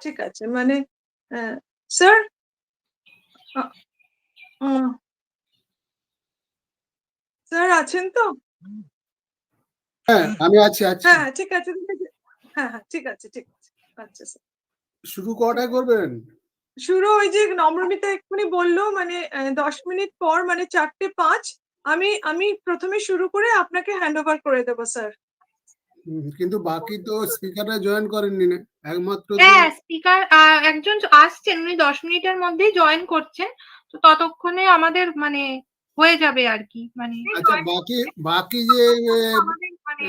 ঠিক আছে, মানে স্যার স্যার আছেন তো? হ্যাঁ, আমি আছি। হ্যাঁ, ঠিক আছে। হ্যাঁ, ঠিক আছে, ঠিক আছে। আচ্ছা স্যার। শুরু কটায় করবেন? শুরু ওই যে নম্রমিতা এক্ষুনি বললো, মানে 10 মিনিট পর, মানে 4:05 আমি প্রথমে শুরু করে আপনাকে হ্যান্ড ওভার করে দেবো স্যার। কিন্তু বাকি তো স্পিকাররা জয়েন করেননি না, একমাত্র হ্যাঁ, স্পিকার একজন আসছেন, উনি 10 মিনিটের মধ্যেই জয়েন করছেন। তো ততক্ষণে আমাদের মানে হয়ে যাবে আর কি, মানে আচ্ছা, বাকি যে আমাদের মানে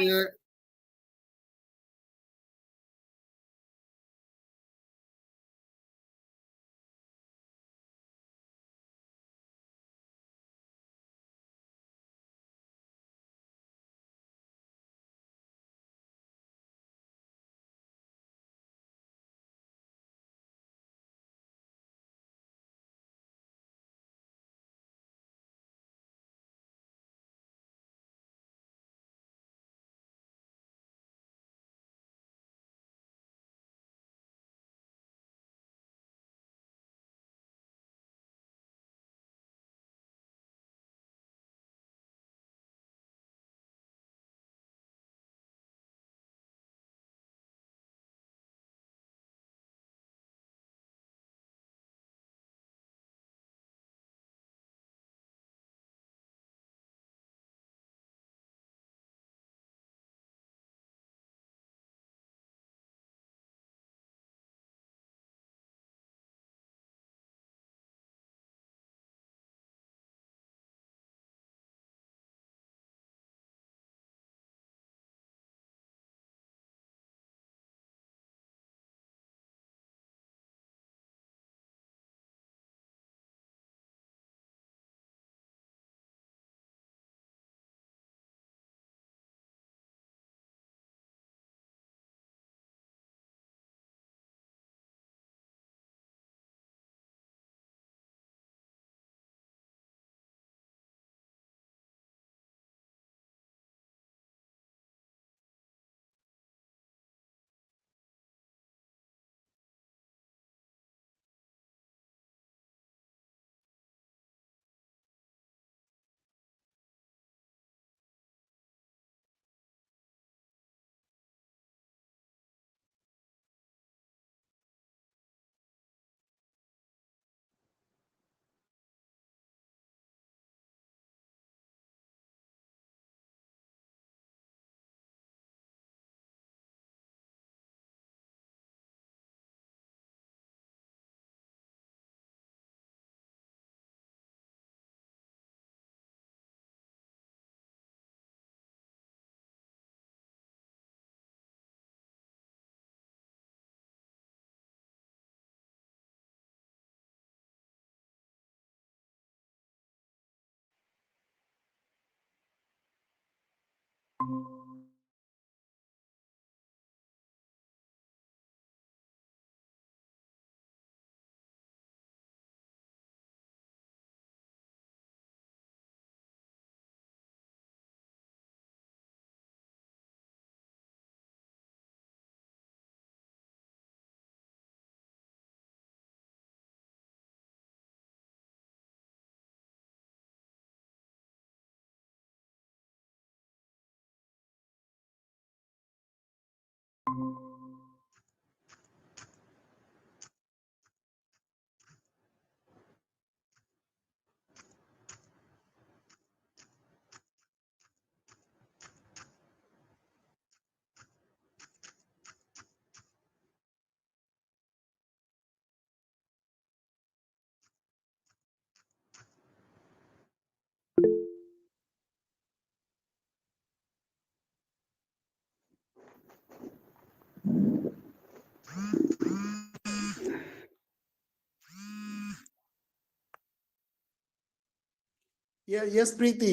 Yes, Preeti.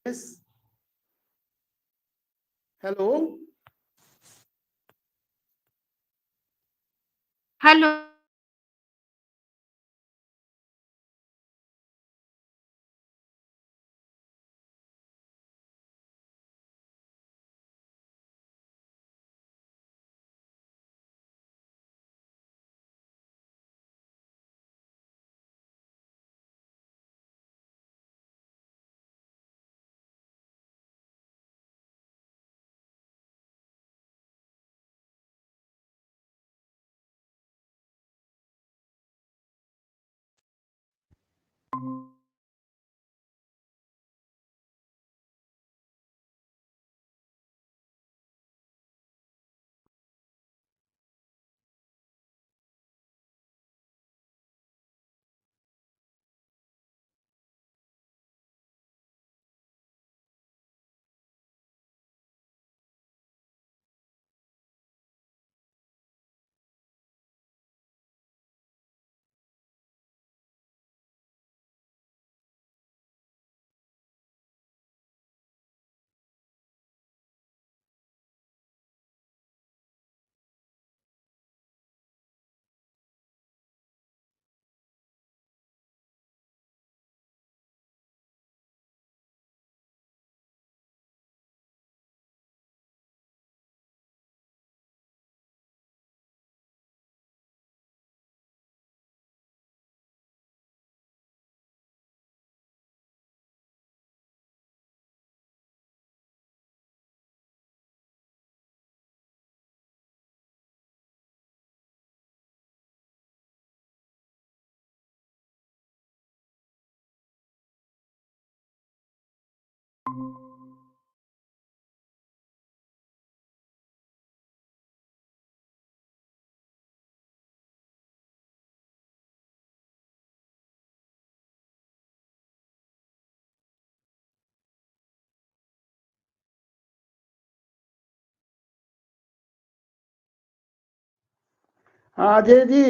Yes. Hello. Hello. हाँ Ajay ji.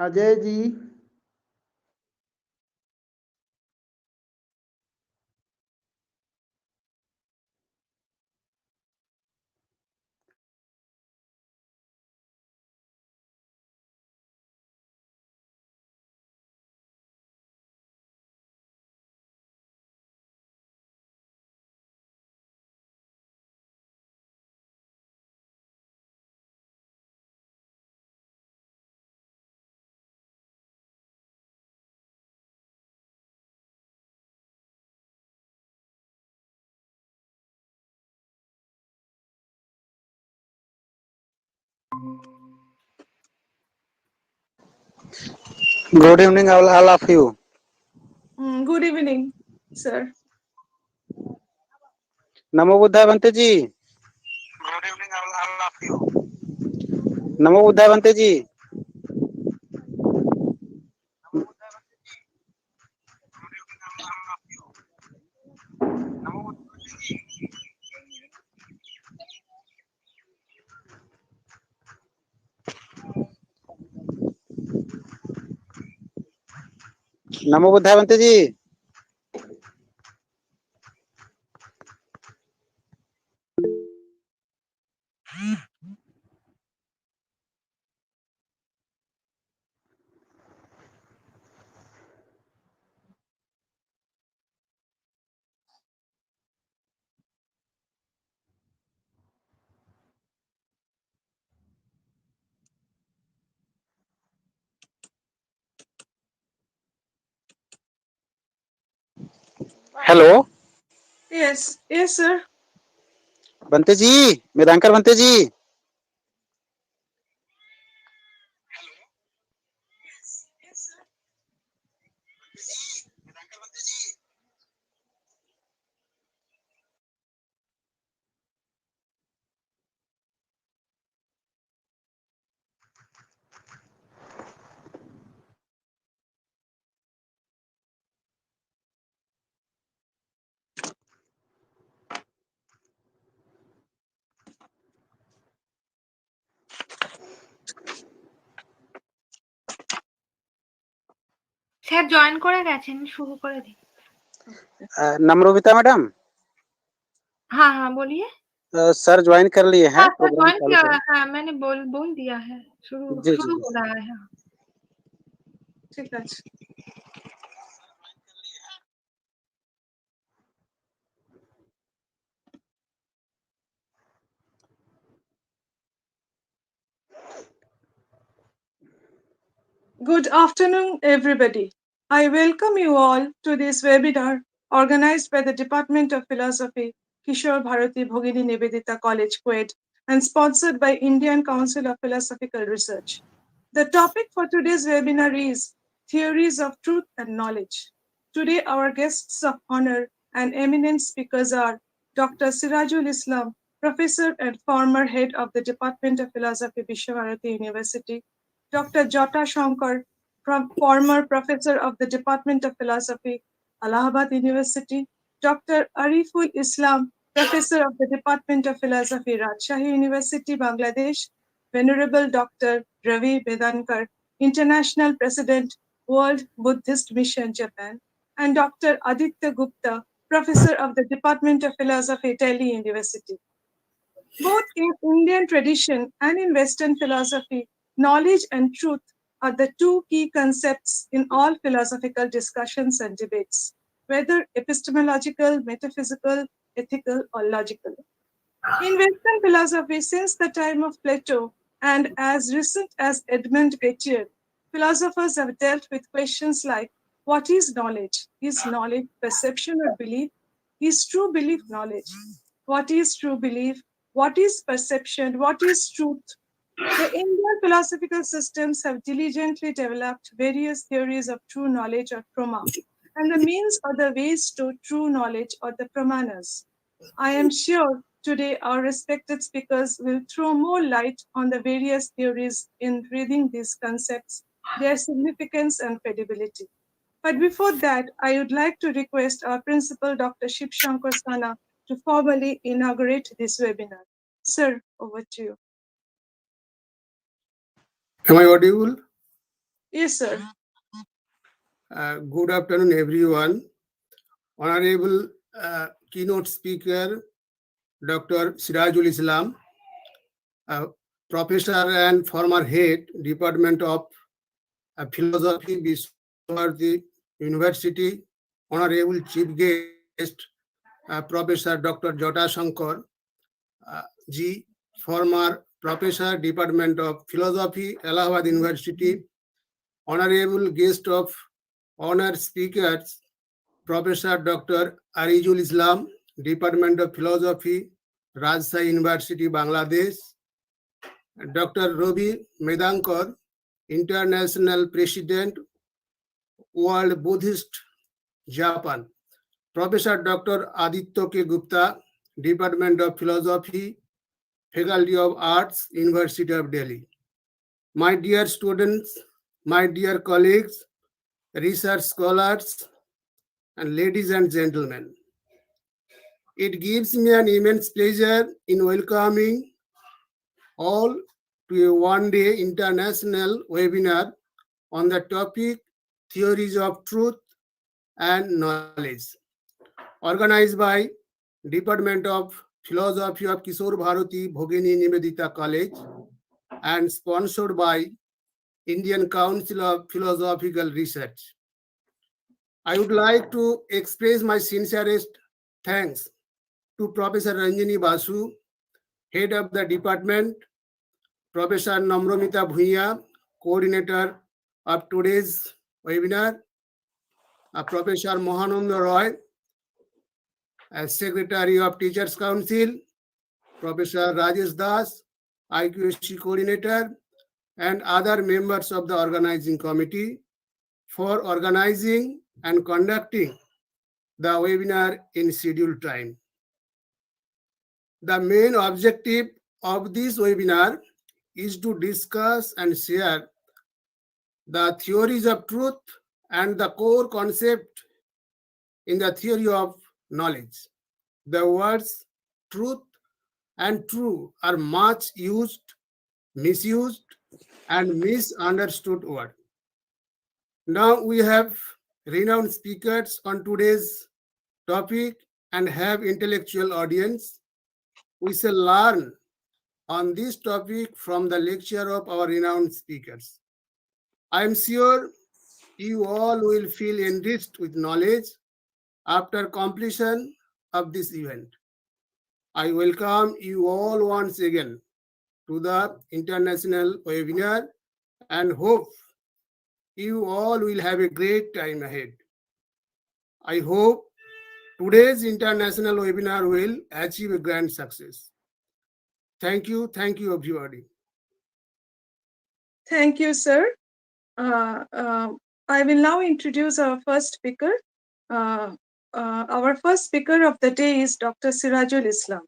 Ajay ji. Good evening, all of you. Good evening, sir. Namo Buddhaya Bhante ji. Good evening, all of you. Namo Buddhaya Bhante ji. Namo Buddhaya Bhante ji. Hello, Yes, sir. Bhante ji, Medankar Bhante ji. Sir join করে গেছেন, শুরু করে দিন। नम्रविता madam, हाँ हाँ बोलिए। Sir join कर लिए हैं। हाँ सर प्रोग्राम ज्वाइन चालू किया, करें। हाँ मैंने बोल दिया है, शुरू जी जी शुरू जी। हो रहा है। हाँ ঠিক আছে। Good afternoon, everybody. I welcome you all to this webinar organized by the Department of Philosophy, Kishore, Bharati, Bhagini, Nivedita College, Kuwait, and sponsored by Indian Council of Philosophical Research. The topic for today's webinar is Theories of Truth and Knowledge. Today, our guests of honor and eminent speakers are Dr. Sirajul Islam, Professor and former head of the Department of Philosophy, Bharati University, Dr. Jota Shankar, former professor of the Department of Philosophy, Allahabad University, Dr. Ariful Islam, professor of the Department of Philosophy, Rajshahi University, Bangladesh, Venerable Dr. Ravi Vedankar, International President, World Buddhist Mission, Japan, and Dr. Aditya Gupta, professor of the Department of Philosophy, Delhi University. Both in Indian tradition and in Western philosophy, knowledge and truth are the two key concepts in all philosophical discussions and debates, whether epistemological, metaphysical, ethical, or logical. In Western philosophy, since the time of Plato and as recent as Edmund Gettier, philosophers have dealt with questions like what is knowledge? Is knowledge perception or belief? Is true belief knowledge? What is true belief? What is perception? What is truth? The Indian philosophical systems have diligently developed various theories of true knowledge or prama, and the means or the ways to true knowledge or the pramanas. I am sure Today, our respected speakers will throw more light on the various theories in reading these concepts, their significance and credibility. But before that, I would like to request our principal, Dr. Shiv Shankar Sana, to formally inaugurate this webinar. Sir, over to you. Am I audible? Yes, sir. Good afternoon, everyone. Honorable keynote speaker, Dr. Sirajul Islam, Professor and former head, Department of Philosophy, Bharati University, Honorable Chief Guest, Professor Dr. Jota Shankar, G, former Professor, Department of Philosophy, Allahabad University, Honorable guest of honor speakers, Professor Dr. Arijul Islam, Department of Philosophy, Rajshahi University, Bangladesh, Dr. Ravi Medankar, International President, World Buddhist, Japan, Professor Dr. Aditya K. Gupta, Department of Philosophy, Faculty of Arts, University of Delhi. My dear students, my dear colleagues, research scholars, and ladies and gentlemen, it gives me an immense pleasure in welcoming all to a one-day international webinar on the topic Theories of Truth and Knowledge, organized by Department of Philosophy of Kishore Bharati Bhagini Nivedita College and sponsored by Indian Council of Philosophical Research. I would like to express my sincerest thanks to Professor Ranjini Basu, Head of the Department, Professor Namramita Bhuiya, Coordinator of today's webinar, Professor Mohananda Roy, as Secretary of Teachers Council, Professor Rajesh Das, IQSC Coordinator, and other members of the organizing committee for organizing and conducting the webinar in scheduled time. The main objective of this webinar is to discuss and share the theories of truth and the core concept in the theory of knowledge. The words truth and true are much used, misused, and misunderstood words. Now we have renowned speakers on today's topic and have intellectual audience. We shall learn on this topic from the lecture of our renowned speakers. I am sure you all will feel enriched with knowledge after completion of this event. I welcome you all once again to the international webinar and hope you all will have a great time ahead. I hope today's international webinar will achieve a grand success. Thank you, everybody. Thank you, sir. I will now introduce our first speaker. Our first speaker of the day is Dr. Sirajul Islam.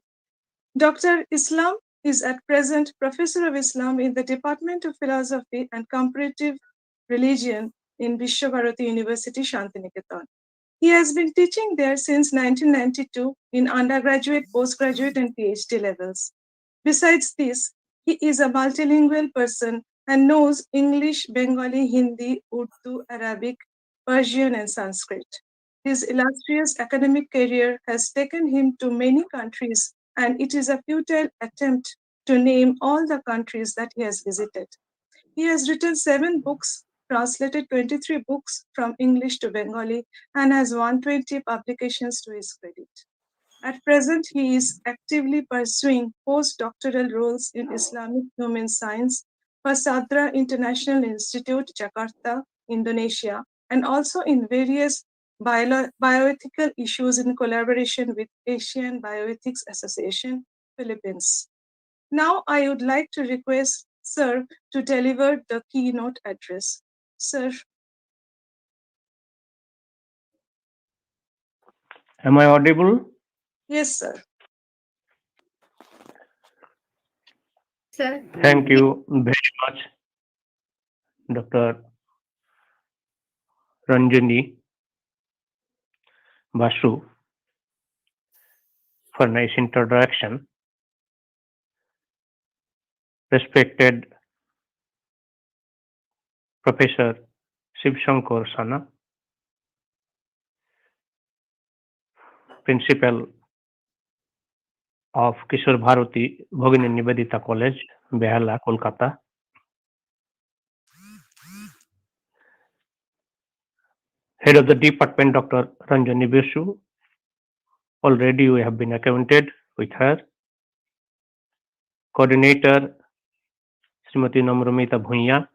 Dr. Islam is at present Professor of Islam in the Department of Philosophy and Comparative Religion in Vishwabharati University, Shantiniketan. He has been teaching there since 1992 in undergraduate, postgraduate, and PhD levels. Besides this, he is a multilingual person and knows English, Bengali, Hindi, Urdu, Arabic, Persian, and Sanskrit. His illustrious academic career has taken him to many countries, and it is a futile attempt to name all the countries that he has visited. He has written 7 books, translated 23 books from English to Bengali, and has 120 publications to his credit. At present, he is actively pursuing postdoctoral roles in Islamic human science for Sadra International Institute, Jakarta, Indonesia, and also in various bioethical issues in collaboration with Asian Bioethics Association, Philippines. Now, I would like to request Sir to deliver the keynote address. Sir. Am I audible? Yes, sir. sir. Thank you very much, Dr. Ranjani Basu, for nice introduction. Respected Professor Shiv Shankar Sana, Principal of Kishore Bharati Bhagini Nivedita College, Behala, Kolkata. Head of the Department, Dr. Ranjani Basu. Already you have been acquainted with her. Coordinator, Srimati Namramita Bhuiya.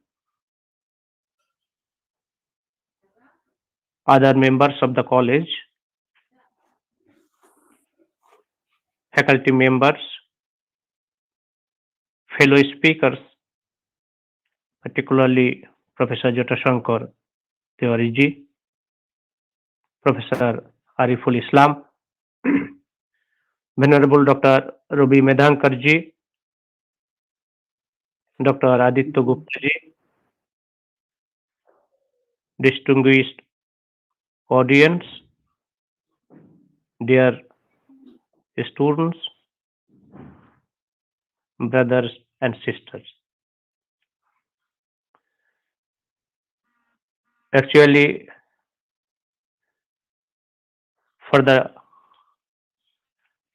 Other members of the college, faculty members, fellow speakers, particularly Professor Jatashankar Tiwari, Professor Ariful Islam, Venerable Dr. Ruby Medhankarji, Dr. Aditya Guptaji, distinguished audience, dear students, brothers and sisters. Actually, for the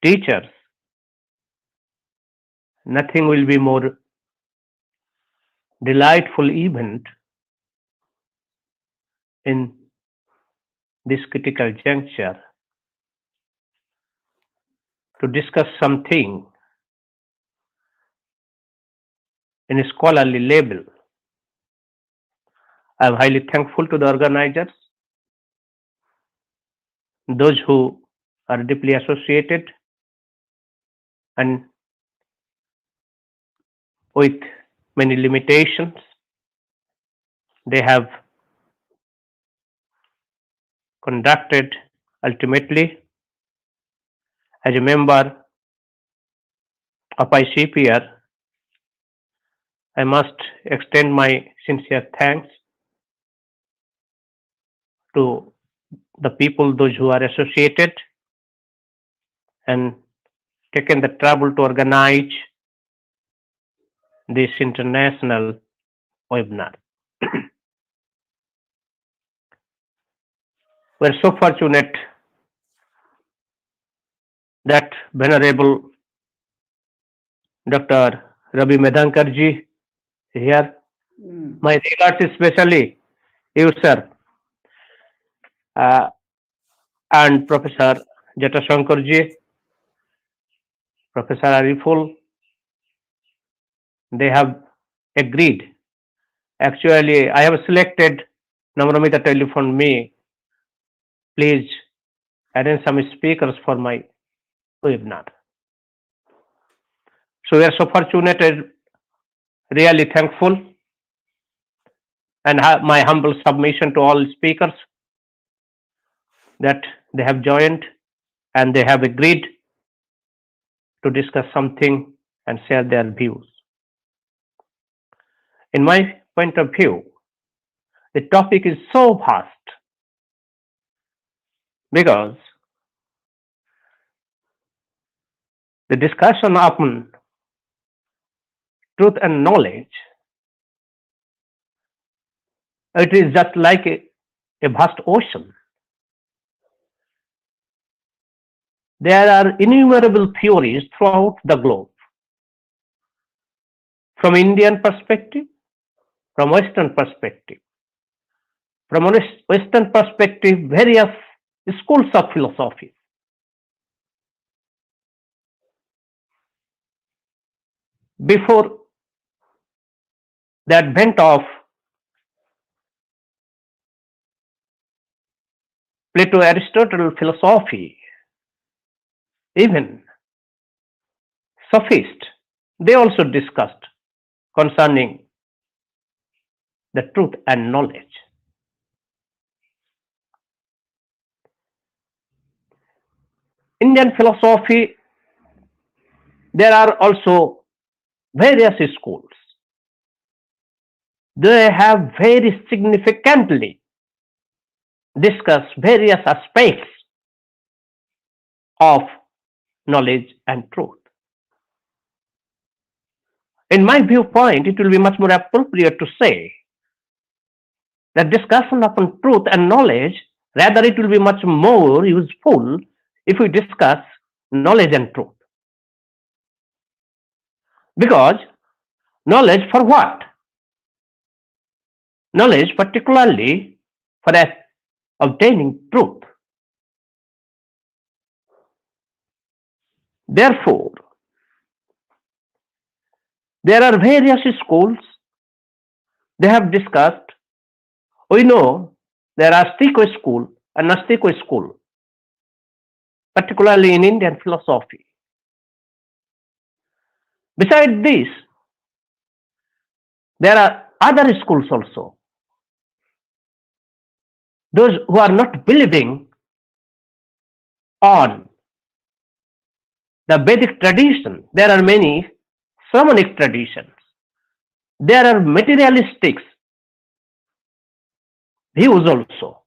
teachers, nothing will be more delightful event in this critical juncture to discuss something in a scholarly level. I am highly thankful to the organizers, those who are deeply associated and with many limitations. They have conducted ultimately. As a member of ICPR, I must extend my sincere thanks to the people, those who are associated and taken the trouble to organize this international webinar. We're so fortunate that Venerable Dr. Ravi Medhankarji is here. My regards especially you, sir, and Professor Jatashankarji, Professor Ariful. They have agreed. Actually, I have selected Namramita telephoned me. Please arrange some speakers for my webinar. So we are so fortunate and really thankful. And my humble submission to all speakers that they have joined and they have agreed to discuss something and share their views. In my point of view, the topic is so vast because the discussion upon truth and knowledge, it is just like a vast ocean. There are innumerable theories throughout the globe. From Indian perspective, from Western perspective. From a Western perspective, various schools of philosophy. Before the advent of Plato, Aristotle philosophy, even sophists, they also discussed concerning the truth and knowledge. Indian philosophy, there are also various schools. They have very significantly discussed various aspects of knowledge and truth. In my viewpoint, it will be much more appropriate to say that discussion upon truth and knowledge, rather it will be much more useful if we discuss knowledge and truth. Because knowledge for what? Knowledge particularly for obtaining truth. Therefore, there are various schools they have discussed. We know there are Astika school and Nastika school, particularly in Indian philosophy. Besides this, there are other schools also. Those who are not believing on the Vedic tradition, there are many Shamanic traditions. There are materialistic views also.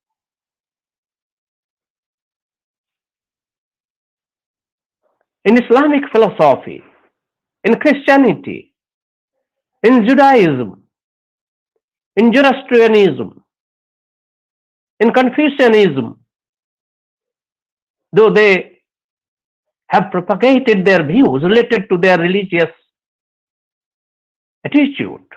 In Islamic philosophy, in Christianity, in Judaism, in Zoroastrianism, in Confucianism, though they have propagated their views related to their religious attitude,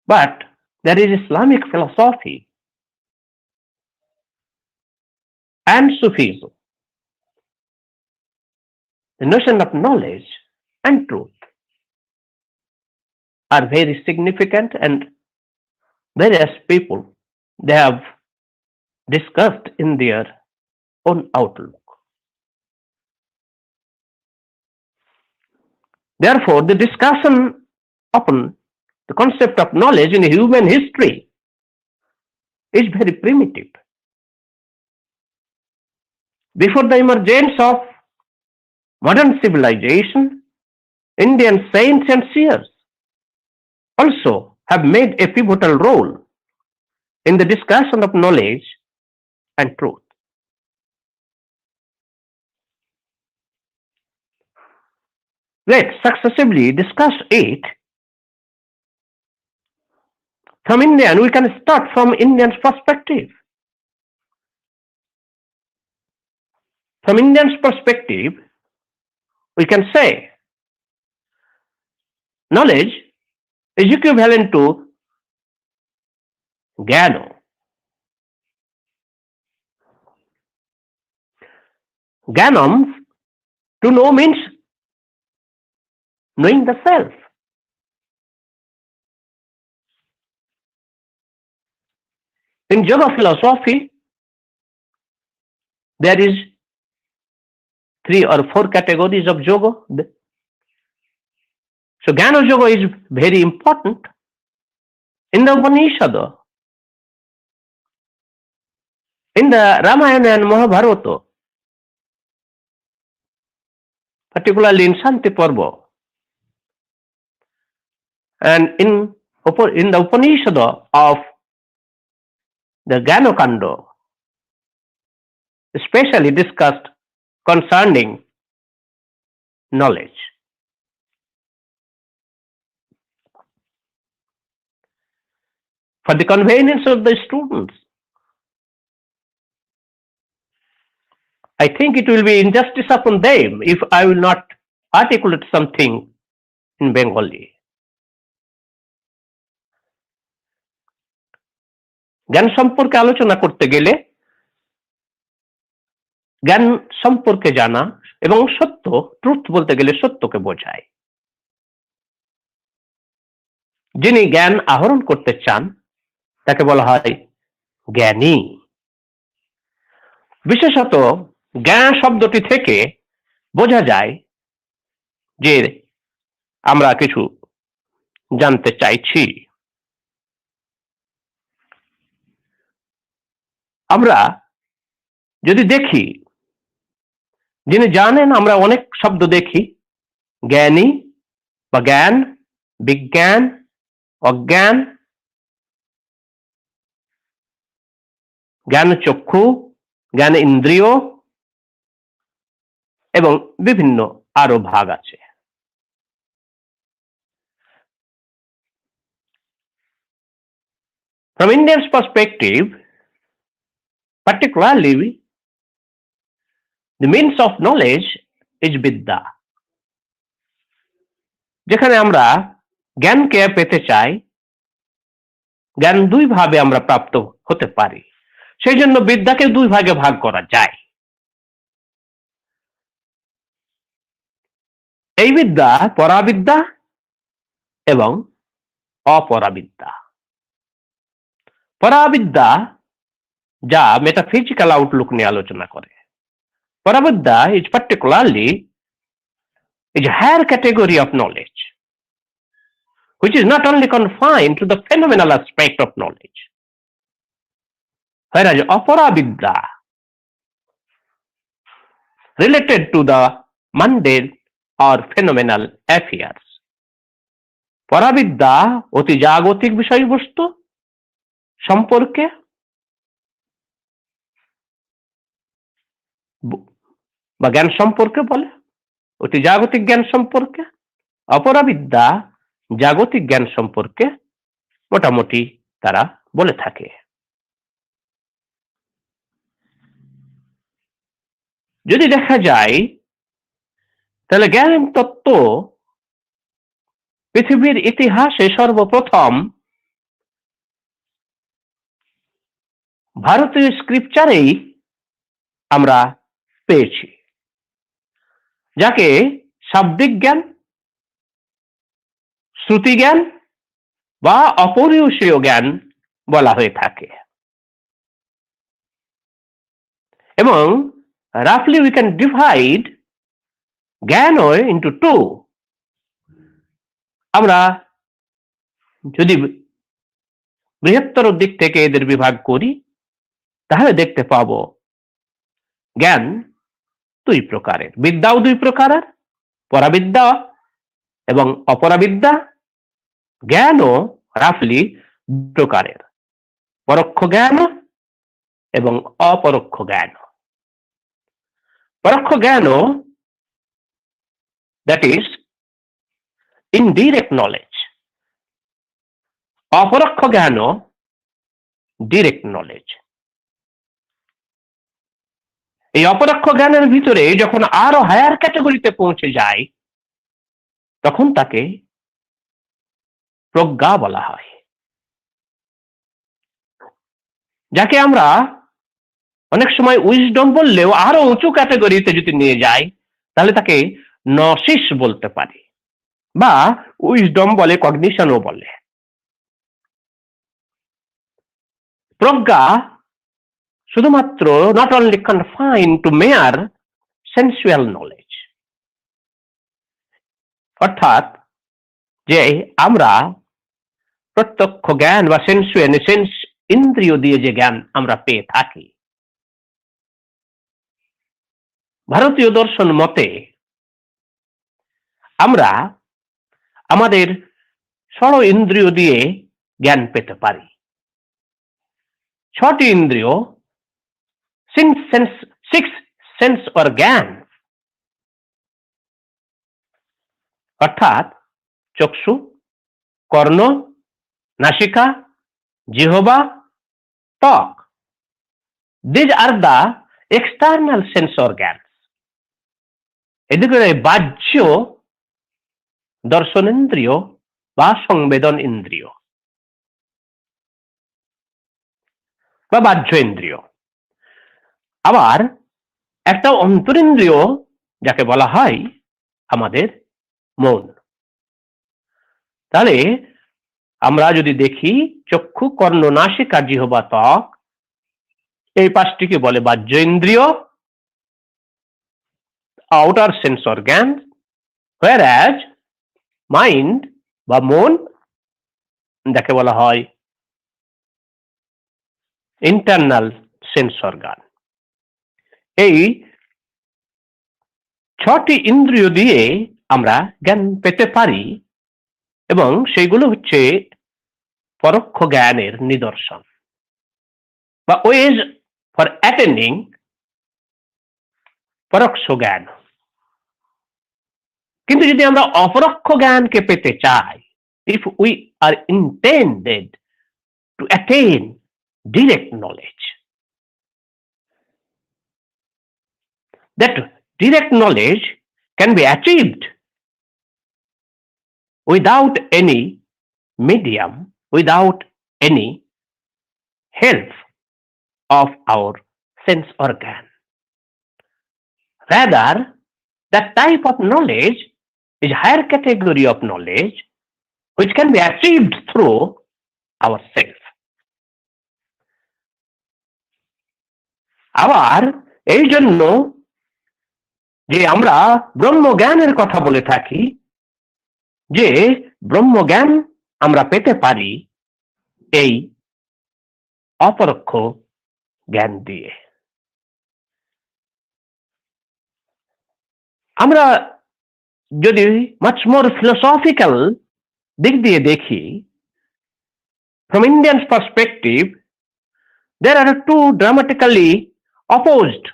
but there is Islamic philosophy and Sufism. The notion of knowledge and truth are very significant, and various people they have discussed in their own outlook. Therefore, the discussion upon the concept of knowledge in human history is very primitive. Before the emergence of modern civilization, Indian saints and seers also have made a pivotal role in the discussion of knowledge and truth. Let's successively discuss it. From Indian, we can start from Indian's perspective. From Indian's perspective, we can say knowledge is equivalent to Jnana. Jnanam, to know means knowing the self. In yoga philosophy, there is 3 or 4 categories of yoga. So Jnana yoga is very important. In the Upanishad, in the Ramayana and Mahabharata, particularly in Shanti Parva, and in the Upanishad of the Jnana Kanda, especially discussed concerning knowledge. For the convenience of the students, I think it will be injustice upon them if I will not articulate something in Bengali. জ্ঞান সম্পর্কে আলোচনা করতে গেলে জ্ঞান সম্পর্কে জানা এবং সত্য, ট্রুথ বলতে গেলে সত্যকে বোঝায়। যিনি জ্ঞান আহরণ করতে চান তাকে বলা হয় জ্ঞানী। বিশেষত জ্ঞান শব্দটি থেকে বোঝা যায় যে আমরা কিছু জানতে চাইছি। আমরা যদি দেখি যিনি জানেন আমরা অনেক শব্দ দেখি, জ্ঞানী বা জ্ঞান, বিজ্ঞান, অজ্ঞান, জ্ঞান চক্ষু, জ্ঞান ইন্দ্রিয় এবং বিভিন্ন আরো ভাগ আছে। From India's perspective, particularly, the means of knowledge is Vidya. যেখানে আমরা জ্ঞানকে পেতে চাই, জ্ঞান দুই ভাবে আমরা প্রাপ্ত হতে পারি, সেই জন্য বিদ্যাকে দুই ভাগে ভাগ করা যায়। এই বিদ্যা পরাবিদ্যা এবং অপরাবিদ্যা। পরাবিদ্যা যা মেটাফিজিক্যাল আউটলুক নিয়ে আলোচনা করে। পরাবিদ্যা is particularly is a higher category of knowledge, which is not only confined to the phenomenal aspect of knowledge, whereas aparavidya related to the mundane or phenomenal affairs. পরাবিদ্যা অতি জাগতিক বিষয়বস্তু সম্পর্কে বা জ্ঞান সম্পর্কে বলে, অতি জাগতিক জ্ঞান সম্পর্কে। অপরাবিদ্যা জাগতিক জ্ঞান সম্পর্কে মোটামুটি তারা বলে থাকে। যদি দেখা যায় তাহলে জ্ঞান তত্ত্ব পৃথিবীর ইতিহাসে সর্বপ্রথম ভারতীয় স্ক্রিপচারেই আমরা পেয়েছি, যাকে শাব্দিক জ্ঞান, শ্রুতি জ্ঞান বা অপরিয়সীয় জ্ঞান বলা হয়ে থাকে। এবং রাফলি উই ক্যান ডিভাইড জ্ঞান ইন্টু টু। আমরা যদি বৃহত্তর দিক থেকে এদের বিভাগ করি তাহলে দেখতে পাবো জ্ঞান দুই প্রকারের, বিদ্যাও দুই প্রকারের, পরাবিদ্যা এবং অপরাবিদ্যা। জ্ঞানও রাফলি প্রকারের, পরোক্ষ জ্ঞান এবং অপরোক্ষ জ্ঞান। পরোক্ষ জ্ঞান, দ্যাট ইজ ইনডিরেক্ট নলেজ। অপরোক্ষ জ্ঞান ডিরেক্ট নলেজ। এই অপরোক্ষ জ্ঞানের ভিতরে যখন আরো হায়ার ক্যাটাগরিতে পৌঁছে যায় তখন তাকে প্রজ্ঞা বলা হয়, যাকে আমরা অনেক সময় উইজডম বললেও আরো উঁচু ক্যাটাগরিতে যদি নিয়ে যাই তাহলে তাকে নসিস বলতে পারি, বা উইজডম বলে, কগনিশনও বলে। প্রজ্ঞা শুধুমাত্র not only confine to mere sensual knowledge, অর্থাৎ যে আমরা প্রত্যক্ষ জ্ঞান বা সেন্স ইন্দ্রিয় দিয়ে যে জ্ঞান আমরা পেয়ে থাকি। ভারতীয় দর্শন মতে আমরা আমাদের ষড় ইন্দ্রিয় দিয়ে জ্ঞান পেতে পারি। ছটি ইন্দ্রিয়, সিক্স সেন্স অর্গান, অর্থাৎ চক্ষু, কর্ণ, নাসিকা, জিহ্বা, ত্বক। These are the external sense organs. এদিকে বাহ্য দর্শনেন্দ্রিয় বা সংবেদন ইন্দ্রিয় বা বাহ্য ইন্দ্রিয়। আবার একটা অন্তরিন্দ্রিয় যাকে বলা হয় আমাদের মন। তাহলে আমরা যদি দেখি চক্ষু, কর্ণ, নাসিকা, জিহ্বা, ত্বক, এই পাঁচটিকে বলে বাহ্য ইন্দ্রিয়, outer sense organ, whereas mind বা মন যাকে বলা হয় ইন্টারনাল সেন্স অর্গান। এই 6টি ইন্দ্রিয় দিয়ে আমরা জ্ঞান পেতে পারি এবং সেইগুলো হচ্ছে পরোক্ষ জ্ঞানের নিদর্শন বা ওয়েজ ফর অ্যাটেন্ডিং পরোক্ষ জ্ঞান। কিন্তু যদি আমরা অপরোক্ষ জ্ঞানকে পেতে চাই, if we are intended to attain direct knowledge, that direct knowledge can be achieved without any medium, without any help of our sense organ. Rather, that type of knowledge is higher category of knowledge which can be achieved through ourself. আবার এই জন্য যে আমরা ব্রহ্মজ্ঞানের কথা বলে থাকি, যে ব্রহ্মজ্ঞান আমরা পেতে পারি এই অপরোক্ষ জ্ঞান দিয়ে। আমরা যদি মাচ মোর ফিলোসফিক্যাল দিক দিয়ে দেখি, from Indian perspective, there are two dramatically opposed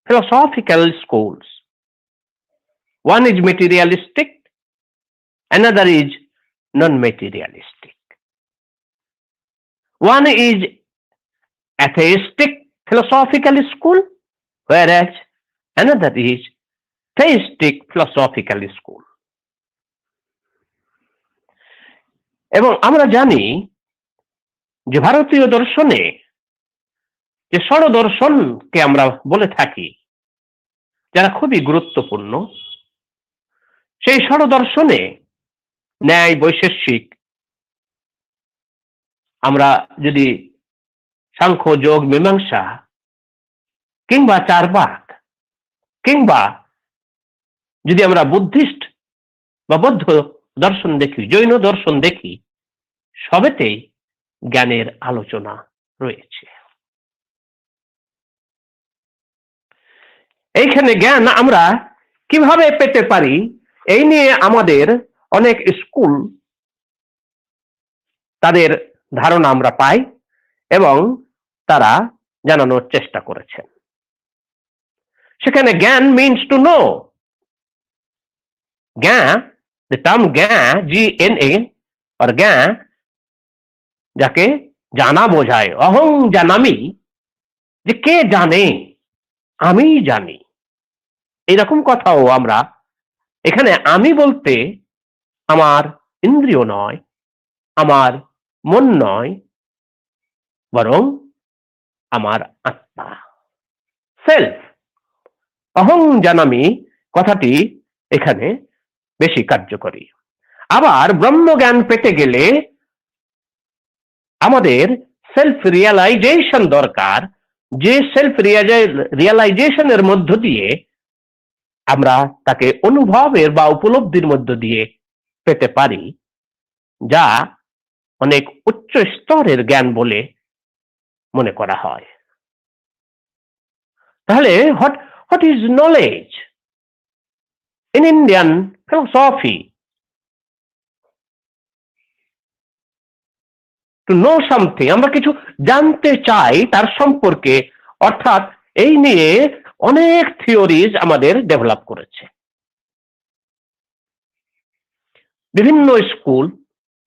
philosophical schools. One is materialistic, another is non-materialistic. One is atheistic philosophical school, whereas another is theistic philosophical school. এবং আমরা জানি যে ভারতীয় দর্শনে যে ষড় দর্শনকে আমরা বলে থাকি, যারা খুবই গুরুত্বপূর্ণ, সেই ষড় দর্শনে ন্যায়, বৈশেষিক, আমরা যদি সাংখ্য, যোগ, মীমাংসা কিংবা চারবাক, কিংবা যদি আমরা বুদ্ধিস্ট বা বৌদ্ধ দর্শন দেখি, জৈন দর্শন দেখি, সবেতেই জ্ঞানের আলোচনা রয়েছে। এইখানে জ্ঞান আমরা কিভাবে পেতে পারি, এই নিয়ে আমাদের অনেক স্কুল তাদের ধারণা আমরা পাই এবং তারা জানানোর চেষ্টা করেছেন। সেখানে জ্ঞান মিনস টু নো। জ্ঞান, the term জ্ঞান, GNA, or জ্ঞান, যাকে জানা বোঝায়, অহং জানামি, যে কে জানে, আমি জানি, এইরকম কথাও আমরা এখানে। আমি বলতে আমার ইন্দ্রিয় নয়, আমার মন নয়, বরং আমার আত্মা, সেলফ, অহং জানামি কথাটি এখানে বেশি কার্যকরী। আবার ব্রহ্মজ্ঞান পেতে গেলে আমাদের সেলফ রিয়ালাইজেশন দরকার, যে সেলফ রিয়ালাইজেশনের মধ্য দিয়ে আমরা তাকে অনুভবের বা উপলব্ধির মধ্য দিয়ে পেতে পারি, যা অনেক উচ্চ স্তরের জ্ঞান বলে মনে করা হয়। তাহলে what is knowledge in Indian philosophy? To know something, আমরা কিছু জানতে চাই তার সম্পর্কে, অর্থাৎ এই নিয়ে অনেক থিওরিজ আমাদের ডেভেলপ করেছে বিভিন্ন স্কুল।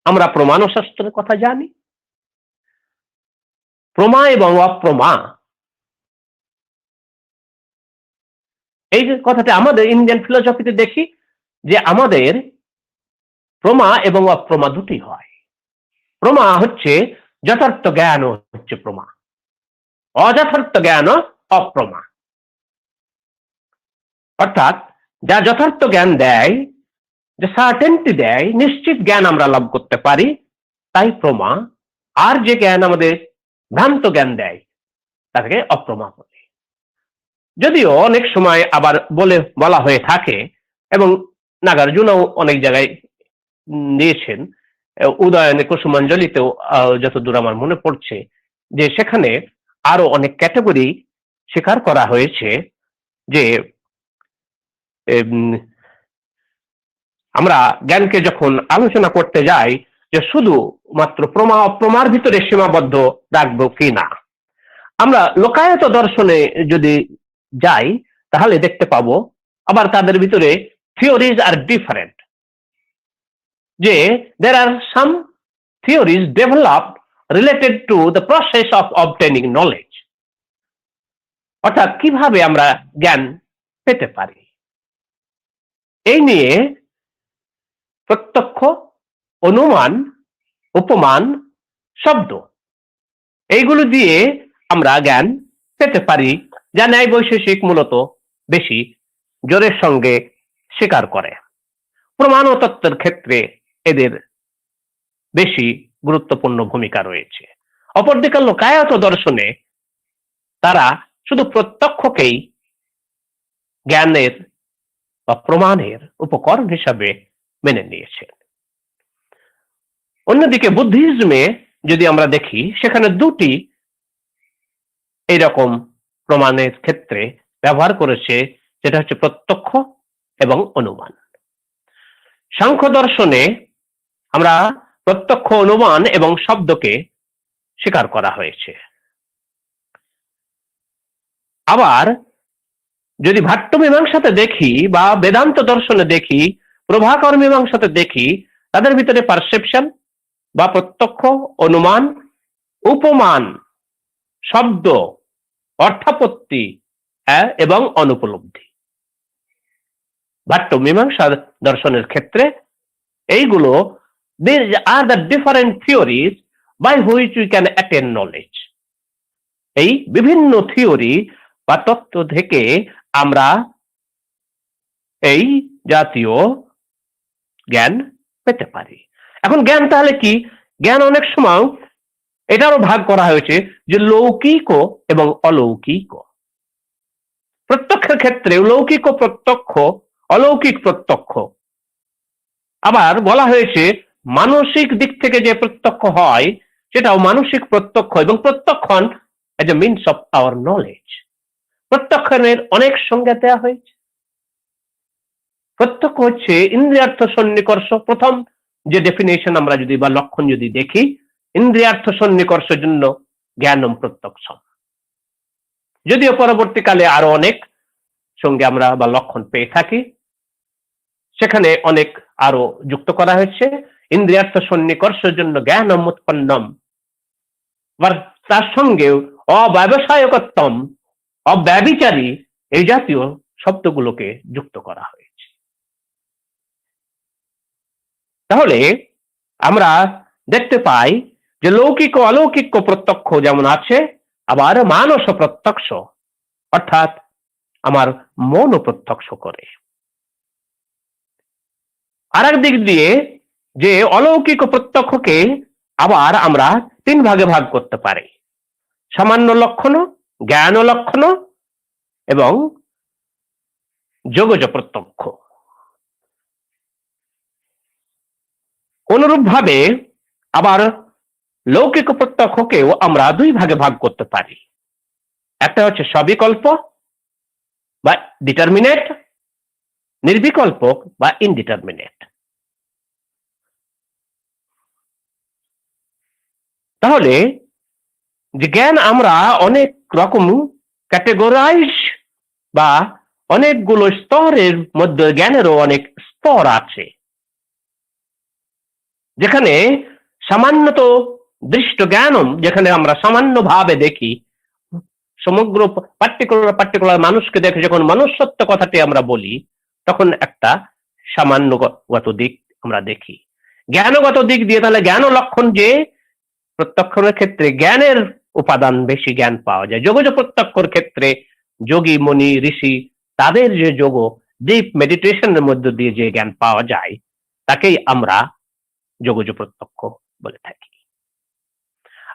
আমরা প্রমাণ শাস্ত্রের কথা জানি, প্রমা এবং অপ্রমা, এই যে কথাটা আমাদের ইন্ডিয়ান ফিলোসফিতে দেখি যে আমাদের প্রমা এবং অপ্রমা দুটি হয়। প্রমা হচ্ছে যথার্থ জ্ঞান, হচ্ছে প্রমা, অযথার্থ জ্ঞান অপ্রমা। অর্থাৎ যা যথার্থ জ্ঞান দেয়, যে সার্টেনটি দেয়, নিশ্চিত জ্ঞান আমরা লাভ করতে পারি, তাই প্রমা। আর যে জ্ঞান আমাদের ভ্রান্ত জ্ঞান দেয় তাকে অপ্রমা বলে। যদিও অনেক সময় আবার বলা হয়ে থাকে, এবং নাগার্জুনও অনেক জায়গায় দিয়েছেন, উদয়নে কুসুমাঞ্জলিতেও যতদূর আমার মনে পড়ছে, যে সেখানে আরো অনেক ক্যাটাগরি স্বীকার করা হয়েছে, যে আমরা জ্ঞানকে যখন আলোচনা করতে যাই যে শুধু মাত্র প্রমার ভিতরে সীমাবদ্ধ রাখবো কি না, আমরা লোকায়ত দর্শনে যদি যাই তাহলে দেখতে পাবো আবার তাদের ভিতরে থিওরিজ আর ডিফারেন্ট, যে there are some theories developed related to the process of obtaining knowledge, অর্থাৎ কিভাবে আমরা জ্ঞান পেতে পারি। এই নিয়ে প্রত্যক্ষ, অনুমান, উপমান, শব্দ এইগুলো দিয়ে আমরা জ্ঞান পেতে পারি, যা ন্যায় বৈশেষিক মূলত বেশি জোরের সঙ্গে স্বীকার করে। প্রমাণ ও তত্ত্বের ক্ষেত্রে এদের বেশি গুরুত্বপূর্ণ ভূমিকা রয়েছে। অপরদিকে লোকায়ত দর্শনে তারা শুধু প্রত্যক্ষকেই জ্ঞানের বা প্রমাণের উপকরণ হিসাবে মেনে নিয়েছেন। অন্যদিকে বুদ্ধিজমে যদি আমরা দেখি, সেখানে দুটি এইরকম প্রমাণের ক্ষেত্রে ব্যবহার করেছে, যেটা হচ্ছে প্রত্যক্ষ এবং অনুমান। সাংখ্য দর্শনে আমরা প্রত্যক্ষ, অনুমান এবং শব্দকে স্বীকার করা হয়েছে। আবার যদি ভাট্ট মীমাংসাতে দেখি বা বেদান্ত দর্শনে দেখি, প্রভাকর মীমাংসাতে দেখি, তাদের ভিতরে পারসেপশন বা প্রত্যক্ষ, অনুমান, উপমান, শব্দ, অর্থাপত্তি এবং অনুপলব্ধি। ভাট্ট মীমাংসা দর্শনের ক্ষেত্রে এইগুলো these are the different theories by which we can attain knowledge. এই বিভিন্ন থিওরি বা তত্ত্ব থেকে আমরা এই জাতীয় জ্ঞান পেতে পারি। এখন জ্ঞান তাহলে কি? জ্ঞান অনেক সময় এটারও ভাগ করা হয়েছে যে লৌকিক এবং অলৌকিক। প্রত্যক্ষের ক্ষেত্রে লৌকিক প্রত্যক্ষ, অলৌকিক প্রত্যক্ষ। আবার বলা হয়েছে মানসিক দিক থেকে যে প্রত্যক্ষ হয় সেটাও মানসিক প্রত্যক্ষ, এবং প্রত্যক্ষণ as a means of our knowledge. প্রত্যক্ষণের অনেক সংজ্ঞা দেওয়া হয়েছে। প্রত্যক্ষ হচ্ছে ইন্দ্রিয়ার্থ সন্নিকর্ষ। প্রথম যে ডেফিনেশন আমরা যদি বা লক্ষণ যদি দেখি, ইন্দ্রিয়ার্থ সন্নিকর্ষের জন্য জ্ঞানম প্রত্যক্ষ। যদিও পরবর্তীকালে আরো অনেক সঙ্গে আমরা বা লক্ষণ পেয়ে থাকি, সেখানে অনেক আরো যুক্ত করা হয়েছে। ইন্দ্রিয়ার্থ সন্নিকর্ষের জন্য জ্ঞানম উৎপন্নম, আবার তার সঙ্গে অব্যবসায়কত্বম, অব্যভিচারী, এই জাতীয় শব্দগুলোকে যুক্ত করা হয়েছে। তাহলে আমরা দেখতে পাই যে লৌকিক ও অলৌকিক প্রত্যক্ষ যেমন আছে, আবার মানস প্রত্যক্ষ, অর্থাৎ আমার মন প্রত্যক্ষ করে। আর এক দিক দিয়ে যে অলৌকিক প্রত্যক্ষকে আবার আমরা তিন ভাগে ভাগ করতে পারি: সামান্য লক্ষণ, জ্ঞান লক্ষণ এবং যোগজ প্রত্যক্ষ। অনুরূপ ভাবে আবার লৌকিক প্রত্যক্ষকেও আমরা দুই ভাগে ভাগ করতে পারি। একটা হচ্ছে সবিকল্প বা ডিটারমিনেট, নির্বিকল্প বা ইনডিটারমিনেট। তাহলে যে জ্ঞান আমরা অনেক রকম ক্যাটেগরাইজ বা অনেকগুলো স্তরের মধ্যে জ্ঞানেরও অনেক স্তর আছে, যেখানে সামান্যত দৃষ্ট জ্ঞানম, যেখানে আমরা সামান্য ভাবে দেখি, সমগ্র পার্টিকুলার মানুষকে দেখে যখন মনুষ্যত্ব কথাটি আমরা বলি, তখন একটা সামান্যগত দিক আমরা দেখি। জ্ঞানগত দিক দিয়ে তাহলে জ্ঞান লক্ষণ, যে প্রত্যক্ষের ক্ষেত্রে জ্ঞানের উপাদান বেশি জ্ঞান পাওয়া যায়। যোগজ প্রত্যক্ষের ক্ষেত্রে যোগী, মনি, ঋষি, তাদের যে যোগ, ডিপ মেডিটেশনের মধ্য দিয়ে যে জ্ঞান পাওয়া যায়, তাকেই আমরা যোগজ প্রত্যক্ষ বলে থাকি।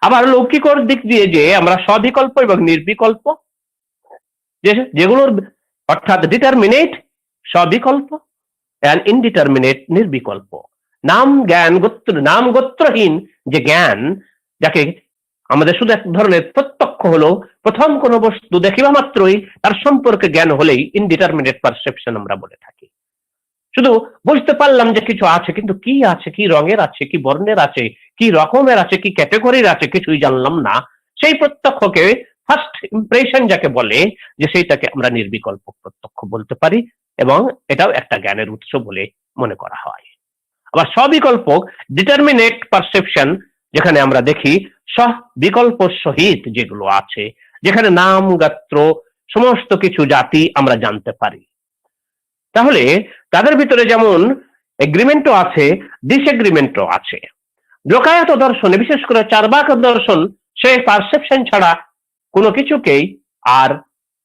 আবার লৌকিকর দিক দিয়ে যে আমরা সবিকল্প এবং নির্বিকল্প, যেগুলোর অর্থাৎ ডিটারমিনেট সবিকল্প এন্ড ইনডিটারমিনেট নির্বিকল্প। নাম জ্ঞান গোত্র, নাম গোত্রহীন যে জ্ঞান, যাকে আমাদের শুধু এক ধরনের প্রত্যক্ষ হলো, প্রথম কোনো বস্তু দেখিবা মাত্রই তার সম্পর্কে জ্ঞান হলেই ইনডিটারমিনেট পারসেপশন আমরা বলে থাকি। শুধু বুঝতে পারলাম যে কিছু আছে, কিন্তু কি আছে, কি রঙের আছে, কি বর্ণের আছে, কি রকমের আছে, কি ক্যাটেগরির আছে, কিছুই জানলাম না। সেই প্রত্যক্ষকে ফার্স্ট ইমপ্রেশন যাকে বলে, যে সেইটাকে আমরা নির্বিকল্প প্রত্যক্ষ বলতে পারি, এবং এটাও একটা জ্ঞানের উৎস বলে মনে করা হয়। আবার সবিকল্প ডিটারমিনেট পারসেপশন, যেখানে আমরা দেখি সবিকল্প সহিত যেগুলো আছে, যেখানে নাম গাত্র সমস্ত কিছু জাতি আমরা জানতে পারি। তাহলে তাদের ভিতরে যেমন এগ্রিমেন্টও আছে, ডিসএগ্রিমেন্টও আছে। লোকায়ত দর্শনে, বিশেষ করে চার্বাক দর্শন, সে পারসেপশন ছাড়া কোনো কিছুকেই আর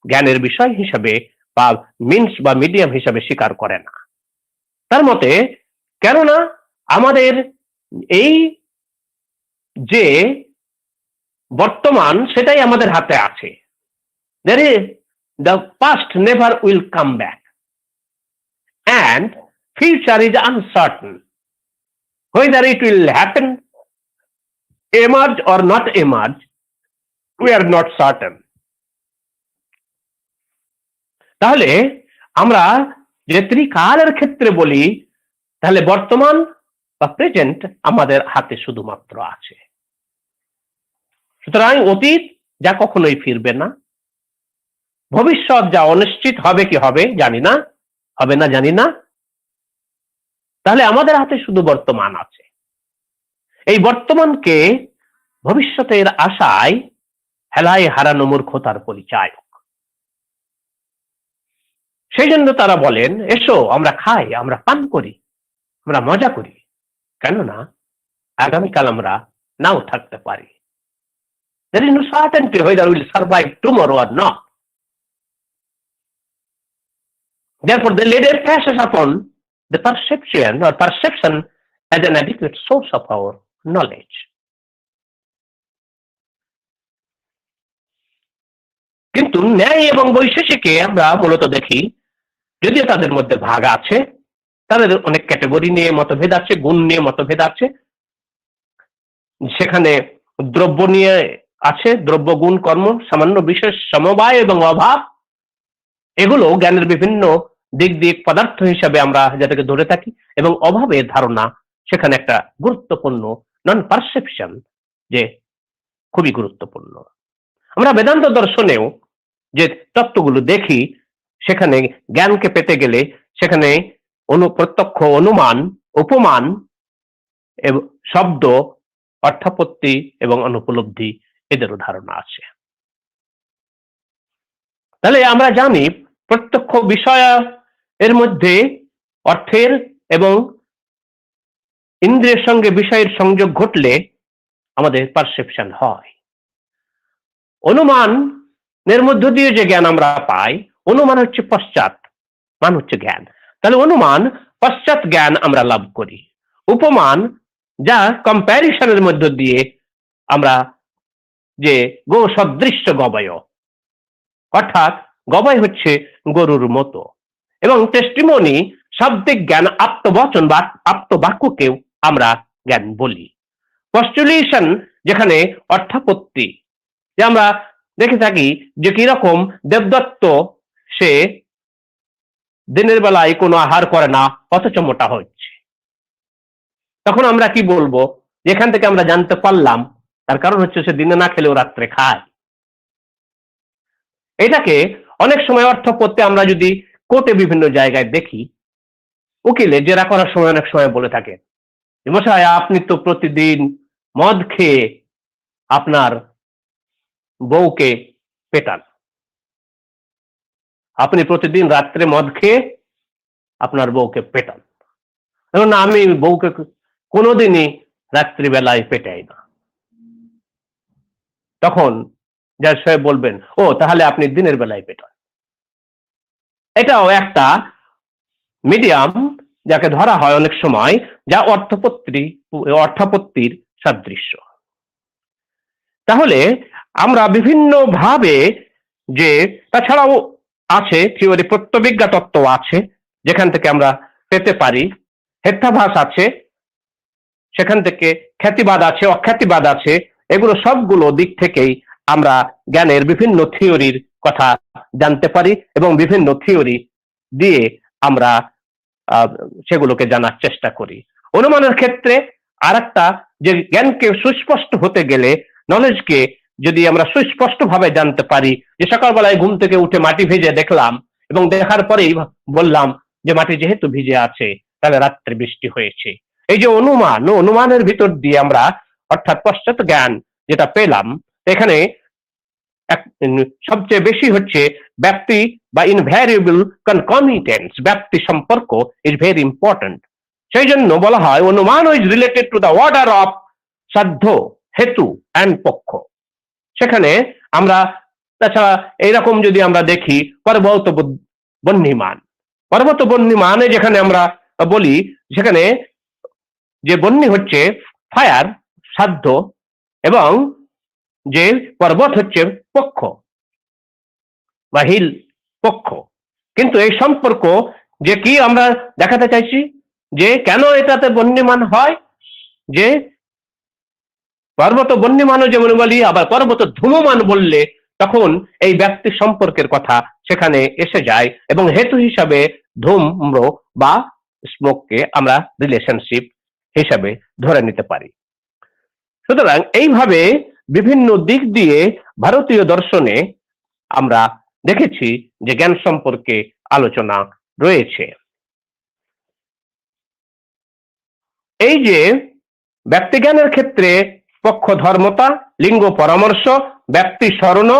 জ্ঞানের বিষয় হিসাবে বা মিনস বা মিডিয়াম হিসাবে স্বীকার করে না। তার মতে, কেননা আমাদের এই যে বর্তমান, সেটাই আমাদের হাতে আছে। The past never will come back and future is uncertain. Whether it will happen, emerge or not emerge, we are not certain. তাহলে আমরা যে ত্রিকালের ক্ষেত্রে বলি, তাহলে বর্তমান বা প্রেজেন্ট আমাদের হাতে শুধুমাত্র আছে। সুতরাং অতীত যা কখনোই ফিরবে না, ভবিষ্যৎ যা অনিশ্চিত, হবে কি হবে জানি না, হবে না জানি না, তাহলে আমাদের হাতে শুধু বর্তমান আছে। এই বর্তমানকে ভবিষ্যতের আশায় হেলায় হারানো মূর্খতার পরিচায়ক। সেই জন্য তারা বলেন, এসো আমরা খাই, আমরা পান করি, আমরা মজা করি, কেননা আগামীকাল আমরা নাও থাকতে পারি। There is no certainty whether we will survive tomorrow or not. Therefore, the leader passes upon the perception as an adequate source of our knowledge. কিন্তু ন্যায় এবং বৈশেষিকে আমরা মূলত দেখি, যদিও তাদের মধ্যে ভাগ আছে, তাদের অনেক ক্যাটেগরি নিয়ে মতভেদ আছে, গুণ নিয়ে মতভেদ আছে, সেখানে দ্রব্য নিয়ে আছে, দ্রব্য গুণ কর্ম সামান্য বিশেষ সমবায় এবং অভাব, এগুলো জ্ঞানের বিভিন্ন দিক দিক পদার্থ হিসাবে আমরা যেটাকে ধরে থাকি, এবং অভাবের ধারণা সেখানে একটা গুরুত্বপূর্ণ নন পারসেপশন, যে খুবই গুরুত্বপূর্ণ। আমরা বেদান্ত দর্শনেও যে তত্ত্বগুলো দেখি, সেখানে জ্ঞানকে পেতে গেলে সেখানে প্রত্যক্ষ, অনুমান, উপমান, শব্দ, অর্থাপত্তি এবং অনুপলব্ধি, এদেরও ধারণা আছে। তাহলে আমরা জানি প্রত্যক্ষ বিষয় এর মধ্যে অর্থের এবং ইন্দ্রিয়ের সঙ্গে বিষয়ের সংযোগ ঘটলে আমাদের পারসেপশন হয়। অনুমানের মধ্য দিয়ে যে জ্ঞান আমরা পাই, অনুমান হচ্ছে পশ্চাৎ, মান হচ্ছে জ্ঞান। তাহলে অনুমান, পশ্চাৎ জ্ঞান আমরা লাভ করি। উপমান, যা কম্প্যারিশনের মধ্য দিয়ে আমরা, যে গো সদৃশ্য গবয়, অর্থাৎ গবয় হচ্ছে গরুর মতো, এবং টেস্টিমনি, শাব্দিক জ্ঞান, আত্মবচন বা আত্মবাক্যকেও আমরা জ্ঞান বলি। পস্টুলেশন, যেখানে অর্থাপত্তি, যে আমরা দেখে থাকি যে কিরকম দেবদত্ত সে দিনের বেলায় কোনো আহার করে না, অথচ মোটা হচ্ছে। তখন আমরা কি বলবো, যেখান থেকে আমরা জানতে পারলাম তার কারণ হচ্ছে সে দিনে না খেলেও রাত্রে খায়। এটাকে অনেক সময় অর্থপত্তি আমরা যদি কোর্টে বিভিন্ন জায়গায় দেখি, উকিলে জেরা করার সময় অনেক সময় বলে থাকে, মশাই আপনি তো প্রতিদিন মদ খেয়ে আপনার বউকে পেটান, আপনি প্রতিদিন রাত্রে মদ খেয়ে আপনার বউকে পেটান। না, আমি বউকে কোনোদিনই রাত্রিবেলায় পেটাই না। তখন জাজ সাহেব বলবেন, ও তাহলে আপনি দিনের বেলায় পেটান। এটাও একটা মিডিয়াম যাকে ধরা হয় অনেক সময়, যা অর্থাপত্তির সাদৃশ্য। তাহলে আমরা বিভিন্ন ভাবে, যে তাছাড়াও আছে থিওরি, প্রত্যবিজ্ঞা তত্ত্ব আছে, যেখান থেকে আমরা পেতে পারি। হেত্যাভাস আছে, সেখান থেকে খ্যাতিবাদ আছে, অখ্যাতিবাদ আছে, এগুলো সবগুলো দিক থেকেই আমরা জ্ঞানের বিভিন্ন থিওরির কথা জানতে পারি এবং বিভিন্ন থিওরি দিয়ে আমরা সেগুলোকে জানার চেষ্টা করি। অনুমানের ক্ষেত্রে আরেকটা, যে জ্ঞানকে সুস্পষ্ট হতে গেলে, নলেজকে যদি আমরা সুস্পষ্ট ভাবে জানতে পারি, যে সকালবেলায় ঘুম থেকে উঠে মাটি ভেজে দেখলাম এবং দেখার পরেই বললাম যে মাটি যেহেতু ভিজে আছে তাহলে রাত্রে বৃষ্টি হয়েছে, এই যে অনুমানের ভিতর দিয়ে আমরা অর্থাৎ পশ্চাৎ জ্ঞান যেটা পেলাম, এখানে সবচেয়ে বেশি হচ্ছে ব্যাপ্তি বা ইনভ্যারিয়েবল কনকমিটেন্স, ব্যাপ্তি সম্পর্ক ইজ ভেরি ইম্পর্টেন্ট। সেই জন্য বলা হয় অনুমান is related to the order of সাধ্য, হেতু অ্যান্ড পক্ষ। সেখানে আমরা তাছাড়া এইরকম যদি আমরা দেখি পর্বত বহ্নিমানে যেখানে আমরা বলি, সেখানে যে বহ্নি হচ্ছে ফায়ার সাধ্য এবং যে পর্বত হচ্ছে পক্ষ বা হিল পক্ষ। কিন্তু এই সম্পর্ক যে কি আমরা দেখাতে চাইছি, যে কেন এটাতে বহ্নিমান হয়, যে পর্বত বহ্নিমানও যেমন বলি, আবার পর্বত ধূমমান বললে তখন এই ব্যক্তি সম্পর্কের কথা সেখানে এসে যায় এবং হেতু হিসাবে ধূম্র বা স্মোককে আমরা রিলেশনশিপ হিসাবে ধরে নিতে পারি। সুতরাং এইভাবে বিভিন্ন দিক দিয়ে ভারতীয় দর্শনে আমরা দেখেছি যে জ্ঞান সম্পর্কে আলোচনা রয়েছে। এই যে ব্যক্তিজ্ঞানের ক্ষেত্রে পক্ষ ধর্মতা, লিঙ্গ পরামর্শ, ব্যক্তি স্মরণ,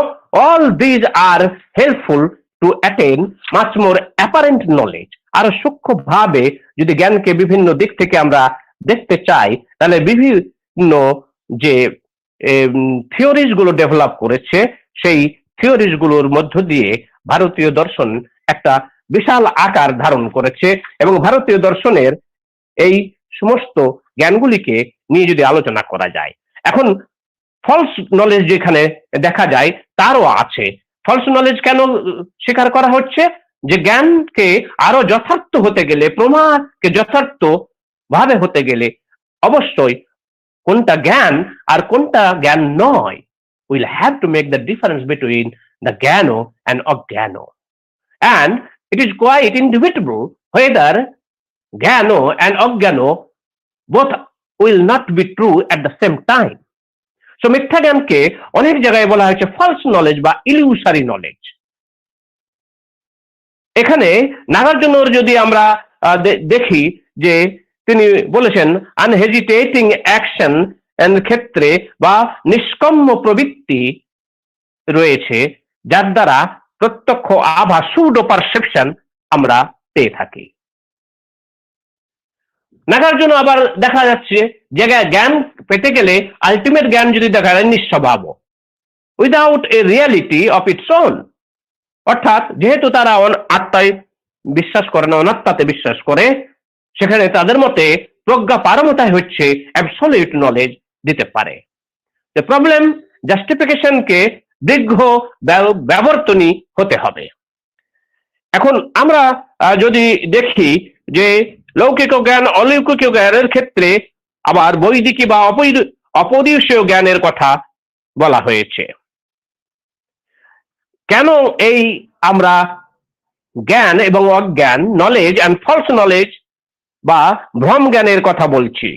all these are helpful to attain much more apparent knowledge। আরো সূক্ষ্ম ভাবে যদি জ্ঞানকে বিভিন্ন দিক থেকে আমরা দেখতে চাই, তাহলে বিভিন্ন যে থিওরিজ গুলো ডেভেলপ করেছে, সেই থিওরিজ গুলোর মধ্য দিয়ে ভারতীয় দর্শন একটা বিশাল আকার ধারণ করেছে এবং ভারতীয় দর্শনের এই সমস্ত জ্ঞানগুলিকে নিয়ে যদি আলোচনা করা যায়, এখন ফলস নলেজ যেখানে দেখা যায় তারও আছে। ফলস নলেজ কেন স্বীকার করা হচ্ছে? যে জ্ঞানকে আরো যথার্থ হতে গেলে, প্রমাণকে যথার্থ ভাবে হতে গেলে অবশ্যই কোনটা জ্ঞান আর কোনটা জ্ঞান নয়, we'll have to make the difference between the জ্ঞান and অজ্ঞান, and it is quite indubitable whether জ্ঞান and অজ্ঞান both will not be true at the same time. So মিথ্যা জ্ঞানকে অনেক জায়গায় বলা হয়েছে ফলস নলেজ বা ইলিউশনারি নলেজ। এখানে নাগার্জুনর যদি আমরা দেখি, যে তিনি বলেছেন আনহেজিটেটিং অ্যাকশন এর ক্ষেত্রে বা নিষ্কম্য প্রবৃত্তি রয়েছে, যার দ্বারা প্রত্যক্ষ আভাস, সুডো পারসেপশন আমরা পেয়ে থাকি। নাগার্জুন আবার দেখা যাচ্ছে যে জ্ঞান পেতে গেলে আলটিমেট জ্ঞান যদি দেখা যায় নিঃস্বভাব, without a reality of its own, অর্থাৎ যেহেতু তারা আত্মায় বিশ্বাস করে না, অনাত্মাতে বিশ্বাস করে, সেখানে তাদের মতে প্রজ্ঞা পারমতাই হচ্ছে অ্যাবসলিউট নলেজ দিতে পারে। দ্য প্রবলেম জাস্টিফিকেশনকে দীর্ঘ ব্যবর্তনী হতে হবে। এখন আমরা যদি দেখি যে লৌকিক জ্ঞান, অলৌকিক জ্ঞানের ক্ষেত্রে আবার বৈদিকী বা অপদেশীয় জ্ঞানের কথা বলা হয়েছে। কেন এই আমরা জ্ঞান এবং অজ্ঞান, নলেজ অ্যান্ড ফলস নলেজ বা ভ্রম জ্ঞানের কথা বলছি?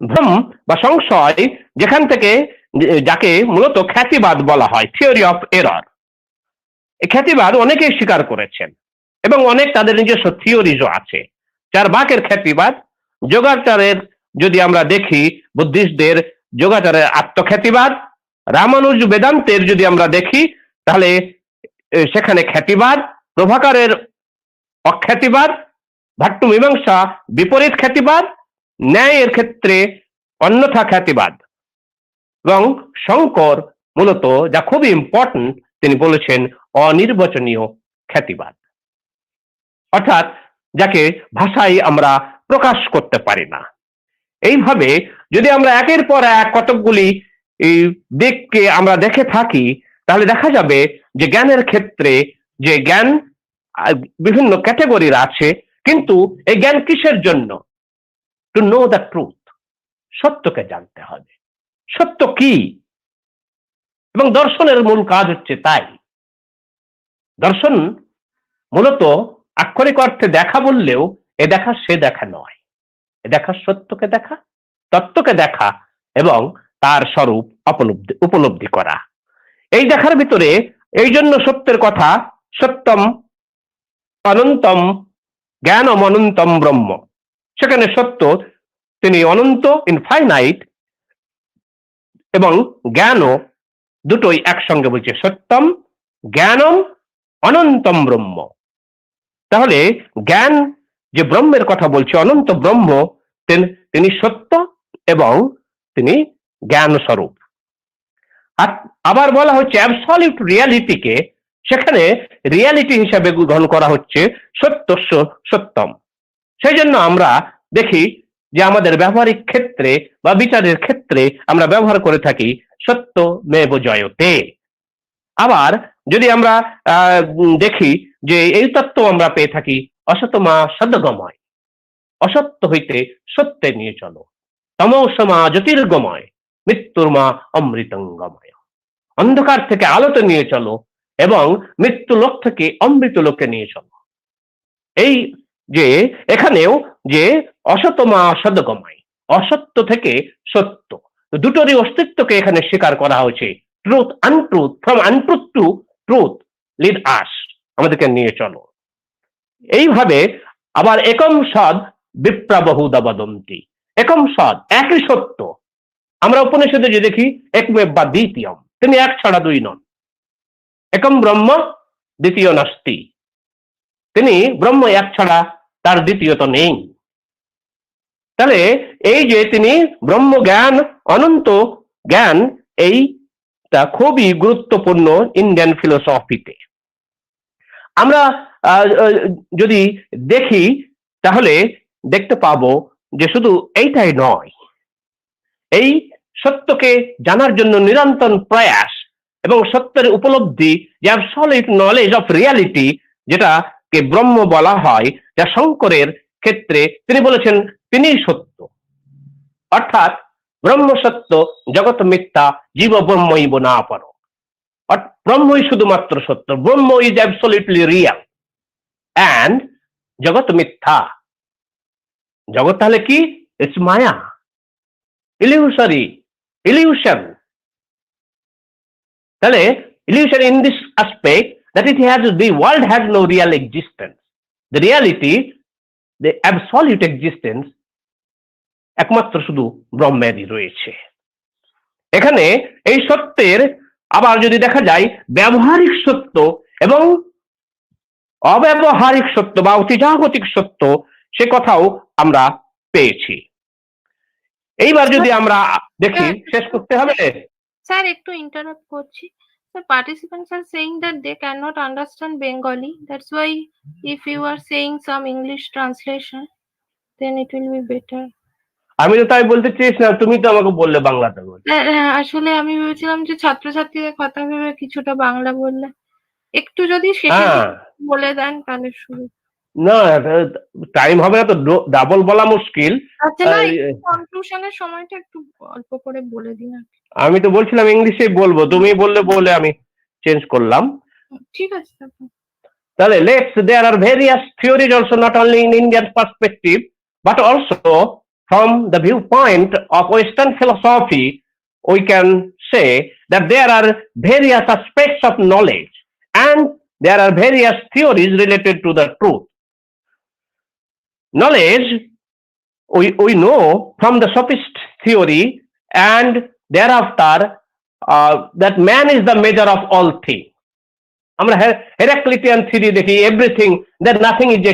ভ্রম বা সংশয়, যেখান থেকে যাকে মূলত খ্যাতিবাদ বলা হয়, থিওরি অফ এরর। এই খ্যাতিবাদ অনেকেই স্বীকার করেছেন এবং অনেক তাদের নিজস্ব থিওরিজও আছে। চারবাকের খ্যাতিবাদ, যোগাচারের যদি আমরা দেখি বুদ্ধিস্টদের যোগাচারের আত্মখ্যাতিবাদ, রামানুজ বেদান্তের যদি আমরা দেখি তাহলে সেখানে খ্যাতিবাদ, প্রভাকারের অখ্যাতিবাদ, ভাট্ট মীমাংসা বিপরীত খ্যাতিবাদ, ন্যায়ের ক্ষেত্রে অন্যথা খ্যাতিবাদ, এবং শঙ্কর মূলত যা খুবই ইম্পর্টেন্ট তিনি বলেছেন অনির্বচনীয় খ্যাতিবাদ, অর্থাৎ যাকে ভাষায় আমরা প্রকাশ করতে পারি না। এইভাবে যদি আমরা একের পর এক কতকগুলি দিককে আমরা দেখে থাকি, তাহলে দেখা যাবে যে জ্ঞানের ক্ষেত্রে যে জ্ঞান বিভিন্ন ক্যাটাগরির আছে, কিন্তু এই জ্ঞান কিসের জন্য? টু নো দ্য ট্রুথ, সত্যকে জানতে হবে। সত্য কি, এবং দর্শনের মূল কাজ হচ্ছে তাই। দর্শন মূলত আক্ষরিক অর্থে দেখা বললেও এ দেখা সে দেখা নয়, এ দেখা সত্যকে দেখা, তত্ত্বকে দেখা এবং তার স্বরূপ উপলব্ধি করা। এই দেখার ভিতরে এই জন্য সত্যের কথা সত্যম অনন্তম জ্ঞানম অনন্তম ব্রহ্ম। সেখানে সত্য তিনি অনন্ত ইনফাইনাইট এবং জ্ঞানও দুটোই একসঙ্গে বলছে, সত্যম জ্ঞানম অনন্তম ব্রহ্ম। তাহলে জ্ঞান যে ব্রহ্মের কথা বলছে, অনন্ত ব্রহ্ম তিনি সত্য এবং তিনি জ্ঞান স্বরূপ। আবার বলা হচ্ছে অ্যাবসলিউট রিয়ালিটিকে সেখানে রিয়ালিটি হিসাবে গ্রহণ করা হচ্ছে সত্যস্য সত্যম। সেই জন্য আমরা দেখি যে আমাদের ব্যবহারিক ক্ষেত্রে বা বিচারের ক্ষেত্রে আমরা ব্যবহার করে থাকি সত্য মেব জয়তে। আবার যদি আমরা দেখি যে এই তত্ত্ব আমরা পেয়ে থাকি অসতমা সদ্গময়, অসত্য হইতে সত্যে নিয়ে চলো, তমসমা জ্যোতির্গময়, মৃত্যুর মা অমৃতঙ্গময়। অন্ধকার থেকে আলোতে নিয়ে চলো এবং মৃত্যু লোক থেকে অমৃত লোকে নিয়ে চলো। এই যে এখানেও যে অসতমা সদ্গময়, অসত্য থেকে সত্য, দুটোরই অস্তিত্বকে এখানে স্বীকার করা হয়েছে। Truth untruth, from untruth to truth, lead us, আমাদেরকে নিয়ে চলো। এইভাবে আবার একম সদ বিপ্রা বহুদা বদন্তি, একম সদ একই সত্য। আমরা উপনিষদে যে দেখি একমেব বা দ্বিতীয়ম, তিনি এক ছাড়া দুই নন। একম ব্রহ্ম দ্বিতীয় নাস্তি, তিনি ব্রহ্ম এক ছাড়া তার দ্বিতীয়ত নেই। তাহলে এই যে তিনি ব্রহ্ম জ্ঞান, অনন্ত জ্ঞান, এইটা খুবই গুরুত্বপূর্ণ ইন্ডিয়ান ফিলোসফিতে। আমরা যদি দেখি তাহলে দেখতে পাবো যে শুধু এইটাই নয়, এই সত্যকে জানার জন্য নিরন্তর প্রয়াস এবং সত্যের উপলব্ধি, যে অ্যাবসলিউট নলেজ অফ রিয়ালিটি, যেটাকে ব্রহ্ম বলা হয়, যা শঙ্করের ক্ষেত্রে তিনি বলেছেন তিনিই সত্য, অর্থাৎ ব্রহ্ম সত্য, জগৎ মিথ্যা, জীব ব্রহ্মৈব না পর। ব্রহ্মই শুধুমাত্র সত্য, ব্রহ্ম ইজ অ্যাবসলিউটলি রিয়াল অ্যান্ড জগৎ মিথ্যা। জগৎ তাহলে কি? It's Maya, illusory, illusion. তাহলে illusion in this aspect that the world has no real existence. The reality, the absolute existence, একমাত্র শুধু ব্রহ্মেরই রয়েছে। এখানে এই সত্যের আবার যদি দেখা যায় ব্যবহারিক সত্য এবং অব্যবহারিক সত্য বা অতিজাগতিক সত্য, সে কথাও আমরা পেয়েছি। এইবার যদি আমরা দেখি, শেষ করতে হবে। স্যার একটু ইন্টারাপ্ট করছি। Sir, participants are saying that they cannot understand Bengali. That's why if you are saying some English translation, then it will be better. আমি তো তাই বলতে চেয়েছিলাম, তুমি তো আমাকে বললে বাংলাতে বল। আসলে আমি ভেবেছিলাম যে ছাত্রছাত্রীদের কথা ভেবে কিছুটা বাংলা বললে, একটু যদি শেষে বলে দেন তাহলে শুরু। না, টাইম হবে না তো, ডাবল বলা মুশকিল। আচ্ছা, না কনক্লুশনের সময়টা একটু অল্প করে বলে দিন। আমি তো বলছিলাম ইংলিশে বলবো, তুমি বললে বলে আমি চেঞ্জ করলাম। ঠিক আছে। তাহলে there are various theories also, not only in Indian perspective but also from the viewpoint of Western philosophy. We can say that there are various aspects of knowledge and there are various theories related to the truth. Knowledge we know from the sophist theory, and thereafter that man is the measure of all things. আমরা Heraclitean theory দেখি, everything, that nothing is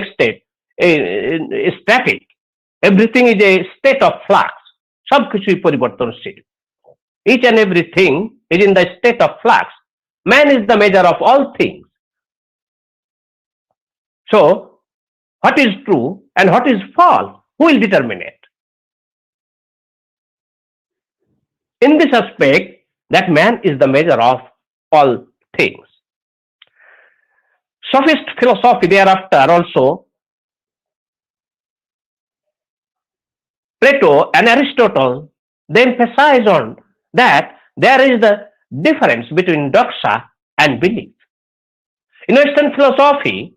static, everything is a state of flux, সবকিছুই পরিবর্তনশীল। Each and everything is in the state of flux, man is the measure of all things. So what is true and what is false, who will determine it? In this aspect, that man is the measure of all things. Sophist philosophy thereafter also, Plato and Aristotle, they emphasize on that there is the difference between doxa and belief. In Western philosophy,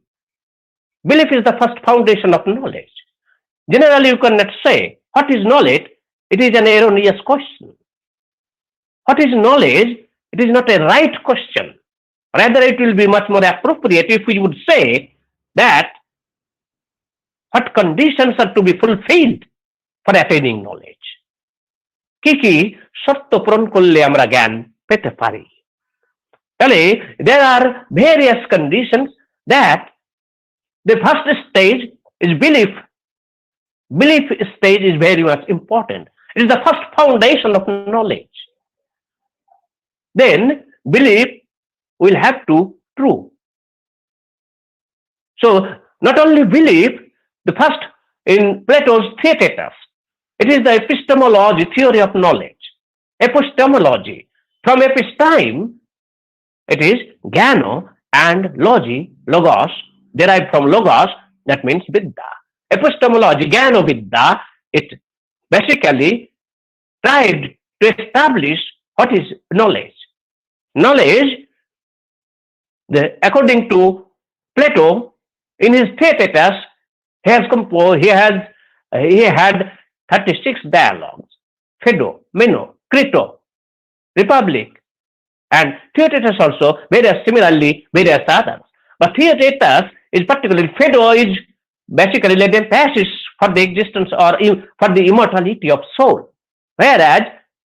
belief is the first foundation of knowledge. Generally, you cannot say, what is knowledge? It is an erroneous question. What is knowledge? It is not a right question. Rather, it will be much more appropriate if we would say that what conditions are to be fulfilled for attaining knowledge. কি কি শর্ত পূরণ করলে আমরা জ্ঞান পেতে পারি? তাহলে there are various conditions that the first stage is belief. Belief stage is very much important. It is the first foundation of knowledge. Then belief will have to true. So not only belief, the first in Plato's Theaetetus, it is the epistemology, theory of knowledge. Epistemology. From episteme, it is gano, and logi, logos, derived from logos, that means vidya. Epistemology, gano vidya, it basically tried to establish what is knowledge. Knowledge, according to Plato, in his Theaetetus, he had 36 dialogues: Phaedo, Meno, Crito, Republic, and Theaetetus also, similarly various others. But Theaetetus is particularly, Phaedo is basically laid emphasis for the existence or for the immortality of soul, whereas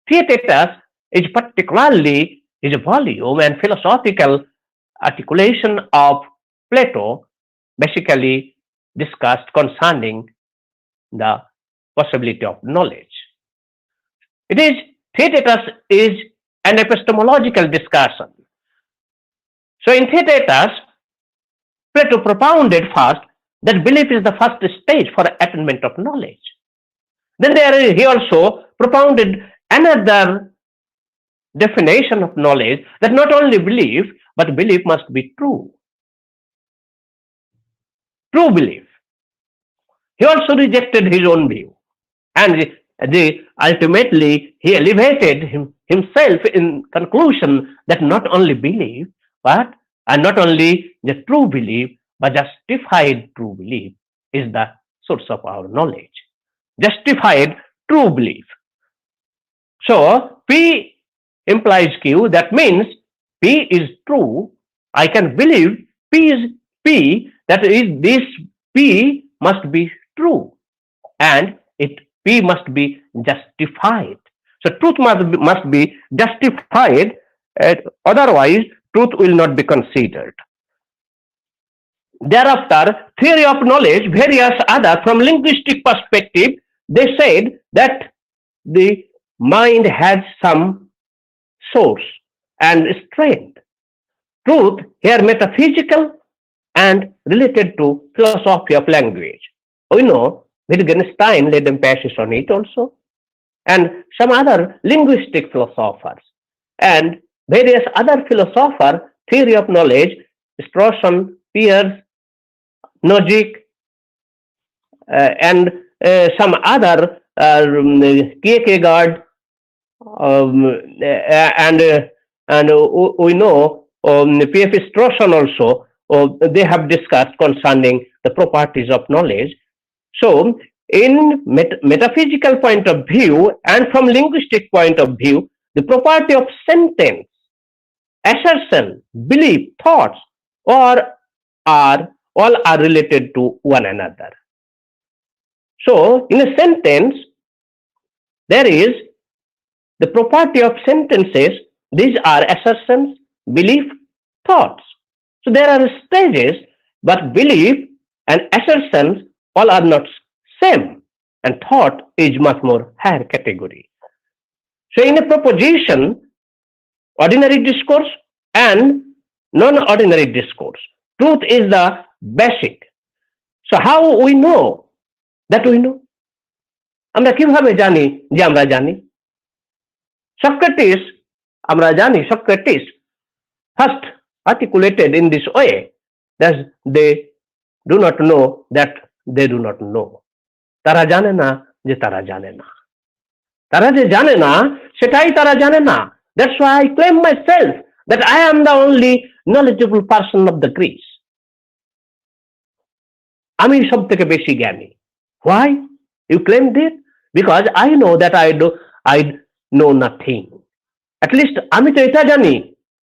Theaetetus is particularly is a volume and philosophical articulation of Plato, basically discussed concerning the possibility of knowledge. It is, Theaetetus is an epistemological discussion. So in Theaetetus, Plato propounded first that belief is the first stage for attainment of knowledge. Then he also propounded another definition of knowledge, that not only belief, but belief must be true. True belief. He also rejected his own view, and ultimately he elevated himself in conclusion that not only belief, but not only the true belief, but justified true belief is the source of our knowledge. Justified true belief. So P implies Q, that means P is true. I can believe P is P, that is, this P must be true, and P must be justified. So truth must be justified, otherwise truth will not be considered. Thereafter, theory of knowledge, various other, from linguistic perspective, they said that the mind has some source and strength. Truth here metaphysical and related to philosophy of language. We know Wittgenstein laid emphasis on it also, and some other linguistic philosophers, and various other philosophers, theory of knowledge, Strawson, Peirce, Nozick, and some other, Kierkegaard, and we know P.F. Strawson also, they have discussed concerning the properties of knowledge. So, in metaphysical point of view and from linguistic point of view, the property of sentence, assertion, belief, thoughts, all are related to one another. So, in a sentence, there is the property of sentences. These are assertions, belief, thoughts. So there are stages, but belief and assertions all are not same, and thought is much more higher category. So in a proposition, ordinary discourse and non-ordinary discourse, truth is the basic. So how we know that we know? আমরা কিভাবে জানি যে আমরা জানি? Socrates, আমরা জানি Socrates first articulated in this way that they do not know that they do not know. তারা জানে না যে তারা জানে না। তারা যে জানে না সেটাই তারা জানে না। That's why I claim myself that I am the only knowledgeable person of the Greece. আমি সব থেকে বেশি জ্ঞানী। Why you claim this? Because I know that I know nothing. At least আমি তো এটা জানি,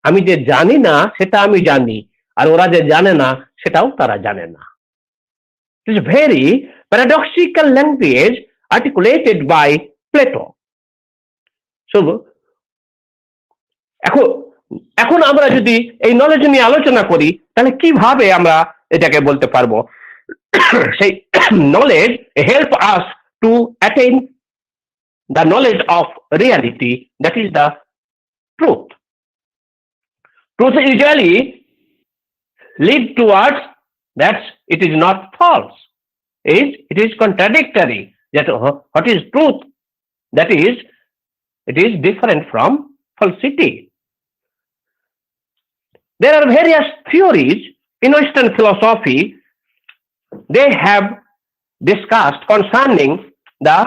আমি যে জানি না সেটা আমি জানি, আর ওরা যে জানে না সেটাও তারা জানে না। It is very paradoxical language articulated by Plato. So এখন আমরা যদি এই নলেজ নিয়ে আলোচনা করি তাহলে কিভাবে আমরা এটাকে বলতে পারবো? সেই knowledge help us to attain the knowledge of reality, that is the truth. Truth usually lead towards that it is not false. It is contradictory. That what is truth? That is, it is different from falsity. There are various theories in Western philosophy they have discussed concerning the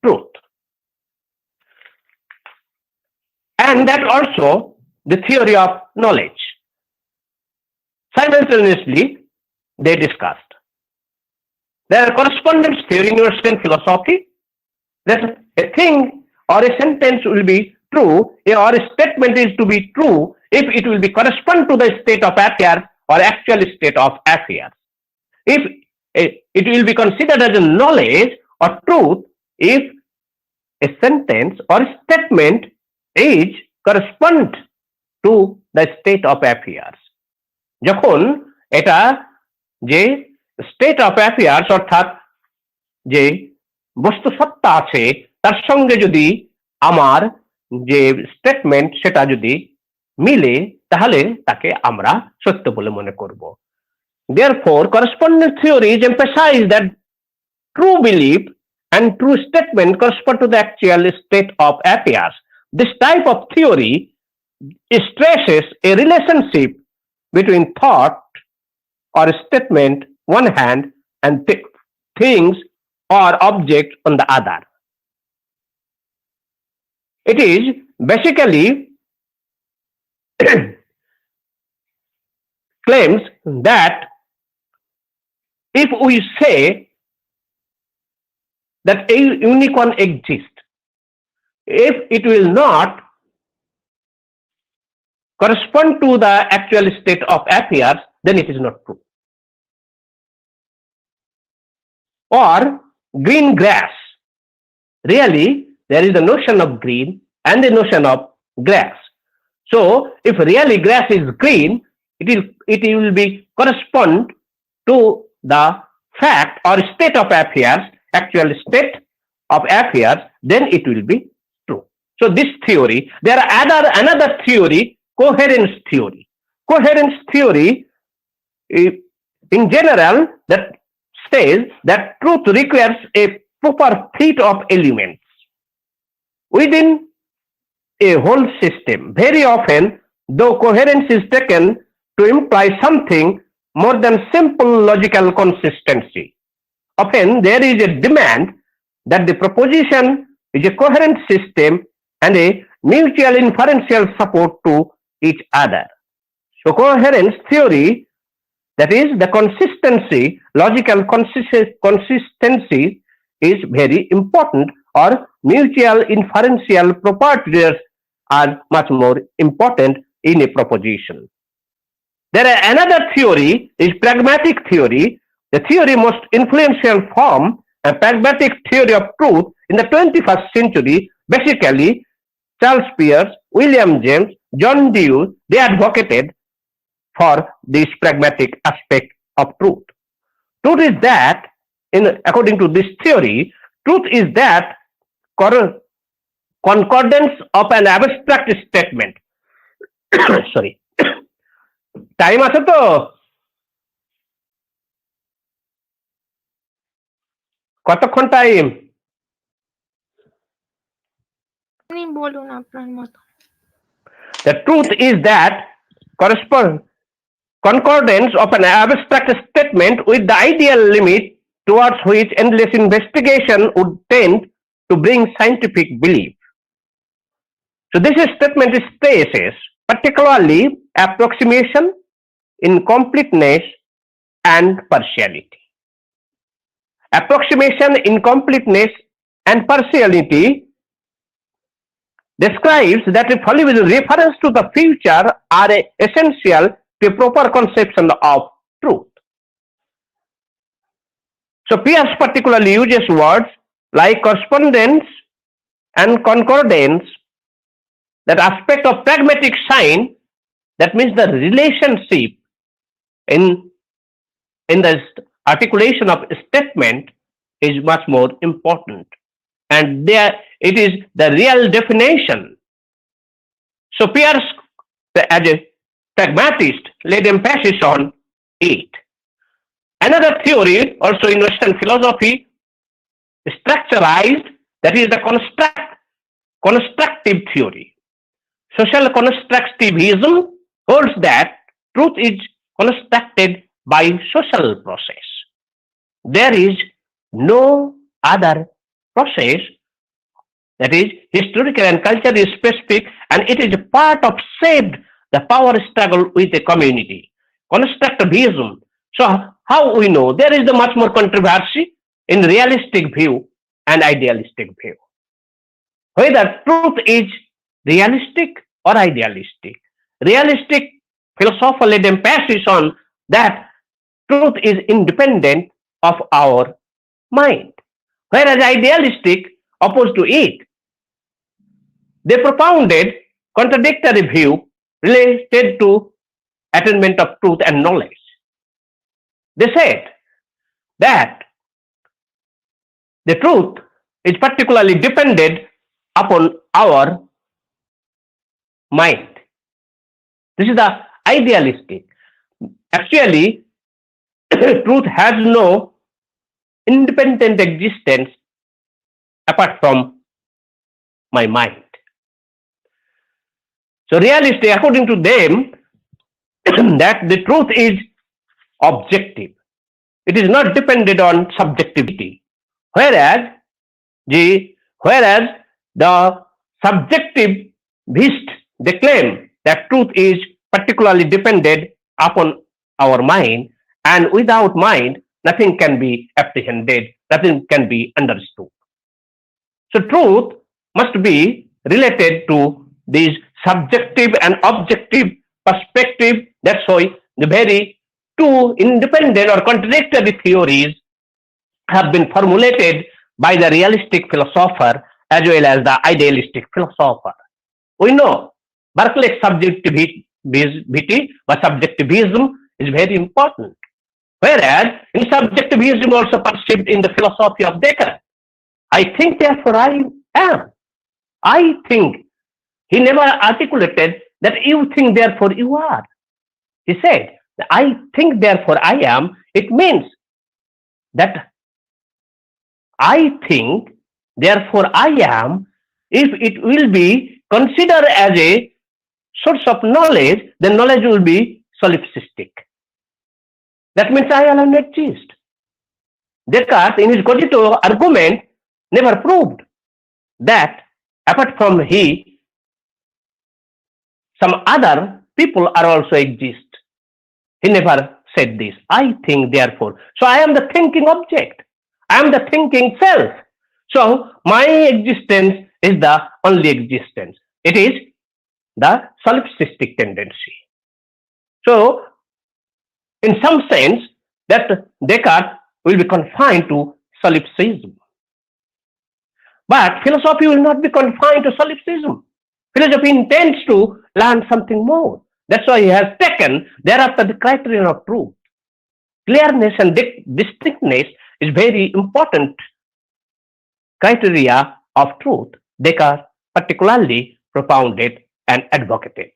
truth. And that also the theory of knowledge. Simultaneously, they discussed. There are correspondence theory in Western philosophy that a thing or a sentence will be true or a statement is to be true if it will be correspond to the state of affairs or actual state of affairs. If it will be considered as a knowledge or truth if a sentence or a statement is correspond to the state of affairs. যখন এটা যে state of affairs অর্থাৎ যে বস্তু সত্তা আছে তার সঙ্গে যদি আমার যে স্টেটমেন্ট সেটা যদি মিলে তাহলে তাকে আমরা সত্য বলে মনে করব। Therefore, correspondence theories emphasize that true belief and true statement correspond to the actual state of affairs. This type of theory stresses a relationship between thought or statement one hand and things or object on the other. It is basically claims that if we say that a unicorn exists, if it will not correspond to the actual state of affairs, then it is not true. Or green grass. Really, there is the notion of green and the notion of grass. So, if really grass is green, it will be correspond to the fact or state of affairs, actual state of affairs, then it will be true. So, this theory, there are another theory, coherence theory. Coherence theory, in general, that says that truth requires a proper fit of elements within a whole system. Very often, though coherence is taken to imply something more than simple logical consistency, often there is a demand that the proposition is a coherent system and a mutual inferential support to each other. So coherence theory, that is the consistency, logical consistency is very important, or mutual inferential properties are much more important in a proposition. There are another theory is pragmatic theory, the theory most influential form, a pragmatic theory of truth in the 21st century. Basically, Charles Peirce, William James, John Dewey, they advocated for this pragmatic aspect of truth. Truth is that, according to this theory, truth is that concordance of an abstract statement. Sorry. Time আছে তো? কতক্ষণ time? আপনি বলুন আপনার মতো। The truth is that concordance of an abstract statement with the ideal limit towards which endless investigation would tend to bring scientific belief. So this statement stresses particularly approximation, incompleteness, and partiality. Approximation, incompleteness, and partiality describes that a fallible reference to the future are essential to proper conception of truth. So Pierce particularly uses words like correspondence and concordance, that aspect of pragmatic sign, that means the relationship in the articulation of statement is much more important, and there it is the real definition. So Pierce, as a pragmatist, laid emphasis on it. Another theory, also in Western philosophy, structuralized, that is the constructive theory. Social constructivism holds that truth is constructed by social process. There is no other process, that is historical and culturally specific, and it is a part of shaped the power struggle with the community. Constructivism. So how we know? There is the much more controversy in realistic view and idealistic view. Whether truth is realistic or idealistic. Realistic philosopher laid emphasis on that truth is independent of our mind, whereas idealistic opposed to it. They propounded contradictory view related to attainment of truth and knowledge. They said that the truth is particularly dependent upon our mind. This is the idealistic. Actually, truth has no independent existence apart from my mind. So realistic, according to them, that the truth is objective. It is not dependent on subjectivity. Whereas the subjectivists, they claim that truth is particularly dependent upon our mind, and without mind, nothing can be apprehended, nothing can be understood. So truth must be related to these subjective and objective perspective. That's why the very two independent or contradictory theories have been formulated by the realistic philosopher as well as the idealistic philosopher. We know Berkeley's subjectivity or subjectivism is very important. Whereas in subjectivism also perceived in the philosophy of Descartes, I think therefore I am. I think. He never articulated that you think therefore you are. He said, I think therefore I am. It means that I think therefore I am, if it will be considered as a source of knowledge, then knowledge will be solipsistic. That means I alone exist. Descartes, in his cogito argument, never proved that apart from he, some other people are also exist. He never said this. I think therefore. So I am the thinking object. I am the thinking self. So my existence is the only existence. It is the solipsistic tendency. So in some sense, that Descartes will be confined to solipsism. But philosophy will not be confined to solipsism. Philosophy intends to learn something more. That's why he has taken thereafter the criterion of truth. Clearness and distinctness is very important criteria of truth. Descartes particularly propounded and advocated.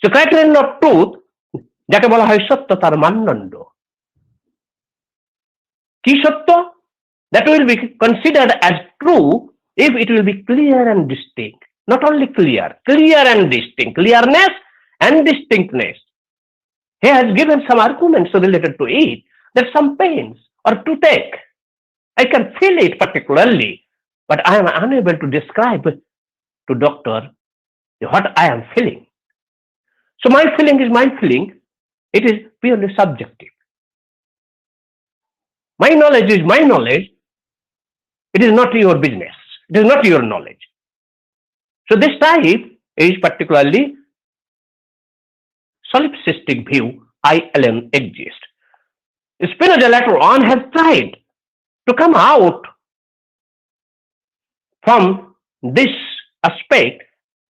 So criterion of truth, যাকে বলা হয় সত্যতার মানদণ্ড। কি সত্য? That will be considered as true if it will be clear and distinct. Not only clear, clear and distinct, clearness and distinctness. He has given some arguments related to it, that some pains or toothache, I can feel it particularly but I am unable to describe to doctor what I am feeling. So my feeling is my feeling. It is purely subjective. My knowledge is my knowledge. It is not your business. It is not your knowledge. So this type is particularly solipsistic view I alone exist. Spinoza later on has tried to come out from this aspect.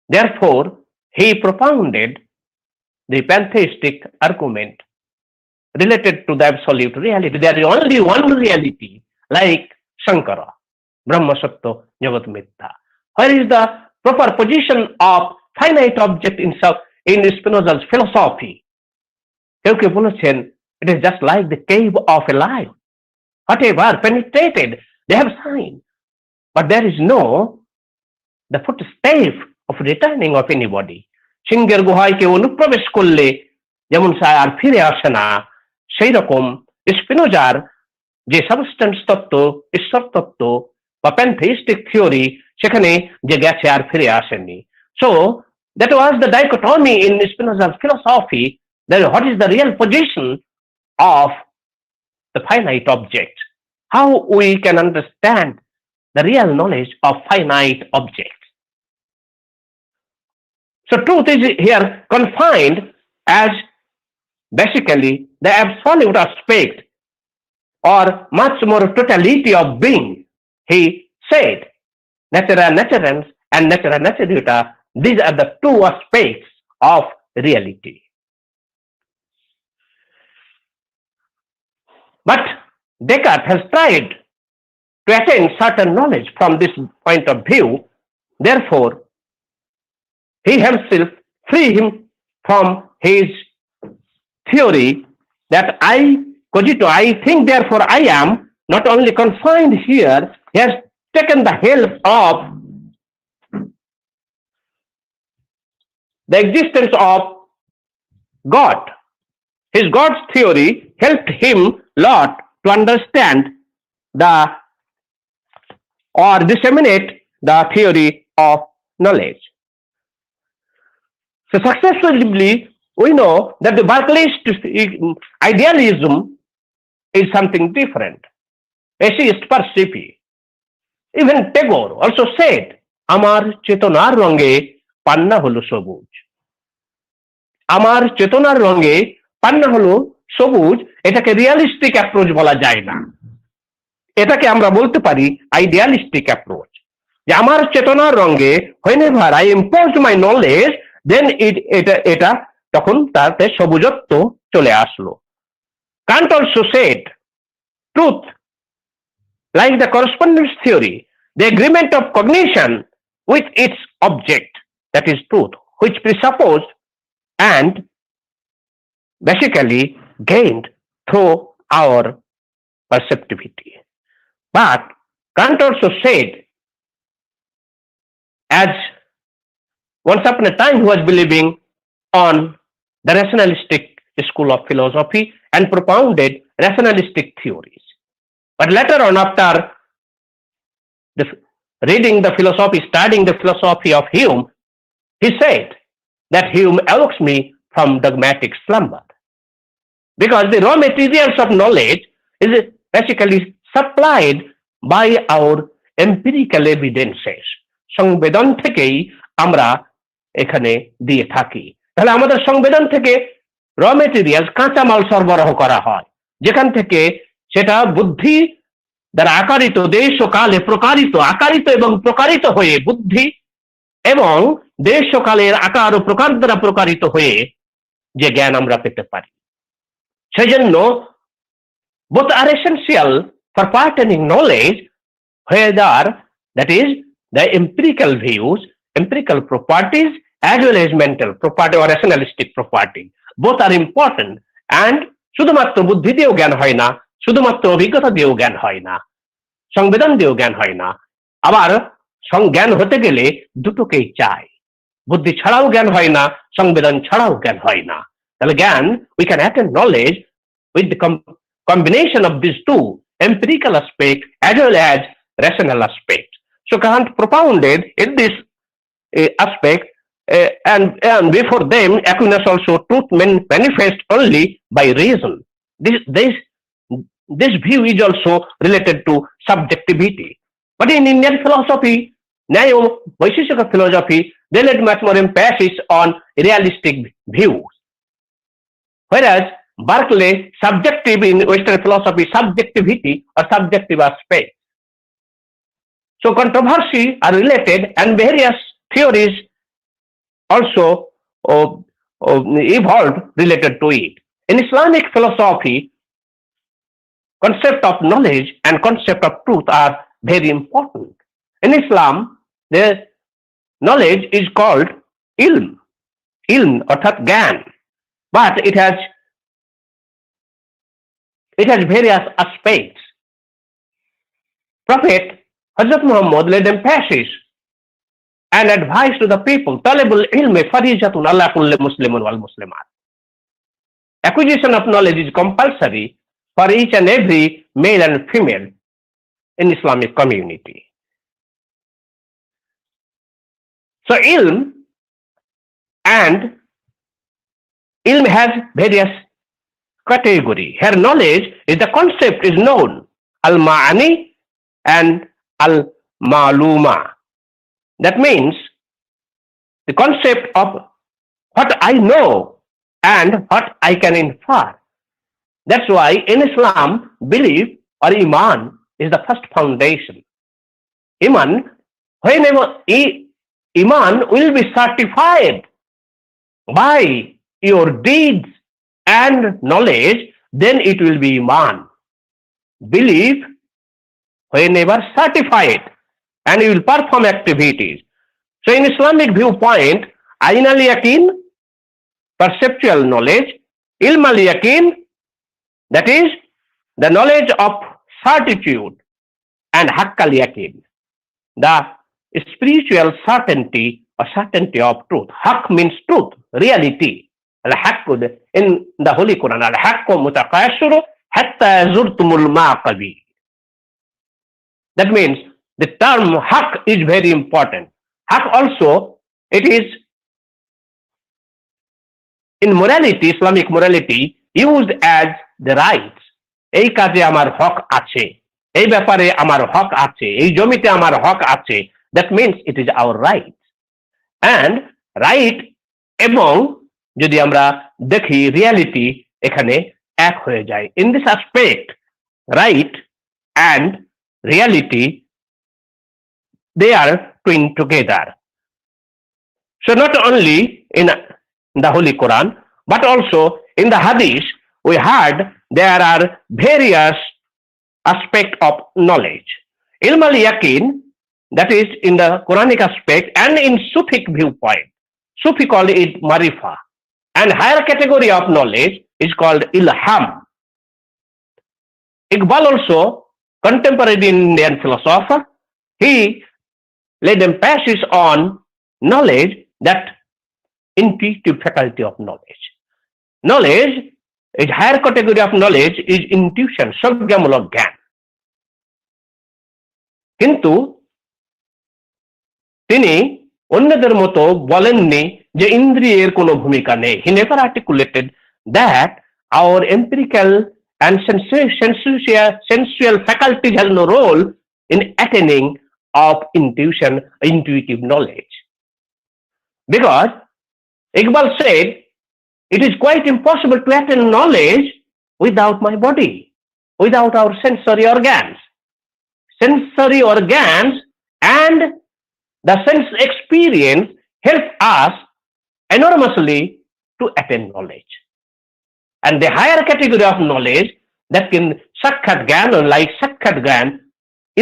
Therefore, he propounded the pantheistic argument related to the absolute reality. There is only one reality, like Shankara, Brahma Satya Jagat Mithya. Where is the proper position of finite object in Spinoza's philosophy? It is just like the cave of a lion. Whatever penetrated, they have signed. But there is no the footstep of returning of anybody. সিংহের গুহায় কেউ অনুপ্রবেশ করলে যেমন আর ফিরে আসে না, সেই রকম স্পিনোজার যে সাবস্টেন্স তত্ত্ব, ঈশ্বর তত্ত্ব বা প্যানথেইস্টিক থিওরি, সেখানে যে গেছে আর ফিরে আসেনি। So that was the dichotomy in Spinoza's philosophy, that what is the real position of the finite object, how we can understand the real knowledge of finite objects. So truth is here confined as basically the absolute aspect or much more totality of being. He said natura naturans and natura naturita, these are the two aspects of reality. But Descartes has tried to attain certain knowledge from this point of view. Therefore, he himself free him from his theory that I cogito, I think, therefore I am, not only confined here. He has taken the help of the existence of God. His God's theory helped him a lot to understand or disseminate the theory of knowledge. So successively, we know that the Berkeleyist idealism is something different. Atheist perceive. Even Tagore also said, "Amar chetonar range panna holo sobuj." Amar chetonar range panna holo sobuj, এটাকে realistic approach বলা যায় না, এটাকে আমরা বলতে পারি idealistic approach. যে আমার চেতনার রঙে whenever I impose my knowledge, then এটা তখন তাতে সবুজত্ব চলে আসলো। Kant also said, truth, like the correspondence theory, the agreement of cognition with its object, that is truth, which presupposed and basically gained through our perceptivity. But Kant also said, as once upon a time he was believing on the rationalistic school of philosophy and propounded rationalistic theories. But later on, after reading the philosophy, studying the philosophy of Hume, he said that Hume awakes me from dogmatic slumber, because the raw materials of knowledge is basically supplied by our empirical evidences. সংবেদন থেকেই আমরা এখানে দিয়ে থাকি। তাহলে আমাদের সংবেদন থেকে র মেটেরিয়ালস, কাঁচামাল সরবরাহ করা হয়, যেখান থেকে সেটা বুদ্ধি দ্বারা আকারিত, দেশ ও কালে প্রকারিত, আকারিত এবং প্রকারিত হয়ে বুদ্ধি এবং দেশ ও কালের আকার ও প্রকার দ্বারা প্রকারিত হয়ে যে জ্ঞান আমরা পেতে পারি। সেজন্য both are essential for partaining knowledge, whether that is the empirical views, empirical properties, as well as mental property or rationalistic property. Both are important, and শুধুমাত্র বুদ্ধি দিয়েও জ্ঞান হয় না, শুধুমাত্র অভিজ্ঞতা দিয়েও জ্ঞান হয় না, সংবেদন দিয়েও জ্ঞান হয় না। আবার জ্ঞান হতে গেলে দুটোকেই চাই, বুদ্ধি ছাড়াও জ্ঞান হয় না, সংবেদন ছাড়াও জ্ঞান হয় না। তাহলে জ্ঞান, we can attain knowledge with the combination of these two, empirical aspect as well as rational aspect. So Kant propounded in this aspect, and before them, Aquinas also, truth manifest only by reason. This view is also related to subjectivity. But in Indian philosophy, neo-Vaisheshika philosophy, they laid much more emphasis on realistic views. Whereas Berkeley, subjective in Western philosophy, subjectivity or subjective aspect. So controversy are related, and various theories also evolved related to it. In Islamic philosophy, concept of knowledge and concept of truth are very important. In Islam, the knowledge is called ilm or gyan, but it has various aspects. Prophet Hazrat Muhammad laid emphasis and advice to the people, talibul ilmi farijatun ala kulli muslimun wal muslimat. Acquisition of knowledge is compulsory for each and every male and female in Islamic community. So ilm has various categories. Here knowledge is the concept is known, al-ma'ani and al-ma'luma. That means the concept of what I know and what I can infer. That's why in Islam, belief or iman is the first foundation. Iman will be certified by your deeds and knowledge, then it will be iman. Belief, whenever certified, and you will perform activities. So in Islamic viewpoint, ayn al-yaqin, perceptual knowledge, ilm al-yaqin, that is the knowledge of certitude, and haqq al-yaqin, the spiritual certainty or certainty of truth. Haqq means truth, reality. Al-haqq in the Holy Quran, al-haqqu mutaqashiru hatta zurtumul maqabi. That means the term haqq is very important. Haqq also, it is in morality, Islamic morality, used as the rights. এই কাজে আমার হক আছে, এই ব্যাপারে আমার হক আছে, এই জমিতে আমার হক আছে. That means it is our right. And right এবং যদি আমরা দেখি রিয়ালিটি এখানে এক হয়ে যায়. In this aspect, right and reality, they are twin together. So not only in the Holy Quran, but also in the Hadith, we heard there are various aspects of knowledge. Ilm al-yaqin, that is in the Quranic aspect, and in Sufic viewpoint. Sufi called it marifa. And higher category of knowledge is called ilham. Iqbal also, contemporary Indian philosopher, he laid emphasis on knowledge, that intuitive faculty of knowledge. Knowledge is higher category of knowledge is intuition, সজ্ঞামূলক জ্ঞান. কিন্তু তিনি অন্যদের মতো বলেননি যে ইন্দ্রিয়ের কোনো ভূমিকা নেই. He never articulated that our empirical and sensual faculty has no role in attaining of intuition, intuitive knowledge. Because Iqbal said, it is quite impossible to attain knowledge without my body, without our sensory organs. Sensory organs and the sense experience help us enormously to attain knowledge. And the higher category of knowledge that can sakkhat gyan, or like sakkhat gyan,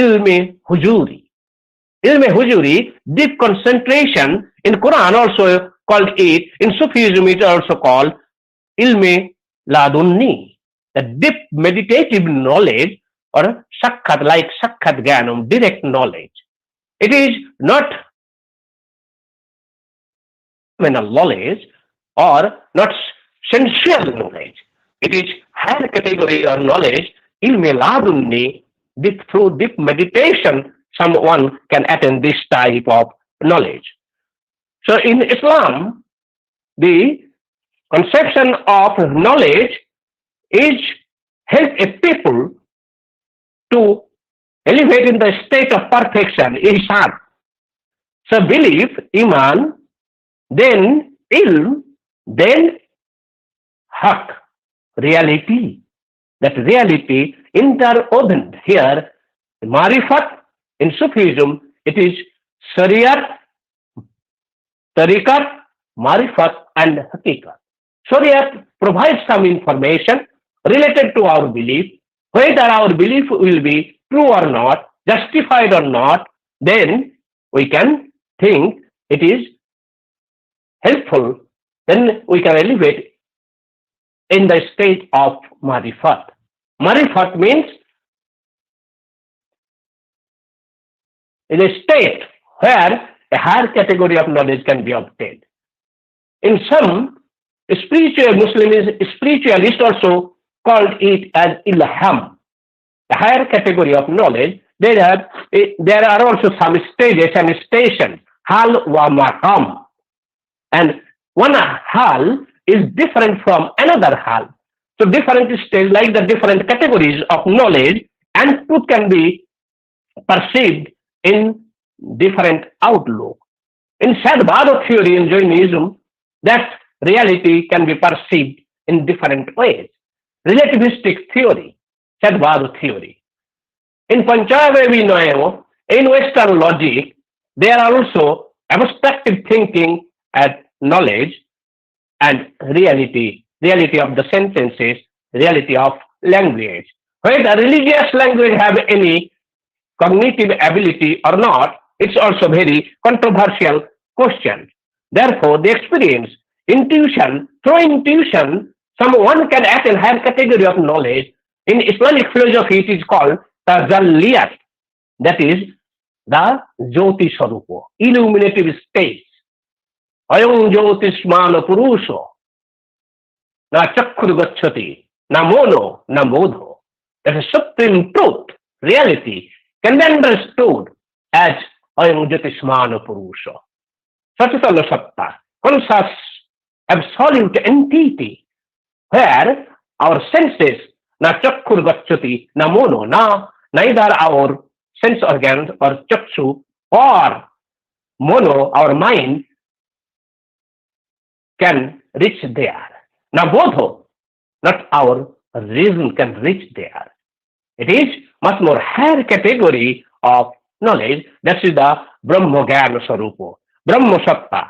ilme hujuri. Ilme hujuri, deep concentration, in Quran also called it, in Sufism it also called ilme ladunni, the deep meditative knowledge, or sakkhat, like sakkhat gyanam, direct knowledge. It is not knowledge or not sensual knowledge. It is higher category of knowledge, ilme ladunni, through deep meditation, someone can attain this type of knowledge. So in Islam, the conception of knowledge is help a people to elevate in the state of perfection, ihsan. So belief, iman, then ilm, then haq, reality. That reality interwoven here, marifat, in Sufism, it is Shariat, Tariqat, Marifat, and Hakikat. Shariat provides some information related to our belief. Whether our belief will be true or not, justified or not, then we can think it is helpful, then we can elevate in the state of Marifat. Marifat means in a state where a higher category of knowledge can be obtained. In some spiritualists also called it as ilham, a higher category of knowledge. There are also some stages and stations, hal wa maqam, and one hal is different from another hal. So different stages, like the different categories of knowledge and truth, can be perceived in different outlook. In Sadvada theory in Jainism, that reality can be perceived in different ways. Relativistic theory, Sadvada theory. In Panchayava we know, in Western logic, there are also abstractive thinking at knowledge and reality of the sentences, reality of language. Whether religious language have any cognitive ability or not, it's also very controversial question. Therefore, the experience, intuition, through intuition, someone can attain higher category of knowledge. In Islamic philosophy, it is called tazalliyat, that is the Jyoti Sarupa, illuminative stage. Ayam Jyotismana Purusho, na Chakkur Gacchati, na Mono, na Bodho. That is supreme truth, reality, can be understood as Ayam Jyotismana Purusho. Satchitana Satta, conscious, absolute entity, where our senses, na Chakkur Gacchati, na Mono, neither our sense organs or Chakshu or Mono, our mind, can reach there. Now Bodho, not our reason, can reach there. It is much more higher category of knowledge. That is the Brahmogyan Sarupo, Brahma Satta.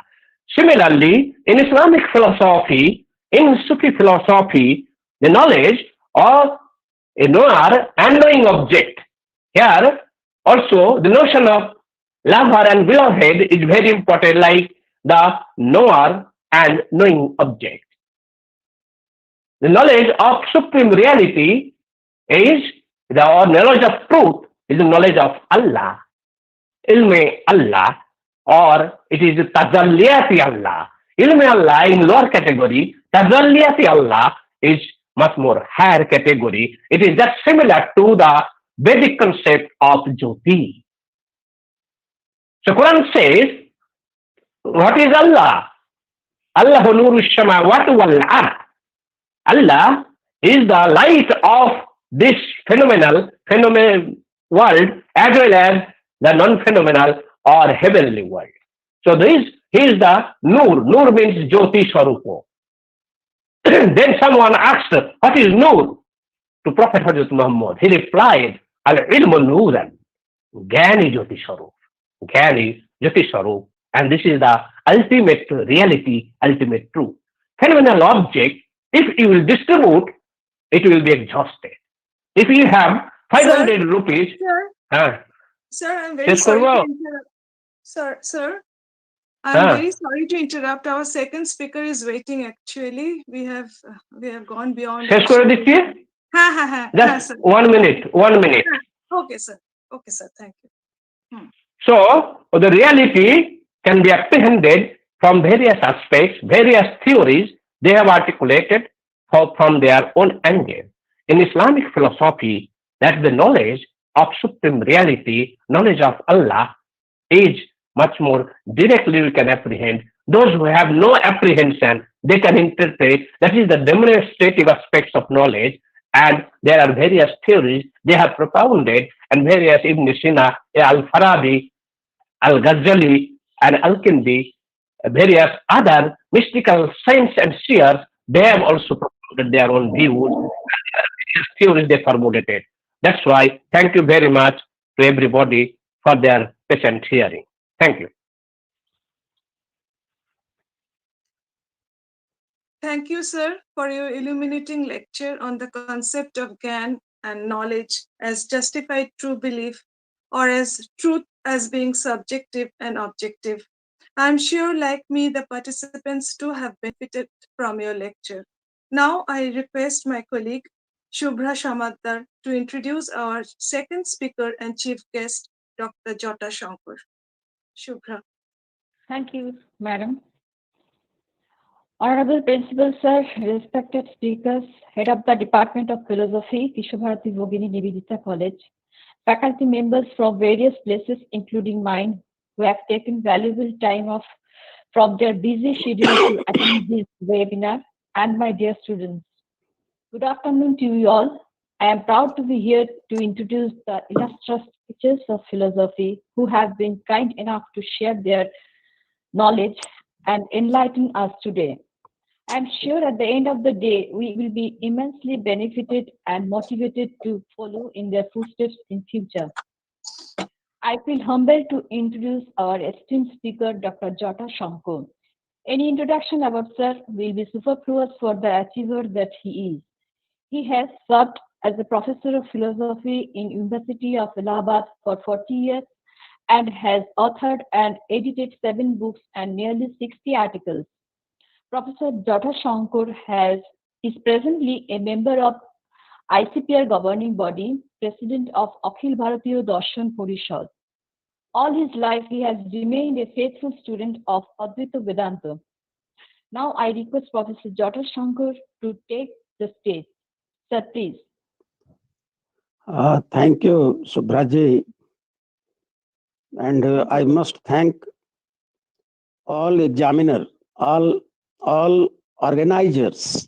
Similarly, in Islamic philosophy, in Sufi philosophy, the knowledge of a knower and knowing object. Here also the notion of lover and beloved is very important, like the knower and knowing object. The knowledge of supreme reality is the knowledge of truth, is the knowledge of Allah, ilme Allah, or it is tazalliyati Allah. Ilme Allah in lower category, tazalliyati Allah is much more higher category. It is just similar to the Vedic concept of Jyoti. So Quran says, what is Allah? Allahu nuru samawati wal ard. Allah is the light of this phenomenal world as well as the non-phenomenal or heavenly world. So he is the Nur. Nur means Jyoti Swarupo. Then someone asked, what is Nur? To Prophet Hazrat Muhammad. He replied, Al-ilmu Nuran. Gyani Jyoti Swarup. Gyani Jyoti Swarup. And this is the ultimate reality, ultimate truth. Phenomenal object, if you will distribute, it will be exhausted. If you have 500 rupees, Sir, I'm very sorry to interrupt. Sir, I'm very sorry to interrupt. Our second speaker is waiting. Actually, we have gone beyond. Just 1 minute. Okay, sir. Thank you. So the reality can be apprehended from various aspects, various theories they have articulated from their own angle. In Islamic philosophy, that the knowledge of supreme reality, knowledge of Allah, is much more directly we can apprehend. Those who have no apprehension, they can interpret. That is the demonstrative aspects of knowledge. And there are various theories they have propounded, and various Ibn Sina, Al-Farabi, Al-Ghazali, and Al-Kindi, various other mystical saints and seers, they have also propounded their own views, and there are various theories they formulated. That's why, thank you very much to everybody for their patient hearing. Thank you. Thank you, sir, for your illuminating lecture on the concept of Gyan and knowledge as justified true belief, or as truth as being subjective and objective. I am sure, like me, the participants too have benefited from your lecture. Now I request my colleague Shubhra Shamaddar to introduce our second speaker and chief guest, Dr. Jota Shankar. Shubhra. Thank you, Madam. Honorable Principal Sir, respected speakers, Head of the Department of Philosophy, Bharati Bhagini Nivedita College, faculty members from various places, including mine, who have taken valuable time off from their busy schedule to attend this webinar, and my dear students. Good afternoon to you all. I am proud to be here to introduce the illustrious teachers of philosophy who have been kind enough to share their knowledge and enlighten us today. I am sure at the end of the day, we will be immensely benefited and motivated to follow in their footsteps in future. I feel humbled to introduce our esteemed speaker, Dr. Jota Shankar. Any introduction about Sir will be superfluous for the achiever that he is. He has served as a professor of philosophy in University of Allahabad for 40 years and has authored and edited 7 books and nearly 60 articles. Professor Jota Shankar is presently a member of ICPR governing body, president of Akhil Bharatiya Darshan Parishad. All his life, he has remained a faithful student of Advaita Vedanta. Now I request Professor Jota Shankar to take the stage. Sir, please. Thank you, Subhraji. And I must thank all examiners, all organizers,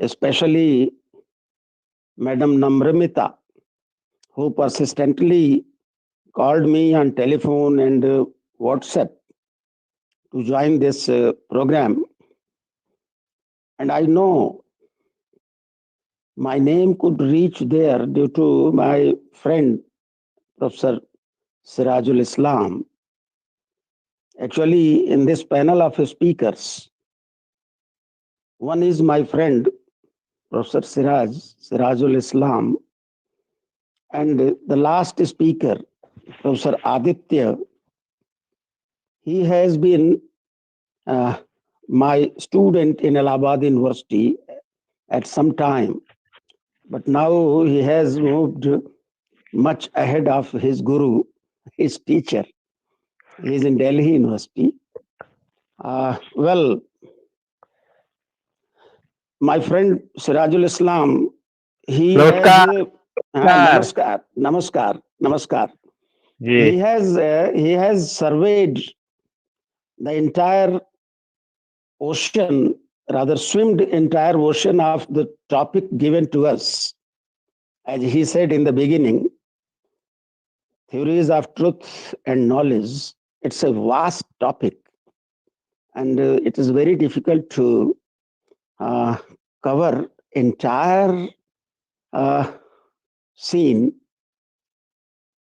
especially Madam Namramita, who persistently called me on telephone and WhatsApp to join this program. And I know my name could reach there due to my friend, Professor Sirajul Islam. Actually, in this panel of speakers, one is my friend, Professor Sirajul Islam, and the last speaker, Professor Aditya, he has been my student in Allahabad University at some time, but now he has moved much ahead of his guru, his teacher. He is in Delhi University. Well, my friend Sirajul Islam, he Namaskar. has namaskar. He has surveyed the entire ocean, rather swimmed entire ocean of the topic given to us. As he said in the beginning, theories of truth and knowledge. It's a vast topic, and it is very difficult to cover entire scene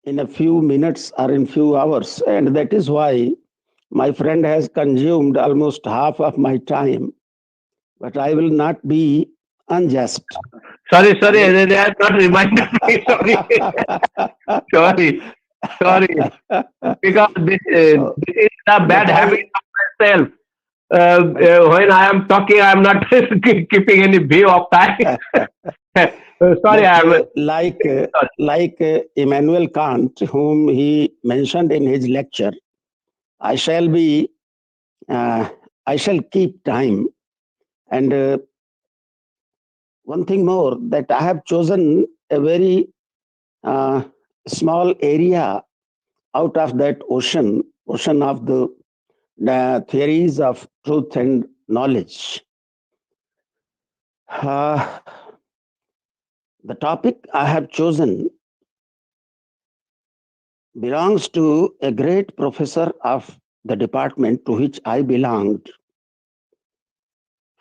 in a few minutes or in few hours. And that is why my friend has consumed almost half of my time, but I will not be unjust. Sorry, they have not reminded me. Sorry. Because this is a bad habit of myself. When I am talking, I am not keeping any view of time. Sorry, I am like Immanuel Kant, whom he mentioned in his lecture. I shall keep time. And one thing more, that I have chosen a very small area out of that ocean of the theories of truth and knowledge. The topic I have chosen belongs to a great professor of the department to which I belonged,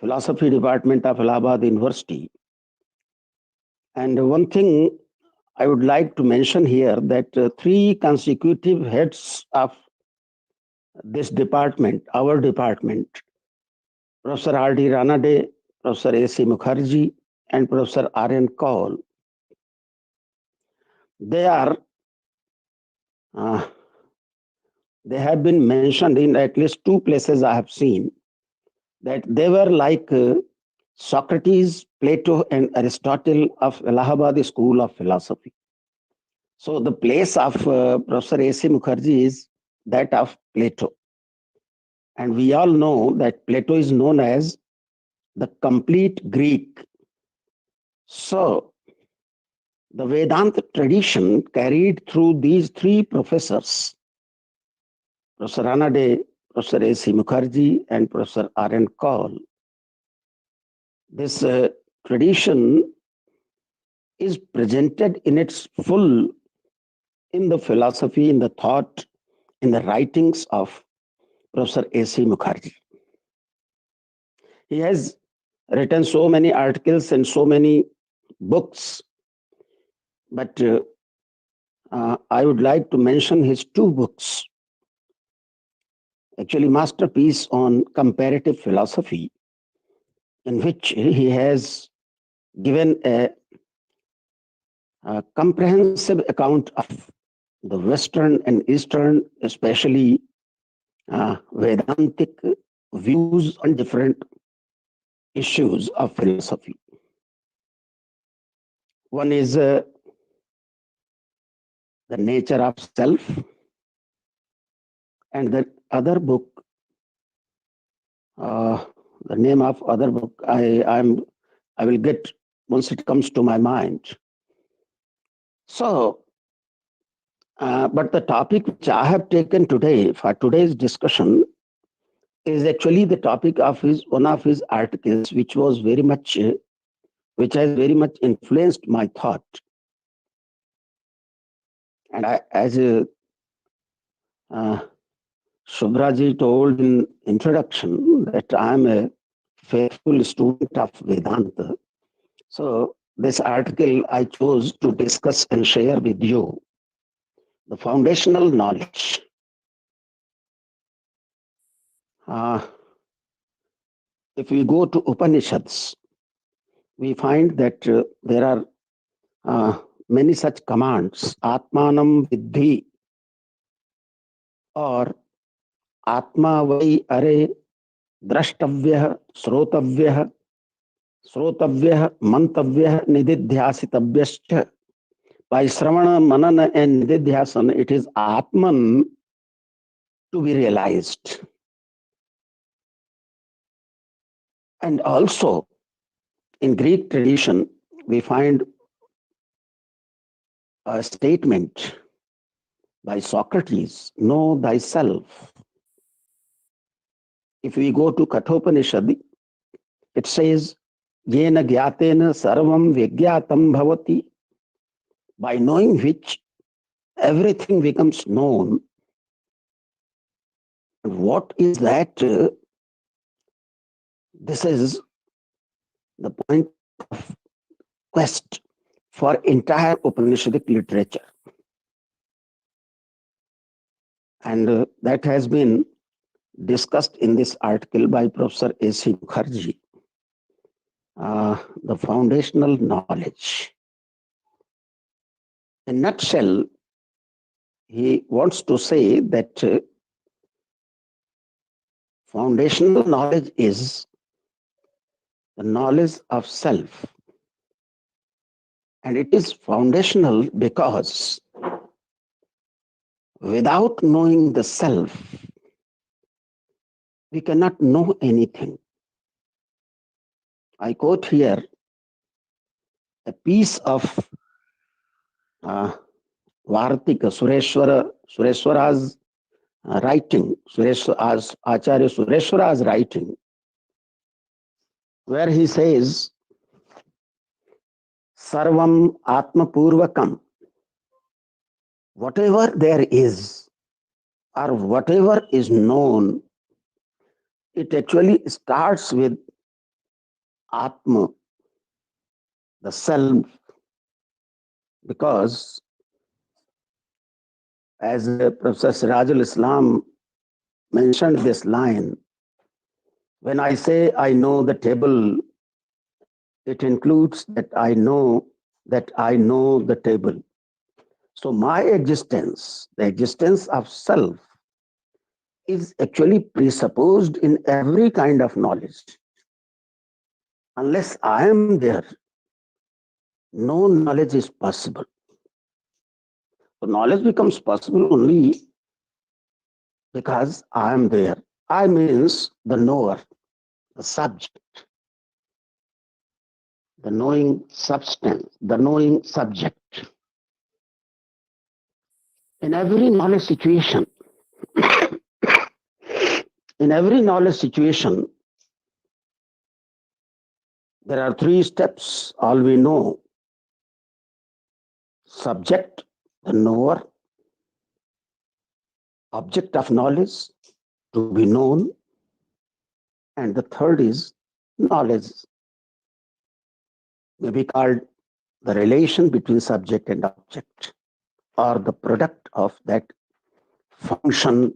Philosophy Department of Allahabad University. And one thing I would like to mention here that 3 consecutive heads of this department, our department, Professor R.D. Ranade, Professor A.C. Mukherjee, and Professor R.N. Kaul, they have been mentioned in at least 2 places I have seen, that they were like Socrates, Plato, and Aristotle of Allahabad School of Philosophy. So the place of Professor A.C. Mukherjee is that of Plato. And we all know that Plato is known as the complete Greek. So the Vedanta tradition carried through these 3 professors, Professor Ranade, Professor A.C. Mukherjee, and Professor R.N. Kaul. This tradition is presented in its full in the philosophy, in the thought, in the writings of Professor A.C. Mukherjee. He has written so many articles and so many books, but I would like to mention his 2 books, actually masterpiece on comparative philosophy, in which he has given a comprehensive account of the Western and Eastern, especially Vedantic views on different issues of philosophy. One is the nature of self, and the other book, the name of other book, I will get once it comes to my mind. So, but the topic which I have taken today for today's discussion is actually the topic of one of his articles, which has very much influenced my thought. And as Subhraji told in introduction, that I am a faithful student of Vedanta. So this article I chose to discuss and share with you the foundational knowledge. If we go to Upanishads, we find that there are many such commands, Atmanam Vidhi, or Atma Vai Are Drashtavyah Srotavyah Srotavyah Mantavyah Nididhyasitavyascha. By Sravana, Manana, and Nididhyasana, it is Atman to be realized. And also, in Greek tradition, we find a statement by Socrates, know thyself. If we go to Kathopanishad, it says, Yena gyatena sarvam vigyatam bhavati, by knowing which everything becomes known. What is that? This is the point of quest for entire Upanishadic literature. And that has been discussed in this article by Professor A.C. Mukherjee, the foundational knowledge. In a nutshell, he wants to say that foundational knowledge is the knowledge of self. And it is foundational because without knowing the self, we cannot know anything. I quote here a piece of Vartika Sureshwara's writing, Acharya Sureshwara's writing, where he says, Sarvam Atma Purvakam, whatever there is or whatever is known, it actually starts with Atma, the self, because as Professor Sirajul Islam mentioned this line, when I say I know the table, it includes that I know the table. So my existence, the existence of self, is actually presupposed in every kind of knowledge. Unless I am there, no knowledge is possible. So knowledge becomes possible only because I am there. I means the knower, the subject, the knowing substance, the knowing subject. In every knowledge situation, there are 3 steps, all we know. Subject, the knower, object of knowledge, to be known, and the third is knowledge, may be called the relation between subject and object, or the product of that function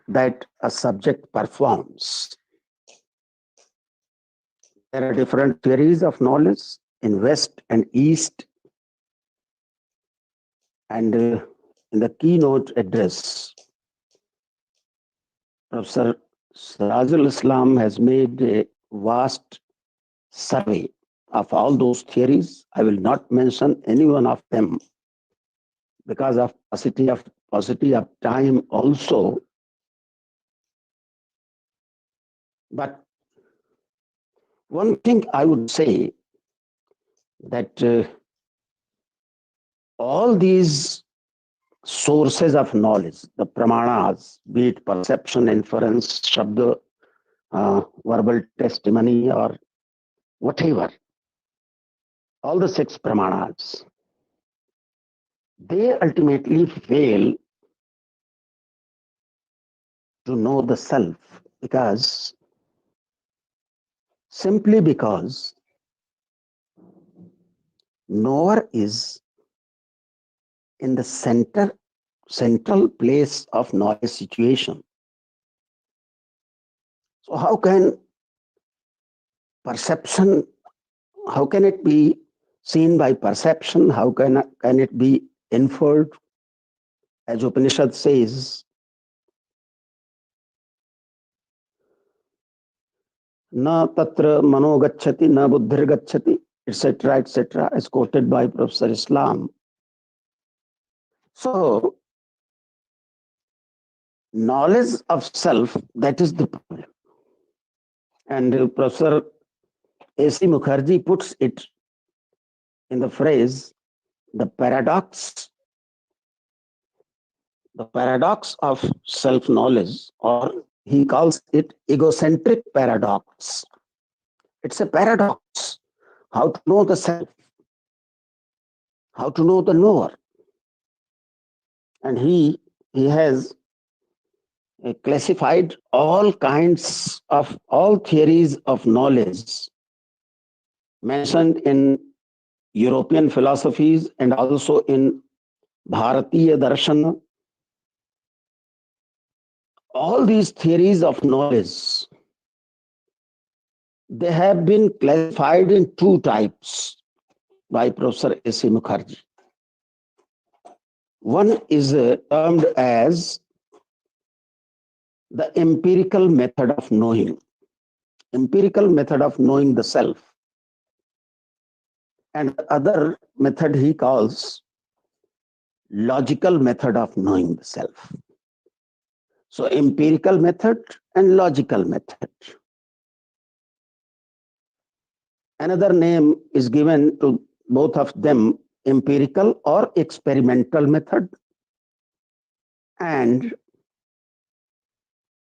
that a subject performs. There are different theories of knowledge in West and East, and in the Keynote Address, Professor Sirajul Islam has made a vast survey of all those theories. I will not mention any one of them because of paucity of time also. But one thing I would say that all these sources of knowledge, the pramanas, be it perception, inference, shabda, verbal testimony, or whatever, all the 6 pramanas, they ultimately fail to know the self, simply because knower is in the central place of knowledge situation. So how can perception, how can it be seen by perception? How can it be inferred? As Upanishad says, na tatra mano gacchati, na buddhir gacchati, etc., as quoted by Professor Islam. So, knowledge of self, that is the problem. And Professor A.C. Mukherjee puts it in the phrase, the paradox of self-knowledge, or he calls it egocentric paradox. It's a paradox. How to know the self? How to know the knower? And he has classified all theories of knowledge mentioned in European philosophies and also in Bharatiya Darshana. All these theories of knowledge, they have been classified in 2 types by Professor A.C. Mukherjee. One is termed as the empirical method of knowing the self. And the other method he calls logical method of knowing the self. So empirical method and logical method. Another name is given to both of them empirical or experimental method and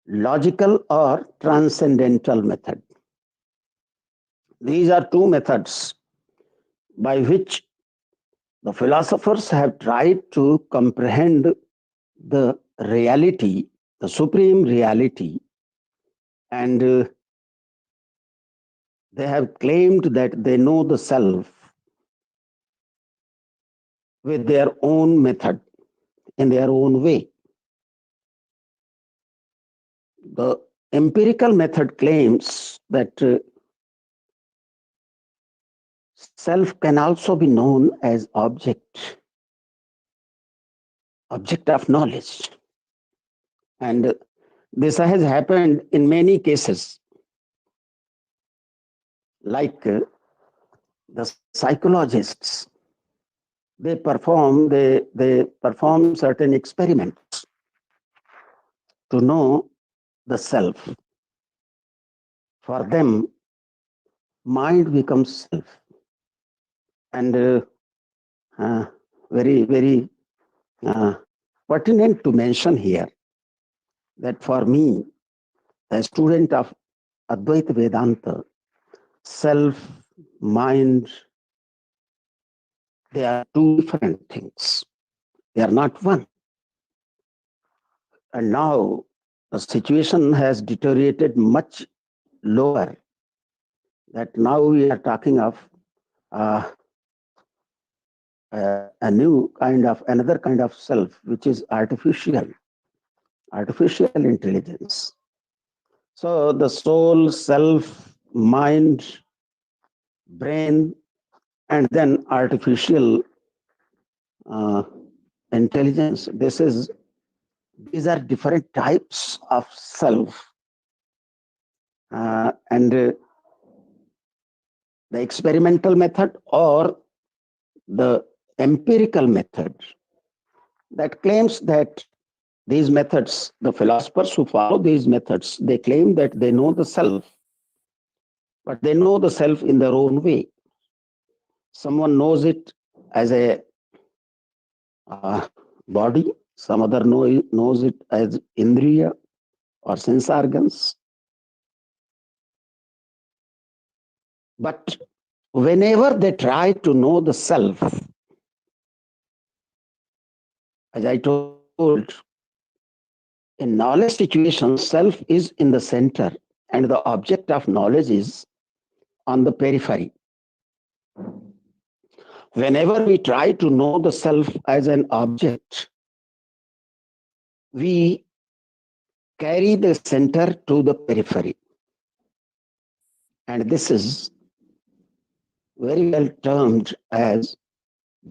logical or transcendental method. These are two methods by which the philosophers have tried to comprehend the reality, the supreme reality, and they have claimed that they know the self with their own method, in their own way. The empirical method claims that self can also be known as object of knowledge. And this has happened in many cases. Like the psychologists, they perform certain experiments to know the self. For them, mind becomes self. And very pertinent to mention here that for me, a student of Advaita Vedanta, self, mind, they are two different things. They are not one. And now the situation has deteriorated much lower, that now we are talking of another kind of self, which is artificial intelligence. So the soul, self, mind, brain, and then artificial intelligence. These are different types of self. And the experimental method or the empirical method that claims that these methods, the philosophers who follow these methods, they claim that they know the self, but they know the self in their own way. Someone knows it as a body, some other knows it as indriya or sense organs. But whenever they try to know the self, as I told, in knowledge situations, self is in the center and the object of knowledge is on the periphery. Whenever we try to know the self as an object, we carry the center to the periphery. And this is very well termed as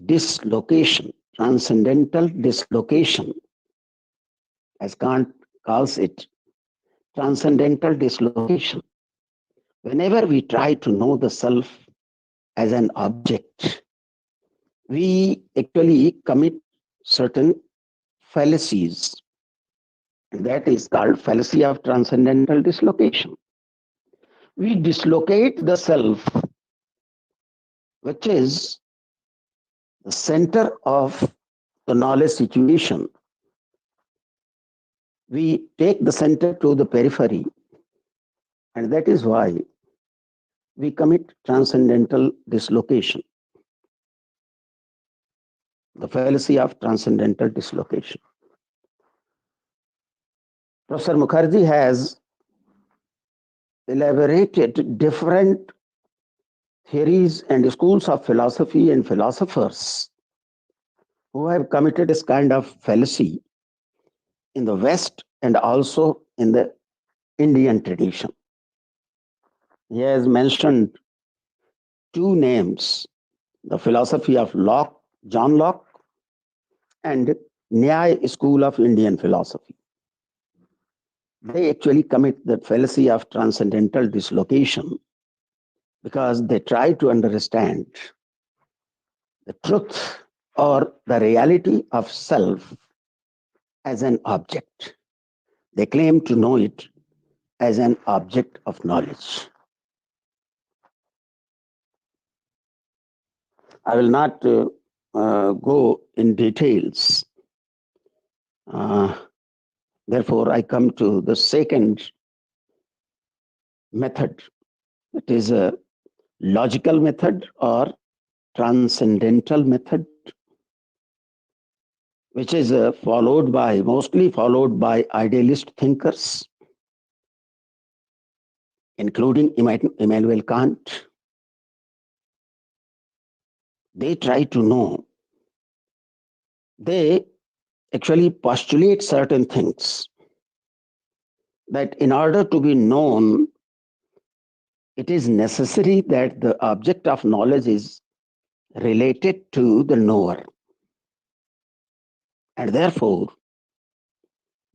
dislocation, transcendental dislocation, as Kant calls it, transcendental dislocation. Whenever we try to know the self as an object, we actually commit certain fallacies. And that is called fallacy of transcendental dislocation. We dislocate the self, which is the center of the knowledge situation. We take the center to the periphery, and that is why we commit transcendental dislocation, the fallacy of transcendental dislocation. Professor Mukherjee has elaborated different theories and schools of philosophy and philosophers who have committed this kind of fallacy in the West and also in the Indian tradition. He has mentioned two names, the philosophy of Locke, John Locke, and Nyaya school of Indian philosophy. They actually commit the fallacy of transcendental dislocation because they try to understand the truth or the reality of self as an object. They claim to know it as an object of knowledge. I will not go in details. Therefore, I come to the second method. It is a logical method or transcendental method, which is mostly followed by idealist thinkers, including Immanuel Kant. They try to know. They actually postulate certain things that in order to be known, it is necessary that the object of knowledge is related to the knower. And therefore,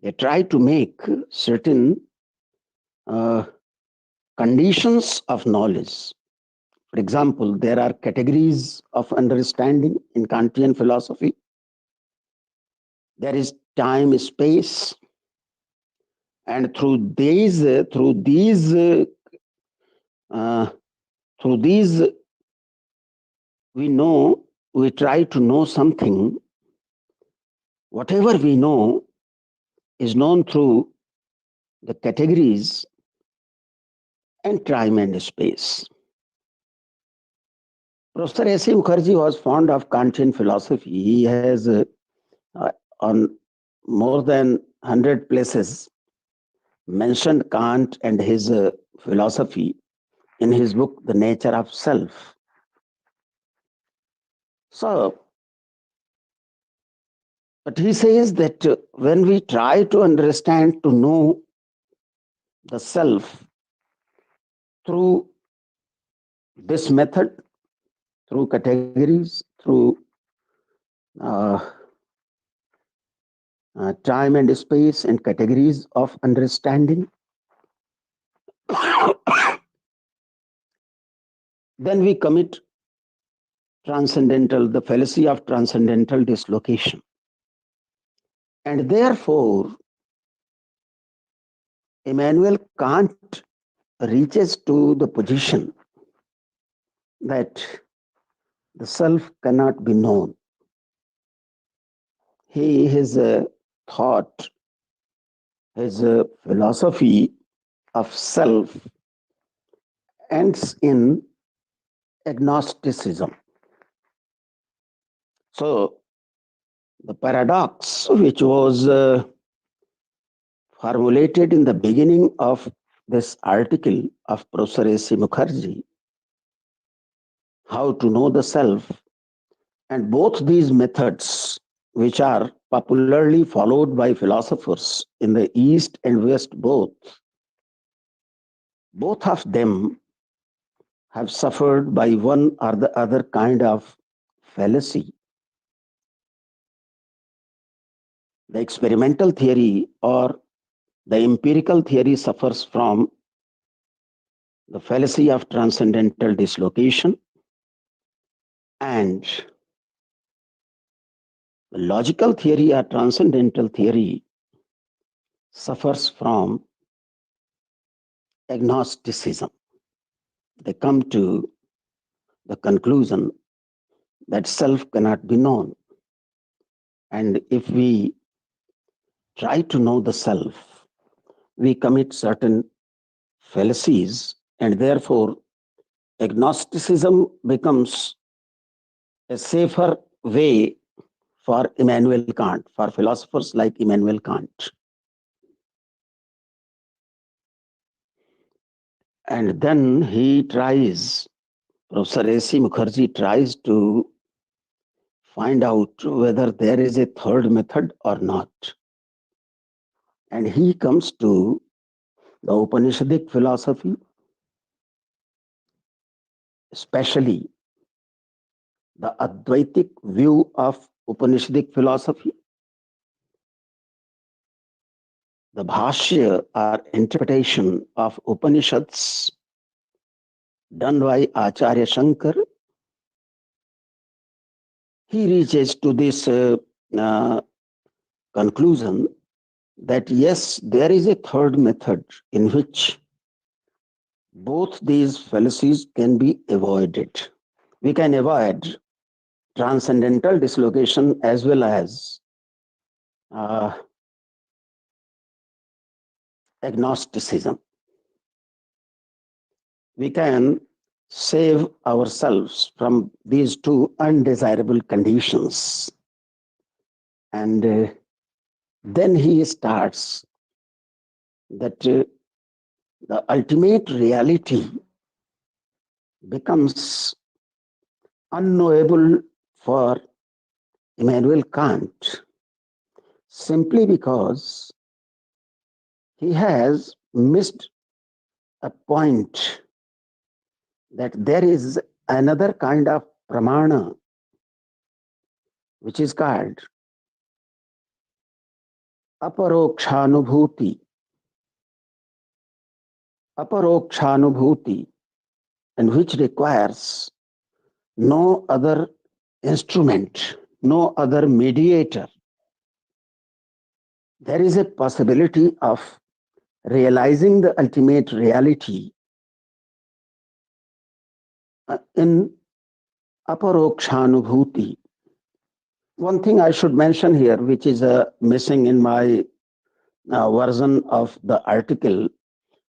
they try to make certain conditions of knowledge. For example, there are categories of understanding in Kantian philosophy. There is time, space, and through these, we try to know something. Whatever we know is known through the categories and time and space. Professor A.C. Mukherjee was fond of Kantian philosophy. He has on more than 100 places mentioned Kant and his philosophy in his book, The Nature of Self. So, but he says that when we try to understand, to know the self through this method, through categories, through time and space and categories of understanding, then we commit the fallacy of transcendental dislocation. And therefore, Immanuel Kant reaches to the position that the self cannot be known. His thought, his philosophy of self ends in agnosticism. So, the paradox which was formulated in the beginning of this article of Professor A.C. Mukherjee, how to know the self, and both these methods, which are popularly followed by philosophers in the East and West both of them have suffered by one or the other kind of fallacy. The experimental theory or the empirical theory suffers from the fallacy of transcendental dislocation, and the logical theory or transcendental theory suffers from agnosticism. They come to the conclusion that self cannot be known. And if we try to know the self, we commit certain fallacies, and therefore agnosticism becomes a safer way for Immanuel Kant, for philosophers like Immanuel Kant. And then Professor A.C. Mukherjee tries to find out whether there is a third method or not. And he comes to the Upanishadic philosophy, especially the Advaitic view of Upanishadic philosophy, the Bhashya or interpretation of Upanishads done by Acharya Shankar. He reaches to this conclusion that yes, there is a third method in which both these fallacies can be avoided. We can avoid transcendental dislocation as well as agnosticism. We can save ourselves from these two undesirable conditions. And then he starts that the ultimate reality becomes unknowable for Immanuel Kant simply because he has missed a point that there is another kind of pramana which is called aparokshanubhuti. Aparokshanubhuti, and which requires no other instrument, no other mediator. There is a possibility of realizing the ultimate reality in aparokshanubhuti. One thing I should mention here, which is missing in my version of the article,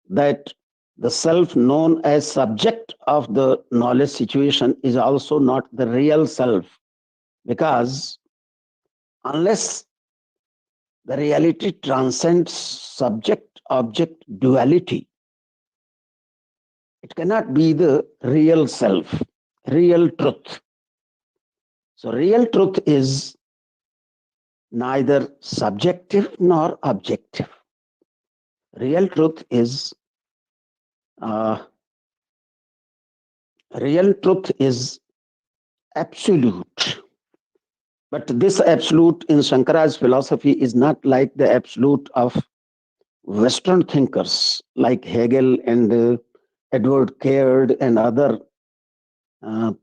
that the self known as subject of the knowledge situation is also not the real self, because unless the reality transcends subject-object duality, it cannot be the real self, real truth. So real truth is neither subjective nor objective. Real truth is absolute. But this absolute in Shankara's philosophy is not like the absolute of Western thinkers like Hegel and Edward Caird and other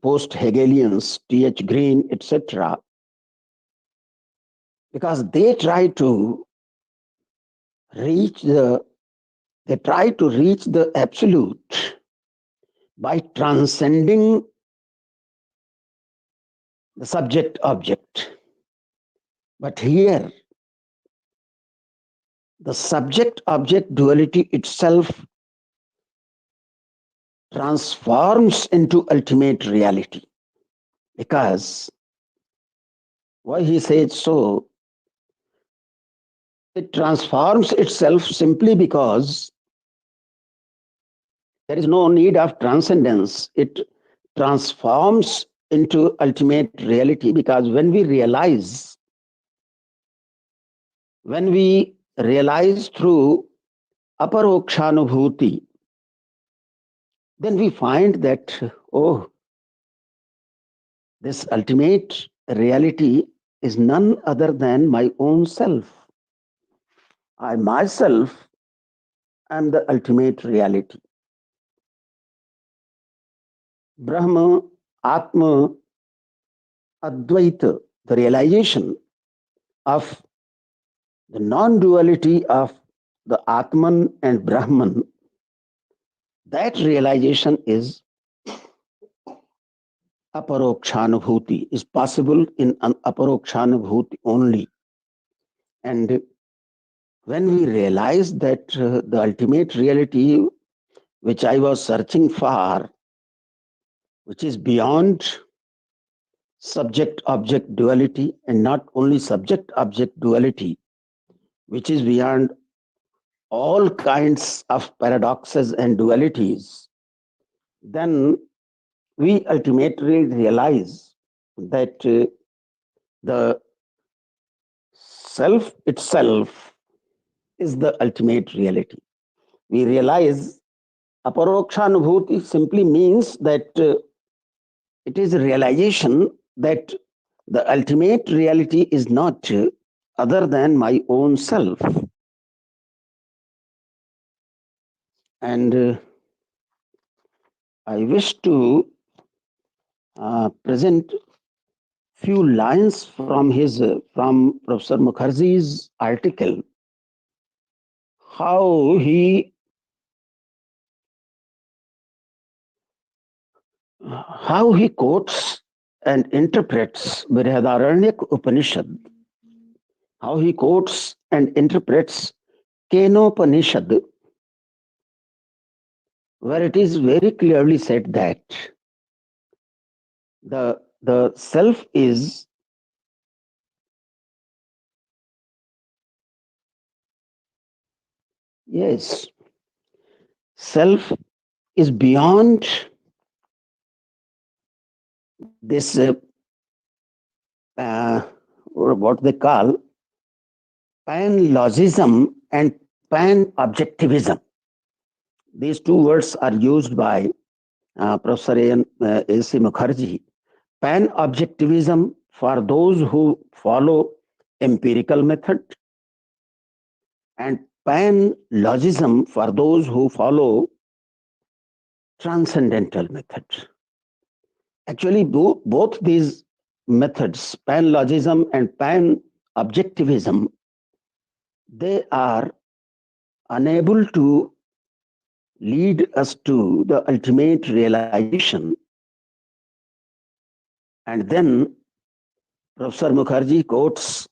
post-Hegelians, T.H. Green, etc. Because they try to reach the absolute by transcending the subject-object. But here, the subject-object duality itself transforms into ultimate reality. Because, why he says so? It transforms itself simply because there is no need of transcendence. It transforms into ultimate reality because when we realize through aparokshanubhuti, then we find that, oh, this ultimate reality is none other than my own self. I myself am the ultimate reality. Brahma, Atma, Advaita, the realization of the non-duality of the Atman and Brahman, that realization is aparokshanubhuti, is possible in an aparokshanubhuti only. And when we realize that the ultimate reality which I was searching for, which is beyond subject-object duality, and not only subject-object duality, which is beyond all kinds of paradoxes and dualities, then we ultimately realize that the self itself is the ultimate reality. We realize aparokshanubhuti simply means that it is a realization that the ultimate reality is not other than my own self. And I wish to present few lines from Professor Mukherjee's article, how he quotes and interprets Brihadaranyaka Upanishad, how he quotes and interprets Kenopanishad, where it is very clearly said that the self is self is beyond this what they call panlogism and pan-objectivism. These two words are used by Professor A.C. Mukherjee. Pan-objectivism for those who follow empirical method, and panlogism for those who follow transcendental method. Actually, both these methods, panlogism and pan-objectivism, they are unable to lead us to the ultimate realization. And then Professor Mukherjee quotes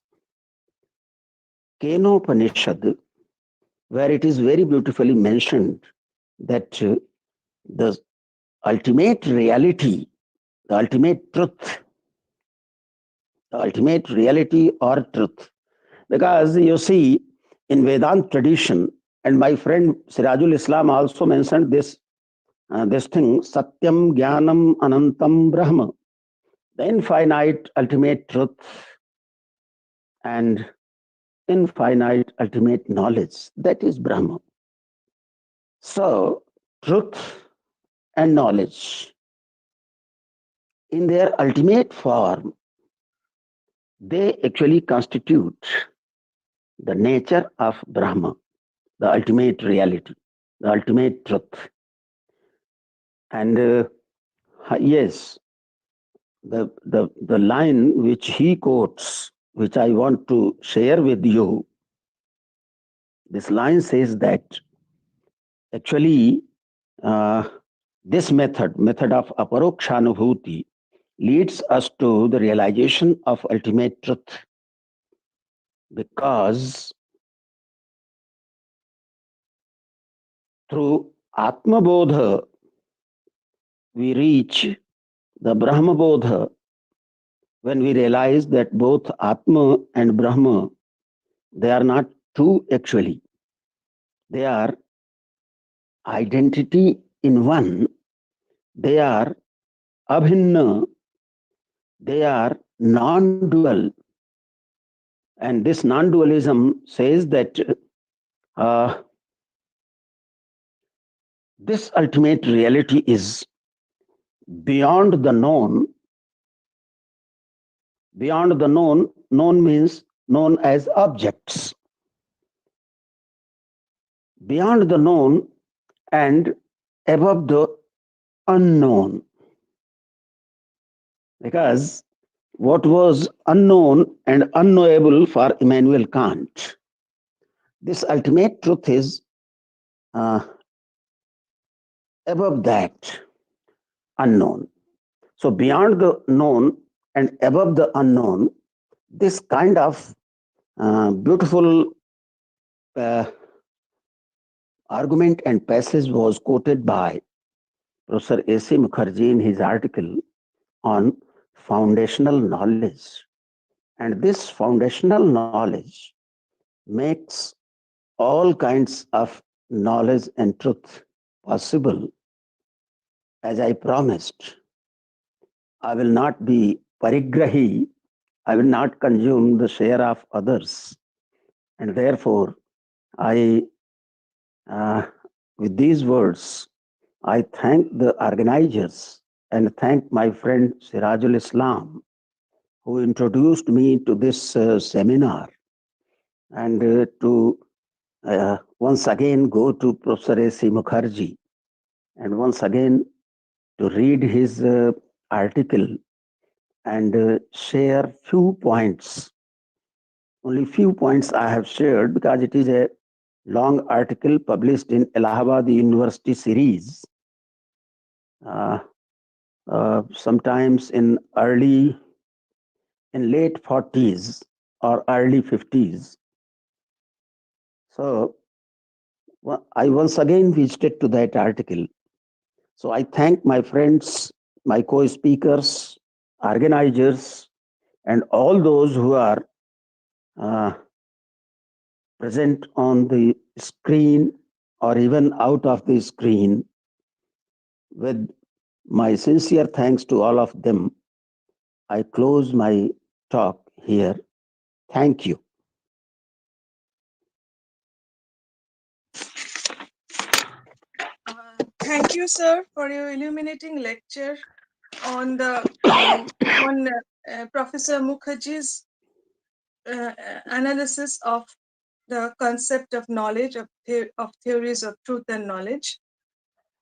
Kenopanishad, where it is very beautifully mentioned that the ultimate reality, the ultimate truth, the ultimate reality or truth. Because you see, in Vedanta tradition, and my friend Sirajul Islam also mentioned this thing, Satyam Jnanam Anantam Brahma, the infinite ultimate truth and infinite ultimate knowledge, that is Brahma. So, truth and knowledge, in their ultimate form, they actually constitute the nature of Brahma, the ultimate reality, the ultimate truth. And yes, the line which he quotes, which I want to share with you, this line says that actually this method of aparokshanubhuti, leads us to the realization of ultimate truth, because through Atma Bodha we reach the Brahma Bodha, when we realize that both Atma and Brahma, they are not two actually. They are identity in one. They are abhinna. They are non-dual. And this non-dualism says that this ultimate reality is beyond the known. Beyond the known, known means known as objects. Beyond the known and above the unknown. Because what was unknown and unknowable for Immanuel Kant, this ultimate truth is above that unknown. So beyond the known and above the unknown, this kind of beautiful argument and passage was quoted by Professor A.C. Mukherjee in his article on foundational knowledge. And this foundational knowledge makes all kinds of knowledge and truth possible. As I promised, I will not be parigrahi, I will not consume the share of others. And therefore, with these words, I thank the organizers and thank my friend Sirajul Islam, who introduced me to this seminar, and to once again go to Professor A.C. Mukherjee, and once again to read his article and share few points. Only few points I have shared, because it is a long article published in Allahabad University series. sometimes in late 40s or early 50s. So I once again visited to that article. So I thank my friends, my co-speakers, organizers, and all those who are present on the screen or even out of the screen. With my sincere thanks to all of them, I close my talk here. Thank you. Thank you, sir, for your illuminating lecture on the Professor Mukherjee's analysis of the concept of knowledge, of theories of truth and knowledge,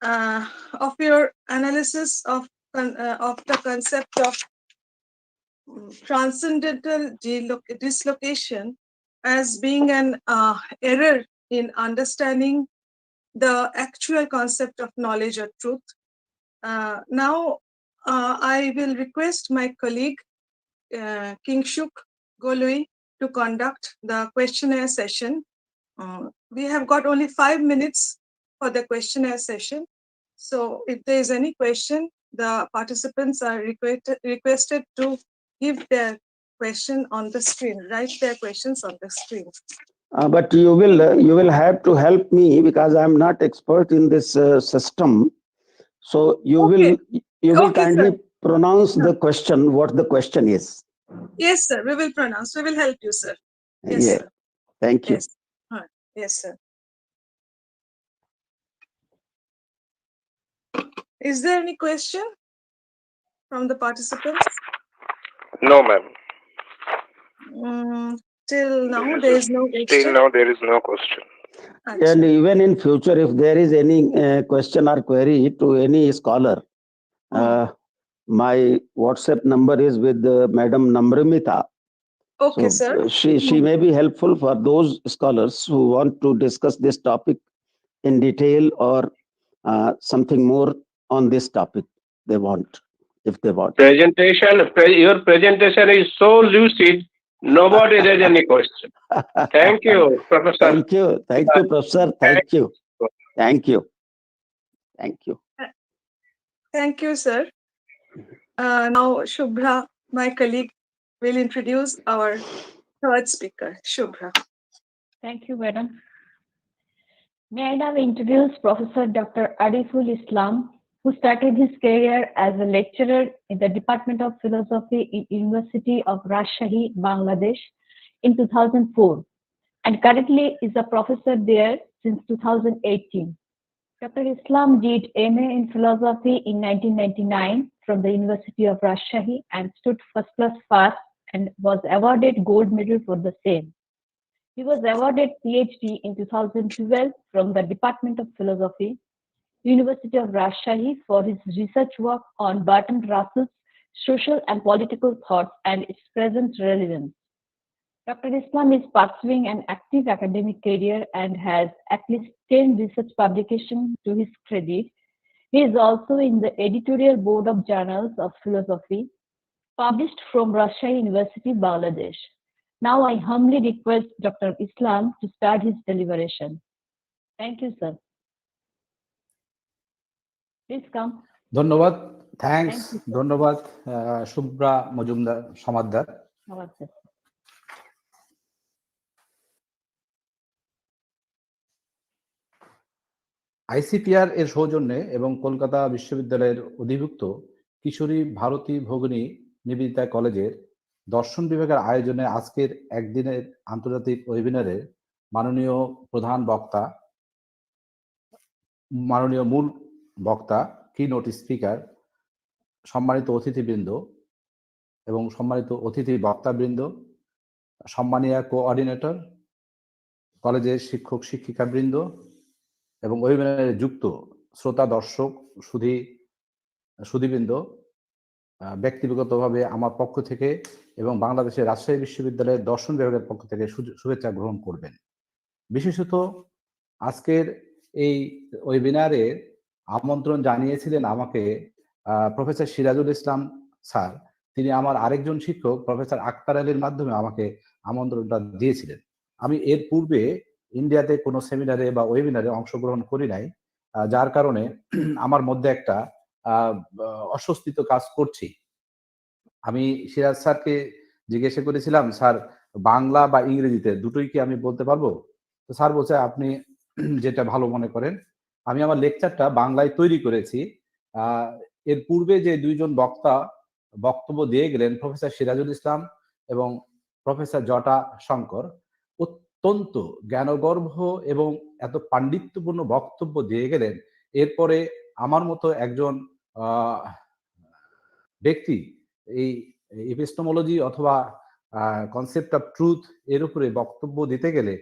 of your analysis of the concept of transcendental dislocation as being an error in understanding the actual concept of knowledge or truth. Now, I will request my colleague, Kingshuk Golui, to conduct the questionnaire session. We have got only 5 minutes for the questionnaire session. So if there is any question, the participants are requested to give their question on the screen, write their questions on the screen. But you will have to help me because I'm not expert in this system. So you will kindly pronounce the question, what the question is. Yes, sir. We will pronounce. We will help you, sir. Yes, yeah. Sir. Thank you. Yes. Yes, sir. Is there any question from the participants? No, ma'am. Till now, there is no question. Till now, there is no question. And even in future, if there is any question or query to any scholar, my WhatsApp number is with Madam Namramita. Okay, so sir. She may be helpful for those scholars who want to discuss this topic in detail or something more on this topic they want, if they want. Your presentation is so lucid, nobody has any question. Thank you, Professor. Thank you, Professor. Thank you. Thank you, sir. Now, Shubhra, my colleague, will introduce our third speaker, Shubhra. Thank you, madam. May I now introduce Professor Dr. Ariful Islam, who started his career as a lecturer in the Department of Philosophy in University of Rajshahi, Bangladesh in 2004, and currently is a professor there since 2018. Dr. Islam did MA in Philosophy in 1999 from the University of Rajshahi and stood first class first and was awarded gold medal for the same. He was awarded PhD in 2012 from the Department of Philosophy, University of Rajshahi, for his research work on Bertrand Russell's social and political thoughts and its present relevance. Dr. Islam is pursuing an active academic career and has at least 10 research publications to his credit. He is also in the editorial board of Journals of Philosophy, published from Rajshahi University, Bangladesh. Now I humbly request Dr. Islam to start his deliberation. Thank you, sir. Please come. ধন্যবাদ, thanks, ধন্যবাদ শুভ্রা মজুমদার সমাদ্দার। আইসিপিআর এর সৌজন্যে এবং কলকাতা বিশ্ববিদ্যালয়ের অধিভুক্ত কিশোরী ভারতী ভগিনী নিবেদিতা কলেজের দর্শন বিভাগের আয়োজনে আজকের একদিনের আন্তর্জাতিক ওয়েবিনারে মাননীয় মূল বক্তা, কিনোট স্পিকার, সম্মানিত অতিথিবৃন্দ এবং সম্মানিত অতিথি বক্তাবৃন্দ, সম্মানীয় কোঅর্ডিনেটর, কলেজের শিক্ষক শিক্ষিকাবৃন্দ এবং ওয়েবিনারে যুক্ত শ্রোতা দর্শক সুধীবৃন্দ, ব্যক্তিগতভাবে আমার পক্ষ থেকে এবং বাংলাদেশের রাজশাহী বিশ্ববিদ্যালয়ের দর্শন বিভাগের পক্ষ থেকে শুভেচ্ছা গ্রহণ করবেন। বিশেষত আজকের এই ওয়েবিনারে আমন্ত্রণ জানিয়েছিলেন আমাকে প্রফেসর সিরাজুল ইসলাম স্যার, তিনি আমার আরেকজন শিক্ষক প্রফেসর আক্তার আলীর মাধ্যমে আমাকে আমন্ত্রণটা দিয়েছিলেন। আমি এর পূর্বে ইন্ডিয়াতে কোনো সেমিনারে বা ওয়েবিনারে অংশগ্রহণ করি নাই, যার কারণে আমার মধ্যে একটা অস্বস্তি তো কাজ করছি। আমি সিরাজ স্যারকে জিজ্ঞাসা করেছিলাম, স্যার বাংলা বা ইংরেজিতে দুটোই কি আমি বলতে পারবো? তো স্যার বলছে আপনি যেটা ভালো মনে করেন। আমি আমার লেকচারটা বাংলায় তৈরি করেছি। এর পূর্বে যে দুইজন বক্তা বক্তব্য দিয়ে গেলেন, প্রফেসর সিরাজুল ইসলাম এবং প্রফেসর জটা শঙ্কর, অত্যন্ত জ্ঞানগর্ভ এবং এত পাণ্ডিত্যপূর্ণ বক্তব্য দিয়ে গেলেন। এরপরে আমার মতো একজন ব্যক্তি এই এপিস্টেমোলজি অথবা কনসেপ্ট অফ ট্রুথ এর উপরে বক্তব্য দিতে গেলে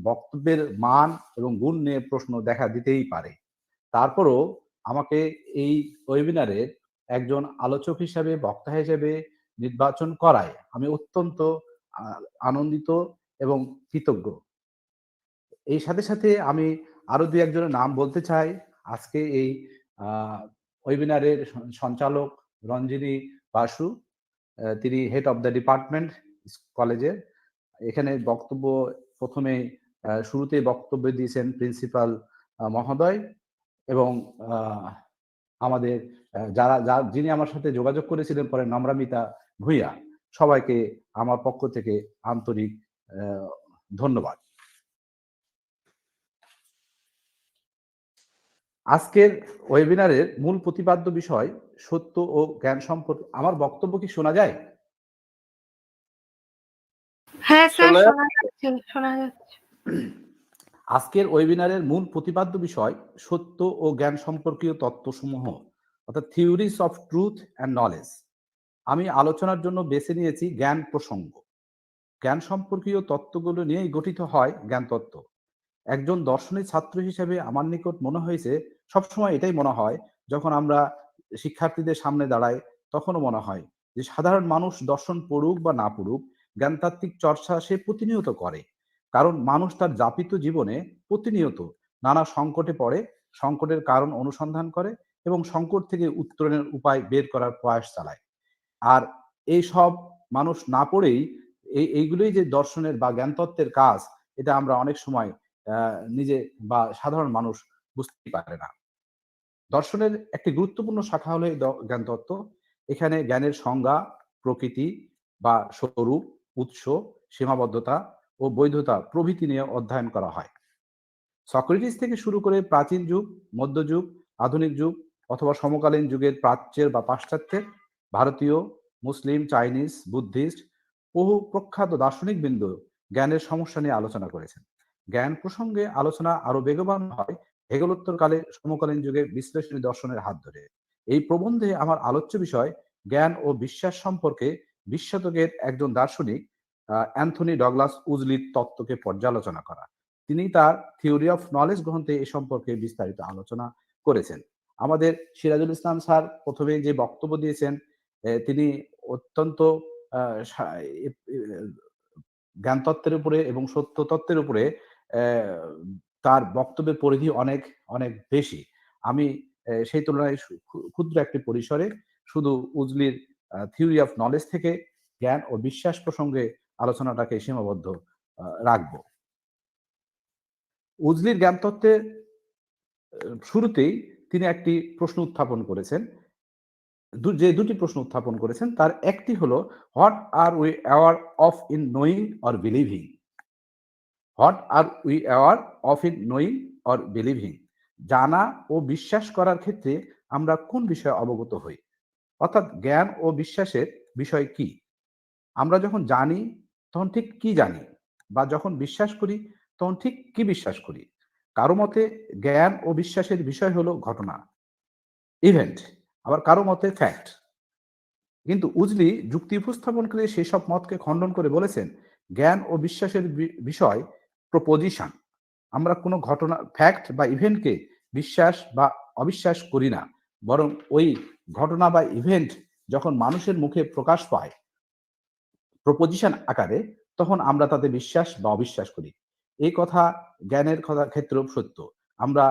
বক্তব্যের মান এবং গুণ নিয়ে প্রশ্ন দেখা দিতেই পারে। তারপরও আমাকে এই ওয়েবিনারে একজন আলোচক হিসাবে, বক্তা হিসেবে নির্বাচন করায় আমি অত্যন্ত আনন্দিত এবং কৃতজ্ঞ। এই সাথে সাথে আমি আরো দুই একজনের নাম বলতে চাই। আজকে এই ওয়েবিনারের সঞ্চালক রঞ্জিনী বাসু, তিনি হেড অফ দ্য ডিপার্টমেন্ট কলেজের। এখানে বক্তব্য প্রথমে শুরুতে বক্তব্য দিয়েছেন প্রিন্সিপাল মহোদয় এবং আমাদের যিনি আমার সাথে যোগাযোগ করেছিলেন পরে নম্রামিতা ভূঁইয়া। সবাইকে আমার পক্ষ থেকে আন্তরিক ধন্যবাদ। আজকের ওয়েবিনারের মূল প্রতিপাদ্য বিষয় সত্য ও জ্ঞান সম্পর্কে। আমার বক্তব্য কি শোনা যায়? হ্যাঁ স্যার, শোনা যাচ্ছে। আজকের ওয়েবিনারের মূল প্রতিপাদ্য বিষয় সত্য ও জ্ঞান সম্পর্কীয় তত্ত্বসমূহ, অর্থাৎ theories of truth and knowledge. আমি আলোচনার জন্য বেছে নিয়েছি জ্ঞান প্রসঙ্গ। জ্ঞান সম্পর্কীয় তত্ত্বগুলো নিয়েই গঠিত হয় জ্ঞান তত্ত্ব। একজন দর্শনের ছাত্র হিসেবে আমার নিকট মনে হয়েছে, সবসময় এটাই মনে হয় যখন আমরা শিক্ষার্থীদের সামনে দাঁড়াই, তখনও মনে হয় যে সাধারণ মানুষ দর্শন পড়ুক বা না পড়ুক, জ্ঞানতাত্ত্বিক চর্চা সে প্রতিনিয়ত করে। কারণ মানুষ তার যাপিত জীবনে প্রতিনিয়ত নানা সংকটে পড়ে, সংকটের কারণ অনুসন্ধান করে এবং সংকট থেকে উত্তরণের উপায় বের করার প্রয়াস চালায়। আর এই সব মানুষ না পড়েই এইগুলোই যে দর্শনের বা জ্ঞানতত্ত্বের কাজ, এটা আমরা অনেক সময় নিজে বা সাধারণ মানুষ বুঝতে পারে না। দর্শনের একটি গুরুত্বপূর্ণ শাখা হলো জ্ঞানতত্ত্ব। এখানে জ্ঞানের সংজ্ঞা, প্রকৃতি বা স্বরূপ, উৎস, সীমাবদ্ধতা ও বৈধতা প্রভৃতি নিয়ে অধ্যয়ন করা হয়। সক্রেটিস থেকে শুরু করে প্রাচীন যুগ, মধ্যযুগ, আধুনিক যুগ অথবা সমকালীন যুগের প্রাচ্যের বা পাশ্চাত্যের, ভারতীয়, মুসলিম, চাইনিজ, বুদ্ধিস্ট বহু প্রখ্যাত দার্শনিকবৃন্দ জ্ঞানের সমস্যা নিয়ে আলোচনা করেছেন। জ্ঞান প্রসঙ্গে আলোচনা আরো বেগবান হয় হেগেলোত্তরকালে সমকালীন যুগে বিশ্লেষণী দর্শনের হাত ধরে। এই প্রবন্ধে আমার আলোচ্য বিষয় জ্ঞান ও বিশ্বাস সম্পর্কে 20 শতকের একজন দার্শনিক অ্যান্থনি ডগলাস উজলির তত্ত্বকে পর্যালোচনা করা। তিনি তার থিওরি অফ নলেজ গ্রন্থে এ সম্পর্কে বিস্তারিত আলোচনা করেছেন। আমাদের সিরাজুল ইসলাম স্যার প্রথমে যে বক্তব্য দিয়েছেন, তিনি অত্যন্ত জ্ঞানতত্ত্বের উপরে এবং সত্য তত্ত্বের উপরে তার বক্তব্যের পরিধি অনেক অনেক বেশি। আমি সেই তুলনায় ক্ষুদ্র একটি পরিসরে শুধু উজলির থিওরি অফ নলেজ থেকে জ্ঞান ও বিশ্বাস প্রসঙ্গে আলোচনাটাকে সীমাবদ্ধ রাখব। উজলির জ্ঞানতত্ত্বের শুরুতেই তিনি একটি প্রশ্ন উত্থাপন করেছেন, যে দুটি প্রশ্ন উত্থাপন করেছেন তার একটি হলো, what are we aware of in knowing or believing? What are we aware of in knowing or believing? জানা ও বিশ্বাস করার ক্ষেত্রে আমরা কোন বিষয়ে অবগত হই? অর্থাৎ জ্ঞান ও বিশ্বাসের বিষয় কি? আমরা যখন জানি তখন ঠিক কি জানি, বা যখন বিশ্বাস করি তখন ঠিক কি বিশ্বাস করি? কারো মতে জ্ঞান ও বিশ্বাসের বিষয় হলো ঘটনা, ইভেন্ট, আবার কারো মতে ফ্যাক্ট। কিন্তু উজলি যুক্তি উপস্থাপন করে সেসব মতকে খণ্ডন করে বলেছেন, জ্ঞান ও বিশ্বাসের বিষয় প্রপোজিশন। আমরা কোনো ঘটনা, ফ্যাক্ট বা ইভেন্টকে বিশ্বাস বা অবিশ্বাস করি না, বরং ওই ঘটনা বা ইভেন্ট যখন মানুষের মুখে প্রকাশ পায় প্রপোজিশন আকারে, তখন আমরা তাতে বিশ্বাস বা অবিশ্বাস করি। এই কথা জ্ঞানের ক্ষেত্রেও সত্য। আমরা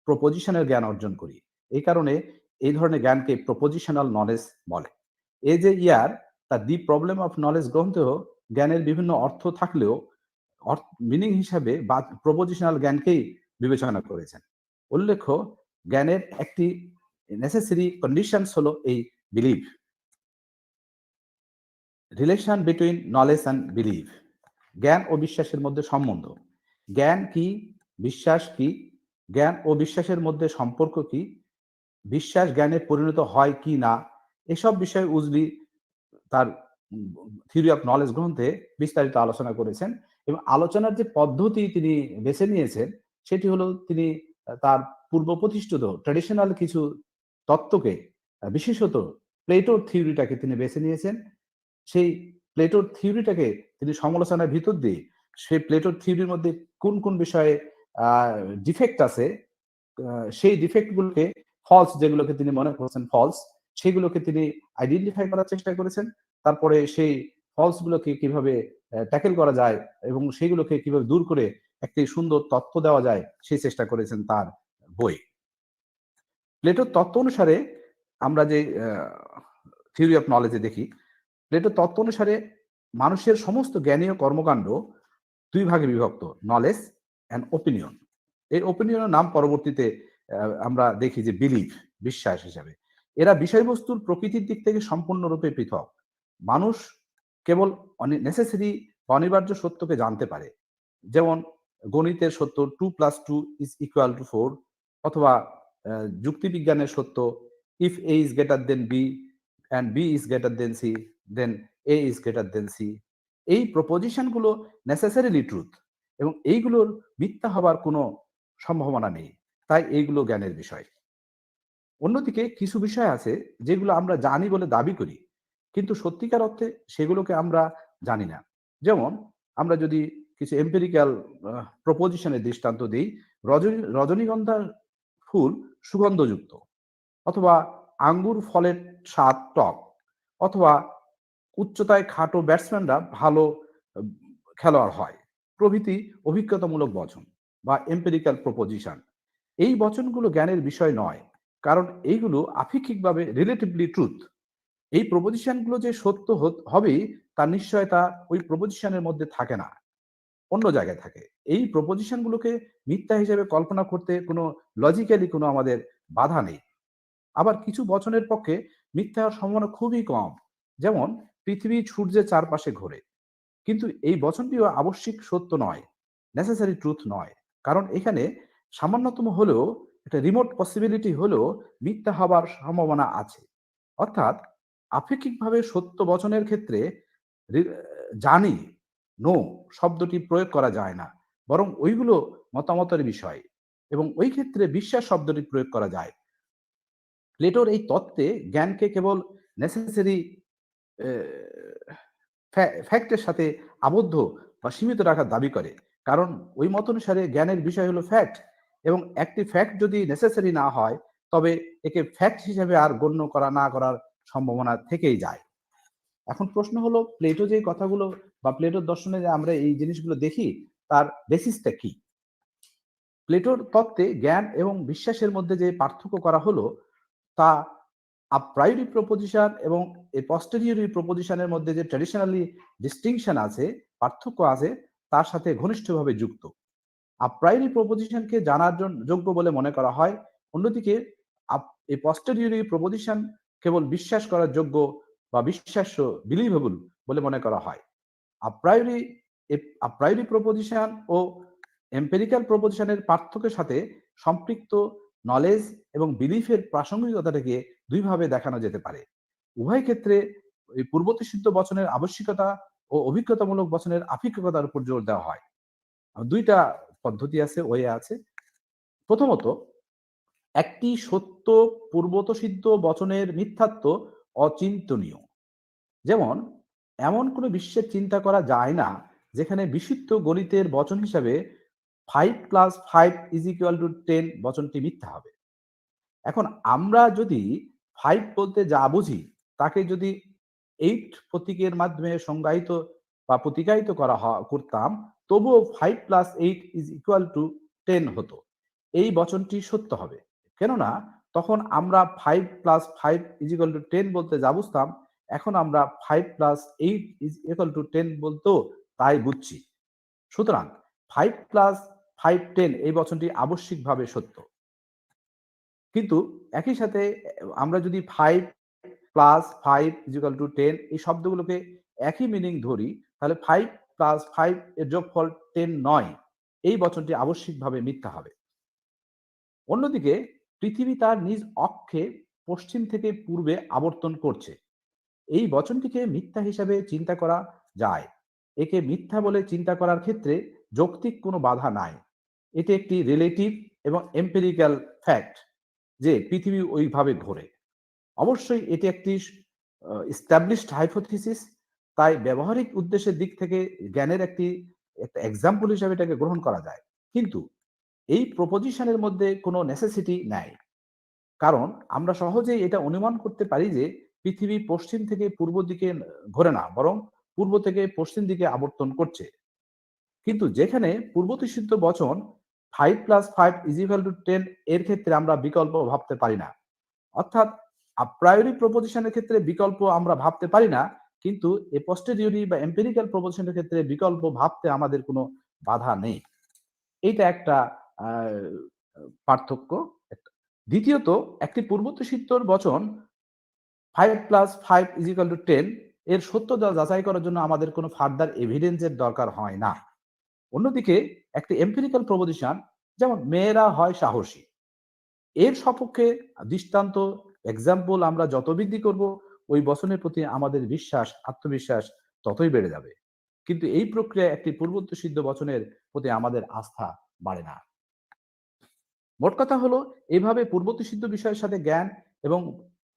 প্রপোজিশনের জ্ঞান অর্জন করি। এই কারণে এই ধরনের জ্ঞানকে প্রপোজিশনাল নলেজ বলে। এই যে ইয়ার তার দি প্রবলেম অফ নলেজ গ্রন্থেও জ্ঞানের বিভিন্ন অর্থ থাকলেও মিনিং হিসাবে বা প্রপোজিশনাল জ্ঞানকেই বিবেচনা করেছেন। উল্লেখ্য, জ্ঞানের একটি নেসেসারি কন্ডিশনস হলো এই believe. Relation between knowledge and believe, জ্ঞান ও বিশ্বাসের মধ্যে সম্বন্ধ। জ্ঞান কি, বিশ্বাস কি, জ্ঞান ও বিশ্বাসের মধ্যে সম্পর্ক কি, বিশ্বাস জ্ঞানে পরিণত হয় কি না, এসব বিষয়ে উজলি তার থিওরি অফ নলেজ গ্রন্থে বিস্তারিত আলোচনা করেছেন। এবং আলোচনার যে পদ্ধতি তিনি বেছে নিয়েছেন সেটি হলো তিনি তার পূর্ব প্রতিষ্ঠিত ট্র্যাডিশনাল কিছু তত্ত্বকে, বিশেষত প্লেটোর থিওরিটাকে তিনি বেছে নিয়েছেন। সেই প্লেটোর থিওরিটাকে তিনি সমালোচনার ভিতর দিয়ে সেই প্লেটোর থিওরির মধ্যে কোন কোন বিষয়ে ডিফেক্ট আছে, সেই ডিফেক্টগুলোকে ফলস, যেগুলোকে তিনি মনে করছেন ফলস, সেগুলোকে তিনি আইডেন্টিফাই করার চেষ্টা করেছেন। তারপরে সেই ফলস গুলোকে কিভাবে ট্যাকেল করা যায় এবং সেগুলোকে কিভাবে দূর করে একটি সুন্দর তত্ত্ব দেওয়া যায় সেই চেষ্টা করেছেন তার বই। প্লেটোর তত্ত্ব অনুসারে আমরা যে থিওরি অফ নলেজে দেখি, প্লেটোর তত্ত্ব অনুসারে মানুষের সমস্ত জ্ঞানীয় কর্মকাণ্ড দুই ভাগে বিভক্ত, নলেজ অ্যান্ড ওপিনিয়ন। এই ওপিনিয়নের নাম পরবর্তীতে আমরা দেখি যে বিলিভ, বিশ্বাস হিসাবে। এরা বিষয়বস্তুর প্রকৃতির দিক থেকে সম্পূর্ণরূপে পৃথক। মানুষ কেবল নেসেসারি বা অনিবার্য সত্যকে জানতে পারে, যেমন গণিতের সত্য 2+2=4, অথবা যুক্তিবিজ্ঞানের সত্য if A is greater than B and B is greater than C then A is greater than C। এই প্রপোজিশনগুলো নেসেসারিলি ট্রুথ এবং এইগুলোর মিথ্যা হবার কোনো সম্ভাবনা নেই, তাই এইগুলো জ্ঞানের বিষয়। অন্যদিকে কিছু বিষয় আছে যেগুলো আমরা জানি বলে দাবি করি, কিন্তু সত্যিকার অর্থে সেগুলোকে আমরা জানি না। যেমন আমরা যদি কিছু এম্পিরিক্যাল প্রপোজিশনের দৃষ্টান্ত দিই, রজনীগন্ধার ফুল সুগন্ধযুক্ত, অথবা আঙ্গুর ফলের স্বাদ টক, অথবা উচ্চতায় খাটো ব্যাটসম্যানরা ভালো খেলোয়াড় হয় প্রভৃতি অভিজ্ঞতামূলক বচন বা এম্পিরিক্যাল প্রপোজিশন। এই বচনগুলো জ্ঞানের বিষয় নয়, কারণ এইগুলো আপেক্ষিকভাবে রিলেটিভলি ট্রুথ। এই প্রপোজিশনগুলো যে সত্য হবেই তার নিশ্চয়তা ওই প্রপোজিশনের মধ্যে থাকে না, অন্য জায়গায় থাকে। এই প্রপোজিশনগুলোকে মিথ্যা হিসেবে কল্পনা করতে কোনো লজিক্যালি কোনো আমাদের বাধা নেই। আবার কিছু বচনের পক্ষে মিথ্যা হওয়ার সম্ভাবনা খুবই কম, যেমন পৃথিবী সূর্যের চারপাশে ঘোরে, কিন্তু এই বচনটিও আবশ্যিক সত্য নয়, নেসেসারি ট্রুথ নয়, কারণ এখানে সামান্যতম হলেও একটা রিমোট পসিবিলিটি হলেও মিথ্যা হবার সম্ভাবনা আছে। অর্থাৎ আপেক্ষিকভাবে সত্য বচনের ক্ষেত্রে জানি নো শব্দটি প্রয়োগ করা যায় না, বরং ওইগুলো মতামতের বিষয়, এবং ওই ক্ষেত্রে বিশ্বাস শব্দটি প্রয়োগ করা যায়। প্লেটোর এই তত্ত্বে জ্ঞানকে কেবল নেসেসারি ফ্যাক্টের সাথে আবদ্ধ বা সীমিত রাখার দাবি করে, কারণ ওই মত অনুসারে জ্ঞানের বিষয় হলো ফ্যাক্ট, এবং একটি ফ্যাক্ট যদি নেসেসারি না হয় তবে একে ফ্যাক্ট হিসেবে আর গণ্য করা না করার সম্ভাবনা থেকেই যায়। এখন প্রশ্ন হলো, প্লেটো যে কথাগুলো বা প্লেটোর দর্শনে যে আমরা এই জিনিসগুলো দেখি তার বেসিসটা কি? প্লেটোর তত্ত্বে জ্ঞান এবং বিশ্বাসের মধ্যে যে পার্থক্য করা হলো তা আপ্রায়োরি প্রপোজিশন এবং এই পস্টেরিয়রি প্রপোজিশনের মধ্যে যে ট্র্যাডিশনালি ডিস্টিংশন আছে, পার্থক্য আছে, তার সাথে ঘনিষ্ঠভাবে যুক্ত। আপ্রায়োরি প্রপোজিশনকে জানার যোগ্য বলে মনে করা হয়, অন্যদিকে এই পস্টেরিয়রি প্রপোজিশন কেবল বিশ্বাস করার যোগ্য বা বিশ্বাস্য বিলিভেবল বলে মনে করা হয়। আপ্রায়োরি প্রপোজিশন ও এম্পিরিক্যাল প্রপোজিশনের পার্থক্যের সাথে সম্পৃক্ত নলেজ এবং বিলিফের প্রাসঙ্গিকতাটাকে দুইভাবে দেখানো যেতে পারে। উভয় ক্ষেত্রে এই পূর্বতিসিদ্ধ বচনের আবশ্যিকতা ও অভিজ্ঞতামূলক বচনের আপেক্ষিকতার উপর জোর দেওয়া হয়। দুইটা পদ্ধতি আছে, ওয়ে আছে। প্রথমত, একটি সত্য পূর্বতসিদ্ধ বচনের মিথ্যাত্ব অচিন্তনীয়। যেমন এমন কোনো বিশ্বের চিন্তা করা যায় না যেখানে বিশুদ্ধ গণিতের বচন হিসাবে 5+5=10 বচনটি মিথ্যা হবে। এখন আমরা যদি 5 বলতে যা বুঝি তাকে যদি 8 প্রতীকের মাধ্যমে সংজ্ঞায়িত বা প্রতীকায়িত করতাম, তবুও 5+8=10 হতো। এই বচনটি সত্য হবে, কেননা তখন আমরা 5 + 5 = 10 বলতে যা বুঝতাম, এখন আমরা 5 + 8 = 10 বলতেও তাই বুঝছি। সুতরাং 5 + 5 10 এই বচনটি আবশ্যিকভাবে সত্য। কিন্তু একই সাথে আমরা যদি 5 + 5 = 10 এই শব্দগুলোকে একই মিনিং ধরি, তাহলে 5 + 5 এর যোগফল 10 নয়, এই বচনটি আবশ্যিকভাবে মিথ্যা হবে। অন্যদিকে পৃথিবী তার নিজ অক্ষে পশ্চিম থেকে পূর্বে আবর্তন করছে, এই বচনটিকে মিথ্যা হিসাবে চিন্তা করা যায়। একে মিথ্যা বলে চিন্তা করার ক্ষেত্রে যৌক্তিক কোনো বাধা নাই। এটি একটি রিলেটিভ এবং এম্পিরিক্যাল ফ্যাক্ট যে পৃথিবী ওইভাবে ঘোরে। অবশ্যই এটি একটি এস্টাবলিশড হাইপোথিসিস, তাই ব্যবহারিক উদ্দেশ্যের দিক থেকে জ্ঞানের একটা এক্সাম্পল হিসাবে এটাকে গ্রহণ করা যায়। কিন্তু এই প্রপোজিশনের মধ্যে কোনো নেসেসিটি নাই, কারণ আমরা সহজেই এটা অনুমান করতে পারি যে পৃথিবী পশ্চিম থেকে পূর্ব দিকে ঘোরে না, বরং পূর্ব থেকে পশ্চিম দিকে আবর্তন করছে। কিন্তু যেখানে পূর্বতিষিদ্ধ বচন 5 + 5 = 10 এর ক্ষেত্রে আমরা বিকল্প ভাবতে পারি না। অর্থাৎ আপ্রায়োরি প্রপোজিশনের ক্ষেত্রে বিকল্প আমরা ভাবতে পারি না, কিন্তু এ পোস্টেরিয়রি বা এম্পিরিক্যাল প্রপোজিশনের ক্ষেত্রে বিকল্প ভাবতে আমাদের কোনো বাধা নেই। এইটা একটা পার্থক্য। দ্বিতীয়ত, একটি পূর্বতিষিদ্ধর বচন 5 + 5 = 10 এর সত্যতা যাচাই করার জন্য আমাদের কোনো ফার্দার এভিডেন্সের দরকার হয় না। অন্যদিকে একটি এম্পিরিক্যাল প্রপোজিশন, যেমন মেয়েরা হয় সাহসী, এর সপক্ষে দৃষ্টান্ত এক্সাম্পল আমরা যত বৃদ্ধি করব, ওই বচনের প্রতি আমাদের বিশ্বাস, আত্মবিশ্বাস ততই বেড়ে যাবে। কিন্তু এই প্রক্রিয়ায় একটি পূর্বোত্তরসিদ্ধ বচনের প্রতি আমাদের আস্থা বাড়ে না। মোট কথা হলো, এইভাবে পূর্বোত্তরসিদ্ধ বিষয়ের সাথে জ্ঞান এবং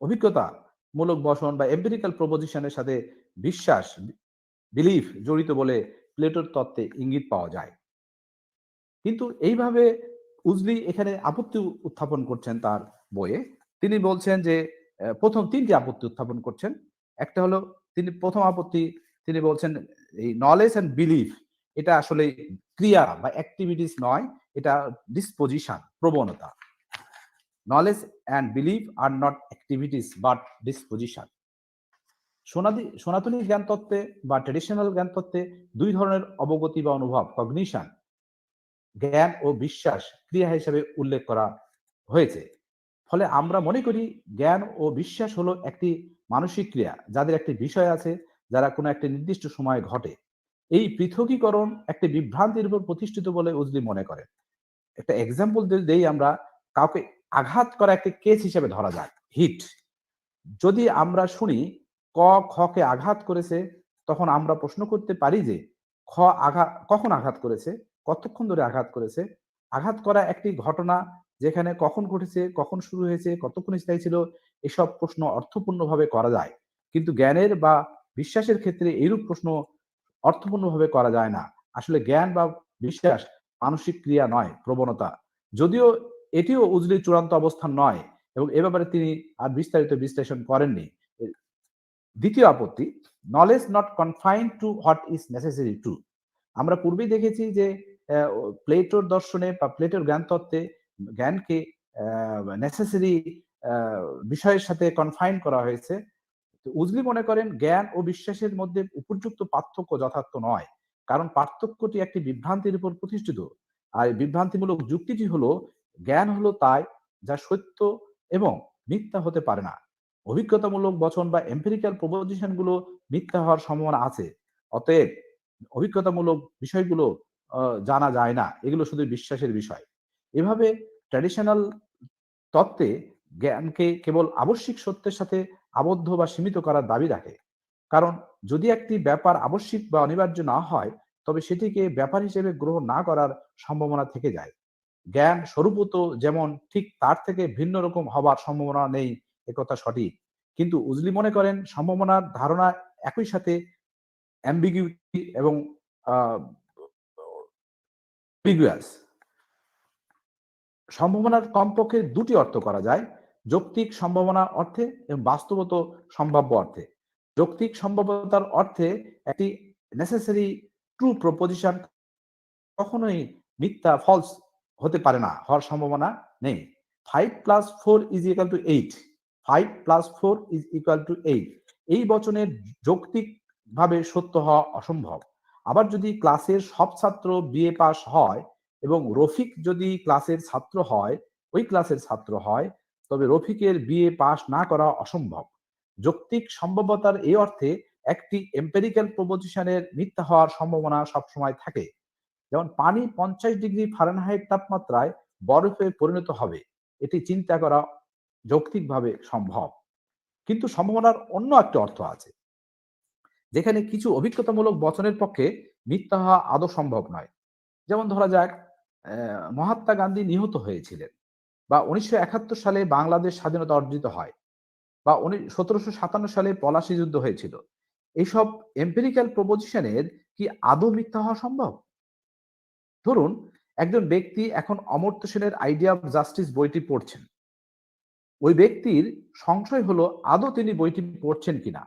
অভিজ্ঞতামূলক বচন বা এম্পিরিক্যাল প্রপোজিশনের সাথে বিশ্বাস, বিলিফ জড়িত বলে প্লেটোর তত্ত্বে ইঙ্গিত পাওয়া যায়। কিন্তু এইভাবে উজলি এখানে আপত্তি উত্থাপন করছেন তার বইয়ে। তিনি বলছেন যে প্রথম 3টি আপত্তি উত্থাপন করছেন। একটা হলো, প্রথম আপত্তি তিনি বলছেন এই নলেজ এন্ড বিলিফ এটা আসলে ক্রিয়া বা অ্যাক্টিভিটিস নয়, এটা ডিসপোজিশন, প্রবণতা। Knowledge and belief are not activities but disposition. সনাতনী জ্ঞান তত্ত্বে বা ট্রেডিশনাল জ্ঞান তত্ত্বে দুই ধরনের অবগতি বা অনুভব, কগনিশন, জ্ঞান ও বিশ্বাস ক্রিয়া হিসেবে উল্লেখ করা হয়েছে। ফলে আমরা মনে করি জ্ঞান ও বিশ্বাস হলো একটি মানসিক ক্রিয়া, যাদের একটি বিষয় আছে, যারা কোনো একটি নির্দিষ্ট সময়ে ঘটে। এই পৃথকীকরণ একটি বিভ্রান্তির উপর প্রতিষ্ঠিত বলে উজলি মনে করেন। একটা এক্সাম্পল দেই আমরা, কাউকে আঘাত করা একটি কেস হিসেবে ধরা যায়, হিট। যদি আমরা শুনি ক খকে আঘাত করেছে, তখন আমরা প্রশ্ন করতে পারি যে খ কখন আঘাত করেছে, কতক্ষণ ধরে আঘাত করেছে। আঘাত করা একটি ঘটনা, যেখানে কখন ঘটেছে, কখন শুরু হয়েছে, কতক্ষণ স্থায়ী ছিল, এসব প্রশ্ন অর্থপূর্ণভাবে করা যায়। কিন্তু জ্ঞানের বা বিশ্বাসের ক্ষেত্রে এইরূপ প্রশ্ন অর্থপূর্ণভাবে করা যায় না। আসলে জ্ঞান বা বিশ্বাস মানসিক ক্রিয়া নয়, প্রবণতা। যদিও এটিও উজলির চূড়ান্ত অবস্থান নয় এবং এ ব্যাপারে তিনি আর বিস্তারিত বিশ্লেষণ করেননি। দ্বিতীয় আপত্তি, knowledge not confined two what is necessary to. আমরা পূর্বেই দেখেছি যে প্লেটোর দর্শনে বা প্লেটোর জ্ঞান তত্ত্বে জ্ঞানকে নেসেসারি বিষয়ের সাথে কনফাইন করা হয়েছে। উজলি মনে করেন জ্ঞান ও বিশ্বাসের মধ্যে উপযুক্ত পার্থক্য যথার্থ নয়, কারণ পার্থক্যটি একটি বিভ্রান্তির উপর প্রতিষ্ঠিত। আর বিভ্রান্তিমূলক যুক্তিটি হলো, জ্ঞান হলো তাই যা সত্য এবং মিথ্যা হতে পারে না। অভিজ্ঞতামূলক বচন বা এম্পিরিক্যাল প্রপোজিশন গুলো মিথ্যা হওয়ার সম্ভাবনা আছে। অতএব অভিজ্ঞতামূলক বিষয়গুলো জানা যায় না, এগুলো শুধু বিশ্বাসের বিষয়। এভাবে ট্র্যাডিশনাল তত্ত্বে জ্ঞানকে কেবল আবশ্যিক সত্যের সাথে আবদ্ধ বা সীমিত করার দাবি রাখে। কারণ যদি একটি ব্যাপার আবশ্যিক বা অনিবার্য না হয়, তবে সেটিকে ব্যাপার হিসেবে গ্রহণ না করার সম্ভাবনা থেকে যায়। জ্ঞান স্বরূপত যেমন, ঠিক তার থেকে ভিন্ন রকম হবার সম্ভাবনা নেই, একথা সঠিক। কিন্তু উজলি মনে করেন সম্ভাবনার ধারণা একই সাথে অ্যাম্বিগুইটি এবং সম্ভাবনার কমপক্ষে দুটি অর্থ করা যায়, যৌক্তিক সম্ভাবনা অর্থে এবং বাস্তবত সম্ভাব্য অর্থে। যৌক্তিক সম্ভাব্যতার অর্থে একটি নেসেসারি ট্রু প্রপোজিশন কখনোই মিথ্যা, ফলস হতে পারে না, হওয়ার সম্ভাবনা নেই। 5 + 4 = 8, 5 + 4 = 8, এই বচনের যৌক্তিকভাবে সত্য হওয়া অসম্ভব। আবার যদি ক্লাসের সব ছাত্র বিএ পাস হয় এবং রফিক যদি ক্লাসের ছাত্র হয়, ওই ক্লাসের ছাত্র হয়, তবে রফিকের বিএ পাস না করা অসম্ভব। যৌক্তিক সম্ভাব্যতার এই অর্থে একটি এম্পিরিক্যাল প্রপোজিশনের মিথ্যা হওয়ার সম্ভাবনা সবসময় থাকে। যেমন পানি 50 ডিগ্রি ফারেনহাইট তাপমাত্রায় বরফে পরিণত হবে, এটি চিন্তা করা যৌক্তিকভাবে সম্ভব। কিন্তু সম্ভাবনার অন্য একটি অর্থ আছে, যেখানে কিছু অভিজ্ঞতামূলক বচনের পক্ষে মিথ্যা হওয়া আদৌ সম্ভব নয়। যেমন ধরা যাক, মহাত্মা গান্ধী নিহত হয়েছিলেন, বা 1971 সালে বাংলাদেশ স্বাধীনতা অর্জিত হয়, বা 1757 সালে পলাশী যুদ্ধ হয়েছিল। এইসব এম্পিরিক্যাল প্রপোজিশনের কি আদৌ মিথ্যা হওয়া সম্ভব? ধরুন, একজন ব্যক্তি এখন অমর্ত্য সেনের আইডিয়া অফ জাস্টিস বইটি পড়ছেন। ওই ব্যক্তির সংশয় হলো আদৌ তিনি বইটি পড়ছেন কিনা।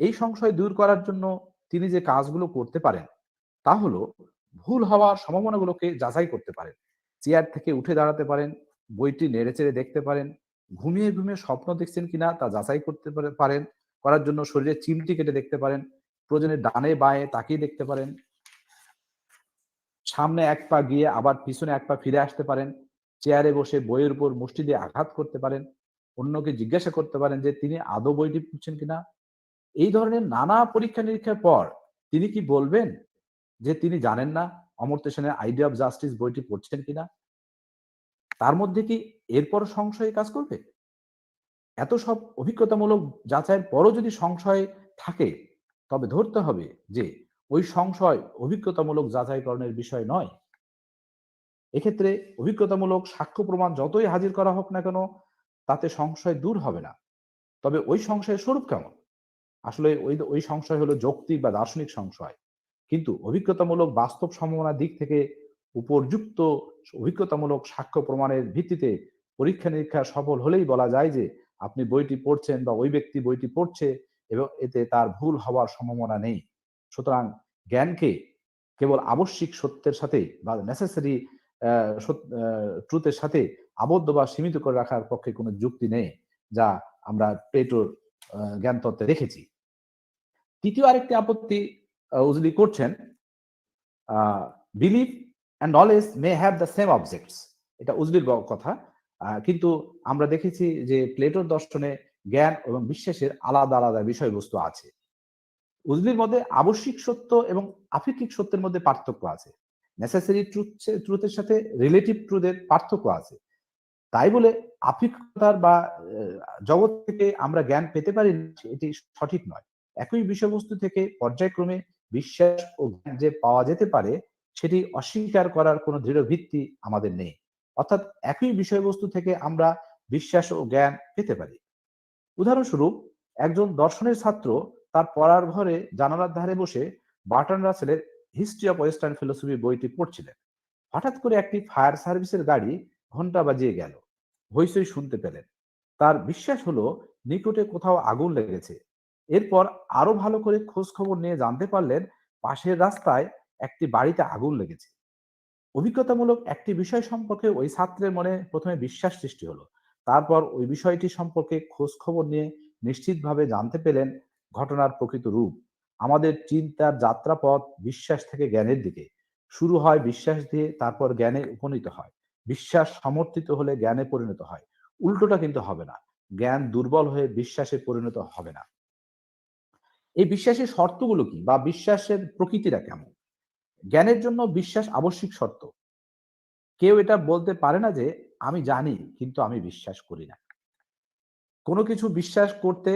এই সংশয় দূর করার জন্য তিনি যে কাজগুলো করতে পারেন তা হলো ভুল হওয়ার সম্ভাবনাগুলোকে যাচাই করতে পারেন। চেয়ার থেকে উঠে দাঁড়াতে পারেন, বইটি নেড়েচেড়ে দেখতে পারেন, ঘুমিয়ে ঘুমিয়ে স্বপ্ন দেখছেন কিনা তা যাচাই করতে পারেন। করার জন্য শরীরে চিমটি কেটে দেখতে পারেন, প্রয়োজনে ডানে বাঁয়ে তাকিয়ে দেখতে পারেন, সামনে এক পা গিয়ে আবার পিছনে এক পা ফিরে আসতে পারেন, চেয়ারে বসে বইয়ের উপর মুষ্টি দিয়ে আঘাত করতে পারেন, অন্যকে জিজ্ঞাসা করতে পারেন যে তিনি আদৌ বইটি পড়ছেন কিনা। এই ধরনের নানা পরীক্ষা নিরীক্ষার পর তিনি কি বলবেন যে তিনি জানেন না অমর্ত্য সেনের আইডিয়া অফ জাস্টিস বইটি পড়ছেন কিনা? তার মধ্যে কি এরপর সংশয় কাজ করবে? এত সব অভিজ্ঞতামূলক যাচাইয়ের পরও যদি সংশয় থাকে, তবে ধরতে হবে যে ওই সংশয় অভিজ্ঞতামূলক যাচাইকরণের বিষয় নয়। এক্ষেত্রে অভিজ্ঞতামূলক সাক্ষ্য প্রমাণ যতই হাজির করা হোক না কেন, তাতে সংশয় দূর হবে না। তবে ওই সংশয়ের স্বরূপ কেমন? আসলে ওই সংশয় হলো যৌক্তিক বা দার্শনিক সংশয়। কিন্তু অভিজ্ঞতামূলক বাস্তব সম্ভাবনার দিক থেকে উপর্যুক্ত অভিজ্ঞতামূলক সাক্ষ্য প্রমাণের ভিত্তিতে পরীক্ষা নিরীক্ষা সফল হলেই বলা যায় যে আপনি বইটি পড়ছেন বা ওই ব্যক্তি বইটি পড়ছে এবং এতে তার ভুল হওয়ার সম্ভাবনা নেই। সুতরাং জ্ঞানকে কেবল আবশ্যিক সত্যের সাথে বা নেসেসারি ট্রুথের সাথে আবদ্ধ বা সীমিত করে রাখার পক্ষে কোনো যুক্তি নেই, যা আমরা প্লেটোর জ্ঞান তত্ত্বে দেখেছি। তৃতীয় আরেকটি আপত্তি উজলি করছেন, believe and knowledge may have the same objects. এটা উজলির কথা, কিন্তু আমরা দেখেছি যে প্লেটোর দর্শনে জ্ঞান এবং বিশ্বাসের আলাদা আলাদা বিষয়বস্তু আছে। উজলির মধ্যে আবশ্যিক সত্য এবং আপেক্ষিক সত্যের মধ্যে পার্থক্য আছে, নেসেসারি ট্রুথের সাথে রিলেটিভ ট্রুথের পার্থক্য আছে। তাই বলে আপেক্ষিকতার বা জগৎ থেকে আমরা জ্ঞান পেতে পারি এটি সঠিক নয়। একই বিষয়বস্তু থেকে পর্যায়ক্রমে বিশ্বাস ও জ্ঞান যে পাওয়া যেতে পারে সেটি অস্বীকার করার কোনো দৃঢ় ভিত্তি আমাদের নেই। অর্থাৎ একই বিষয়বস্তু থেকে আমরা বিশ্বাস ও জ্ঞান পেতে পারি। উদাহরণস্বরূপ, একজন দর্শনের ছাত্র তার পড়ার ঘরে জানালার ধারে বসে বার্ট্রান্ড রাসেলের হিস্ট্রি অফ ওয়েস্টার্ন ফিলোসফি বইটি পড়ছিলেন। হঠাৎ করে একটি ফায়ার সার্ভিসের গাড়ি ঘন্টা বাজিয়ে গেল, হইচই শুনতে পেলেন। তার বিশ্বাস হলো নিকটে কোথাও আগুন লেগেছে। এরপর আরো ভালো করে খোঁজ খবর নিয়ে জানতে পারলেন পাশের রাস্তায় একটি বাড়িতে আগুন লেগেছে। অভিজ্ঞতামূলক একটি বিষয় সম্পর্কে ওই ছাত্রের মনে প্রথমে বিশ্বাস সৃষ্টি হলো, তারপর ওই বিষয়টি সম্পর্কে খোঁজ খবর নিয়ে নিশ্চিতভাবে জানতে পেলেন ঘটনার প্রকৃত রূপ। আমাদের চিন্তার যাত্রাপথ বিশ্বাস থেকে জ্ঞানের দিকে শুরু হয়, বিশ্বাস দিয়ে তারপর জ্ঞানে উপনীত হয়। বিশ্বাস সমর্থিত হলে জ্ঞানে পরিণত হয়, উল্টোটা কিন্তু হবে না। জ্ঞান দুর্বল হয়ে বিশ্বাসে পরিণত হবে না। এই বিশ্বাসের শর্তগুলো কি বা বিশ্বাসের প্রকৃতিটা কেমন? জ্ঞানের জন্য বিশ্বাস আবশ্যিক শর্ত। কেউ এটা বলতে পারে না যে আমি জানি কিন্তু আমি বিশ্বাস করি না। কোনো কিছু বিশ্বাস করতে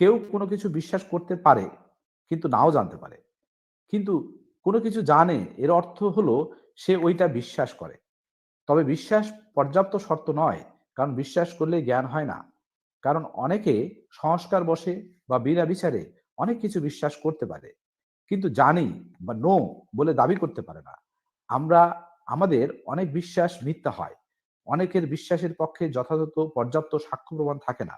কেউ কোনো কিছু বিশ্বাস করতে পারে কিন্তু নাও জানতে পারে, কিন্তু কোনো কিছু জানে এর অর্থ হলো সে ওইটা বিশ্বাস করে। তবে বিশ্বাস পর্যাপ্ত শর্ত নয়, কারণ বিশ্বাস করলে জ্ঞান হয় না। কারণ অনেকে সংস্কার বশে বা বিনা বিচারে অনেক কিছু বিশ্বাস করতে পারে, কিন্তু জানি বা নো বলে দাবি করতে পারে না। আমাদের অনেক বিশ্বাস মিথ্যা হয়, অনেকের বিশ্বাসের পক্ষে যথাযথ পর্যাপ্ত সাক্ষ্য প্রমাণ থাকে না।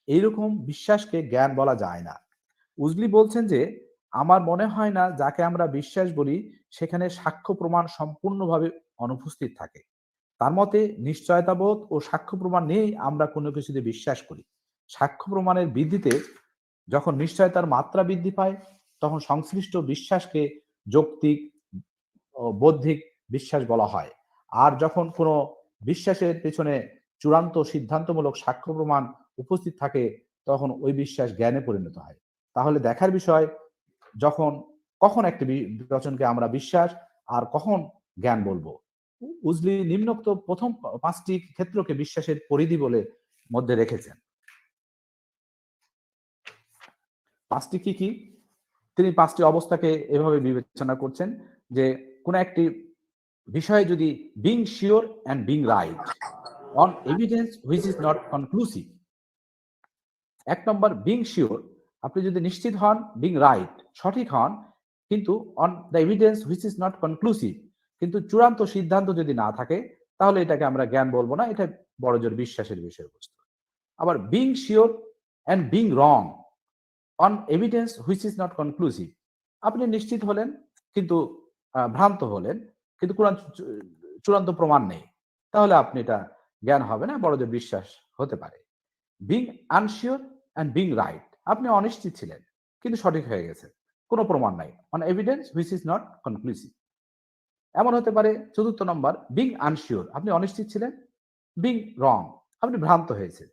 এইরকম বিশ্বাসকে জ্ঞান বলা যায় না। উজলি বলছেন যে আমার মনে হয় না যাকে আমরা বিশ্বাস বলি সেখানে সাক্ষ্য প্রমাণ সম্পূর্ণভাবে অনুপস্থিত থাকে। তার মতে নিশ্চয়তাবোধ ও সাক্ষ্য প্রমাণ নিয়েই আমরা কোনো কিছুতে বিশ্বাস করি। সাক্ষ্য প্রমাণের বৃদ্ধিতে যখন নিশ্চয়তার মাত্রা বৃদ্ধি পায় তখন সংশ্লিষ্ট বিশ্বাসকে যৌক্তিক ও বৌদ্ধিক বিশ্বাস বলা হয়। আর যখন কোনো বিশ্বাসের পেছনে চূড়ান্ত সিদ্ধান্তমূলক সাক্ষ্য প্রমাণ উপস্থিত থাকে তখন ওই বিশ্বাস জ্ঞানে পরিণত হয়। তাহলে দেখার বিষয় কখন একটি বচনকে আমরা বিশ্বাস আর কখন জ্ঞান বলবো। উজলি নিম্নোক্ত প্রথম 5টি ক্ষেত্রকে বিশ্বাসের পরিধি বলে মধ্যে রেখেছেন। 5টি কি? তিনি 5টি অবস্থাকে এভাবে বিবেচনা করছেন যে কোন একটি বিষয়ে যদি being sure and being right on evidence which is not conclusive. 1 number being sure, আপনি যদি নিশ্চিত হন, বিং রাইট সঠিক হন, কিন্তু on the evidence which is not conclusive, কিন্তু চূড়ান্ত সিদ্ধান্ত যদি না থাকে তাহলে এটাকে আমরা জ্ঞান বলবো না, এটা বড়জোর বিশ্বাসের বিষয়বস্তু। আবার being sure and being wrong on evidence which is not conclusive, আপনি নিশ্চিত হলেন কিন্তু ভ্রান্ত হলেন, কিন্তু চূড়ান্ত প্রমাণ নেই, তাহলে আপনি এটা জ্ঞান হবে না, বড়জোর বিশ্বাস হতে পারে। Being unsure and being right, আপনি অনিশ্চিত ছিলেন কিন্তু সঠিক হয়ে গেছে, কোনো প্রমাণ নাই, on evidence which is not conclusive. এমন হতে পারে 4র্থ নম্বর বিং আনশিওর, আপনি অনিশ্চিত ছিলেন, বিং রং, আপনি ভ্রান্ত হয়েছে,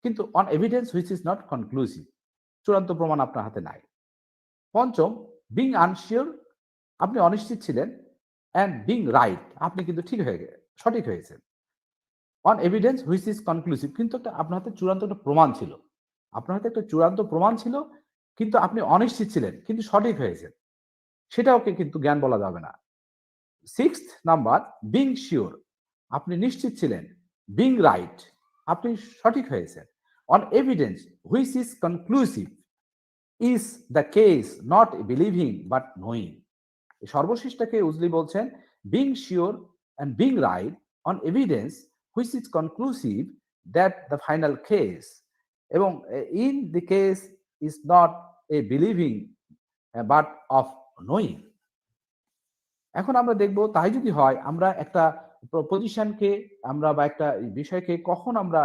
কিন্তু on evidence which is not conclusive, চূড়ান্ত প্রমাণ আপনার হাতে নাই। 5ম বিং আনশিওর, আপনি অনিশ্চিত ছিলেন, অ্যান্ড বিং রাইট, আপনি কিন্তু সঠিক হয়েছে, on evidence which is conclusive, কিন্তু আপনার হাতে চূড়ান্ত একটা প্রমাণ ছিল, আপনার হাতে একটা চূড়ান্ত প্রমাণ ছিল কিন্তু আপনি অনিশ্চিত ছিলেন কিন্তু সঠিক হয়েছে, সেটাকে কিন্তু জ্ঞান বলা যাবে না। 6th নাম্বার বিং শিওর, আপনি নিশ্চিত ছিলেন, বিং রাইট, আপনি সঠিক হয়েছেন, on evidence which is conclusive is the case not believing but knowing. সর্বশেষটাকে উজলি বলছেন being sure and being right on evidence which is conclusive that the final case, এবং in the case is not a believing but of knowing। এখন আমরা দেখব তাই যদি হয় আমরা একটা পজিশনকে আমরা বা একটা বিষয়কে কখন আমরা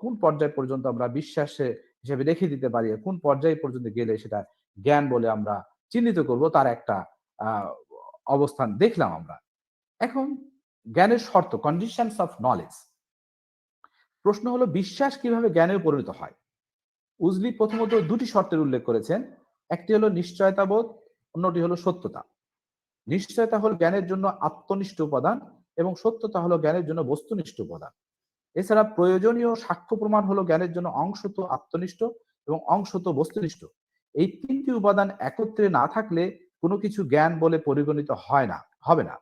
কোন পর্যায় পর্যন্ত আমরা বিশ্বাসে হিসেবে রেখে দিতে পারি, কোন পর্যায় পর্যন্ত গেলে সেটা জ্ঞান বলে আমরা চিহ্নিত করব, তার একটা অবস্থান দেখলাম আমরা। এখন জ্ঞানের শর্ত, কন্ডিশনস অফ নলেজ। প্রশ্ন হলো বিশ্বাস কিভাবে জ্ঞানে পরিণত হয়। উজলি প্রথমত 2টি শর্তের উল্লেখ করেছেন, একটি হলো নিশ্চয়তাবোধ, অন্যটি হলো সত্যতা। নিশ্চয়তা হলো জ্ঞানের জন্য আত্মনিষ্ঠ উপাদান এবং সত্যতা হলো জ্ঞানের জন্য বস্তুনিষ্ঠ উপাদান। এছাড়া প্রয়োজনীয় সাক্ষ্য প্রমাণ হলো জ্ঞানের জন্য অংশত আত্মনিষ্ঠ এবং অংশত বস্তুনিষ্ঠ। এই 3টি উপাদান একত্রে না থাকলে কোনো কিছু জ্ঞান বলে পরিগণিত হবে না।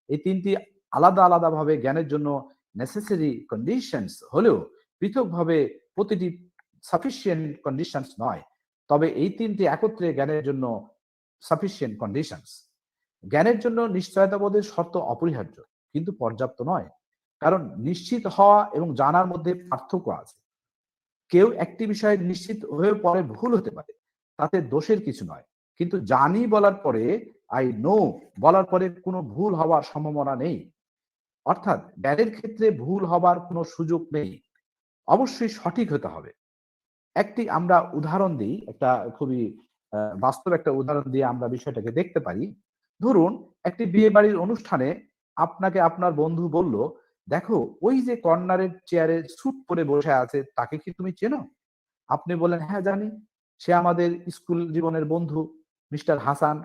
এই 3টি আলাদা আলাদাভাবে জ্ঞানের জন্য নেসেসারি কন্ডিশনস হলেও পৃথকভাবে প্রতিটি সাফিসিয়েন্ট কন্ডিশনস নয়, তবে এই 3টি একত্রে জ্ঞানের জন্য সাফিসিয়েন্ট কন্ডিশনস। জ্ঞানের জন্য নিশ্চয়তাবোধের শর্ত অপরিহার্য কিন্তু পর্যাপ্ত নয়, কারণ নিশ্চিত হওয়া এবং জানার মধ্যে পার্থক্য আছে। কেউ একটি বিষয়ে নিশ্চিত হয়ে পরে ভুল হতে পারে, তাতে দোষের কিছু নয়, কিন্তু জানি বলার পরে, আই নো বলার পরে কোনো ভুল হওয়ার সম্ভাবনা নেই। অর্থাৎ জ্ঞানের ক্ষেত্রে ভুল হবার কোনো সুযোগ নেই, অবশ্যই সঠিক হতে হবে। একটি আমরা উদাহরণ দিই, একটা খুবই বাস্তব একটা উদাহরণ দিয়ে আমরা বিষয়টাকে দেখতে পারি। ধরুন একটি বিয়ে বাড়ির অনুষ্ঠানে আপনাকে আপনার বন্ধু বলল, দেখো ওই যে কর্নারের চেয়ারে স্যুট পরে বসে আছে তাকে কি তুমি চেনো? আপনি বলেন হ্যাঁ জানি, সে আমাদের স্কুল জীবনের বন্ধু মিস্টার হাসান।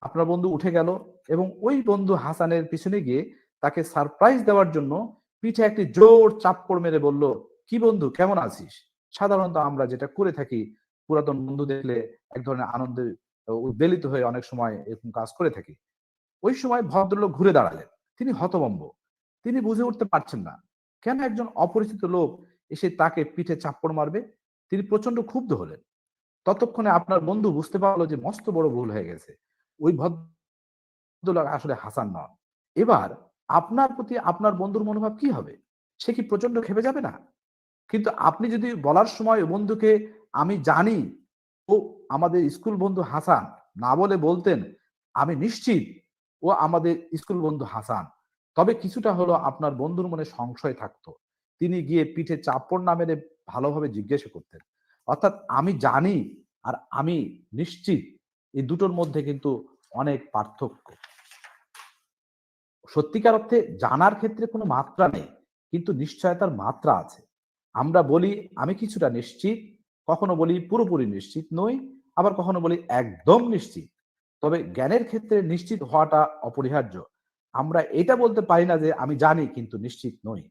আপনার বন্ধু উঠে গেল এবং ওই বন্ধু হাসানের পিছনে গিয়ে তাকে সারপ্রাইজ দেওয়ার জন্য পিঠে একটি জোর চাপ্পড় মেরে বলল, কি বন্ধু কেমন আছিস? সাধারণত আমরা যেটা করে থাকি, পুরাতন বন্ধু দেখলে এক ধরনের আনন্দে উদ্বেলিত হয়ে অনেক সময় এরকম কাজ করে থাকি। ওই সময় ভদ্রলোক ঘুরে দাঁড়ালেন, তিনি হতভম্ব, তিনি বুঝে উঠতে পারছেন না কেন একজন অপরিচিত লোক এসে তাকে পিঠে চাপ্পড় মারবে। তিনি প্রচন্ড ক্ষুব্ধ হলেন। ততক্ষণে আপনার বন্ধু বুঝতে পারলো যে মস্ত বড় ভুল হয়ে গেছে, ওই ভদ্রলোক আসলে হাসান নন। এবার আপনার প্রতি আপনার বন্ধুর মনোভাব কি হবে? সে কি প্রচন্ড ক্ষেপে যাবে না? কিন্তু আপনি যদি বলার সময় বন্ধুকে আমি জানি ও আমাদের স্কুল বন্ধু হাসান না বলে বলতেন, আমি নিশ্চিত ও আমাদের স্কুল বন্ধু হাসান, তবে কিছুটা হলো আপনার বন্ধুর মনে সংশয় থাকতো, তিনি গিয়ে পিঠে চাপড় না মেরে ভালোভাবে জিজ্ঞাসা করতেন। অর্থাৎ আমি জানি আর আমি নিশ্চিত, এই দুটোর মধ্যে কিন্তু অনেক পার্থক্য। সত্যিকার অর্থে জানার ক্ষেত্রে কোনো মাত্রা নেই, কিন্তু নিশ্চয়তার মাত্রা আছে। আমরা বলি আমি কিছুটা নিশ্চিত, কখনো বলি পুরোপুরি নিশ্চিত নই, আবার কখনো বলি একদম নিশ্চিত। তবে জ্ঞানের ক্ষেত্রে নিশ্চিত হওয়াটা অপরিহার্য। আমরা এটা বলতে পারি না যে আমি জানি কিন্তু নিশ্চিত নই।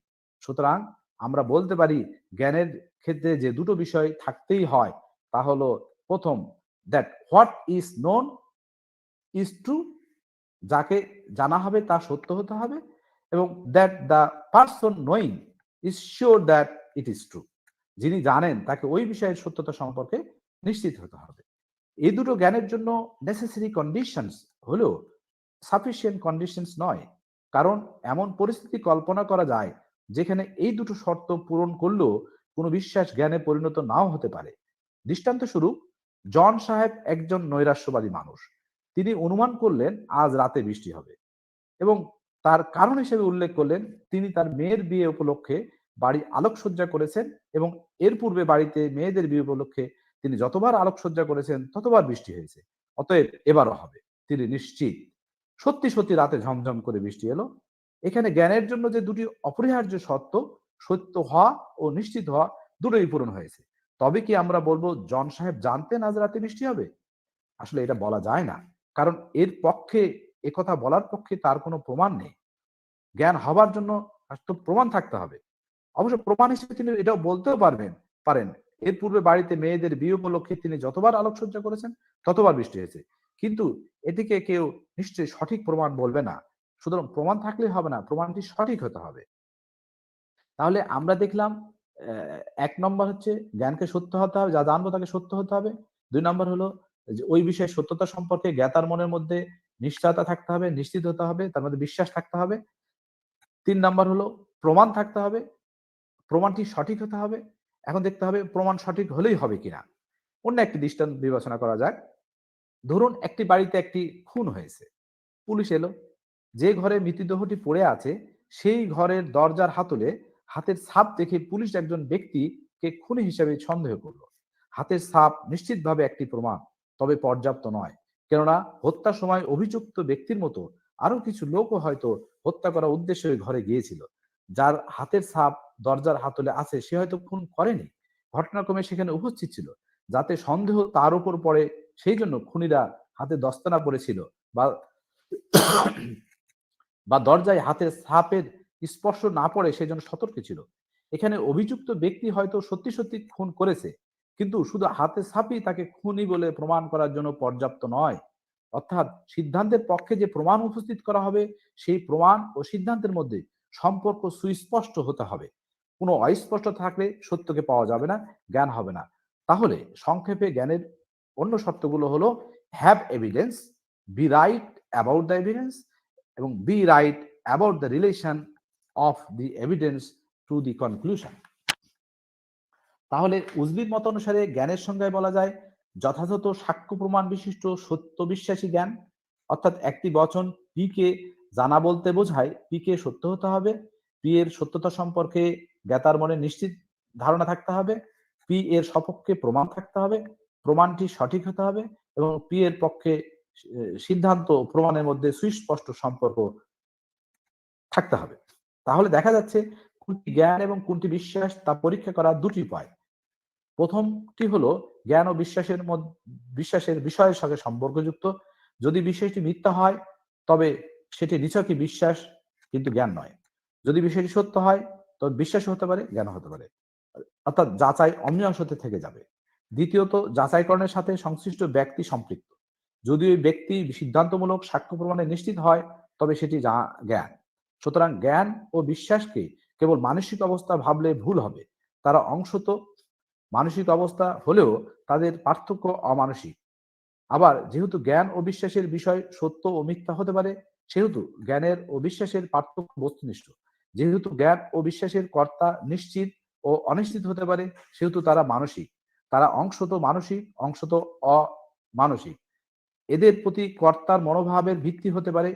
সুতরাং আমরা বলতে পারি জ্ঞানের ক্ষেত্রে যে দুটো বিষয় থাকতেই হয়, তা হলো প্রথম, that what is known is true, যাকে জানা হবে তা সত্য হতে হবে, এবং that the person knowing is sure that it is true, যিনি জানেন তাকে ওই বিষয়ের সত্যতা সম্পর্কে নিশ্চিত হতে হবে। এই দুটো জ্ঞানের জন্য নেসেসারি কন্ডিশনস হলেও সাফিসিয়েন্ট কন্ডিশনস নয়, কারণ এমন পরিস্থিতি কল্পনা করা যায় যেখানে এই দুটো শর্ত পূরণ করলেও কোনো বিশ্বাস জ্ঞানে পরিণত নাও হতে পারে। দৃষ্টান্ত স্বরূপ, জন সাহেব একজন নৈরাশ্যবাদী মানুষ। তিনি অনুমান করলেন আজ রাতে বৃষ্টি হবে, এবং তার কারণ হিসেবে উল্লেখ করলেন তিনি তার মেয়ের বিয়ে উপলক্ষে বাড়ি আলোকসজ্জা করেছেন, এবং এর পূর্বে বাড়িতে মেয়েদের বিয়ে উপলক্ষে তিনি যতবার আলোকসজ্জা করেছেন ততবার বৃষ্টি হয়েছে, অতএব এবারও হবে। তিনি নিশ্চিত। সত্যি সত্যি রাতে ঝমঝম করে বৃষ্টি এলো। এখানে জ্ঞানের জন্য যে দুটি অপরিহার্য সত্য, সত্য হওয়া ও নিশ্চিত হওয়া, দুটোই পূরণ হয়েছে। তবে কি আমরা বলবো জন সাহেব জানতেন আজ রাতে বৃষ্টি হবে? আসলে এটা বলা যায় না, কারণ এর পক্ষে, একথা বলার পক্ষে তার কোনো প্রমাণ নেই। জ্ঞান হবার জন্য তো প্রমাণ থাকতে হবে। অবশ্য প্রমাণ হিসেবে তিনি এটাও বলতেও পারেন এর পূর্বে বাড়িতে মেয়েদের বিয়ে উপলক্ষে তিনি যতবার আলোকসজ্জা করেছেন ততবার বৃষ্টি হয়েছে, কিন্তু এটিকে কেউ নিশ্চয়ই সঠিক প্রমাণ বলবে না। সুতরাং প্রমাণ থাকলে হবে না, প্রমাণটি সঠিক হতে হবে। তাহলে আমরা দেখলাম এক নম্বর হচ্ছে জ্ঞানকে সত্য হতে হবে, যা জানবো তাকে সত্য হতে হবে। 2 নম্বর হলো যে ওই বিষয়ে সত্যতা সম্পর্কে জ্ঞাতার মনের মধ্যে নিশ্চয়তা থাকতে হবে, নিশ্চিত হতে হবে, তার মধ্যে বিশ্বাস থাকতে হবে। 3 নম্বর হলো প্রমাণ থাকতে হবে, প্রমাণটি সঠিক হতে হবে। এখন দেখতে হবে প্রমাণ সঠিক হলেই হবে কিনা। অন্য একটি দৃষ্টান্ত বিবেচনা করা যাক। ধরুন একটি বাড়িতে একটি খুন হয়েছে, পুলিশ এলো। যে ঘরে মৃতদেহটি পড়ে আছে সেই ঘরের দরজার হাতলে হাতের ছাপ দেখে পুলিশ একজন ব্যক্তিকে খুনি হিসেবে সন্দেহ করলো। হাতের ছাপ নিশ্চিতভাবে একটি প্রমাণ, তবে পর্যাপ্ত নয়, কেননা হত্যার সময় অভিযুক্ত ব্যক্তির মতো আরো কিছু লোকও হয়তো হত্যা করার উদ্দেশ্যে ওই ঘরে গিয়েছিল। যার হাতের ছাপ দরজার হাতলে আছে সে হয়তো খুন করেনি, ঘটনাক্রমে সেখানে উপস্থিত ছিল, যাতে সন্দেহ তার উপর পড়ে সেই জন্য খুনিরা হাতে দস্তানা পড়েছিল, বা দরজায় হাতের ছাপের স্পর্শ না পড়ে সেজন্য সতর্ক ছিল। এখানে অভিযুক্ত ব্যক্তি হয়তো সত্যি সত্যি খুন করেছে, কিন্তু শুধু হাতের ছাপই তাকে খুনি বলে প্রমাণ করার জন্য পর্যাপ্ত নয়। অর্থাৎ সিদ্ধান্তের পক্ষে যে প্রমাণ উপস্থিত করা হবে সেই প্রমাণ ও সিদ্ধান্তের মধ্যে সম্পর্ক সুস্পষ্ট হতে হবে। কোনো অস্পষ্ট থাকলে সত্যকে পাওয়া যাবে না, জ্ঞান হবে না। তাহলে সংক্ষেপে জ্ঞানের অন্য শর্তগুলো হলো have evidence, be right about the evidence, এবং be right about the relation of the evidence to the conclusion. তাহলে উজবির মত অনুসারে জ্ঞানের সংজ্ঞায় বলা যায় যথাযথ সাক্ষ্য প্রমাণ বিশিষ্ট সত্য বিশ্বাসী জ্ঞান। অর্থাৎ একটি বচন পি কে জানা বলতে বোঝায় পি কে সত্য হতে হবে, পি এর সত্যতা সম্পর্কে জ্ঞাতার মনে নিশ্চিত ধারণা থাকতে হবে, পি এর সপক্ষে প্রমাণ থাকতে হবে, প্রমাণটি সঠিক হতে হবে, এবং পি এর পক্ষে সিদ্ধান্ত প্রমাণের মধ্যে সুস্পষ্ট সম্পর্ক থাকতে হবে। তাহলে দেখা যাচ্ছে কোনটি জ্ঞান এবং কোনটি বিশ্বাস তা পরীক্ষা করার দুটি উপায়। প্রথমটি হলো জ্ঞান ও বিশ্বাসের বিষয়ের সঙ্গে সম্পর্কযুক্ত। যদি বিশ্বাসটি মিথ্যা হয় তবে সেটি নিছকই বিশ্বাস, কিন্তু জ্ঞান নয়। যদি বিষয়টি সত্য হয় তবে বিশ্বাস হতে পারে, জ্ঞান হতে পারে। অর্থাৎ যাচাই অমীমাংসিত থেকে যাবে। দ্বিতীয়ত যাচাইকরণের সাথে সংশ্লিষ্ট ব্যক্তি সম্পৃক্ত। যদি ওই ব্যক্তি সিদ্ধান্তমূলক সাক্ষ্য প্রমাণে নিশ্চিত হয় তবে সেটি জ্ঞান। সুতরাং জ্ঞান ও বিশ্বাসকে কেবল মানসিক অবস্থা ভাবলে ভুল হবে। তারা অংশত মানসিক অবস্থা হলেও তাদের পার্থক্য অমানসিক। আবার যেহেতু জ্ঞান ও বিশ্বাসের বিষয় সত্য ও মিথ্যা হতে পারে, সেহেতু জ্ঞানের ও বিশ্বাসের পার্থক্য বস্তুনিষ্ঠ। যেহেতু জ্ঞান ও বিশ্বাসের কর্তা নিশ্চিত ও অনিশ্চিত হতে পারে, সেহেতু তারা মানসিক। তারা অংশত মানসিক, অংশত অমানসিক। এদের প্রতি কর্তার মনোভাবের ভিত্তি হতে পারে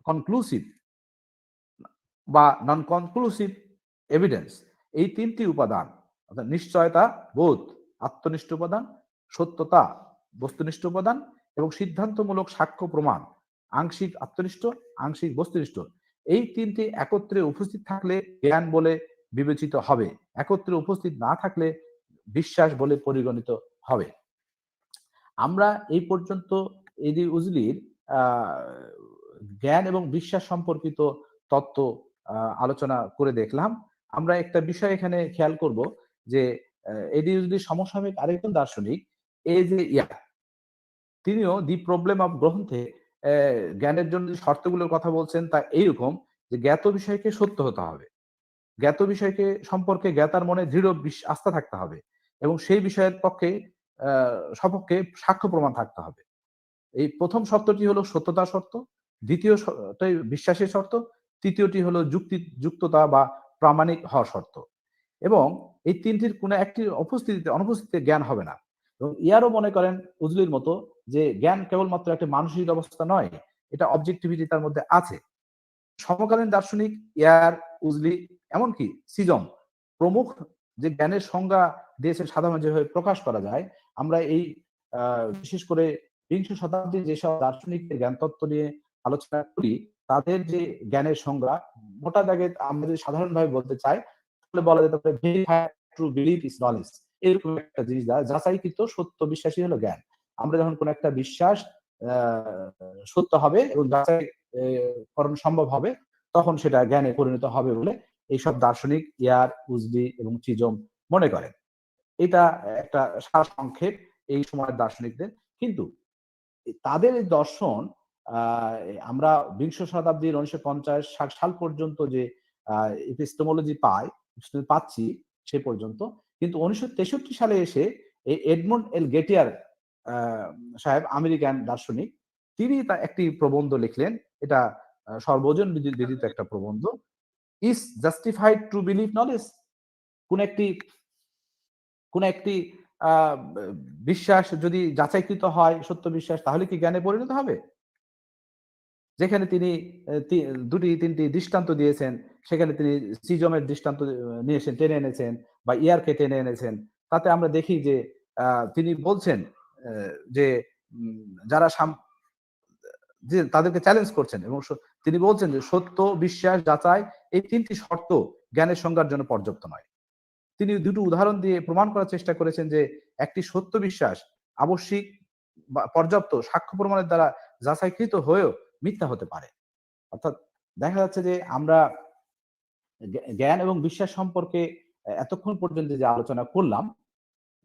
কনক্লুসিভ বা নন কনক্লুসিভ এভিডেন্স, এই তিনটি উপাদান অর্থাৎ নিশ্চয়তা বোধ আত্মনিষ্ঠ উপাদান, সত্যতা বস্তুনিষ্ঠ উপাদান এবং সিদ্ধান্তমূলক সাক্ষ্য প্রমাণ আংশিক আত্মনিষ্ঠ আংশিক বস্তুনিষ্ঠ, এই তিনটি একত্রে উপস্থিত থাকলে জ্ঞান বলে বিবেচিত হবে, একত্রে উপস্থিত না থাকলে বিশ্বাস বলে পরিগণিত হবে। আমরা এই পর্যন্ত এডি উজলির জ্ঞান এবং বিশ্বাস সম্পর্কিত তত্ত্ব আলোচনা করে দেখলাম। আমরা একটা বিষয় এখানে খেয়াল করব যে এডি উজলির সমসাময়িক আরেকজন দার্শনিক যে তিনিও দি প্রবলেম অফ গ্রন্থে জ্ঞানের জন্য যে শর্তগুলোর কথা বলছেন তা এইরকম যে জ্ঞাত বিষয়কে সত্য হতে হবে, জ্ঞাত বিষয়কে সম্পর্কে জ্ঞাতার মনে দৃঢ় আস্থা থাকতে হবে এবং সেই বিষয়ের পক্ষে সপক্ষে সাক্ষ্য প্রমাণ থাকতে হবে। এই প্রথম শর্তটি হলো সত্যতার শর্ত, দ্বিতীয় বিশ্বাসের শর্ত, তৃতীয়টি হলো যুক্ততা বা প্রামাণিক হওয়ার শর্ত। এবং এই তিনটির কোনো একটি অনুপস্থিতিতে জ্ঞান হবে না। এবং ইয়ারও মনে করেন উজলির মতো যে জ্ঞান কেবলমাত্র একটা মানসিক অবস্থা নয়, এটা অবজেক্টিভিটি তার মধ্যে আছে। সমকালীন দার্শনিক ইয়ার, উজলি, এমনকি সিজম প্রমুখ যে জ্ঞানের সংজ্ঞা দিয়েছেন সাধারণত যেভাবে প্রকাশ করা যায়, আমরা এই বিশেষ করে বিংশ শতাব্দীর যেসব দার্শনিকদের জ্ঞান তত্ত্ব নিয়ে আলোচনা করি তাদের যে জ্ঞানের সংজ্ঞা মোটা দাগে আমরা যদি সাধারণভাবে বলতে চাই তাহলে বলা যেতে পারে verified true belief is knowledge, এরকম একটা জিনিস যাচাইকৃত সত্য বিশ্বাসী হলো জ্ঞান। আমরা যখন কোন একটা বিশ্বাস সত্য হবে এবং যাচাই করণ সম্ভব হবে তখন সেটা জ্ঞানে পরিণত হবে বলে এইসব দার্শনিক ইয়ার, উজলি এবং চিজম মনে করেন। এটা একটা সারসংক্ষেপ এই সময়ের দার্শনিকদের। কিন্তু তাদের এই দর্শন আমরা বিংশ শতাব্দীর 1950-60 সাল পর্যন্ত যে এপিস্টেমোলজি পাচ্ছি সে পর্যন্ত, কিন্তু 1963 সালে এসে এই এডমন্ড এল গেটিয়ার সাহেব, আমেরিকান দার্শনিক, তিনি একটি প্রবন্ধ লিখলেন। এটা সর্বজন বিদিত একটা প্রবন্ধ, is justified to believe knowledge. কোন একটি বিশ্বাস যদি যাচাইকৃত হয় সত্য বিশ্বাস, তাহলে কি জ্ঞানে পরিণত হবে? যেখানে তিনি দুটি তিনটি দৃষ্টান্ত দিয়েছেন, সেখানে তিনি সিজমের দৃষ্টান্ত নিয়েছেন, টেনে এনেছেন, বা ইয়ারকে টেনে এনেছেন। তাতে আমরা দেখি যে তিনি বলছেন যে যারা যে তাদেরকে চ্যালেঞ্জ করছেন এবং তিনি বলছেন যে সত্য, বিশ্বাস, যাচাই এই তিনটি শর্ত জ্ঞানের সংজ্ঞার জন্য পর্যাপ্ত নয়। তিনি দুটো উদাহরণ দিয়ে প্রমাণ করার চেষ্টা করেছেন যে একটি সত্য বিশ্বাস আবশ্যিক বা পর্যাপ্ত সাক্ষ্য প্রমাণের দ্বারা যাচাইকৃত হয়েও মিথ্যা হতে পারে। অর্থাৎ দেখা যাচ্ছে যে আমরা জ্ঞান এবং বিশ্বাস সম্পর্কে এতক্ষণ পর্যন্ত যে আলোচনা করলাম,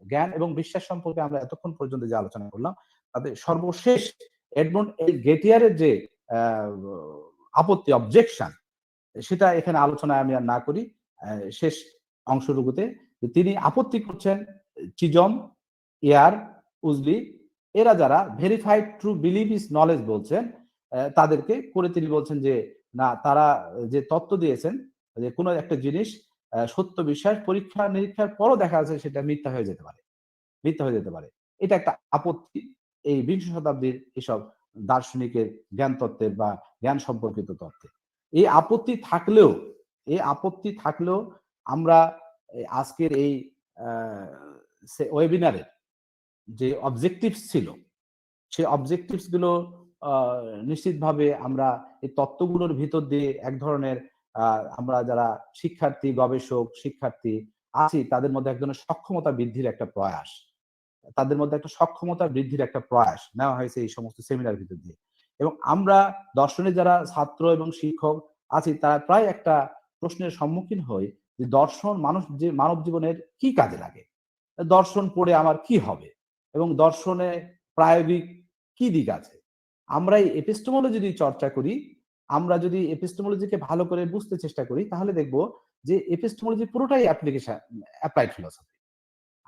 জ্ঞান এবং বিশ্বাস সম্পর্কে আমরা এতক্ষণ পর্যন্ত যে আলোচনা করলাম, তাদের সর্বশেষ এডমন্ড এল গেটিয়ারের যে আপত্তি, অবজেকশন, সেটা এখানে আলোচনায় আমি আর না করি। শেষ অংশটুকুতে তিনি আপত্তি করছেন চিজম, ইয়ার, উজলি এরা যারা verified true believe is knowledge বলছেন, তাদেরকে করে তিনি বলছেন যে না, তারা যে তত্ত্ব দিয়েছেন যে কোনো একটা জিনিস সত্য বিশ্বাস পরীক্ষা নিরীক্ষার পরও দেখা যাচ্ছে সেটা মিথ্যা হয়ে যেতে পারে। এটা একটা আপত্তি এই বিংশ শতাব্দীর এসব দার্শনিকের জ্ঞান তত্ত্বের বা জ্ঞান সম্পর্কিত তত্ত্বে। এই আপত্তি থাকলেও আমরা আজকের এই ওয়েবিনারের যে অবজেক্টিভস ছিল, সেই অবজেক্টিভস গুলো নিশ্চিতভাবে আমরা এই তত্ত্বগুলোর ভিতর দিয়ে এক ধরনের আমরা যারা শিক্ষার্থী, গবেষক, শিক্ষার্থী আছি তাদের মধ্যে এক ধরনের সক্ষমতা বৃদ্ধির একটা প্রয়াস নেওয়া হয়েছে এই সমস্ত সেমিনার ভিতর দিয়ে। এবং আমরা দর্শনের যারা ছাত্র এবং শিক্ষক আছি তারা প্রায় একটা প্রশ্নের সম্মুখীন হই যে দর্শন মানব জীবনের কি কাজে লাগে, দর্শন পড়ে আমার কি হবে এবং দর্শনে প্রায়োগিক কি দিক আছে। আমরা এই এপিস্টেমোলজি যদি চর্চা করি, আমরা যদি এপিস্টেমোলজিকে ভালো করে বুঝতে চেষ্টা করি, তাহলে দেখব যে এপিস্টেমোলজি পুরোটাই অ্যাপ্লাইড ফিলসফি।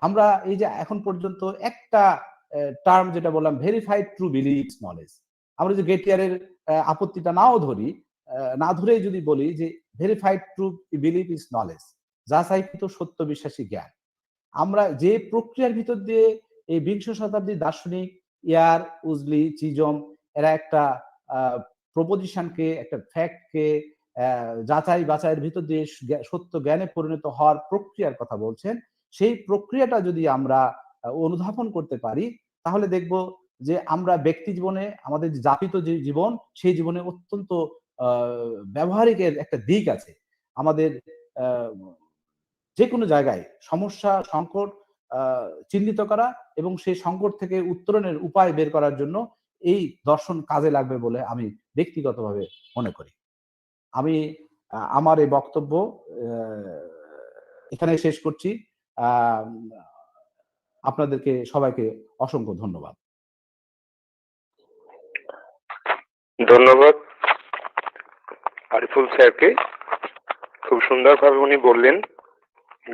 আমরা এই যে এখন পর্যন্ত একটা টার্ম যেটা বললাম ভেরিফাইড ট্রু বিলিভ নলেজ, আমরা যে গেটিয়ারের আপত্তিটা না ধরেই যদি বলি যে verified true believe is knowledge, যাচাইকৃত সত্য বিশ্বাসী জ্ঞান, আমরা যে প্রক্রিয়ার ভিতর দিয়ে এই বিংশ শতাব্দীর দার্শনিক ইয়ার, উজলি, চিজম এরা একটা প্রপোজিশনকে, একটা ফ্যাক্টকে যাচাই বাছাইয়ের ভিতর দিয়ে সত্য জ্ঞানে পরিণত হওয়ার প্রক্রিয়ার কথা বলছেন, সেই প্রক্রিয়াটা যদি আমরা অনুধাবন করতে পারি, তাহলে দেখব যে আমরা ব্যক্তি জীবনে আমাদের যাপিত যে জীবন, সেই জীবনে অত্যন্ত ব্যবহারিকের একটা দিক আছে। আমাদের যে কোনো জায়গায় সমস্যা সংকট চিহ্নিত করা এবং সেই সংকট থেকে উত্তরণের উপায় বের করার জন্য এই দর্শন কাজে লাগবে বলে আমি ব্যক্তিগতভাবে মনে করি। আমি আমার এই বক্তব্য এখানে শেষ করছি। আপনাদেরকে সবাইকে অসংখ্য ধন্যবাদ। ধন্যবাদ আরিফুল স্যারকে। খুব সুন্দরভাবে উনি বললেন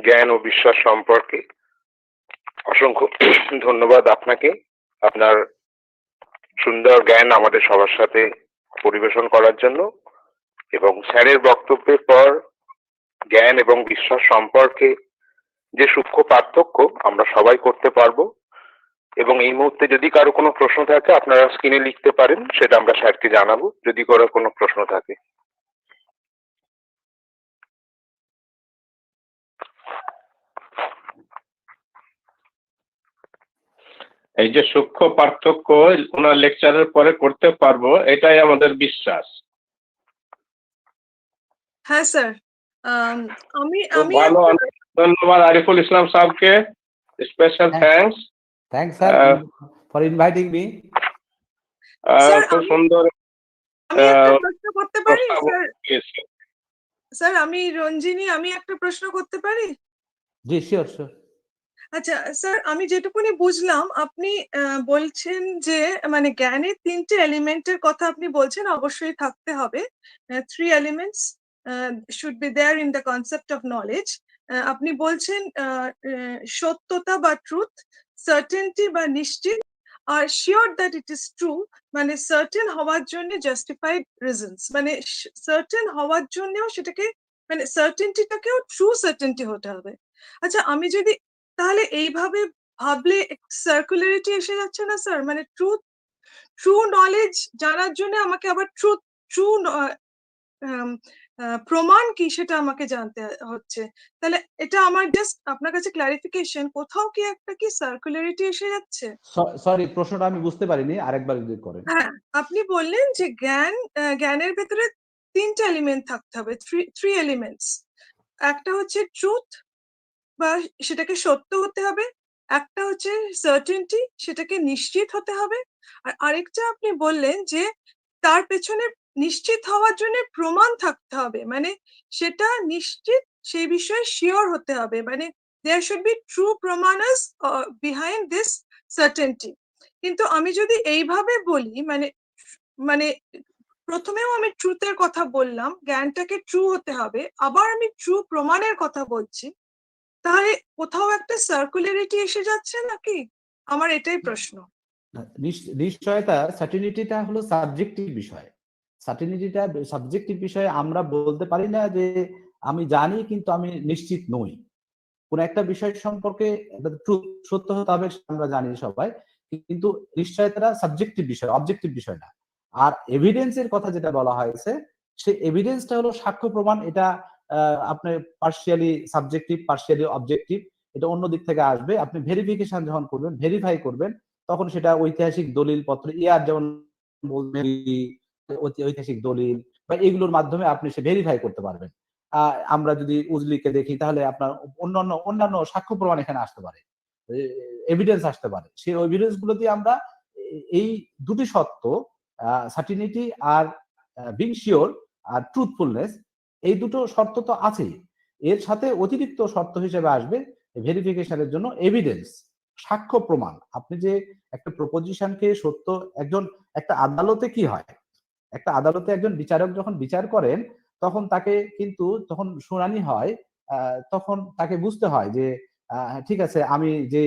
জ্ঞান ও বিশ্বাস সম্পর্কে। অসংখ্য ধন্যবাদ আপনাকে, আপনার সুন্দর জ্ঞান আমাদের সবার সাথে পরিবেশন করার জন্য। এবং স্যারের বক্তব্যের পর জ্ঞান এবং বিশ্বাস সম্পর্কে যে সূক্ষ্ম পার্থক্য আমরা সবাই করতে পারবো। এবং এই মুহূর্তে যদি কারো কোনো প্রশ্ন থাকে আপনারা স্ক্রিনে লিখতে পারেন, সেটা আমরা স্যারকে জানাবো যদি কারো কোনো প্রশ্ন থাকে। এই যে সূক্ষ্ম পার্থক্য ওনার লেকচারের পরে করতে পারবো, এটাই আমাদের বিশ্বাস। হ্যাঁ স্যার, আমি ভালো, ধন্যবাদ আরিফুল ইসলাম সাহেবকে, special thanks. Thanks sir for inviting me. খুব সুন্দর। আমি একটা প্রশ্ন করতে পারি স্যার? আমি রঞ্জিনী, আমি একটা প্রশ্ন করতে পারি? জি শিওর শিওর। আচ্ছা স্যার, আমি যেটুকুনি বুঝলাম আপনি বলছেন যে মানে জ্ঞানের 3টে এলিমেন্টের কথা আপনি বলছেন অবশ্যই থাকতে হবে। 3 elements should be there in the concept of knowledge. আপনি বলছেন সত্যতা বা ট্রুথ, সার্টেনটি বা নিশ্চিত, আর sure that it is true, মানে সার্টেন হওয়ার জন্য জাস্টিফাইড রিজনস, মানে সার্টেন হওয়ার জন্যও সেটাকে মানে সার্টেনটিটাকেও ট্রু সার্টেনটি হতে হবে। আচ্ছা, আমি যদি তাহলে এইভাবে ভাবলে সার্কুলারিটি এসে যাচ্ছে না স্যার? মানে ট্রু নলেজ জানার জন্য আমাকে আবার ট্রু প্রমাণ কি সেটা আমাকে জানতে হচ্ছে। তাহলে এটা আমার জাস্ট আপনার কাছে ক্লারিফিকেশন, কোথাও কি একটা কি সার্কুলারিটি এসে যাচ্ছে? সরি, প্রশ্নটা আমি বুঝতে পারিনি, আরেকবার যদি করেন। হ্যাঁ, আপনি বললেন যে জ্ঞানের ভেতরে 3টে এলিমেন্ট থাকতে হবে, 3 elements। একটা হচ্ছে ট্রুথ বা সেটাকে সত্য হতে হবে, একটা হচ্ছে সার্টেনটি, সেটাকে নিশ্চিত হতে হবে, আর আরেকটা আপনি বললেন যে তার পেছনে নিশ্চিত হওয়ার জন্য প্রমাণ থাকতে হবে, মানে সেটা নিশ্চিত সেই বিষয়ে শিওর হতে হবে, মানে দেয়ার শুড বি ট্রু প্রমাণাস বিহাইন্ড দিস সার্টেনটি। কিন্তু আমি যদি এইভাবে বলি, মানে মানে প্রথমেও আমি ট্রুথের কথা বললাম, জ্ঞানটাকে ট্রু হতে হবে, আবার আমি ট্রু প্রমাণের কথা বলছি, তাহলে কোথাও একটা সার্কুলারিটি এসে যাচ্ছে নাকি? আমার এটাই প্রশ্ন। নিশ্চয়তা, সার্টেনিটিটা হলো সাবজেক্টিভ বিষয়। সার্টেনিটিটা সাবজেক্টিভ বিষয়। আমরা বলতে পারি না যে আমি জানি কিন্তু আমি নিশ্চিত নই। কোন একটা বিষয় সম্পর্কে সত্য হতে হবে আমরা জানি সবাই, কিন্তু নিশ্চয়তা সাবজেক্টিভ বিষয়, অবজেক্টিভ বিষয় না। আর এভিডেন্সের কথা যেটা বলা হয়েছে, সেই এভিডেন্সটা হলো সাক্ষ্য প্রমাণ। এটা আপনার পার্শিয়ালি সাবজেক্টিভ, পার্শিয়ালি অবজেক্টিভ। এটা অন্য দিক থেকে আসবে। আপনি ভেরিফিকেশন যখন করবেন, ভেরিফাই করবেন, তখন সেটা ঐতিহাসিক দলিল পত্র, যেমন ঐতিহাসিক দলিল বা এগুলোর মাধ্যমে আপনি সে ভেরিফাই করতে পারবেন। আমরা যদি উজলিকে দেখি, তাহলে আপনার অন্যান্য সাক্ষ্য প্রমাণ এখানে আসতে পারে, এভিডেন্স আসতে পারে। সেই এভিডেন্স গুলো দিয়ে আমরা এই দুটি সত্য, সার্টিনিটি আর বিং শিওর আর ট্রুথফুলনেস, এই দুটো শর্ত তো আছেই। এর সাথে অতিরিক্ত শর্ত হিসেবে আসবে ভেরিফিকেশনের জন্য এভিডেন্স, সাক্ষ্য প্রমাণ। আপনি যে একটা প্রপোজিশনকে সত্য, একটা আদালতে কি হয়, একটা আদালতে একজন বিচারক যখন বিচার করেন, তখন তাকে কিন্তু যখন শুনানি হয়, তখন তাকে বুঝতে হয় যে ঠিক আছে, আমি যে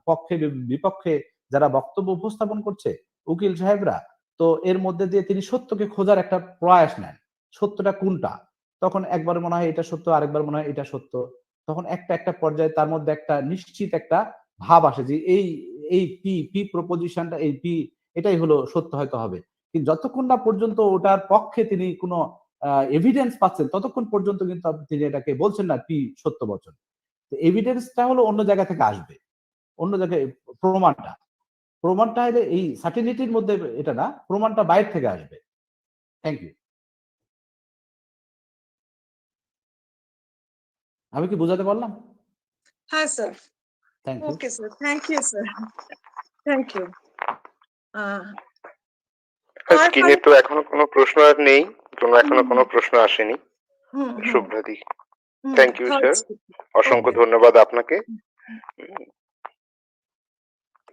পক্ষে বিপক্ষে যারা বক্তব্য উপস্থাপন করছে, উকিল সাহেবরা, তো এর মধ্যে দিয়ে তিনি সত্যকে খোঁজার একটা প্রয়াস নেন, সত্যটা কোনটা। তখন একবার মনে হয় এটা সত্য, আরেকবার মনে হয় এটা সত্য। তখন একটা পর্যায়ে তার মধ্যে একটা নিশ্চিত একটা ভাব আসে যে এই পি প্রপোজিশনটা, এই পি এটাই হলো সত্য হয়তো হবে। কিন্তু যতক্ষণ না পর্যন্ত ওটার পক্ষে তিনি কোনো এভিডেন্স পাচ্ছেন ততক্ষণ পর্যন্ত কিন্তু তিনি এটাকে বলছেন না পি সত্য বচন। তো এভিডেন্সটা হলো অন্য জায়গা থেকে আসবে, অন্য জায়গায় প্রমাণটা হলে এই সার্টেনিটির মধ্যে এটা না, প্রমাণটা বাইরে থেকে আসবে। Thank you. আমি কি বোঝাতে পারলাম? হ্যাঁ sir. Thank you. Okay sir, thank you sir, thank you. স্ক্রিনে তো এখনো কোনো প্রশ্ন আর নেই, কোনো প্রশ্ন আসেনি। শুভ্রাদি, থ্যাংক ইউ স্যার, অসংখ্য ধন্যবাদ আপনাকে।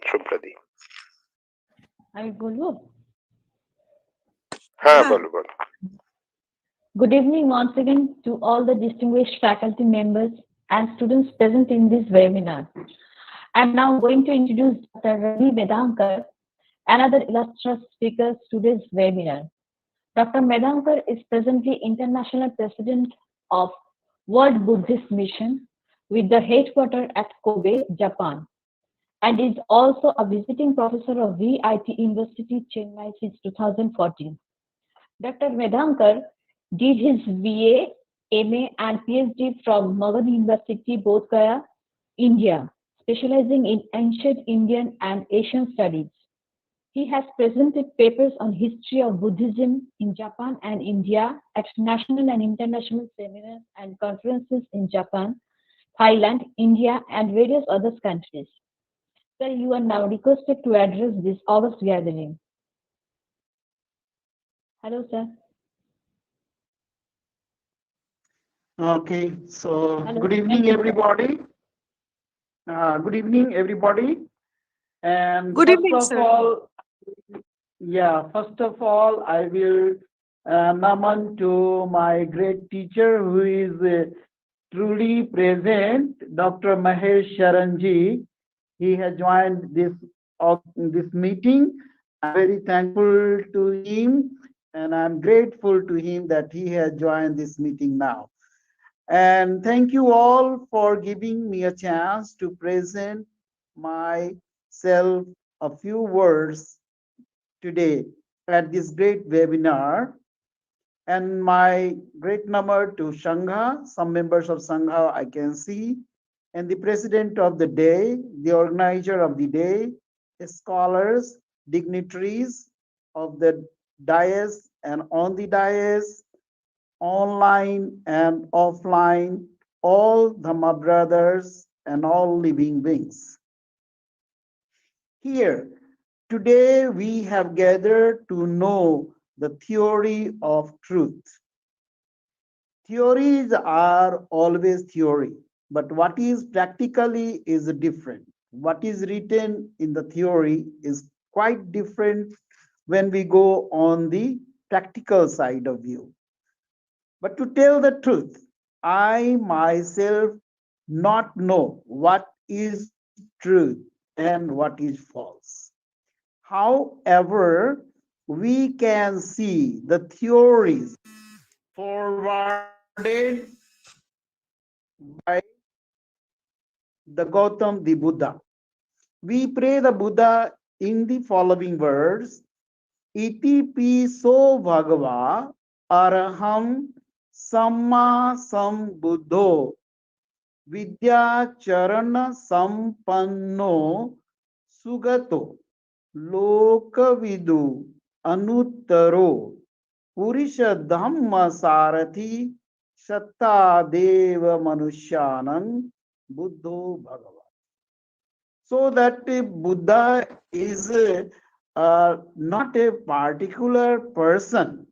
শুভ্রাদি, আমি বলবো? হ্যাঁ বলো। Good evening once again to all the distinguished faculty members and students present in this webinar. I am now going to introduce Dr. Ravi Medankar, another illustrious speaker to today's webinar. Dr. Medankar is presently International President of World Buddhist Mission with the headquarters at Kobe, Japan, and is also a visiting professor of VIT University, Chennai since 2014. Dr. Medankar did his BA, MA, and PhD from Magadha University, Bodh Gaya, India, specializing in ancient Indian and Asian studies. He has presented papers on history of Buddhism in Japan and India at national and international seminars and conferences in Japan, Thailand, India, and various other countries. Sir, you are now requested to address this August gathering. Hello, sir. Okay, so Hello. good evening, everybody. Good evening, everybody. And Good first evening, of sir. all, first of all, I will naman to my great teacher who is truly present, Dr. Mahesh Sharanji. He has joined this meeting. I'm very thankful to him, and I'm grateful to him that he has joined this meeting now. And thank you all for giving me a chance to present myself a few words today at this great webinar. And my great number to Sangha, some members of Sangha I can see, and the president of the day, the organizer of the day, scholars, dignitaries of the dais and on the dais, online and offline, all Dhamma brothers and all living beings. Here, today we have gathered to know the theory of truth. Theories are always theory, but what is practically is different. What is written in the theory is quite different when we go on the practical side of view. But to tell the truth, I myself not know what is truth and what is false. However, we can see the theories forwarded by the Gautam, the Buddha. We pray the Buddha in the following words: Iti piso bhagava araham samma sambuddho vidya charana sampanno sugato lokavidu anuttaro purisha dhamma sarathi satta deva manushyanam buddho bhagava. So that Buddha is not a particular person.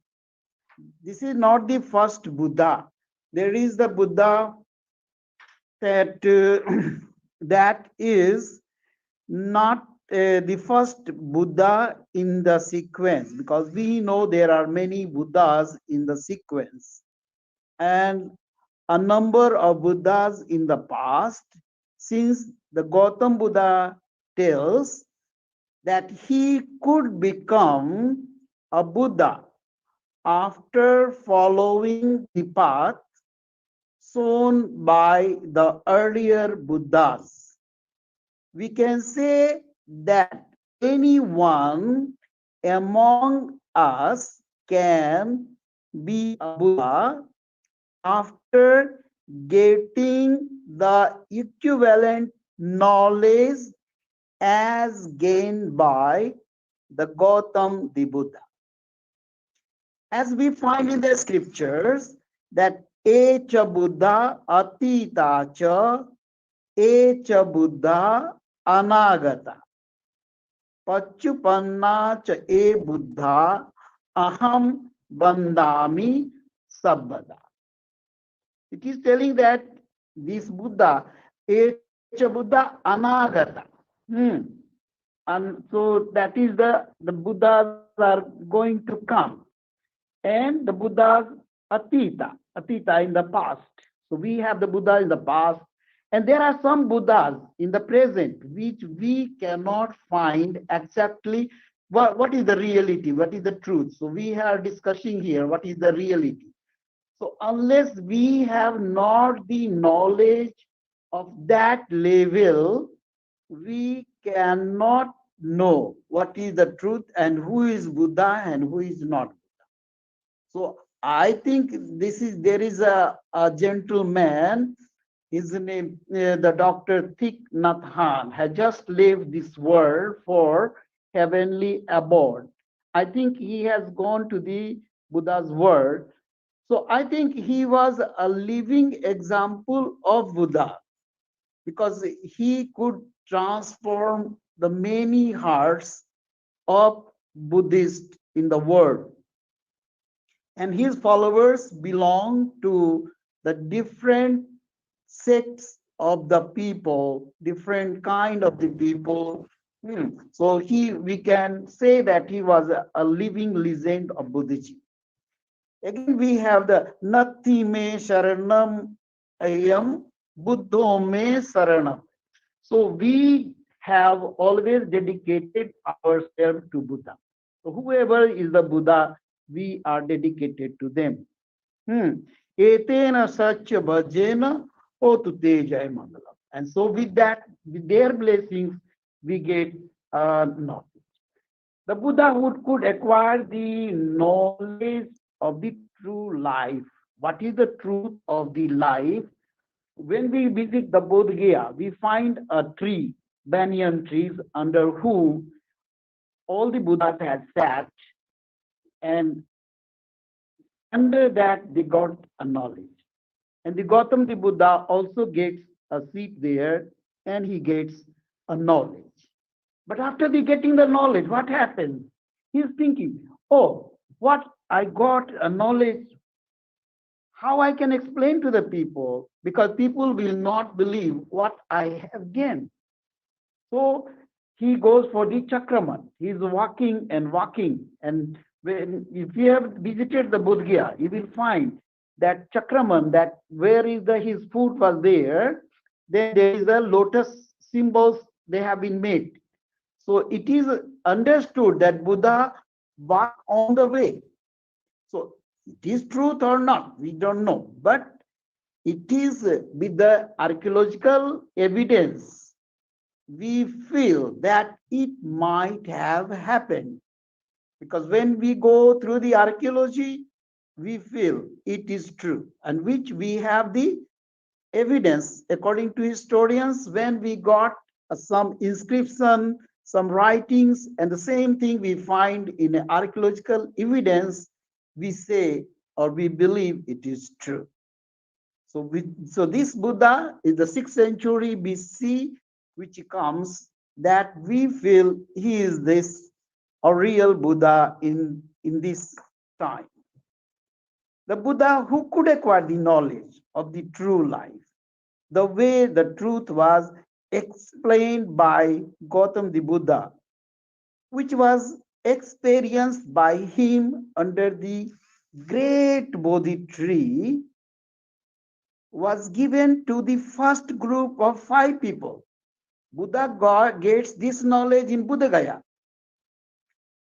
This is not the first Buddha. There is the Buddha that is not the first Buddha in the sequence, because we know there are many Buddhas in the sequence, and a number of Buddhas in the past, since the Gautam Buddha tells that he could become a Buddha after following the path shown by the earlier Buddhas. We can say that anyone among us can be a Buddha after getting the equivalent knowledge as gained by the Gautam the Buddha. As we find in the scriptures that Echa Buddha Atita cha Echa Buddha Anagata Pachupanna cha E Buddha Aham Bandami Sabbada. It is telling that this Buddha, Echa Buddha Anagata. And so that is the Buddhas are going to come. And the Buddhas Atita in the past. So we have the Buddha in the past. And there are some Buddhas in the present which we cannot find exactly what is the reality, what is the truth. So we are discussing here what is the reality. So unless we have not the knowledge of that level, we cannot know what is the truth and who is Buddha and who is not Buddha. So I think there is a gentleman, his name, the Dr. Thich Nhat Hanh, has just left this world for heavenly abode. I think he has gone to the Buddha's world. So I think he was a living example of Buddha because he could transform the many hearts of Buddhists in the world. And his followers belong to the different sects of the people, different kind of the people. So we can say that he was a living legend of Buddhism. Again, we have the Nati me Sharanam Ayam Buddho me Saranam. So we have always dedicated ourselves to Buddha. So whoever is the Buddha, we are dedicated to them. Etena Satya Bhajena Otu Teja Mangalam. And so with that, with their blessings, we get knowledge. The Buddha who could acquire the knowledge of the true life. What is the truth of the life? When we visit the Bodh Gaya, we find a tree, banyan trees, under whom all the Buddhas had sat, and under that they got a knowledge. And the Gautam the Buddha also gets a seat there, and he gets a knowledge. But after getting the knowledge, what happens? He's thinking, oh, what I got a knowledge, how I can explain to the people, because people will not believe what I have gained. So he goes for the Chakraman. He's walking and walking. And if you have visited the Bodh Gaya, you will find that Chakraman, that where is his foot was there, then there is a lotus symbols they have been made. So it is understood that Buddha walked on the way. So it is truth or not, we don't know. But it is with the archaeological evidence, we feel that it might have happened. Because when we go through the archaeology, we feel it is true, and which we have the evidence according to historians when we got some inscription, some writings, and the same thing we find in archaeological evidence, we say or we believe it is true. So this Buddha is the 6th century BC, which comes, that we feel he is this a real Buddha in this time. The Buddha who could acquire the knowledge of the true life, the way the truth was explained by Gautam the Buddha, which was experienced by him under the great Bodhi tree, was given to the first group of 5 people. Buddha gets this knowledge in Bodh Gaya.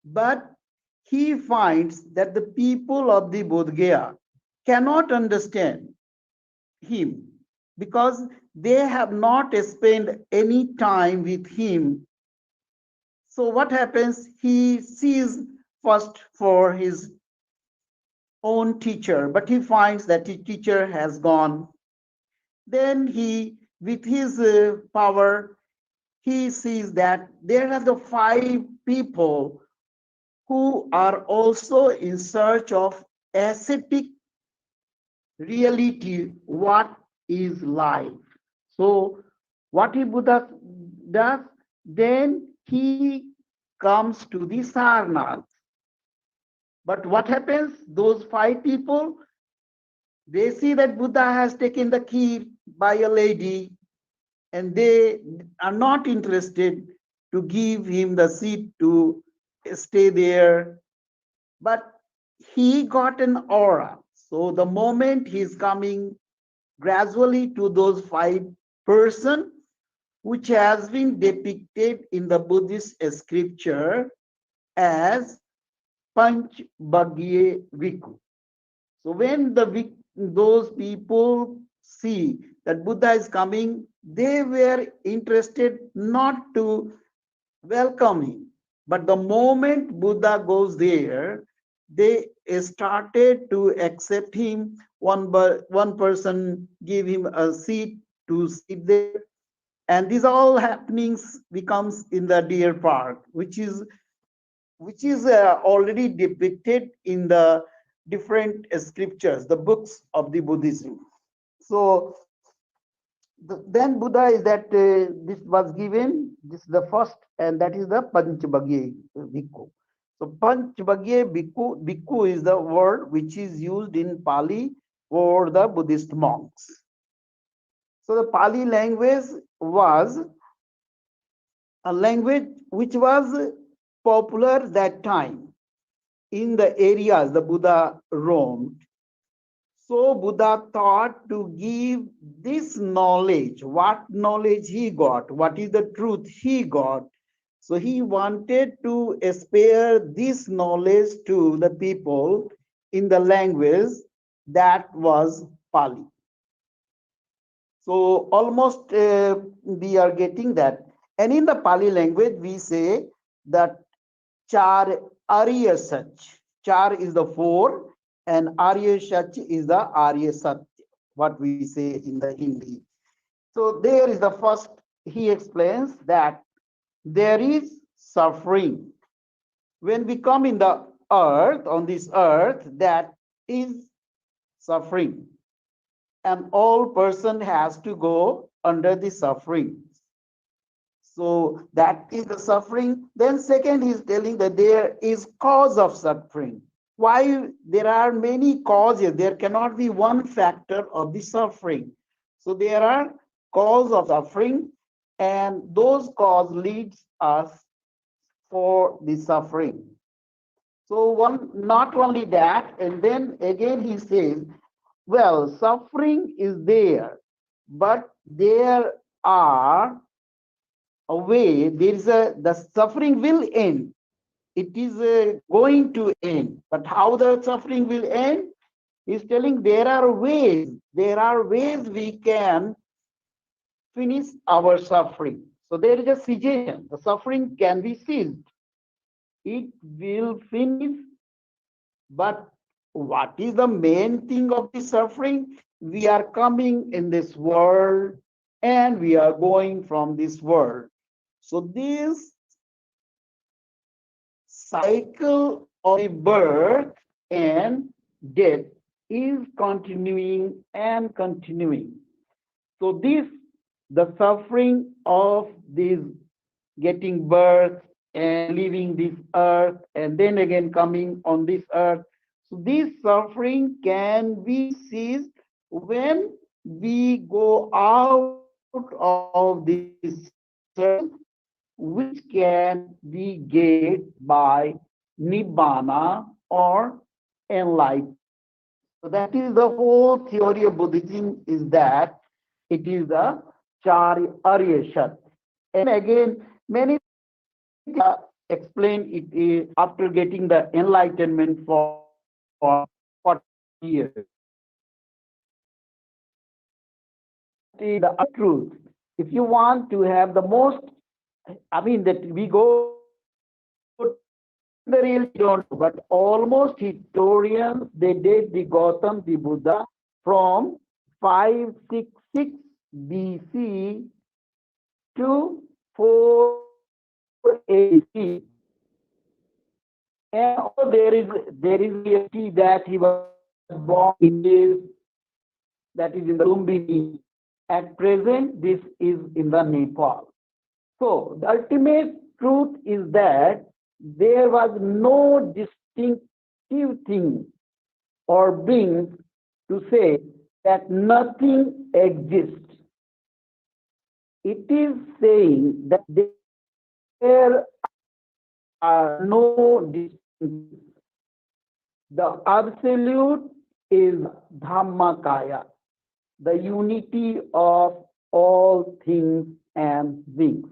But he finds that the people of the Bodh Gaya cannot understand him because they have not spent any time with him. So what happens? He sees first for his own teacher, but he finds that his teacher has gone. Then he, with his power, he sees that there are the 5 people who are also in search of ascetic reality, what is life. So what he Buddha does, then he comes to the Sarnath. But what happens? Those 5 people, they see that Buddha has taken the key by a lady, and they are not interested to give him the seat to stay there. But he got an aura. So the moment he's coming gradually to those 5 persons, which has been depicted in the Buddhist scripture as Panch Bhagye Bhikkhu. So when those people see that Buddha is coming, they were interested not to welcome him. But the moment Buddha goes there, they started to accept him. One person gave him a seat to sit there. And these all happenings becomes in the Deer Park, which is already depicted in the different scriptures, the books of the Buddhism. So then Buddha is that this was given, this is the first, and that is the Panchabhagya Bhikkhu. So Panchabhagya Bhikkhu is the word which is used in Pali for the Buddhist monks. So the Pali language was a language which was popular that time in the areas the Buddha roamed. So Buddha thought to give this knowledge, what knowledge he got, what is the truth he got. So he wanted to spare this knowledge to the people in the language that was Pali. So almost we are getting that. And in the Pali language, we say that Char Arya Sach. Char is the 4, and Arya Sach is the Arya Satya, what we say in the Hindi. So there is the first, he explains that there is suffering. When we come in the earth, on this earth, that is suffering. And all person has to go under the suffering. So that is the suffering. Then second, he is telling that there is cause of suffering. Why? There are many causes. There cannot be one factor of the suffering. So there are cause of suffering, and those cause leads us for the suffering. So not only that, and then again he says, well, suffering is there, but there are a way, the suffering will end. It is going to end. But how the suffering will end? He's telling there are ways we can finish our suffering. So there is a cessation. The suffering can be ceased. It will finish. But what is the main thing of the suffering? We are coming in this world and we are going from this world. So this cycle of birth and death is continuing and continuing. So the suffering of this getting birth and leaving this earth and then again coming on this earth. So this suffering can be ceased when we go out of this circle, which can be gained by Nibbana or enlightenment. So that is the whole theory of Buddhism, is that it is the Chari Arya Shat. And again, many explain it is after getting the enlightenment for 40 years. The truth, if you want to have the most, that we go they really don't know, but almost historians, they date the Gautam, the Buddha, from 566 BC to 4 AC. And also there is reality that he was born in this, that is in the Lumbini. At present, this is in the Nepal. So the ultimate truth is that there was no distinctive thing or being to say that nothing exists. It is saying that there are no distinctions. The absolute is Dhammakaya, the unity of all things and beings,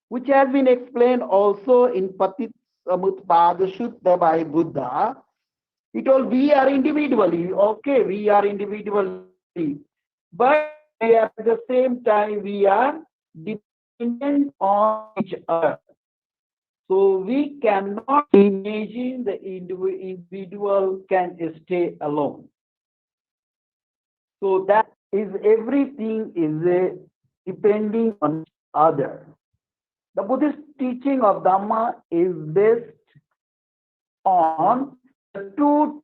which has been explained also in Patit Samutpada Sutta by Buddha. He told, we are individually, okay, we are individually, but at the same time we are dependent on each other. So we cannot imagine the individual can stay alone. So that is, everything is depending on each other. The Buddhist teaching of Dhamma is based on the truth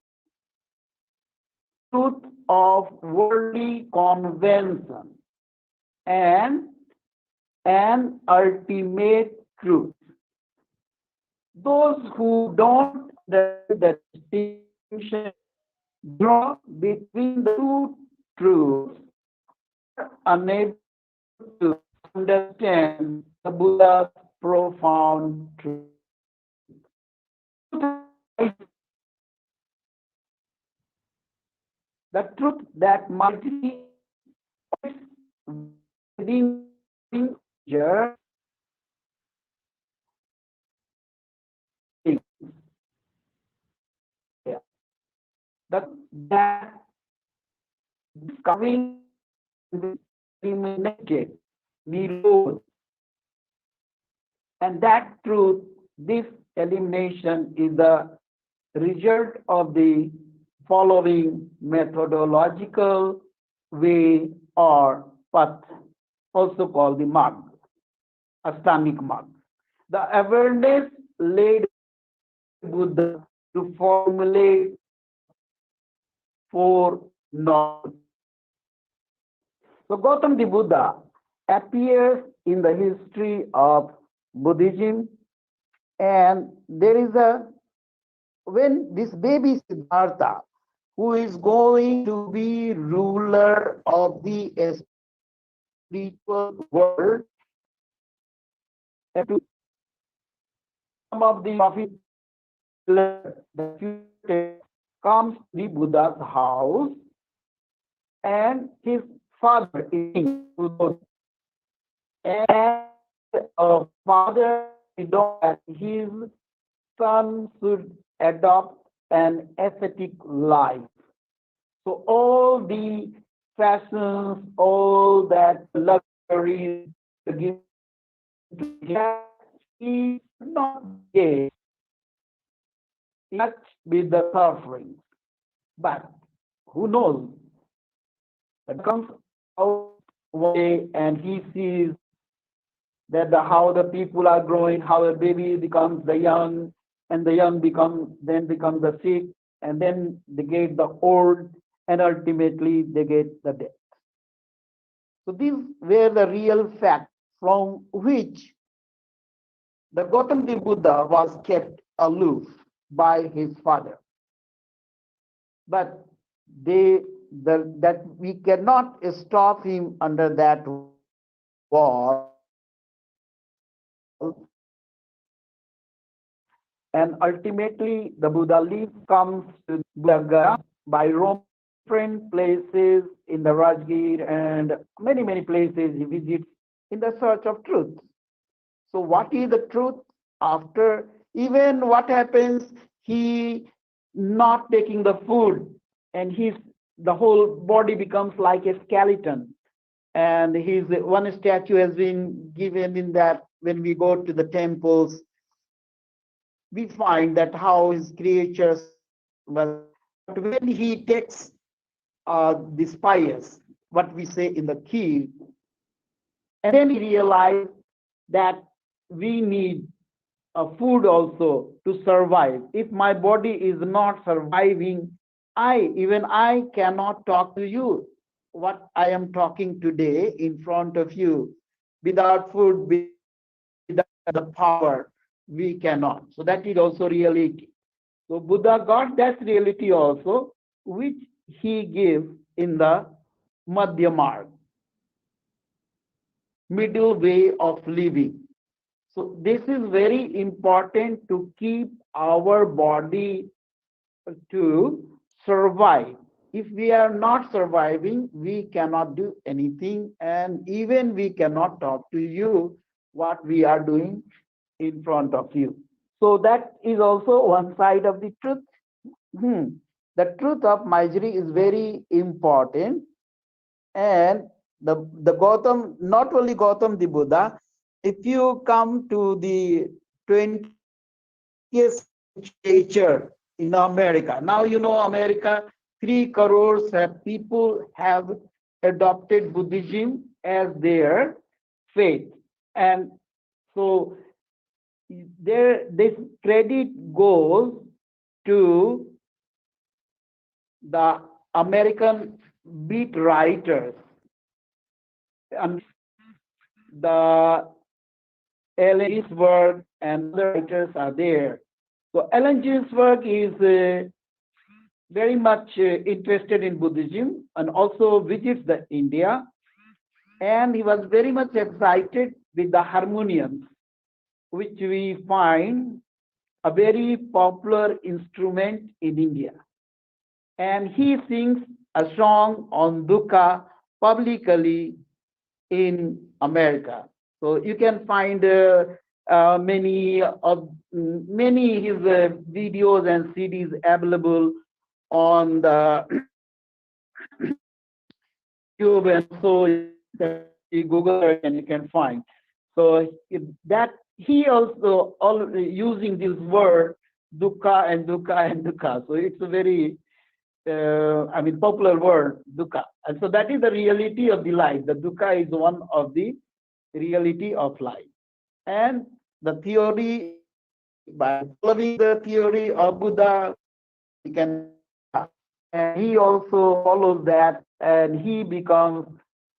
of worldly convention and an ultimate truth. Those who don't understand the distinction draw between the two truths are unable to understand the Buddha's profound truth. The truth that multitude within nature that coming eliminated below, and that truth, this elimination is the result of the following methodological way or path, also called the marg, Astamic marg. The awareness led Buddha to formulate 4 knowledge. So Gautam the Buddha appears in the history of Buddhism, and there is when this baby Siddhartha, who is going to be ruler of the spiritual world, and to some of the prophets, the future comes to the Buddha's house, and his father is and father that his son should adopt an ascetic life. So all the fashions, all that luxury given to he not get much with the suffering. But who knows? It comes out one day and he sees that how the people are growing, how a baby becomes the young, and the young becomes the sick, and then they get the old, and ultimately they get the death. So these were the real facts from which the Gautam Buddha was kept aloof by his father. But that we cannot stop him under that wall. And ultimately, the Buddha leaf comes to Buddha by roaming different places in the Rajgir and many, many places he visits in the search of truth. So what is the truth? After even what happens, he not taking the food, and the whole body becomes like a skeleton. And his one statue has been given in that when we go to the temples. we find that how his creatures was, but when he takes the spice, what we say in the key, and then he realized that we need food also to survive. If my body is not surviving, even I cannot talk to you. What I am talking today in front of you, without food, without the power, we cannot. So that is also reality. So Buddha got that reality also, which he gave in the Madhya Marg, middle way of living. So this is very important to keep our body to survive. If we are not surviving, we cannot do anything, and even we cannot talk to you what we are doing in front of you. So that is also one side of the truth. The truth of misery is very important, and the Gautam, not only Gautam the Buddha, if you come to the 20th century in America, now you know America, 3 crores of people have adopted Buddhism as their faith, and so this credit goes to the American beat writers, and the Elegy's work and other writers are there. So Elegy's work is very much interested in Buddhism and also visits the India, and he was very much excited with the harmoniums, which we find a very popular instrument in India. And he sings a song on dukkha publicly in America. So you can find many his videos and CDs available on the YouTube, and so you Google search and you can find. So that he also using this word dukkha and dukkha and dukkha. So it's a very popular word, dukkha. And so that is the reality of the life. The dukkha is one of the reality of life. And the theory, by following the theory of Buddha, we can, and he also follows that, and he becomes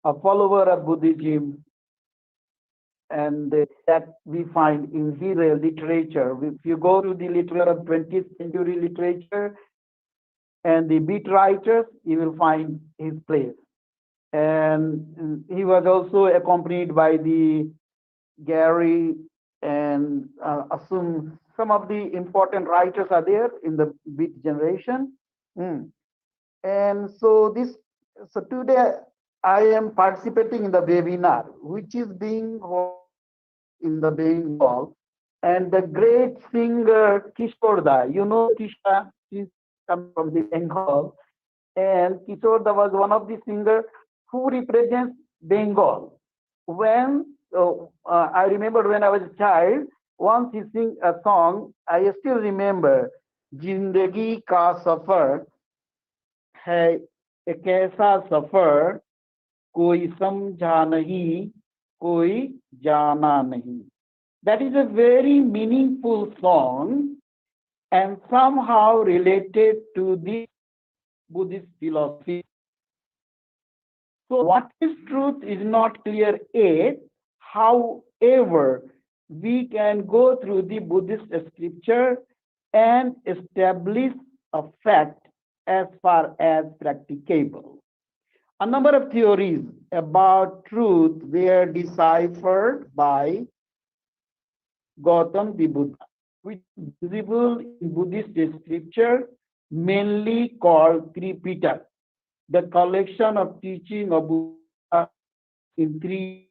a follower of Buddhism, and that we find in his literature. If you go to the literature of 20th century literature and the beat writers, you will find his place. And he was also accompanied by the Gary and assume some of the important writers are there in the beat generation. And so today I am participating in the webinar, which is being held in the Bengal, and the great singer Kishore, you know Kishore, she's come from the Bengal, and Kishore was one of the singers who represents Bengal. When I remember when I was a child, once he sing a song, I still remember, Jindagi ka safar hai ek aisa safar, koi samjha nahi, koi jana nahi. That is a very meaningful song and somehow related to the Buddhist philosophy. So what is truth is not clear yet. However, we can go through the Buddhist scripture and establish a fact as far as practicable. A number of theories about truth were deciphered by Gautam the Buddha, which is visible in Buddhist scripture, mainly called Tripitaka, the collection of teaching of Buddha in 3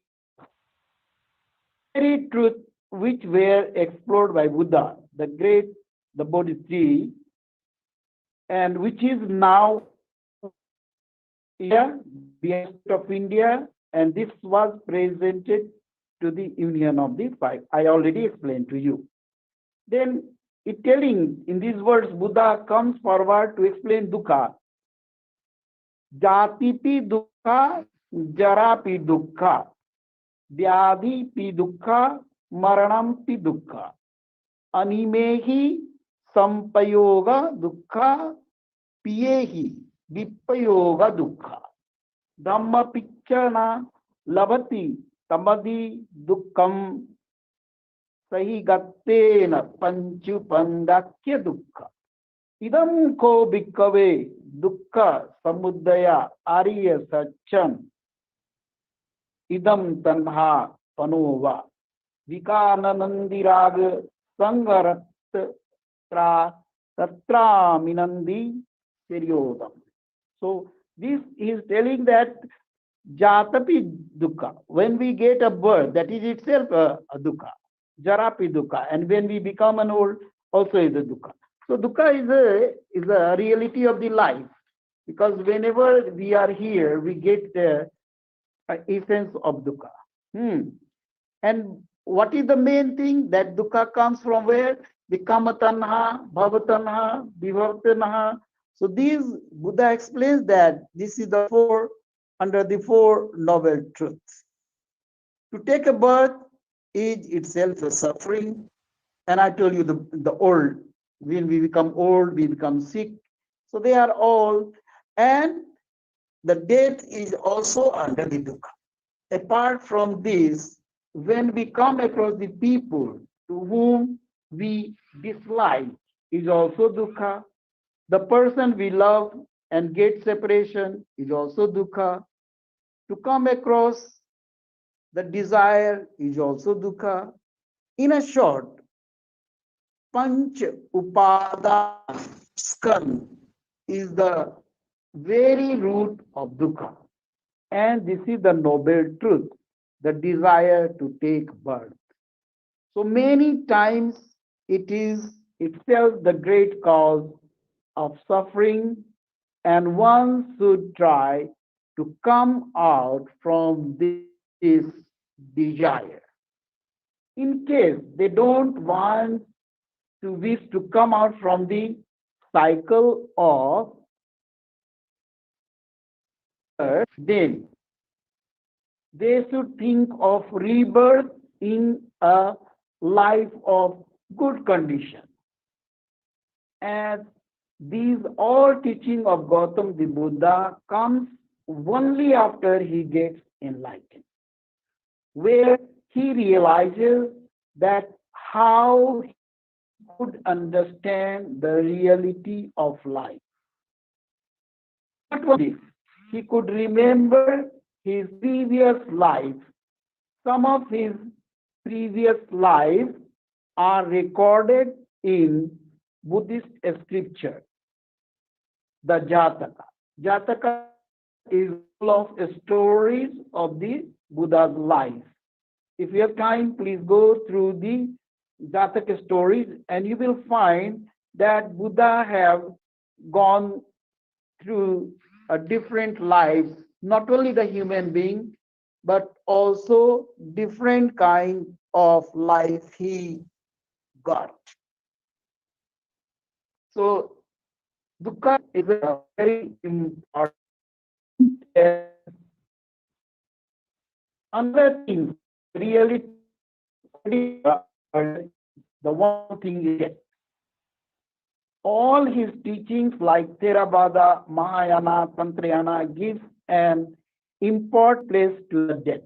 very truth which were explored by Buddha, the Bodhisattva, and which is now here, the of India, and this was presented to the Union of the Five. I already explained to you. Then it telling in these words, Buddha comes forward to explain dukkha. Jati pi dukkha, jara pi dukkha, vyadhi pi dukkha, maranam pi dukkha, animehi sampayoga dukkha, piyehi vipayoga dukkha, dhamma pichana labati tamadi dukkham sahi gattena panchupandakya dukkha. Idam ko bhikkave dukkha samudaya arya sachan idam tanha panova vikananandirag sangarat tatra minandi seriodam. So this is telling that jatapi dukkha, when we get a birth, that is itself a dukkha. Jarapi dukkha, and when we become an old, also is a dukkha. So dukkha is a reality of the life, because whenever we are here, we get the essence of dukkha. And what is the main thing? That dukkha comes from where? The kamatanha, bhavatanha, vibhavatanaha. So these, Buddha explains that this is the under the four noble truths. To take a birth is itself a suffering. And I told you the old, when we become old, we become sick. So they are all, and the death is also under the dukkha. Apart from this, when we come across the people to whom we dislike is also dukkha. The person we love and get separation is also dukkha. To come across the desire is also dukkha. In a short, panch upada skan is the very root of dukkha. And this is the noble truth, the desire to take birth. So many times it is itself the great cause of suffering, and one should try to come out from this desire. In case they don't want to wish to come out from the cycle of birth, then they should think of rebirth in a life of good condition. And these all teaching of Gautam the Buddha comes only after he gets enlightened, where he realizes that how he could understand the reality of life. Not only this, he could remember his previous life. Some of his previous lives are recorded in Buddhist scripture, the Jataka. Jataka is full of stories of the Buddha's life. If you have time, please go through the Jataka stories, and you will find that Buddha have gone through a different lives, not only the human being, but also different kind of life he got. So dukkha is a very important. Another thing, really, the one thing is all his teachings like Theravada, Mahayana, Tantrayana give an important place to the death.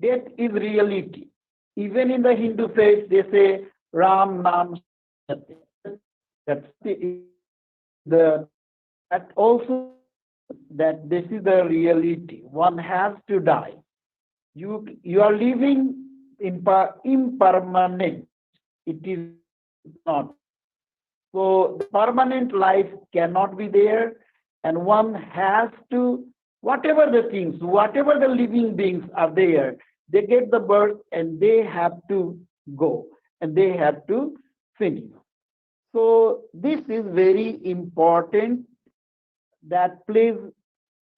Death is reality. Even in the Hindu faith, they say Ram Nam Satya. That's that also that this is the reality. One has to die. You are living in impermanent. It is not. So the permanent life cannot be there, and one has to, whatever the things, whatever the living beings are there, they get the birth and they have to go and they have to finish. So this is very important, that plays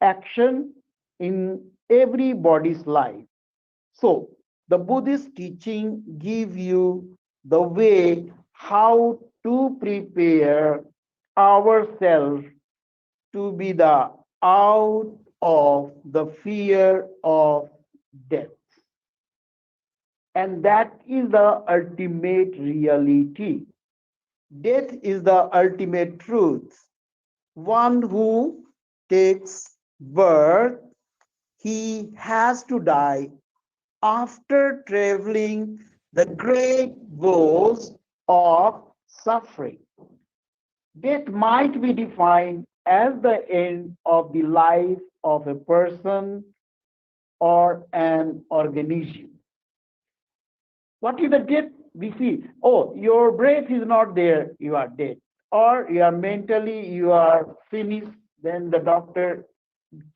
action in everybody's life. So the Buddhist teaching give you the way how to prepare ourselves to be the out of the fear of death. And that is the ultimate reality. Death is the ultimate truth. One who takes birth, he has to die after traveling the great woes of suffering. Death might be defined as the end of the life of a person or an organism. What is the death? We see, oh, your breath is not there, you are dead. Or you are mentally, you are finished, then the doctor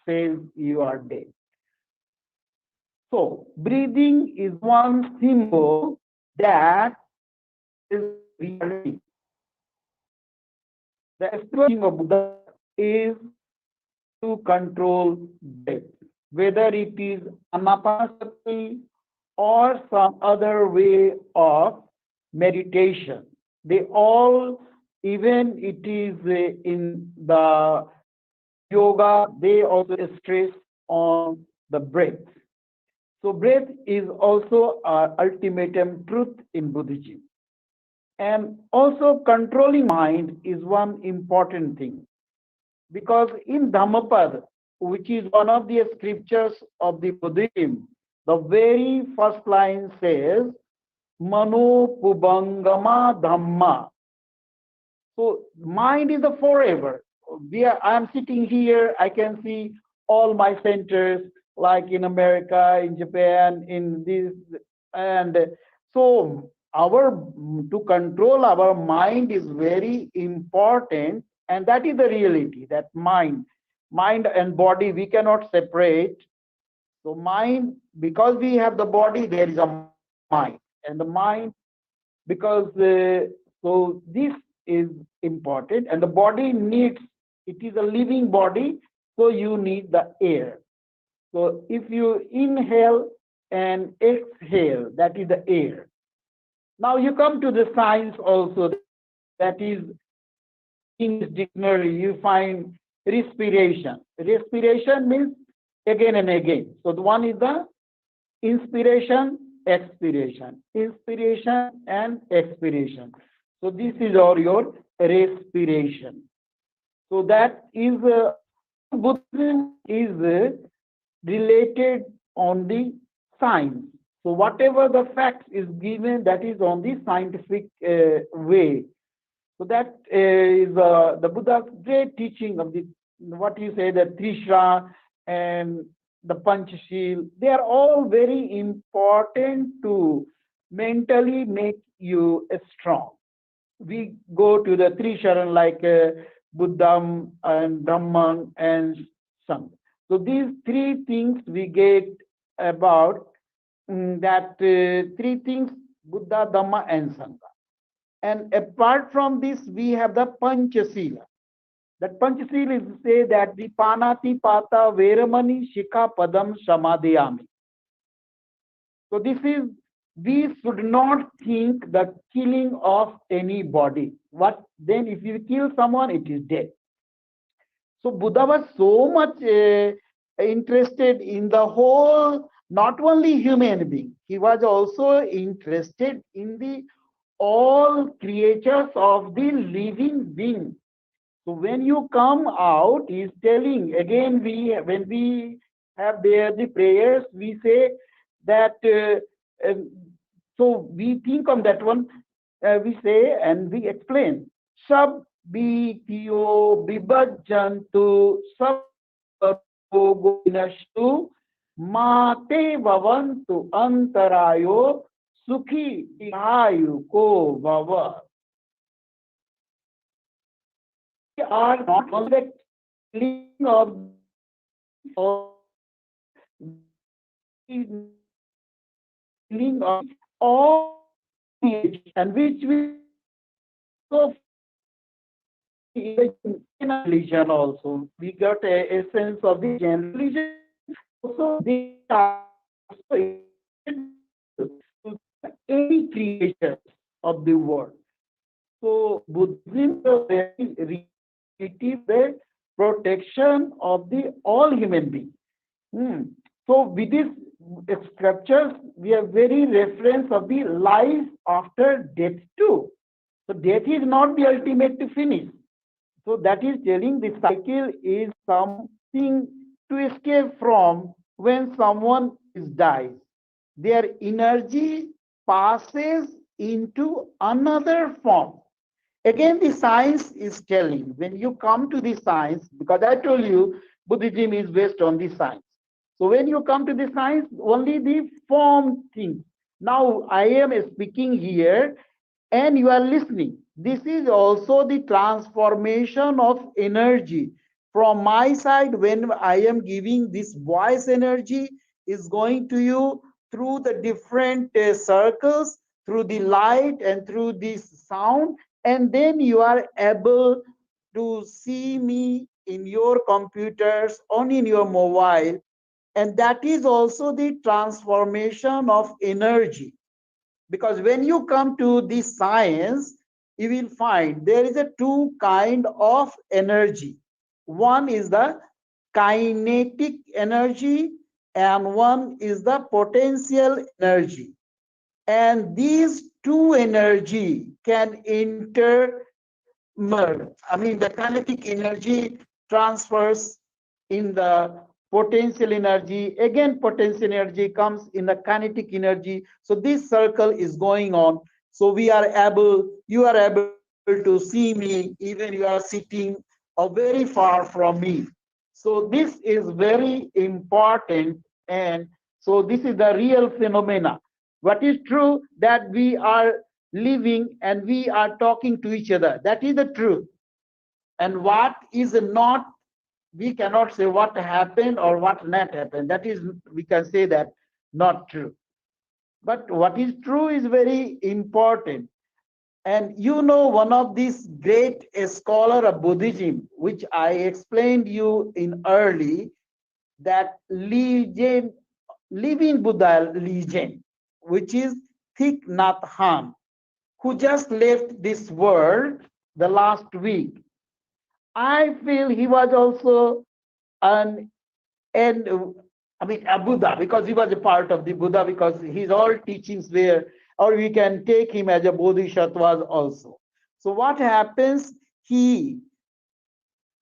says you are dead. So, breathing is one symbol that is reality. The aspiration of Buddha is to control breath, whether it is anapanasati or some other way of meditation. They all, even it is in the yoga, they also stress on the breath. So breath is also our ultimatum truth in Buddhism. And also controlling mind is one important thing. Because in Dhammapad, which is one of the scriptures of the Buddhism, the very first line says, Mano Pubangama Dhamma. So mind is the forever. I am sitting here, I can see all my centers, like in America, in Japan, in this, and so to control our mind is very important, and that is the reality, that mind and body, we cannot separate. So mind, because we have the body, there is a mind, and the mind, because so this is important, and the body needs, it is a living body, so you need the air. So if you inhale and exhale, that is the air. Now you come to the science also, that is English dictionary, you find respiration. Respiration means again and again. So the one is the inspiration, expiration, inspiration and expiration. So this is your respiration. So that is Buddhism is related on the science. So whatever the fact is given, that is on the scientific way. So that is the Buddha's great teaching of the, what you say, the Trishra and the Panchashil. They are all very important to mentally make you strong. We go to the Trisharan like Buddham and Brahman and Sangha. So these three things we get about that three things, Buddha, Dhamma and Sangha. And apart from this, we have the Panchasila. That Panchasila is say that the Panati Pata Veramani Shikha Padam Samadhyami. So this is, we should not think the killing of anybody. What then if you kill someone, it is death. So Buddha was so much interested in the whole, not only human being, he was also interested in the all creatures of the living being. So when you come out, he is telling, again, when we have there the prayers, we say that, so we think on that one, we say and we explain, Sab Bitiyo Bibhajantu Sab Gonashtu Mate Vavantu Antarayo Sukhi Ayu Ko Bhava. We are not conflicting of all and which we so in the religion also we got a sense of the general religion. Also they are also any creature. of the world. So Buddhism is very relative protection of the all human beings. So with these scriptures, we have very reference of the life after death too. So death is not the ultimate to finish. So that is telling the cycle is something to escape from when someone dies. Their energy passes into another form. Again, the science is telling, when you come to the science, because I told you Buddhism is based on the science. So when you come to the science, only the form things. Now I am speaking here and you are listening. This is also the transformation of energy. From my side, when I am giving this voice energy, is going to you through the different circles, through the light and through this sound, and then you are able to see me in your computers or in your mobile. And that is also the transformation of energy. Because when you come to this science, you will find there is a two kind of energy. One is the kinetic energy and one is the potential energy. And these two energy can the kinetic energy transfers in the potential energy. Again, potential energy comes in the kinetic energy. So this circle is going on. So you are able to see me, even you are sitting very far from me. So this is very important. And so this is the real phenomena. What is true that we are living and we are talking to each other. That is the truth. And what is not, we cannot say what happened or what not happened. That is, we can say that not true. But what is true is very important. And you know, one of these great scholar of Buddhism, which I explained you in early, that legend, living Buddha legend, which is Thich Nhat Hanh, who just left this world the last week. I feel he was also a Buddha, because he was a part of the Buddha, because his all teachings were, or we can take him as a Bodhisattva also. So what happens, he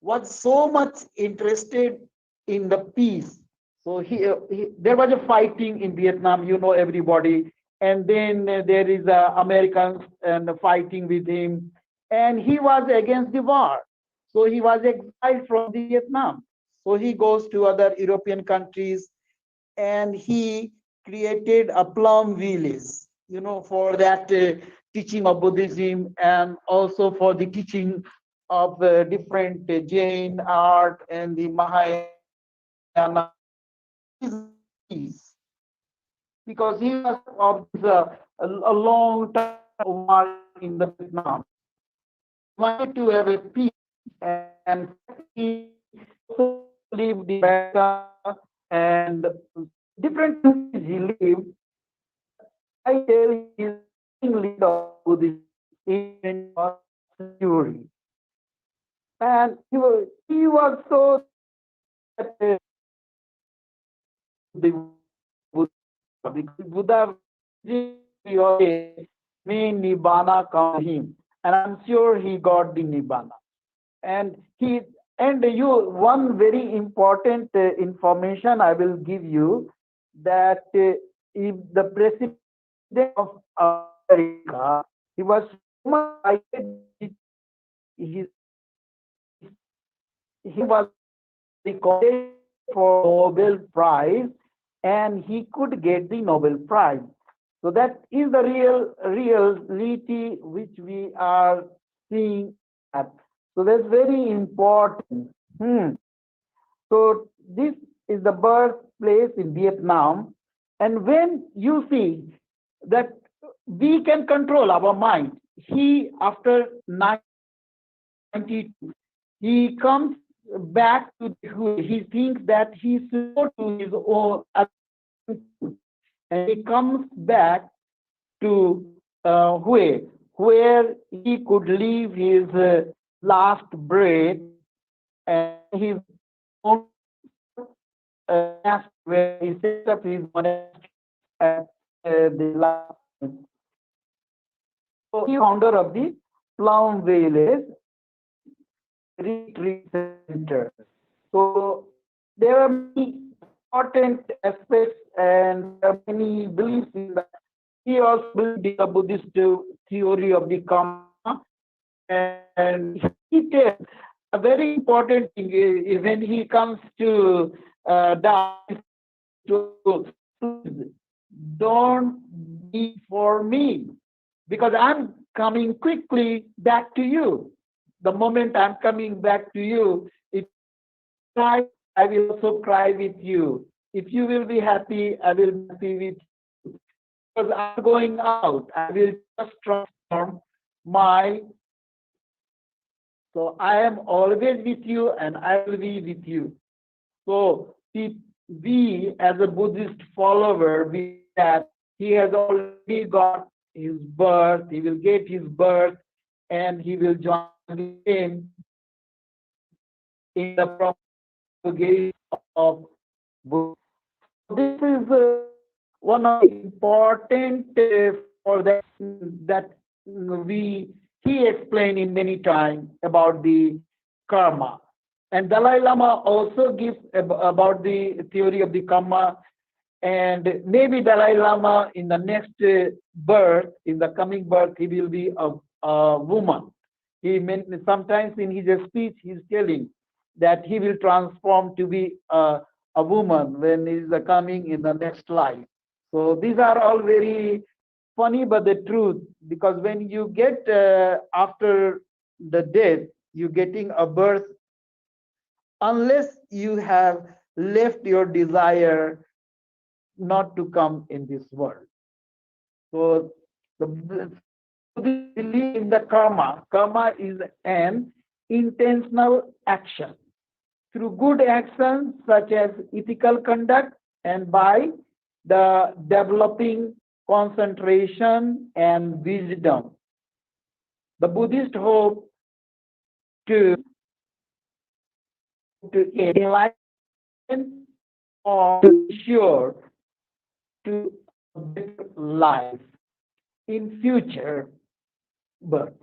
was so much interested in the peace. So there was a fighting in Vietnam, you know, everybody. And then there is Americans and fighting with him. And he was against the war. So he was exiled from Vietnam. So he goes to other European countries and he created a plum village, you know, for that teaching of Buddhism and also for the teaching of different Jain art and the Mahayana. Because he was of a long time war in the Vietnam. He wanted to have a peace, and he also lived in America and different countries he lived. I tell his lead of Buddhism in theory. And he was so that the Buddha, because Buddha may Nibbana come to him, and I'm sure he got the Nibbana. And one very important information I will give you, that if the president of America, he was so much excited, he was recorded for Nobel Prize, and he could get the Nobel Prize. So that is the reality which we are seeing at. So that's very important. So this is the birthplace in Vietnam. And when you see that we can control our mind, he, after 92, he comes back to he thinks that he should go to his own, and he comes back to way where he could leave his last breath and his own where he set up his monastery at the last. So he founder of the Plum Village retreat center. So there are many important aspects and there are many beliefs in that. He also believed in the Buddhist theory of the karma, and he tells a very important thing is when he comes to die, to don't be for me, because I'm coming quickly back to you. The moment I'm coming back to you, if you cry, I will also cry with you. If you will be happy, I will be happy with you. Because I'm going out, I will just transform my. So I am always with you and I will be with you. So we as a Buddhist follower, we that he has already got his birth, he will get his birth, and he will join him in the propagation of Buddha. This is one of the important for that he explained in many times about the karma. And Dalai Lama also gives about the theory of the karma. And maybe Dalai Lama in the next birth, in the coming birth, he will be a woman. Sometimes in his speech, he's telling that he will transform to be a woman when he is coming in the next life. So these are all very funny, but the truth, because when you get after the death, you're getting a birth, unless you have left your desire not to come in this world. So the belief in the karma. Karma is an intentional action. Through good actions such as ethical conduct and by the developing concentration and wisdom. The Buddhist hope to enlighten or to ensure to a better life in future birth.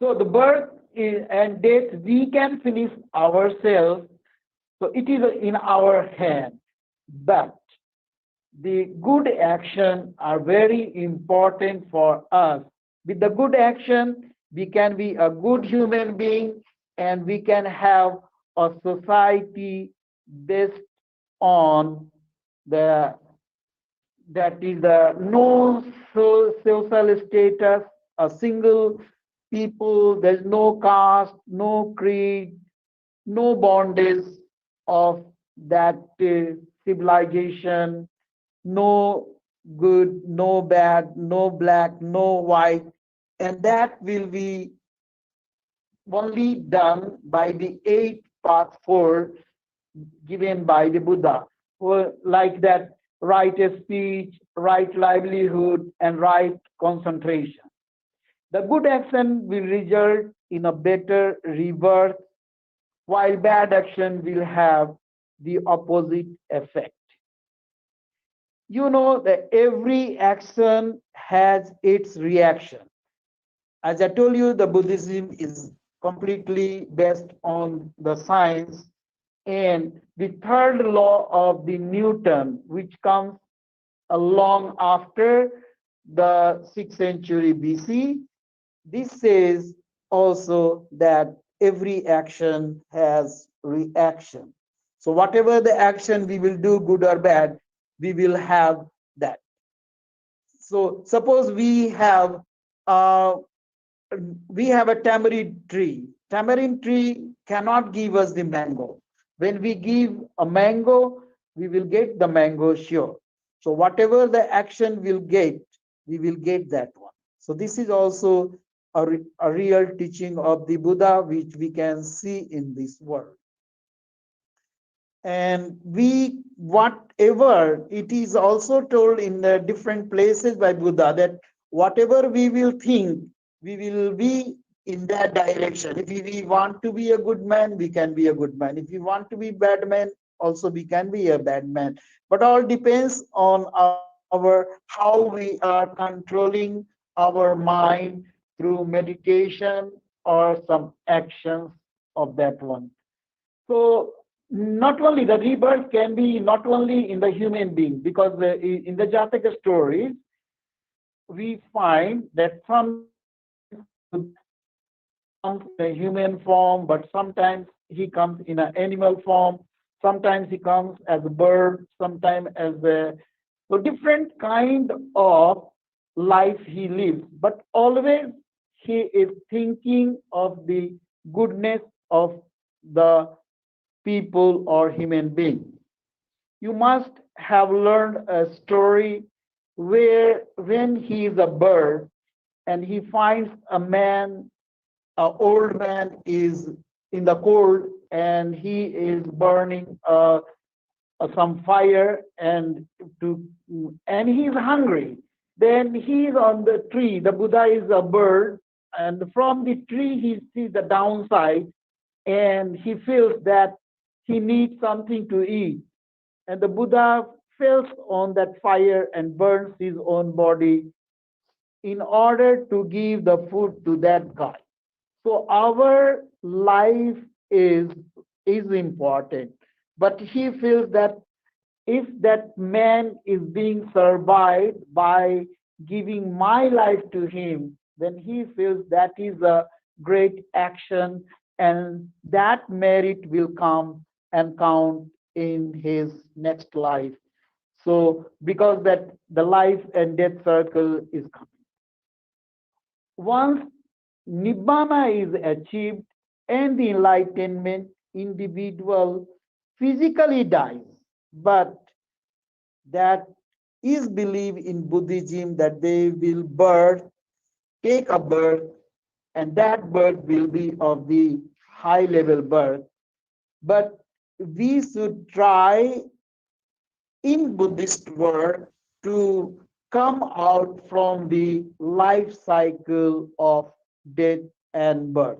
So the birth and death, we can finish ourselves. So it is in our hand. But the good action are very important for us. With the good action, we can be a good human being and we can have a society based on that is the no social status, a single people, there's no caste, no creed, no bondage of that civilization, no good, no bad, no black, no white, and that will be only done by the 8 path 4 given by the Buddha, like that right speech, right livelihood, and right concentration. The good action will result in a better rebirth, while bad action will have the opposite effect. You know that every action has its reaction. As I told you, the Buddhism is completely based on the science, and the third law of the Newton, which comes along after the 6th century BC, this says also that every action has reaction. So whatever the action we will do, good or bad, we will have that. So suppose we have a tamarind tree. Tamarind tree cannot give us the mango. When we give a mango, we will get the mango sure. So whatever the action we'll get, we will get that one. So this is also a real teaching of the Buddha, which we can see in this world. And whatever, it is also told in the different places by Buddha that whatever we will think, we will be in that direction. If we want to be a good man, we can be a good man. If we want to be bad man, also we can be a bad man. But all depends on how we are controlling our mind through meditation or some actions of that one. So not only the rebirth can be not only in the human being, because in the Jataka stories, we find that sometimes comes in a human form, but sometimes he comes in an animal form, sometimes he comes as a bird, sometimes as a so different kind of life he lives, but always he is thinking of the goodness of the people or human beings. You must have learned a story where when he is a bird and he finds a man, an old man is in the cold and he is burning some fire and he's hungry. Then he's on the tree. The Buddha is a bird, and from the tree he sees the downside, and he feels that he needs something to eat. And the Buddha falls on that fire and burns his own body in order to give the food to that guy. So our life is important, but he feels that if that man is being survived by giving my life to him, then he feels that is a great action, and that merit will come and count in his next life. So because that the life and death circle is coming. Once Nibbana is achieved and the enlightenment, individual physically dies, but that is believed in Buddhism that they will take a birth, and that birth will be of the high level birth. But we should try in Buddhist world to come out from the life cycle of death and birth.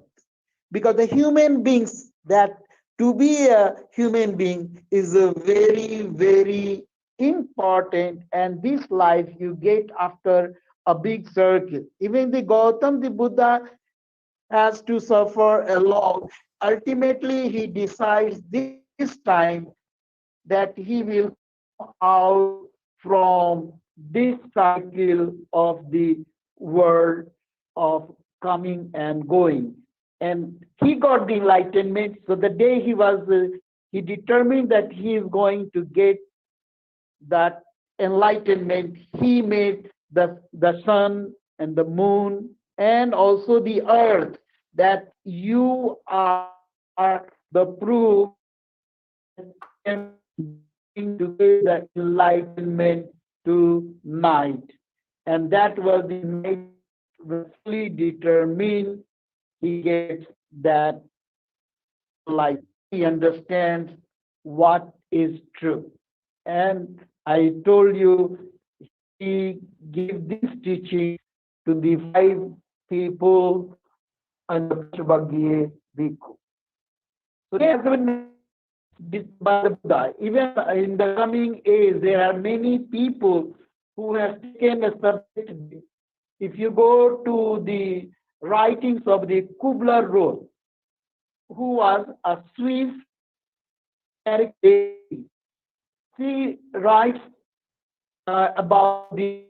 Because the human beings, that to be a human being is a very, very important, and this life you get after a big circle. Even the Gautam, the Buddha, has to suffer along. Ultimately, he decides this time that he will come out from this cycle of the world of coming and going. And he got the enlightenment. So the day he determined that he is going to get that enlightenment, he made the sun and the moon and also the earth that you are the proof and to give the enlightenment to night. And that was the night fully determined he gets that light. He understands what is true. And I told you, he gave this teaching to the 5 people and the Bhagini Bhikkhu. So they have been by the Buddha. Even in the coming age, there are many people who have taken a subject. If you go to the writings of the Kubler-Ross, who was a Swiss character, she writes about the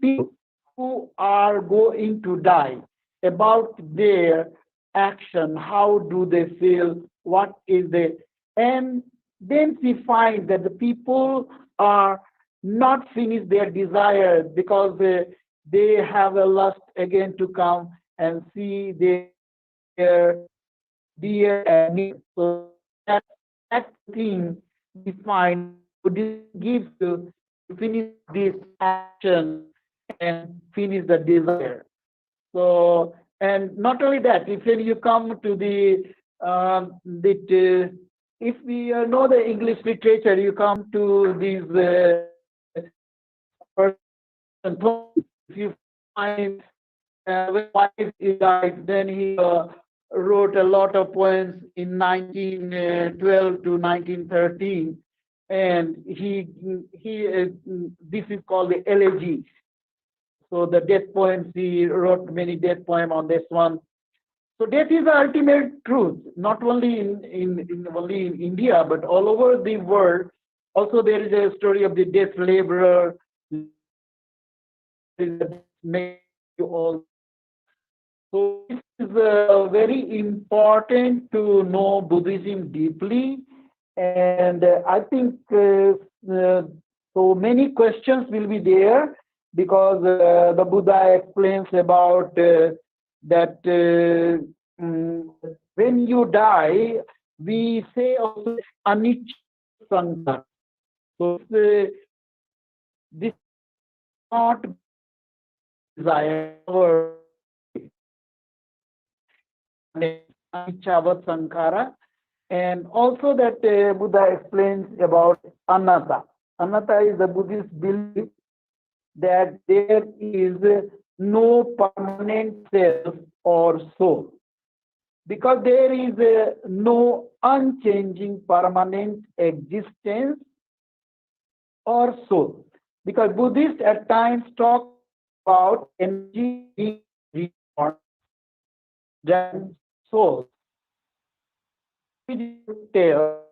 people who are going to die, about their action, how do they feel, what is the, and then she finds that the people are not finished their desire because they have a lust again to come and see their dear and near. So that thing we find Buddhism gives you to finish this action and finish the desire. So, and not only that, if you come to if we know the English literature, you come to these if you find when wife died, then he wrote a lot of poems in 1912 to 1913, and this is called the Elegy. So the death poems, he wrote many death poems on this one. So death is the ultimate truth, not only only in India, but all over the world. Also, there is a story of the death laborer. Make you all. So it is very important to know Buddhism deeply, and I think so many questions will be there, because the Buddha explains about that when you die, we say also anicca sankhara. So this is not desire or anicca sankhara. And also that Buddha explains about anatta. Anatta is the Buddhist belief that there is no permanent self or soul, because there is no unchanging permanent existence or soul. Because Buddhists at times talk about energy being reborn than soul. Tell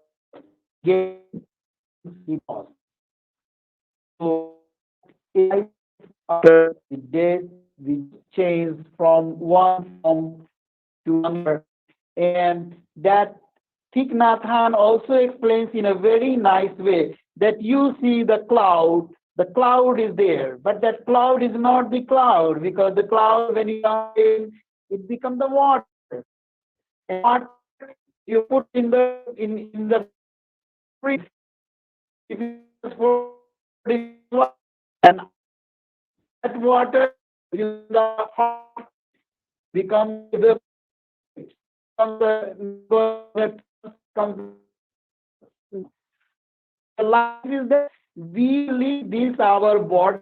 again he was. So after the death, we change from one form to another. And that Thich Nhat Hanh also explains in a very nice way that you see the cloud is there, but that cloud is not the cloud, because the cloud, when you are in, it becomes the water. And water you put in the fridge. If you pour and that water in the hot becomes the life is that we leave this our body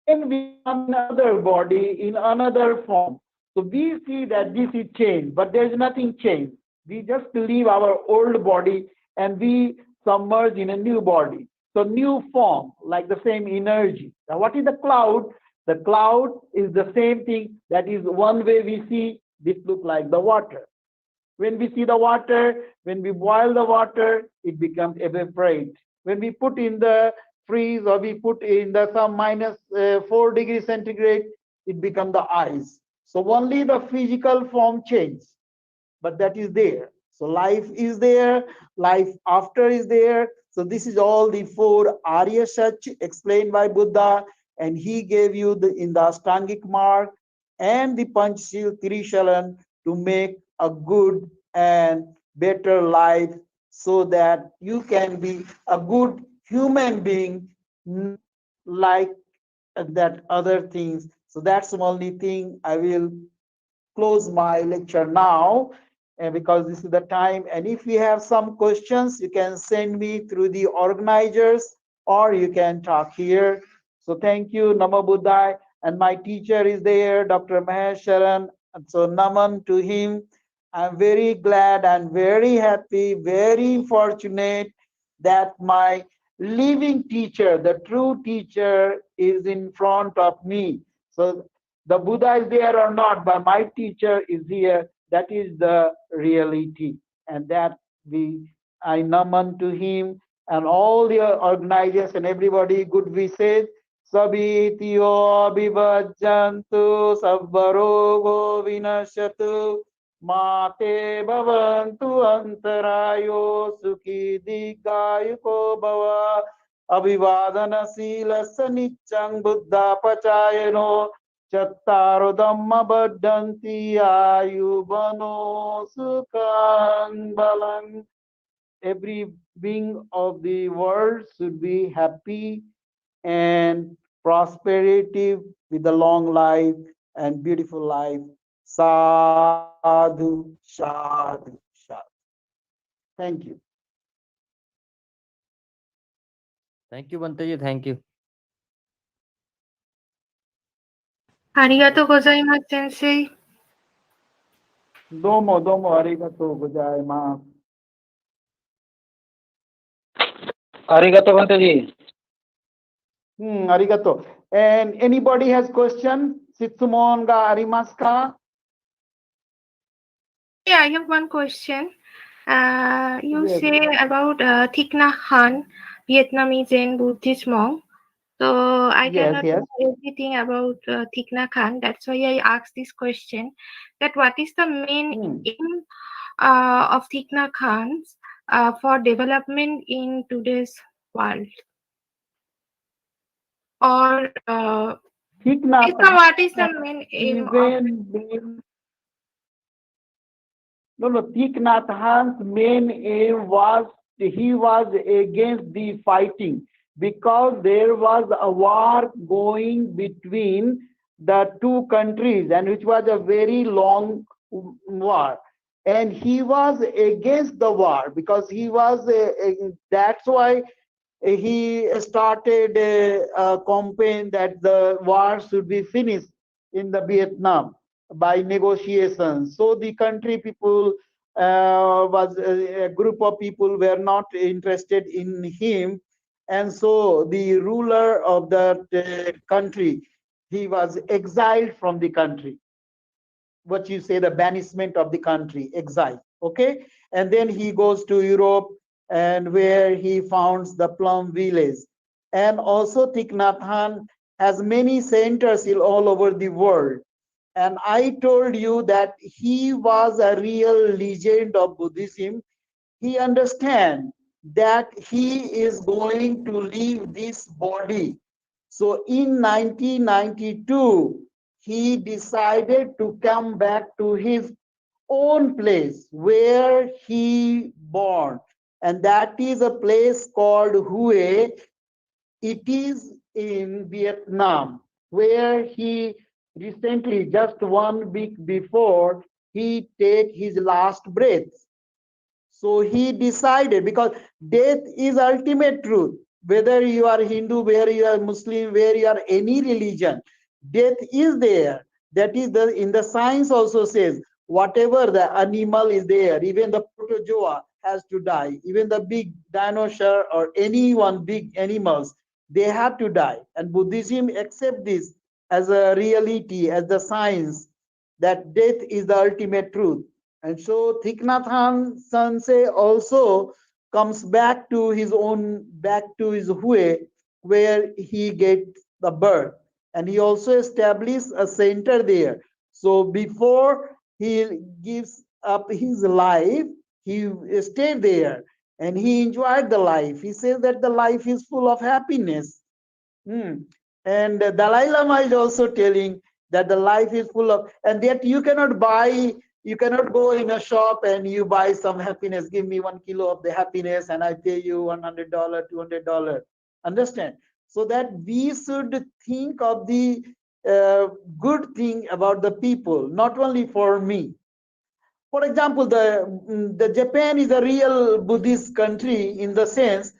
and we become another body in another form. So we see that this is change, but there is nothing changed. We just leave our old body and we submerge in a new body. So new form, like the same energy. Now what is the cloud? The cloud is the same thing. That is one way we see this look like the water. When we see the water, when we boil the water, it becomes evaporate. When we put in the freeze or we put in the some minus 4 degrees centigrade, it becomes the ice. So only the physical form changes, but that is there. So life is there, life after is there. So this is all the 4 Arya Sach explained by Buddha, and he gave you in the Ashtangic mark and the Panchashil Tirishalan to make a good and better life, so that you can be a good human being like that other things. So that's the only thing. I will close my lecture now, because this is the time. And if you have some questions, you can send me through the organizers, or you can talk here. So thank you, Namo Buddhaya. And my teacher is there, Dr. Mahesh Sharan. And so naman to him. I'm very glad and very happy, very fortunate that my living teacher, the true teacher, is in front of me. So the Buddha is there or not, but my teacher is here. That is the reality. And that I naman to him and all the organizers and everybody, good wishes. Sabitiyo abhivajjantu sabbarogo vinashatu mate bhavantu antarayo sukhi digayuko bhava abhivadana silasya niccang buddha pachayano chattaro dhamma baddhanti ayubano sukhan balang. Every being of the world should be happy and prosperity with a long life and beautiful life. Sadhu, sadhu, sadhu. Thank you. Thank you, Bantaji. Thank you. Arigato gozaimasu, Sensei. Domo, arigato gozaimasu. Arigato, Bhante. Arigato. And anybody has question? Sitsumon ga arimasu ka? Yeah, I have one question. You Yes. say about Thich Nhat Hanh, Vietnamese and Buddhist monk. So I cannot know everything about Thich Nhat Hanh. That's why I asked this question. That what is the main aim of Thich Nhat Hanh for development in today's world? Or Thich Nhat what is the main aim of? Thich Nhat Hanh's main aim was he was against the fighting because there was a war going between the two countries, and which was a very long war. And he was against the war because he was, that's why he started a campaign that the war should be finished in the Vietnam by negotiations. So the country people was a group of people were not interested in him, and so the ruler of that country, he was exiled from the country. What you say, the banishment of the country, exile. Okay, and then he goes to Europe, and where he founds the Plum Village. And also Thich Nhat Hanh has many centers all over the world. And I told you that he was a real legend of Buddhism. He understands that he is going to leave this body. So in 1992, he decided to come back to his own place where he born, and that is a place called Hue. It is in Vietnam, where he recently, just 1 week before, he take his last breath. So he decided, because death is ultimate truth, whether you are Hindu, whether you are Muslim, where you are any religion, death is there. That is in the science also says, whatever the animal is there, even the protozoa has to die, even the big dinosaur or anyone, big animals, they have to die. And Buddhism accepts this as a reality, as the science, that death is the ultimate truth. And so Thich Nhat Hanh Sensei also comes back to his Hue, where he gets the birth. And he also established a center there. So before he gives up his life, he stayed there and he enjoyed the life. He says that the life is full of happiness. And Dalai Lama is also telling that the life is full of, and that you cannot buy, you cannot go in a shop and you buy some happiness. Give me 1 kilo of the happiness and I pay you $100, $200. Understand? So that we should think of the good thing about the people, not only for me. For example, the Japan is a real Buddhist country in the sense,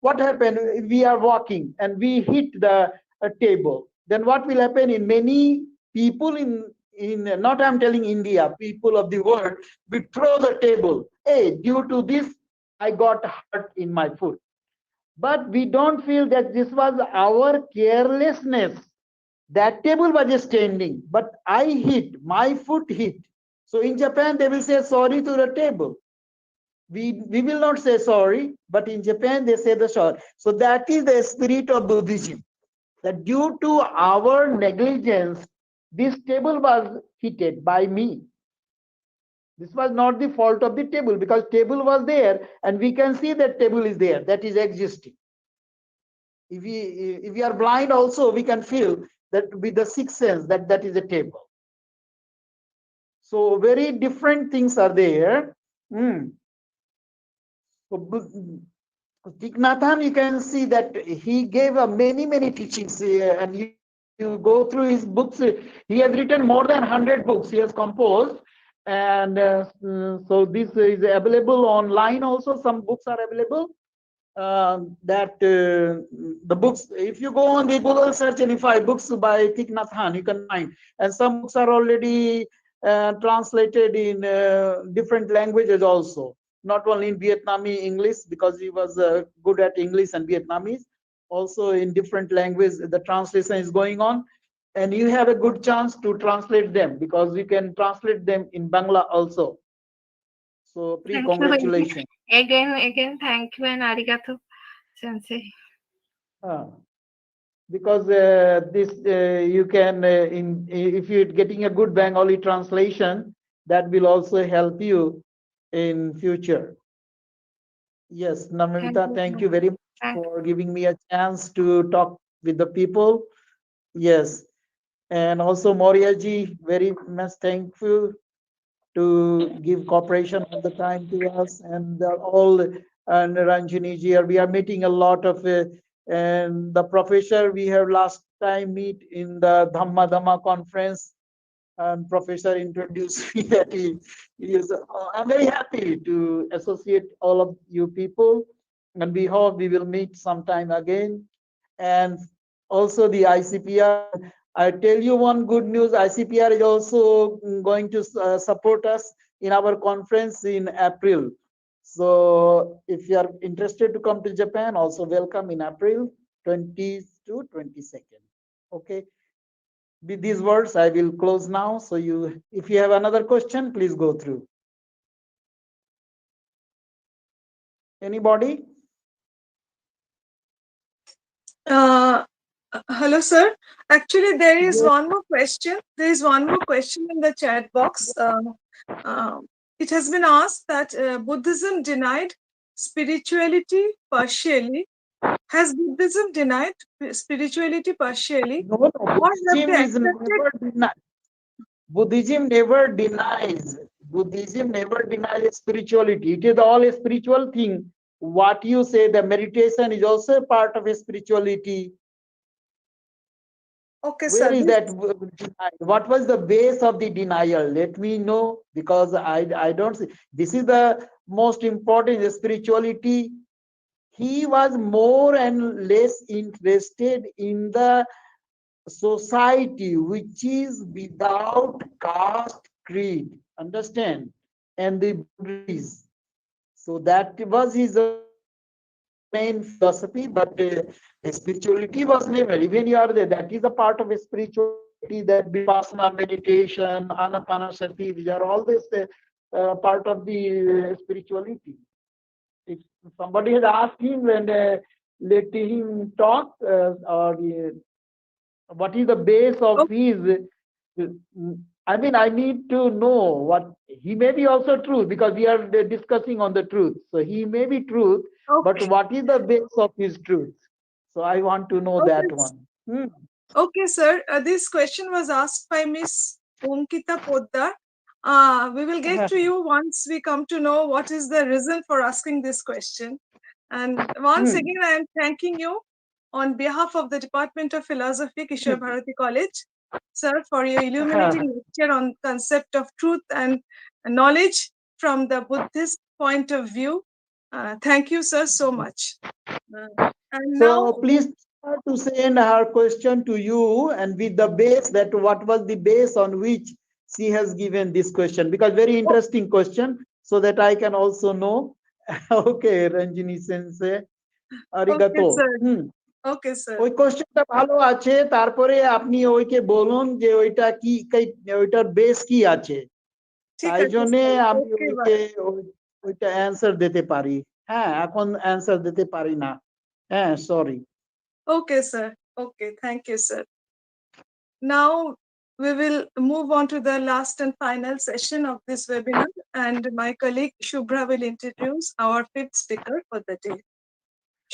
what happened? We are walking and we hit the table. Then what will happen in many people in not I'm telling India, people of the world, we throw the table. Hey, due to this, I got hurt in my foot. But we don't feel that this was our carelessness. That table was just standing, but I hit, my foot hit. So in Japan, they will say sorry to the table. We will not say sorry, but in Japan, they say the sorry. So that is the spirit of Buddhism, that due to our negligence, this table was hit by me. This was not the fault of the table, because table was there and we can see that table is there, that is existing. If we are blind also, we can feel that with the sixth sense that is a table. So very different things are there. So Thich Nhat Hanh, you can see that he gave many teachings, and you go through his books. He has written more than 100 books. He has composed, and so this is available online also. Some books are available. that the books, if you go on the Google search and you find books by Thich Nhat Hanh, you can find, and some books are already translated in different languages also, not only in Vietnamese English, because he was good at English and Vietnamese, also in different languages the translation is going on, and you have a good chance to translate them because you can translate them in Bangla also. So congratulations. Again, thank you and arigato, sensei. Because this you can if you're getting a good Bengali translation, that will also help you in future. Yes, Nivedita, thank you very much for giving me a chance to talk with the people. Yes, and also Moriaji, very much thankful to give cooperation all the time to us, and all, and Ranjini ji, we are meeting a lot of and the professor we have last time meet in the Dhamma conference, and professor introduced me that he is I'm very happy to associate all of you people, and we hope we will meet sometime again. And also the ICPR, I tell you one good news, ICPR is also going to support us in our conference in April. So if you are interested to come to Japan, also welcome in April 20 to 22nd. Okay. With these words, I will close now. So if you have another question, please go through. Anybody? Hello, sir. Actually, there is one more question. There is one more question in the chat box. It has been asked that Buddhism denied spirituality partially. Has Buddhism denied spirituality partially? No, Buddhism is never denied. Buddhism never denies. Buddhism never denies spirituality. It is all a spiritual thing. What you say, the meditation is also a part of a spirituality. Okay, where sir. Is that? What was the base of the denial? Let me know, because I don't see. This is the most important spirituality. He was more and less interested in the society which is without caste, creed, understand, and the boundaries. So that was his main philosophy, but spirituality was never, even you are there, that is a part of a spirituality, that vipassana meditation, anapanasati, these are all this part of the spirituality. If somebody had asked him and let him talk, or what is the base of his, I mean, I need to know what he may be also true, because we are discussing on the truth. So he may be truth, but what is the base of his truth? So I want to know that one. Okay, sir. This question was asked by Miss Omkita Poddar. We will get to you once we come to know what is the reason for asking this question. And once again, I am thanking you on behalf of the Department of Philosophy, Kishore Bharati College, sir, for your illuminating lecture on concept of truth and knowledge from the Buddhist point of view. Thank you, sir, so much. And so now, please try to send her question to you, and with the base, that what was the base on which she has given this question, because very interesting question, so that I can also know. Okay, Ranjini Sensei, arigato. Okay, sir. ওই কোশ্চেনটা ভালো আছে, তারপরে আপনি ওইকে বলুন যে ওইটা কি, ওইটার বেস কি আছে, তাই জন্য আমি ওইটা অ্যানসার দিতে পারি। হ্যাঁ, এখন অ্যানসার দিতে পারি না। হ্যাঁ, sorry. Okay, sir. Okay, thank you, sir. Now we will move on to the last and final session of this webinar, and my colleague Shubhra will introduce our fifth speaker for the day.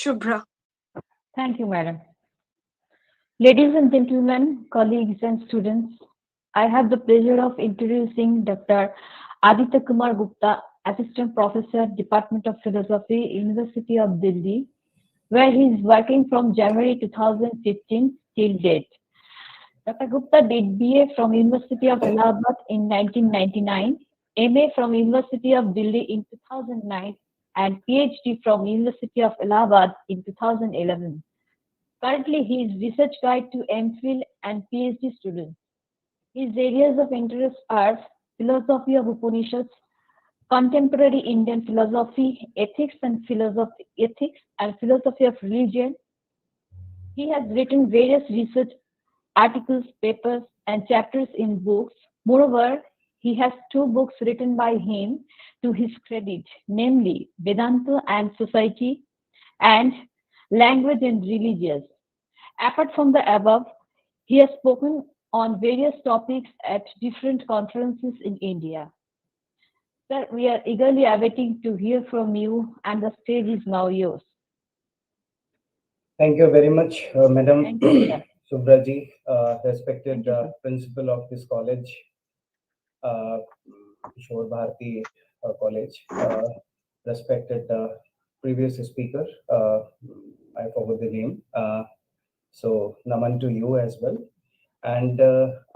Shubhra. Thank you, madam. Ladies and gentlemen, colleagues and students, I have the pleasure of introducing Dr. Aditya Kumar Gupta, Assistant Professor, Department of Philosophy, University of Delhi, where he is working from January 2015 till date. Dr. Gupta did BA from University of Allahabad in 1999, MA from University of Delhi in 2009, and PhD from University of Allahabad in 2011. Currently, he is research guide to MPhil and PhD students. His areas of interest are philosophy of Upanishads, contemporary Indian philosophy, ethics and philosophy of religion. He has written various research articles, papers, and chapters in books. Moreover, he has 2 books written by him to his credit, namely Vedanta and Society and Language and Religions. Apart from the above, he has spoken on various topics at different conferences in India. Sir, we are eagerly awaiting to hear from you, and the stage is now yours. Thank you very much, Madam Thank you, sir. Subraji, respected principal of this college, Kishore Bharati College, respected previous speaker, I forgot the name. So Naman to you as well. And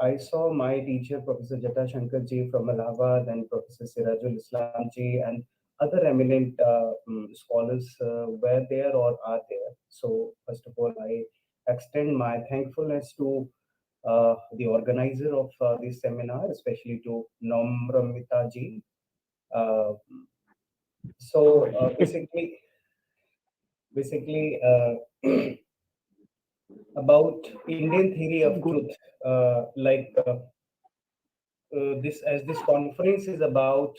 I saw my teacher, Professor Jata Shankarji from Allahabad, and Professor Sirajul Islamji, and other eminent scholars were there or are there. So first of all, I extend my thankfulness to the organizer of this seminar, especially to Namramita ji. So basically, about Indian theory of truth, this conference is about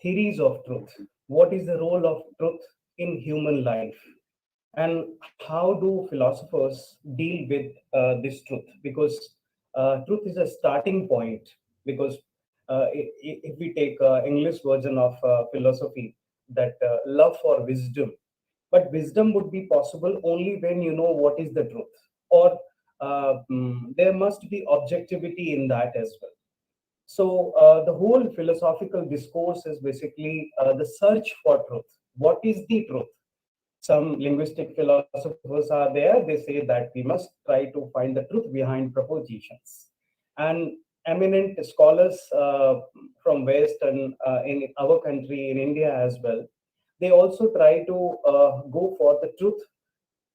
theories of truth. What is the role of truth in human life, and how do philosophers deal with this truth? Because truth is a starting point. Because if we take English version of philosophy, that love for wisdom, but wisdom would be possible only when you know what is the truth, or there must be objectivity in that as well. So the whole philosophical discourse is basically the search for truth. What is the truth? Some linguistic philosophers are there. They say that we must try to find the truth behind propositions. And eminent scholars from West and in our country, in India as well, they also try to go for the truth.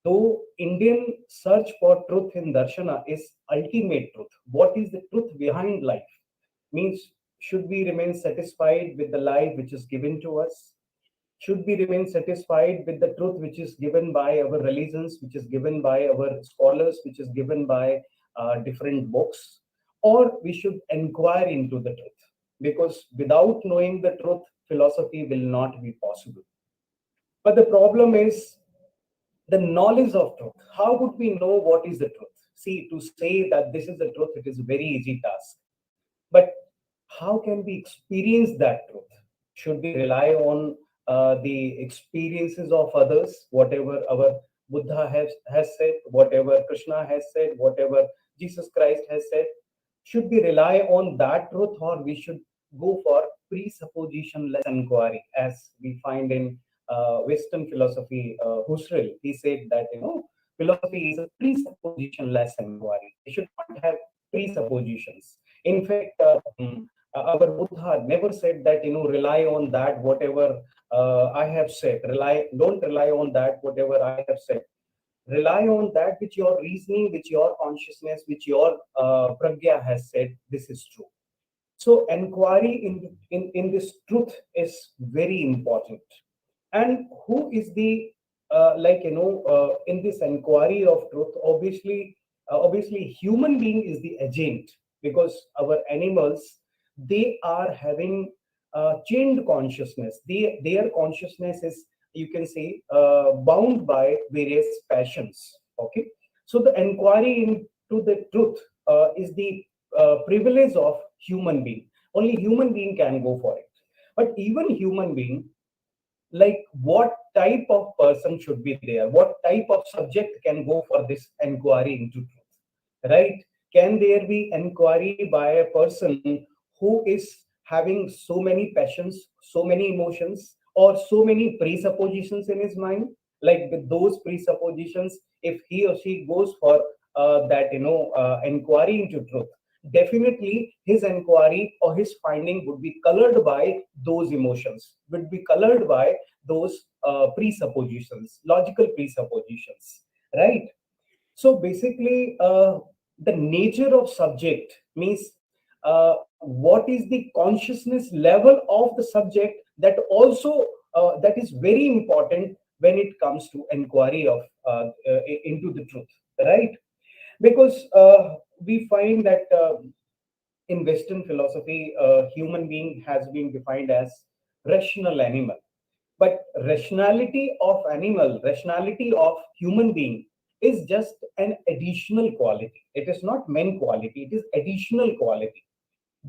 Though Indian search for truth in Darshana is ultimate truth. What is the truth behind life? Means, should we remain satisfied with the life which is given to us? Should we remain satisfied with the truth which is given by our religions, which is given by our scholars, which is given by different books? Or we should inquire into the truth? Because without knowing the truth, philosophy will not be possible. But the problem is the knowledge of truth. How would we know what is the truth? See, to say that this is the truth, it is a very easy task. But how can we experience that truth? Should we rely on the experiences of others, whatever our Buddha has said, whatever Krishna has said, whatever Jesus Christ has said? Should we rely on that truth, or we should go for presuppositionless inquiry, as we find in Western philosophy? Husserl, he said that philosophy is a presuppositionless inquiry. We should not have presuppositions. In fact, our Buddha never said that rely on that whatever I have said. Don't rely on that whatever I have said. Rely on that which your reasoning, which your consciousness, which your pragya has said. This is true. So inquiry in this truth is very important. And who is the in this inquiry of truth? Obviously, human being is the agent, because our animals, they are having chained consciousness. Their consciousness is, you can say, bound by various passions. Okay, so the inquiry into the truth is the privilege of human being. Only human being can go for it. But even human being, like, what type of person should be there? What type of subject can go for this inquiry into truth? Right? Can there be inquiry by a person who is having so many passions, so many emotions, or so many presuppositions in his mind? Like, with those presuppositions, if he or she goes for that inquiry into truth, definitely his inquiry or his finding would be colored by those emotions, would be colored by those presuppositions, logical presuppositions, right? So basically, the nature of subject means what is the consciousness level of the subject, that also that is very important when it comes to inquiry of into the truth, right? Because we find that in Western philosophy, human being has been defined as rational animal. But rationality of human being is just an additional quality. It is not main quality, it is additional quality.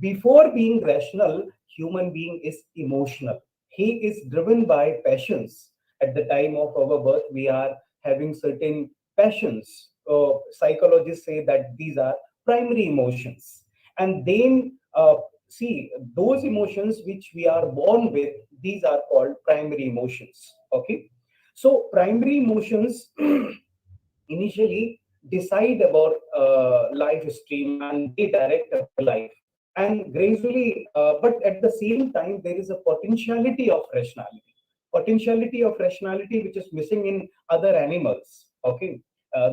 Before being rational, human being is emotional. He is driven by passions. At the time of our birth, we are having certain passions. Psychologists say that these are primary emotions. And then see, those emotions which we are born with, these are called primary emotions. Okay. So primary emotions initially decide about life stream, and they direct our life. And gradually, but at the same time, there is a potentiality of rationality which is missing in other animals. Okay.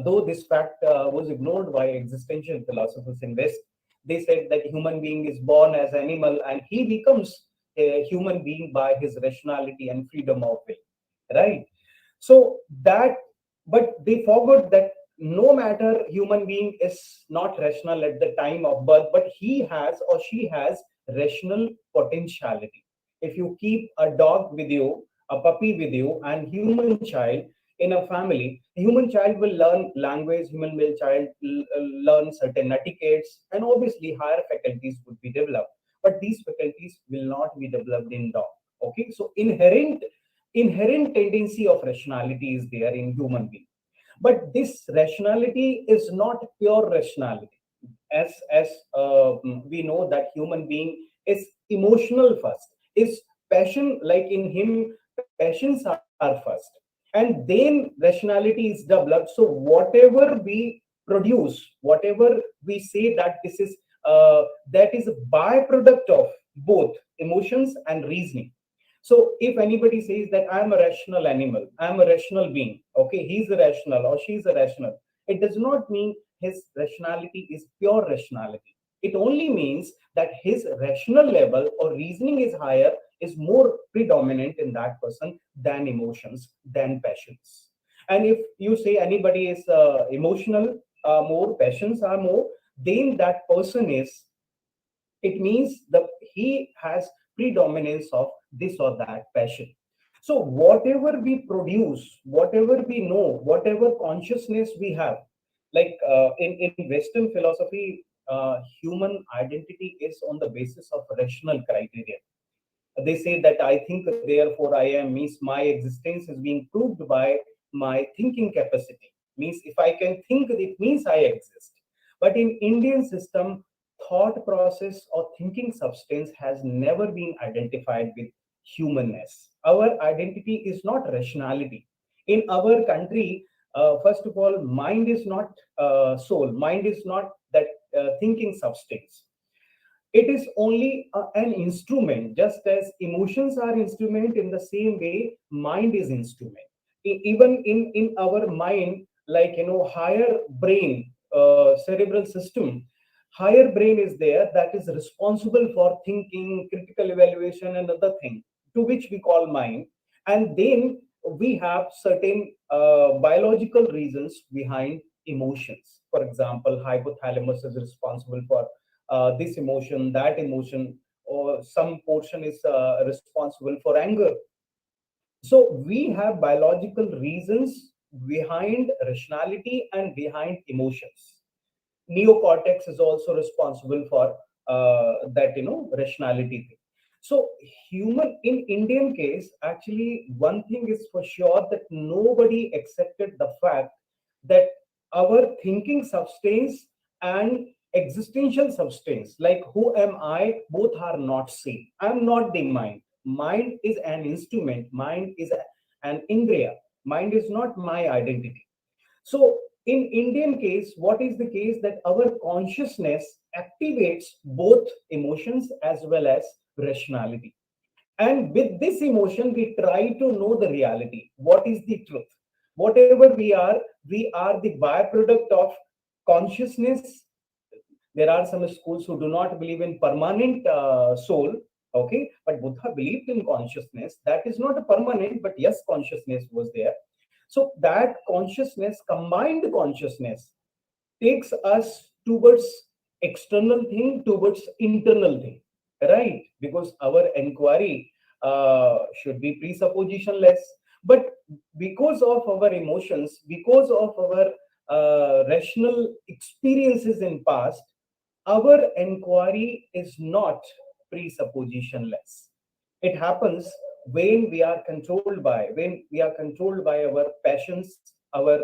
Though this fact was ignored by existential philosophers in West, they said that human being is born as animal and he becomes a human being by his rationality and freedom of will, right? So that, but they forgot that no matter human being is not rational at the time of birth, but he has or she has rational potentiality. If you keep a dog with you, a puppy with you, and human child in a family, human child will learn language, human will child learn certain etiquettes, and obviously higher faculties would be developed. But these faculties will not be developed in dog. Okay, so inherent tendency of rationality is there in human being, but this rationality is not pure rationality. As we know that human being is emotional first, is passion, like in him passions are first, and then rationality is developed. So whatever we produce, whatever we say that this is that is a byproduct of both emotions and reasoning. So if anybody says that I'm a rational animal, I'm a rational being, okay, he's a rational or she's a rational, it does not mean his rationality is pure rationality. It only means that his rational level or reasoning is higher, is more predominant in that person than emotions, than passions. And if you say anybody is emotional more, passions are more, then that person is, it means that he has predominance of this or that passion. So whatever we produce, whatever we know, whatever consciousness we have, like in Western philosophy, human identity is on the basis of rational criteria. They say that I think, therefore I am, means my existence is being proved by my thinking capacity. Means if I can think, it means I exist. But in Indian system, thought process or thinking substance has never been identified with humanness. Our identity is not rationality. In our country, first of all, mind is not soul. Mind is not that thinking substance. It is only an instrument, just as emotions are instrument. In the same way, mind is instrument. Even in our mind, like, higher brain, cerebral system, higher brain is there, that is responsible for thinking, critical evaluation, and other thing, to which we call mind. And then we have certain biological reasons behind emotions. For example, hypothalamus is responsible for this emotion, that emotion, or some portion is responsible for anger. So we have biological reasons behind rationality and behind emotions. Neocortex is also responsible for that, rationality thing. So human, in Indian case, actually one thing is for sure, that nobody accepted the fact that our thinking substance and existential substance, like who am I, both are not same. I'm not the mind. Mind is an instrument. Mind is an indriya. Mind is not my identity. So in Indian case, what is the case, that our consciousness activates both emotions as well as rationality. And with this emotion, we try to know the reality. What is the truth? Whatever we are the byproduct of consciousness. There are some schools who do not believe in permanent soul, okay, but Buddha believed in consciousness. That is not a permanent, but yes, consciousness was there. So that consciousness, combined consciousness, takes us towards external thing, towards internal thing, right? Because our inquiry should be presuppositionless. But because of our emotions, because of our rational experiences in past, our inquiry is not presuppositionless. It happens when we are controlled by our passions, our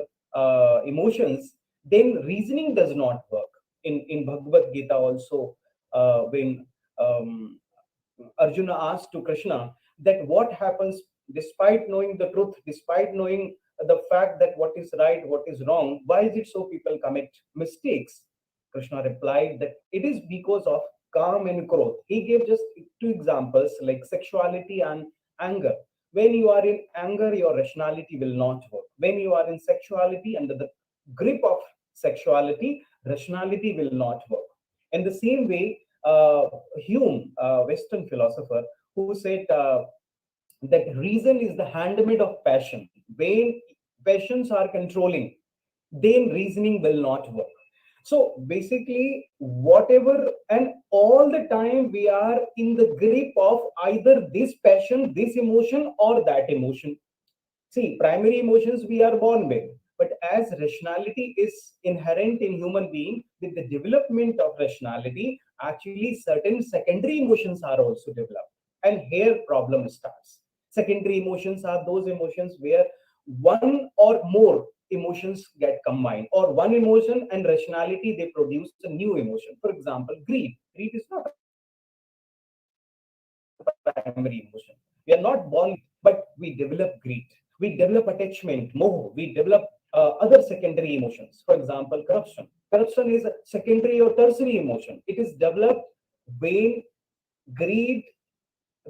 emotions, then reasoning does not work. In Bhagavad Gita also, when Arjuna asked to Krishna that what happens despite knowing the truth, despite knowing the fact that what is right, what is wrong, why is it so people commit mistakes? Krishna replied that it is because of calm and growth. He gave just two examples like sexuality and anger. When you are in anger, your rationality will not work. When you are in sexuality, under the grip of sexuality, rationality will not work. In the same way, Hume, a Western philosopher, who said that reason is the handmaid of passion. When passions are controlling, then reasoning will not work. So basically, whatever and all the time we are in the grip of either this passion, this emotion, or that emotion. See, primary emotions we are born with, but as rationality is inherent in human being, with the development of rationality, actually certain secondary emotions are also developed, and here problem starts. Secondary emotions are those emotions where one or more emotions get combined, or one emotion and rationality they produce a new emotion. For example, greed. Greed is not a primary emotion. We are not born, but we develop greed. We develop attachment, moho. We develop other secondary emotions. For example, corruption. Corruption is a secondary or tertiary emotion. It is developed when greed,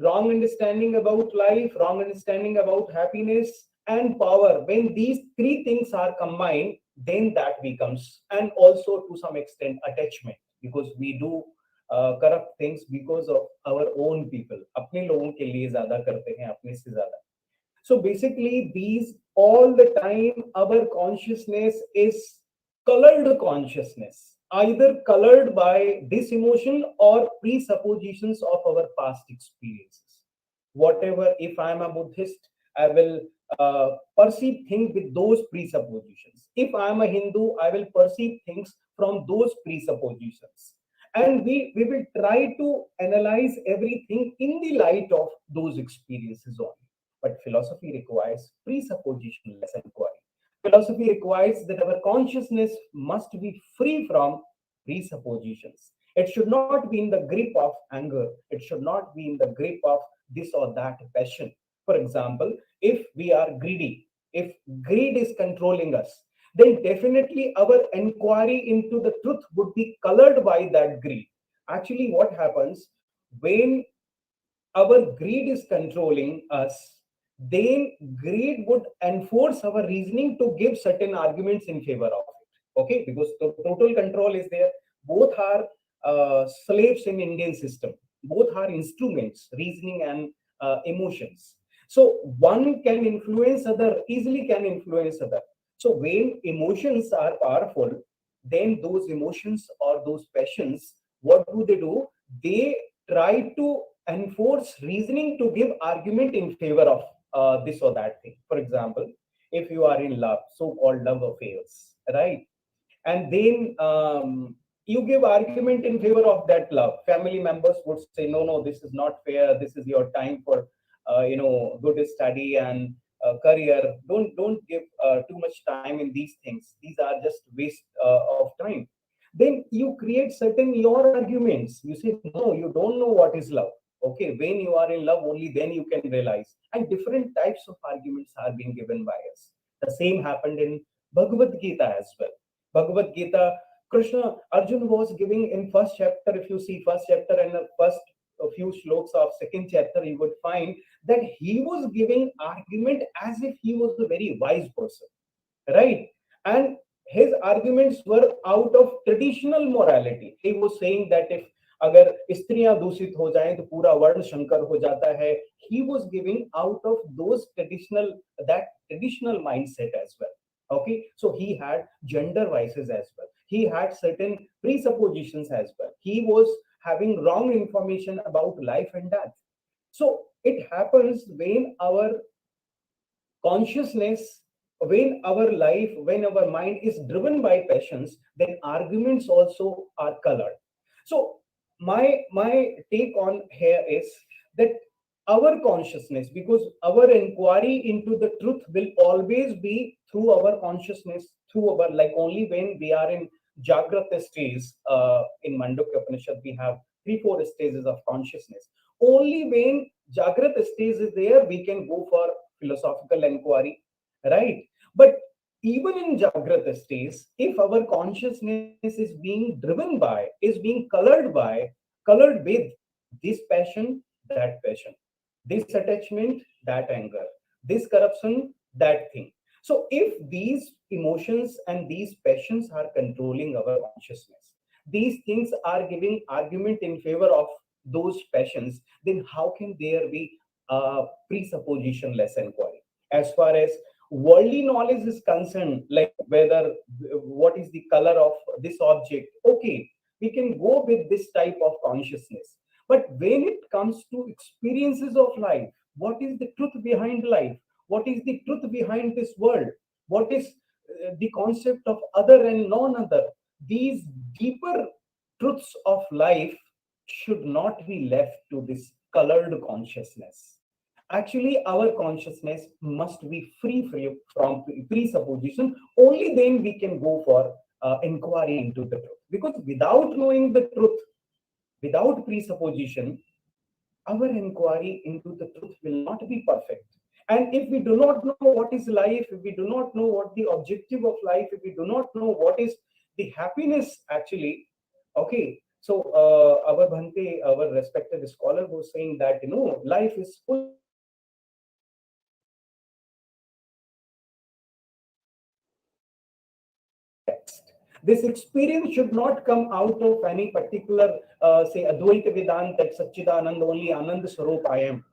wrong understanding about life, wrong understanding about happiness, and power. When these three things are combined, then that becomes, and also to some extent, attachment, because we do corrupt things because of our own people. अपने लोगों के लिए ज़्यादा करते हैं, अपने से ज़्यादा. So basically, these all the time, our consciousness is colored consciousness, either colored by this emotion or presuppositions of our past experiences. Whatever, if I am a Buddhist, I will perceive things with those presuppositions. If I am a Hindu, I will perceive things from those presuppositions. And we will try to analyze everything in the light of those experiences only. But philosophy requires presuppositionless inquiry. Philosophy requires that our consciousness must be free from presuppositions. It should not be in the grip of anger. It should not be in the grip of this or that passion. For example, if we are greedy, if greed is controlling us, then definitely our inquiry into the truth would be colored by that greed. Actually, what happens when our greed is controlling us, then greed would enforce our reasoning to give certain arguments in favor of it. Okay, because the total control is there. Both are slaves in Indian system. Both are instruments, reasoning and emotions. So one can influence other, easily can influence other. So when emotions are powerful, then those emotions or those passions, what do? They try to enforce reasoning to give argument in favor of this or that thing. For example, if you are in love, so-called love affairs, right? And then you give argument in favor of that love. Family members would say, no, this is not fair. This is your time for good study and career. Don't give too much time in these things. These are just waste of time. Then you create certain your arguments. You say, no, you don't know what is love. Okay, when you are in love, only then you can realize. And different types of arguments are being given by us. The same happened in Bhagavad Gita as well. Bhagavad Gita Arjun was giving in first chapter. If you see first chapter and the first a few slokas of second chapter, you would find that he was giving argument as if he was a very wise person, right? And his arguments were out of traditional morality. He was saying that if अगर स्त्रियां दूषित हो जाएं तो पूरा वर्ण शंकर हो जाता है. He was giving out of those traditional mindset as well. Okay, so he had gender vices as well. He had certain presuppositions as well. He was having wrong information about life and death. So it happens when our consciousness, when our life, when our mind is driven by passions, then arguments also are colored. So my take on here is that our consciousness, because our inquiry into the truth will always be through our consciousness, through our, like, only when we are in Jagrata stage, in Mandukya Upanishad we have 3-4 stages of consciousness. Only when Jagrata stage is there, we can go for philosophical inquiry, right? But even in Jagrata stage, if our consciousness is being driven by, is being colored with this passion, that passion, this attachment, that anger, this corruption, that thing. So if these emotions and these passions are controlling our consciousness, these things are giving argument in favor of those passions, then how can there be presuppositionless inquiry? As far as worldly knowledge is concerned, like whether what is the color of this object, okay, we can go with this type of consciousness. But when it comes to experiences of life, what is the truth behind life? What is the truth behind this world? What is the concept of other and non-other? These deeper truths of life should not be left to this colored consciousness. Actually, our consciousness must be free from presupposition. Only then we can go for inquiry into the truth. Because without knowing the truth, without presupposition, our inquiry into the truth will not be perfect. And if we do not know what is life, if we do not know what the objective of life, if we do not know what is the happiness actually, okay. So our Bhante, our respected scholar, was saying that life is full of text. This experience should not come out of any particular, say, Advaita Vedanta, that Satchidananda, only Ananda Swarup I am.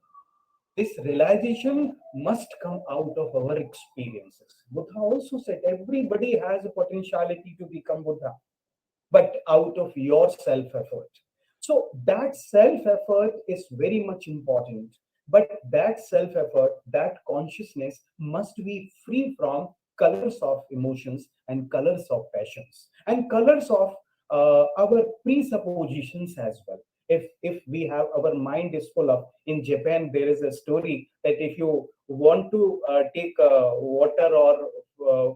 This realization must come out of our experiences. Buddha also said everybody has a potentiality to become Buddha, but out of your self-effort. So that self-effort is very much important. But that self-effort, that consciousness must be free from colors of emotions and colors of passions and colors of our presuppositions as well. If we have, our mind is full of, in Japan there is a story that if you want to take water or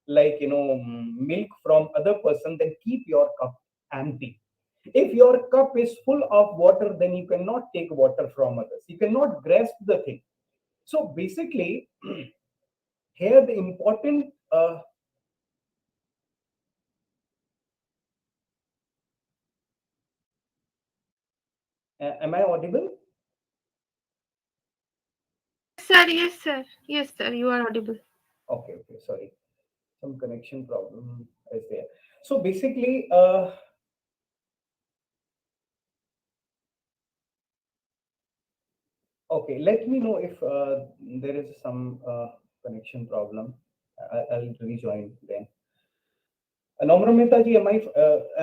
milk from other person, then keep your cup empty. If your cup is full of water, then you cannot take water from others, you cannot grasp the thing. So basically here the important am I audible? Yes, sir, you are audible. Okay, sorry, some connection problem is there. So basically okay, let me know if there is some connection problem. I'll rejoin then. Namramita ji, am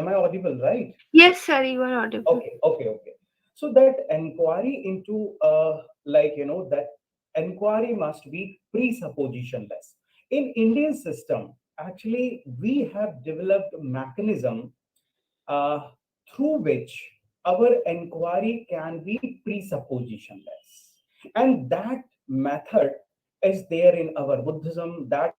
I audible, right? Yes, sir, you are audible. Okay. So that inquiry into that inquiry must be presuppositionless. In Indian system, actually, we have developed a mechanism uh, through which our inquiry can be presuppositionless, and that method is there in our Buddhism. That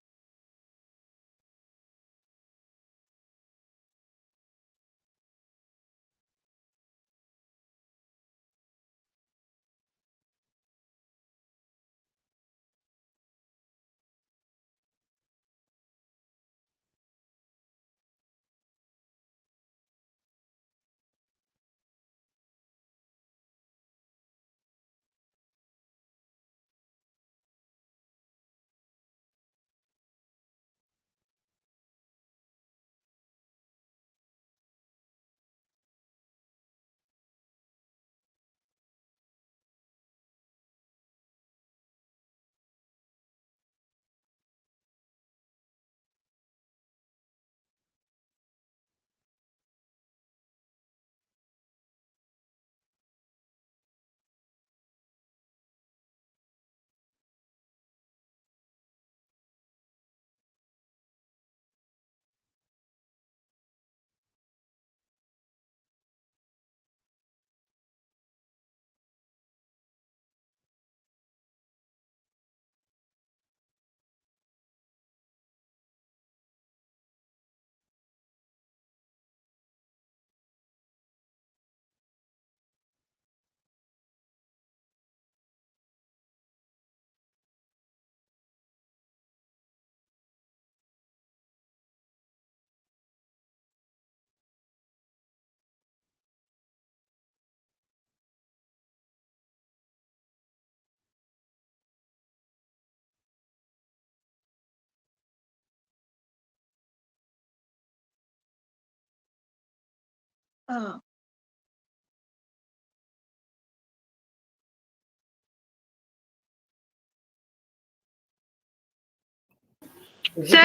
Sir,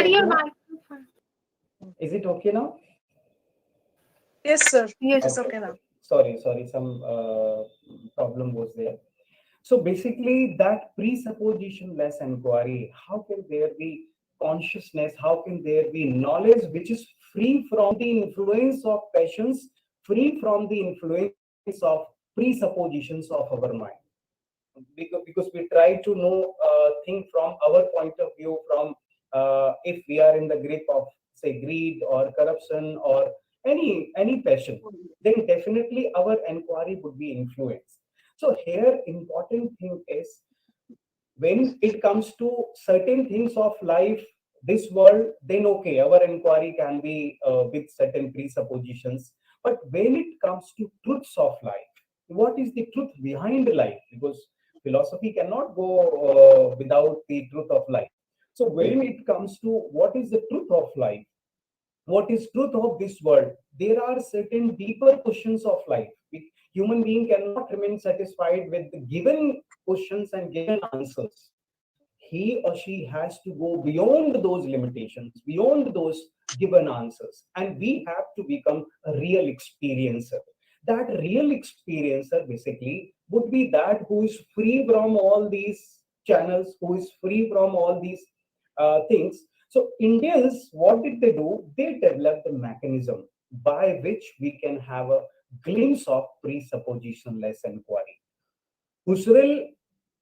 your microphone. Is it okay now? Yes, sir. Yes. It's okay now. Sorry, some problem was there. So basically, that presupposition-less inquiry, how can there be consciousness? How can there be knowledge which is free from the influence of passions, free from the influence of presuppositions of our mind? Because we try to know things from our point of view, from if we are in the grip of, say, greed or corruption or any passion, then definitely our inquiry would be influenced. So here important thing is, when it comes to certain things of life, this world, then okay, our inquiry can be with certain presuppositions. But when it comes to truths of life, what is the truth behind life? Because philosophy cannot go without the truth of life. So when it comes to what is the truth of life, what is truth of this world, there are certain deeper questions of life. Human being cannot remain satisfied with the given questions and given answers. He or she has to go beyond those limitations, beyond those given answers, and we have to become a real experiencer. That real experiencer basically would be that who is free from all these channels, who is free from all these things. So Indians, what did they do? They developed a mechanism by which we can have a glimpse of presuppositionless inquiry. Husserl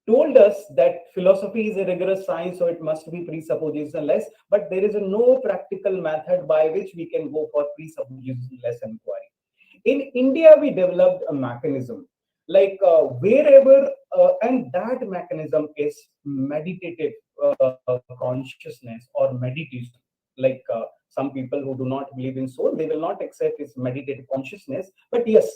told us that philosophy is a rigorous science, so it must be presuppositionless, but there is no practical method by which we can go for presuppositionless inquiry. In India, we developed a mechanism like wherever, and that mechanism is meditative consciousness or meditation. Like some people who do not believe in soul, they will not accept its meditative consciousness. But yes,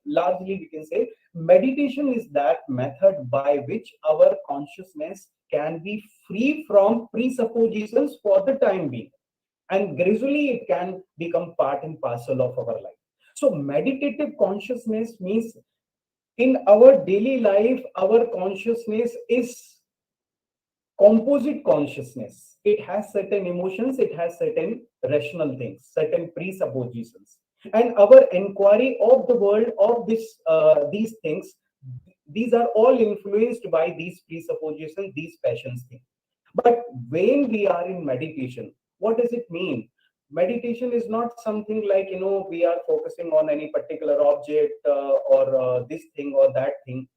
largely we can say meditation is that method by which our consciousness can be free from presuppositions for the time being, and gradually it can become part and parcel of our life. So meditative consciousness means in our daily life, our consciousness is composite consciousness. It has certain emotions, it has certain rational things, certain presuppositions. And our inquiry of the world, of these things, these are all influenced by these presuppositions, these passions things. But when we are in meditation, what does it mean? Meditation is not something like, we are focusing on any particular object or this thing or that thing.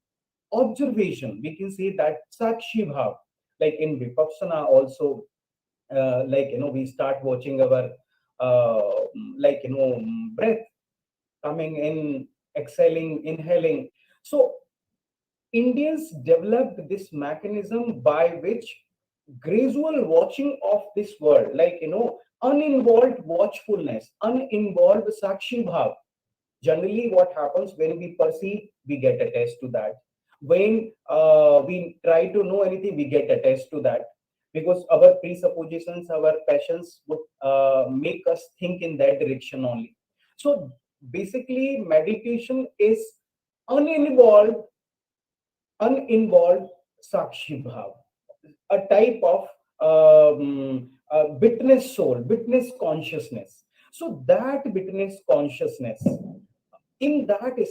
Observation, we can say that sakshi bhav, like in vipassana also, we start watching our breath coming in, exhaling, inhaling. So Indians developed this mechanism by which gradual watching of this world, uninvolved watchfulness, uninvolved sakshi bhav. Generally, what happens when we perceive, we get attached to that. When we try to know anything, we get attached to that, because our presuppositions, our passions would make us think in that direction only. So basically, meditation is uninvolved sakshi bhav, a type of witness soul, witness consciousness. So that witness consciousness, in that stage,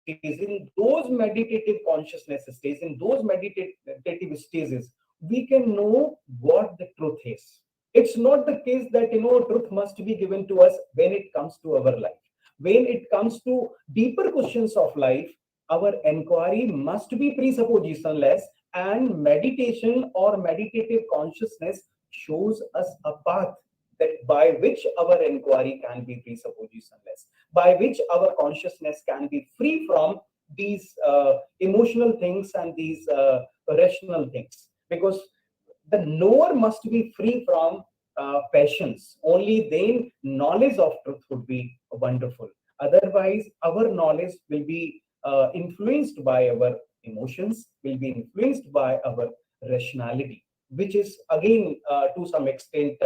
in those meditative consciousness stages, in those meditative stages, we can know what the truth is. It's not the case that truth must be given to us when it comes to our life. When it comes to deeper questions of life, our inquiry must be presuppositionless, and meditation or meditative consciousness shows us a path that by which our inquiry can be presuppositionless, by which our consciousness can be free from these emotional things and these rational things. Because the knower must be free from passions. Only then knowledge of truth would be wonderful. Otherwise, our knowledge will be influenced by our emotions, will be influenced by our rationality, which is again to some extent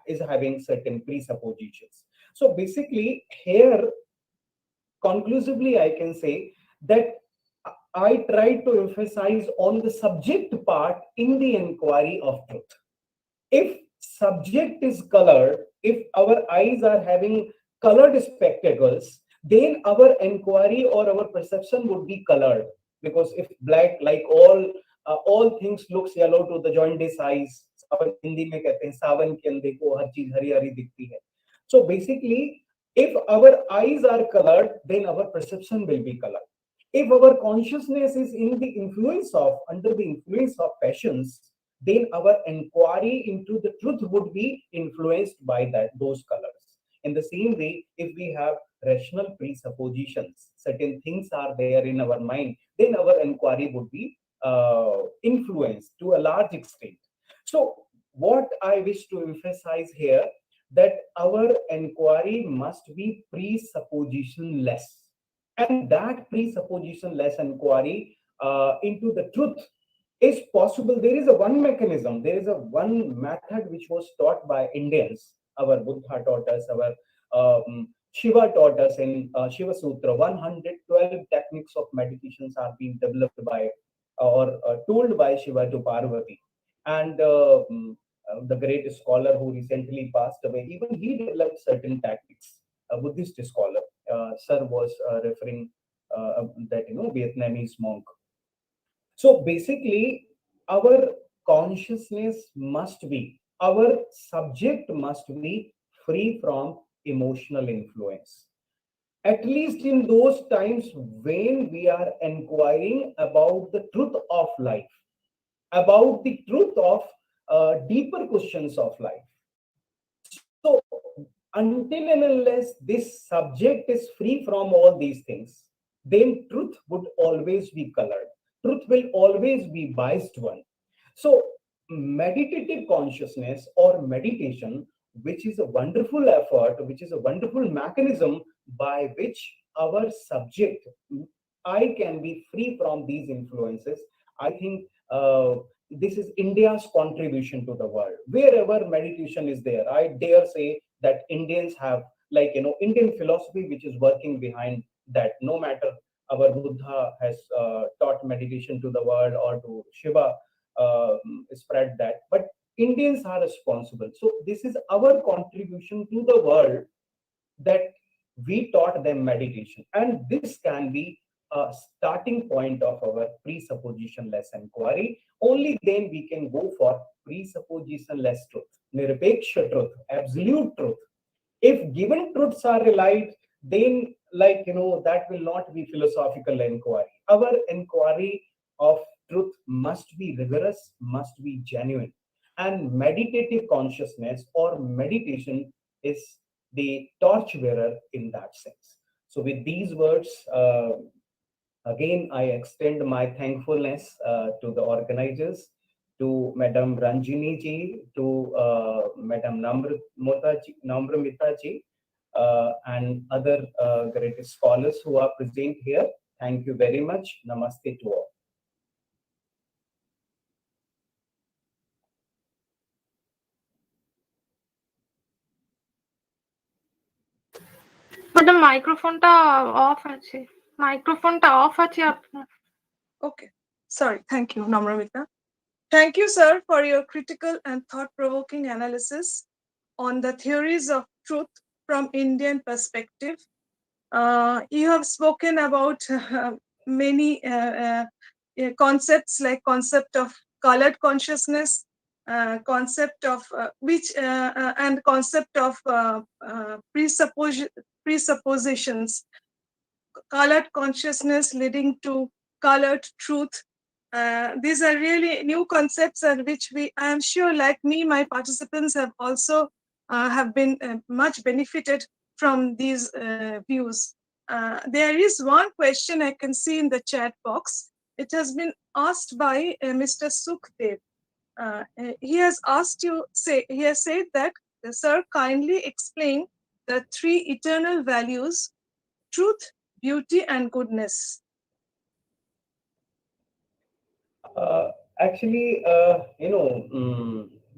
is having certain presuppositions. So basically here, conclusively, I can say that I try to emphasize on the subject part in the inquiry of truth. If subject is colored, if our eyes are having colored spectacles, then our inquiry or our perception would be colored. Because if black, like all things looks yellow to the jaundiced eyes, अपन हिंदी में कहते हैं सावन के अंधे को हर चीज हरी हरी दिखती है. So basically, if our eyes are colored, then our perception will be colored. If our consciousness is in the influence of, under the influence of passions, then our inquiry into the truth would be influenced by those colors. In the same way, if we have rational presuppositions, certain things are there in our mind, then our inquiry would be influenced to a large extent. So what I wish to emphasize here, that our inquiry must be presuppositionless, and that presuppositionless inquiry into the truth is possible. There is a one mechanism, there is a one method which was taught by Indians. Our Buddha taught us, our Shiva taught us in Shiva Sutra. 112 techniques of meditations are being developed by or told by Shiva to Parvati. And the great scholar who recently passed away, even he developed certain tactics. A Buddhist scholar, sir was referring that Vietnamese monk. So basically, our consciousness must be, our subject must be free from emotional influence. At least in those times when we are inquiring about the truth of life, about the truth of deeper questions of life. So until and unless this subject is free from all these things, then truth would always be colored. Truth will always be biased one. So meditative consciousness or meditation, which is a wonderful effort, which is a wonderful mechanism by which our subject, I, can be free from these influences. I think this is India's contribution to the world. Wherever meditation is there, I dare say that Indians have, like, Indian philosophy which is working behind that. No matter our Buddha has taught meditation to the world, or to Shiva spread that, but Indians are responsible. So this is our contribution to the world, that we taught them meditation, and this can be a starting point of our presuppositionless inquiry. Only then we can go for presuppositionless truth, nirapeksha truth, absolute truth. If given truths are relied, then, like, that will not be philosophical inquiry. Our inquiry of truth must be rigorous, must be genuine, and meditative consciousness or meditation is the torchbearer in that sense. So with these words, again, I extend my thankfulness to the organizers, to Madam Ranjini ji, to Madam Namramita ji, and other great scholars who are present here. Thank you very much. Namaste to all. Madam মাইক্রোফোনটা off আছে, মাইক্রোফোনটা off আছে আপনার. Okay, sorry. Thank you, Namramita. Thank you, sir, for your critical and thought-provoking analysis on the theories of truth from Indian perspective. You have spoken about many concepts, like concept of colored consciousness, concept of and concept of presuppositions, colored consciousness leading to colored truth. These are really new concepts, and which I am sure, like me, my participants have also have been much benefited from these views. There is one question I can see in the chat box. It has been asked by Mr. Sukhdev. He has asked you, he has said that, sir, kindly explain the three eternal values: truth, beauty, and goodness. Actually,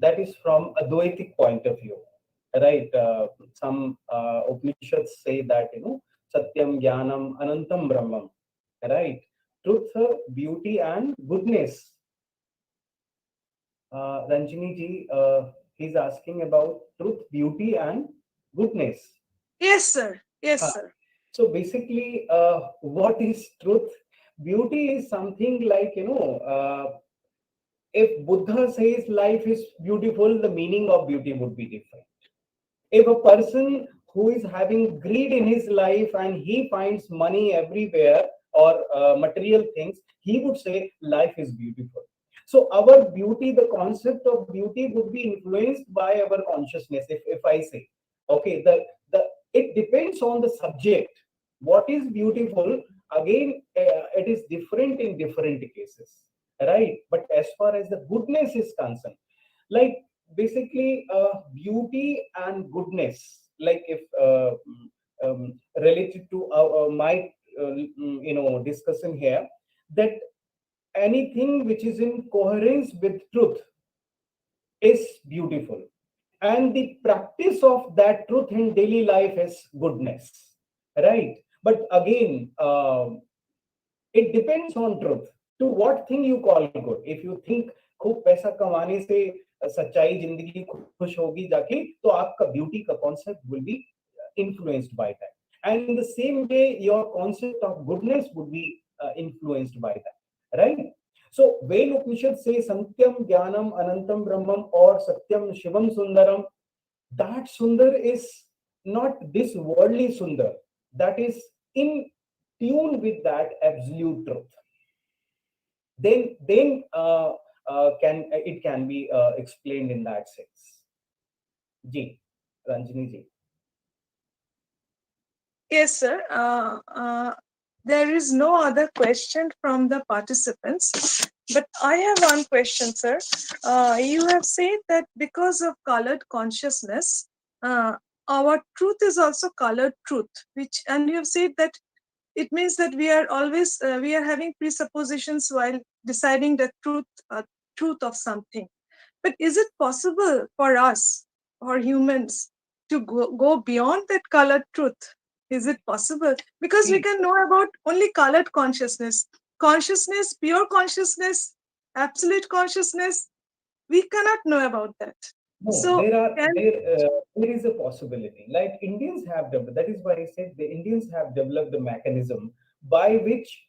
that is from Advaitic point of view. right? Some Upanishads say that, Satyam, Jnanam, Anantam, Brahmam, right? Truth, beauty, and goodness. Ranjini ji, he's asking about truth, beauty, and goodness. Yes, sir. Yes, sir. So basically, what is truth? Beauty is something like, if Buddha says life is beautiful, the meaning of beauty would be different. If a person who is having greed in his life and he finds money everywhere or material things, he would say life is beautiful. So our beauty, the concept of beauty would be influenced by our consciousness. If I say, okay, the it depends on the subject. What is beautiful? Again, it is different in different cases, right? But as far as the goodness is concerned, like basically beauty and goodness, like if related to my discussion here, that anything which is in coherence with truth is beautiful, and the practice of that truth in daily life is goodness, right? But again, it depends on truth. To what thing you call good? If you think खूब पैसा कमाने से सच्चाई जिंदगी खुश होगी जाके, तो आपका beauty का concept will be influenced by that. And in the same way, your concept of goodness would be influenced by that, right? So when Upanishad say Satyam, Jnanam, Anantam, Brahmam, or Satyam, Shivam, Sundaram, that Sundar is not this worldly Sundar. That is in tune with that absolute truth. Then can be explained in that sense. Ji, Ranjini ji. Yes, sir. There is no other question from the participants, but I have one question, sir. You have said that because of colored consciousness, our truth is also colored truth, and you have said that it means that we are always we are having presuppositions while deciding the truth of something. But is it possible for us, or humans, to go beyond that colored truth? Is it possible? Because we can know about only colored consciousness. Consciousness, pure consciousness, absolute consciousness, we cannot know about that. No, So there is a possibility. Like Indians have developed, that is why I said the Indians have developed the mechanism by which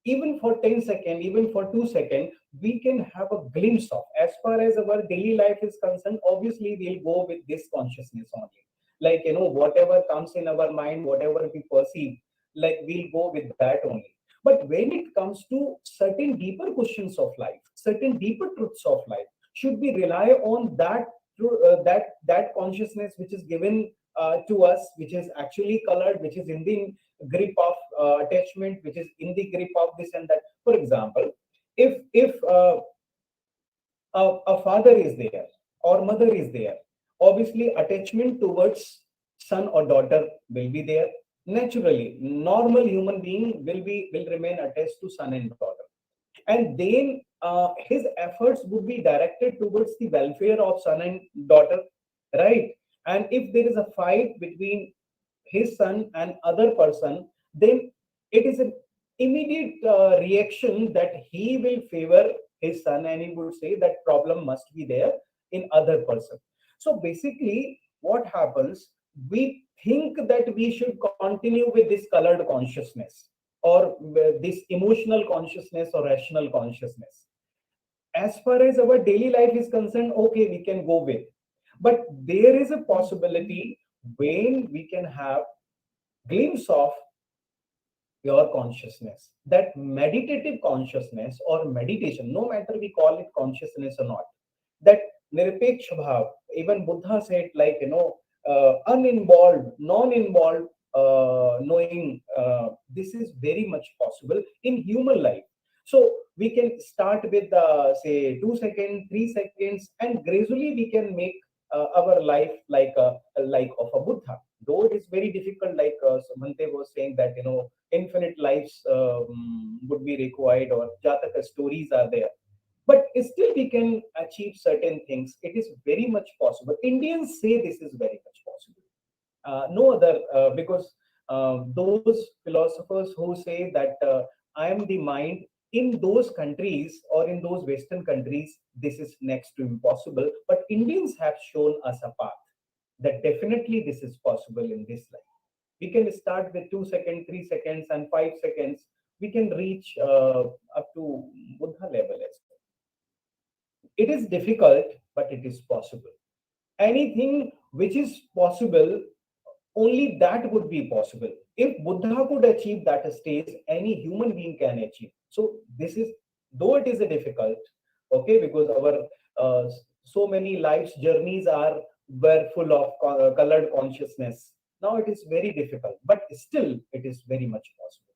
even for 10 seconds, even for 2 seconds, we can have a glimpse of. As far as our daily life is concerned, obviously we'll go with this consciousness only. Like, whatever comes in our mind, whatever we perceive, like we'll go with that only. But when it comes to certain deeper questions of life, certain deeper truths of life, should we rely on that consciousness which is given to us, which is actually colored, which is in the grip of attachment, which is in the grip of this and that. For example, if a father is there or mother is there, obviously attachment towards son or daughter will be there. Naturally, normal human being will remain attached to son and daughter, and then his efforts would be directed towards the welfare of son and daughter, right? And if there is a fight between his son and other person, then it is an immediate reaction that he will favor his son, and he would say that problem must be there in other person. So basically what happens, we think that we should continue with this colored consciousness, or this emotional consciousness or rational consciousness. As far as our daily life is concerned, okay, we can go with, but there is a possibility when we can have glimpse of your consciousness, that meditative consciousness or meditation, no matter we call it consciousness or not, that nirpeksha bhav, even Buddha said, like, uninvolved, non-involved knowing, this is very much possible in human life. So we can start with say 2 seconds, 3 seconds, and gradually we can make our life like of a Buddha. Though it is very difficult, like Samante was saying that infinite lives would be required, or Jataka stories are there. but still we can achieve certain things. It is very much possible. Indians say this is very much possible. No other, because those philosophers who say that I am the mind, in those countries or in those Western countries, this is next to impossible. But Indians have shown us a path that definitely this is possible in this life. We can start with 2 seconds, 3 seconds, and 5 seconds. We can reach up to Buddha level as well. It is difficult, but it is possible. Anything which is possible, only that would be possible. If Buddha could achieve that stage, any human being can achieve. So this is, though it is a difficult, okay, because our so many life's journeys were full of colored consciousness. Now it is very difficult, but still it is very much possible.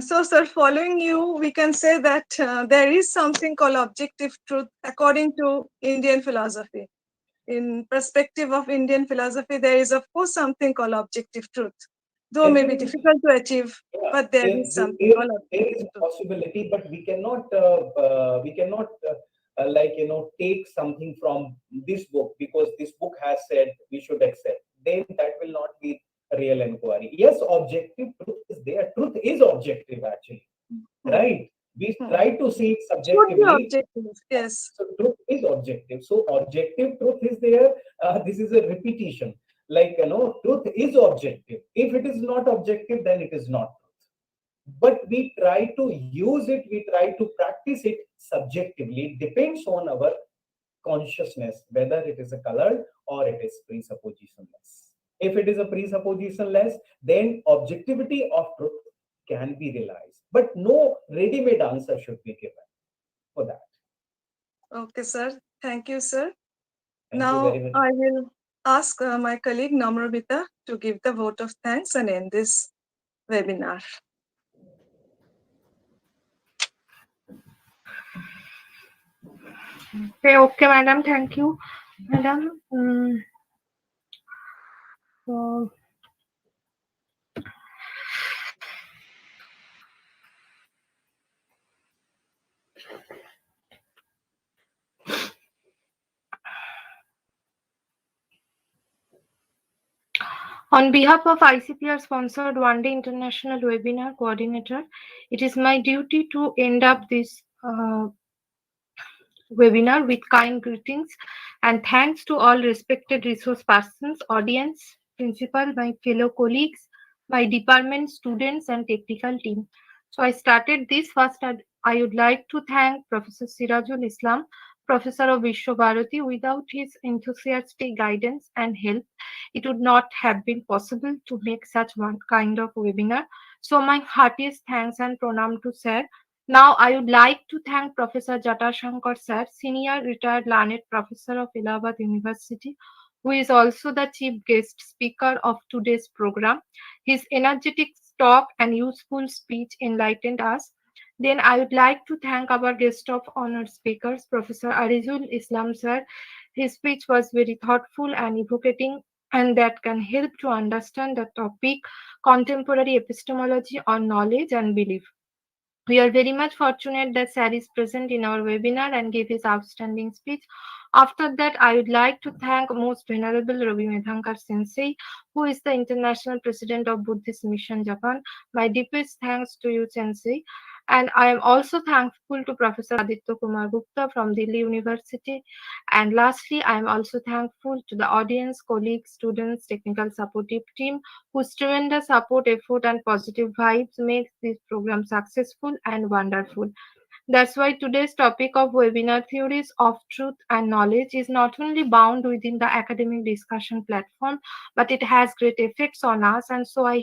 So, sir, following you, we can say that there is something called objective truth according to Indian philosophy. In perspective of Indian philosophy, there is, of course, something called objective truth, though may be difficult to achieve, but there is something called there is a possibility, but we cannot take something from this book because this book has said we should accept. Then that will not be a real inquiry. Yes, objective truth is there. Truth is objective, actually, right? We try to see it subjectively. Yes. So truth is objective. So objective truth is there. This is a repetition. Like, truth is objective. If it is not objective, then it is not truth. But we try to use it, we try to practice it subjectively. It depends on our consciousness, whether it is a colored or it is presuppositionless. If it is a presuppositionless, then objectivity of truth can be realized. But no ready-made answer should be given for that. Okay, sir. Thank you, sir. Now I will ask my colleague Nivedita to give the vote of thanks and end this webinar. Okay, madam. Thank you, madam. So, on behalf of ICPR sponsored One Day International Webinar Coordinator, it is my duty to end up this webinar with kind greetings and thanks to all respected resource persons, audience, principal, my fellow colleagues, my department, students, and technical team. So I started this first. I would like to thank Professor Sirajul Islam, Professor of Bharati. Without his enthusiastic guidance and help, it would not have been possible to make such one kind of webinar. So my heartiest thanks and pranam to Sir. Now I would like to thank Professor Jatashankar Sir, Senior Retired Learned Professor of Allahabad University, who is also the chief guest speaker of today's program. His energetic talk and useful speech enlightened us. Then I would like to thank our guest of honor speakers, Professor Arizul Islam Sir. His speech was very thoughtful and evocating, and that can help to understand the topic contemporary epistemology on knowledge and belief. We are very much fortunate that Sir is present in our webinar and gave his outstanding speech. After that, I would like to thank Most Venerable Ravi Medhankar Sensei, who is the International President of Buddhist Mission Japan. My deepest thanks to you, Sensei. And I am also thankful to Professor Aditya Kumar Gupta from Delhi University. And lastly, I am also thankful to the audience, colleagues, students, technical supportive team, whose tremendous support, effort, and positive vibes makes this program successful and wonderful. That's why today's topic of webinar theories of truth and knowledge is not only bound within the academic discussion platform, but it has great effects on us. And so I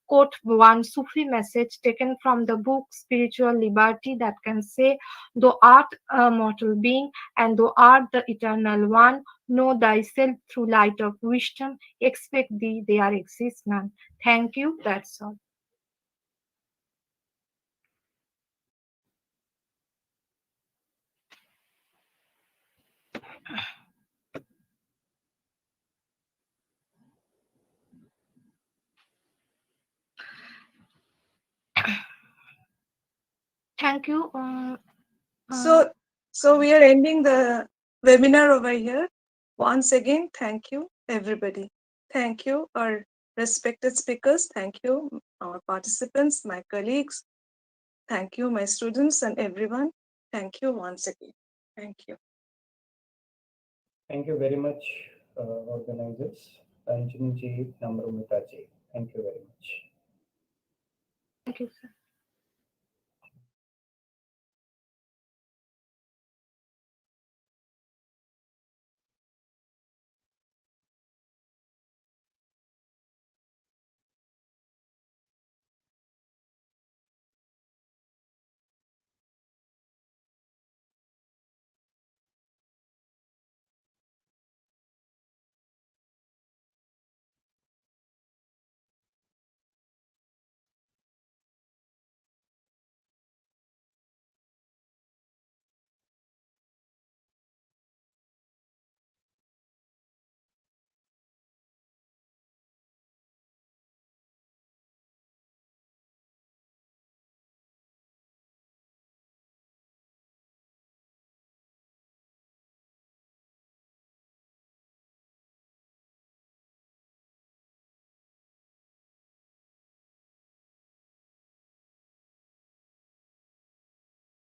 quote one Sufi message taken from the book Spiritual Liberty that can say, "Thou art a mortal being, and thou art the eternal one. Know thyself through light of wisdom. Expect thee, there exists none." Thank you. That's all. Thank you. So we are ending the webinar over here. Once again, thank you, everybody. Thank you, our respected speakers. Thank you, our participants, my colleagues. Thank you, my students and everyone. Thank you once again. Thank you. Thank you very much, organizers. Anjani ji, Namramita ji.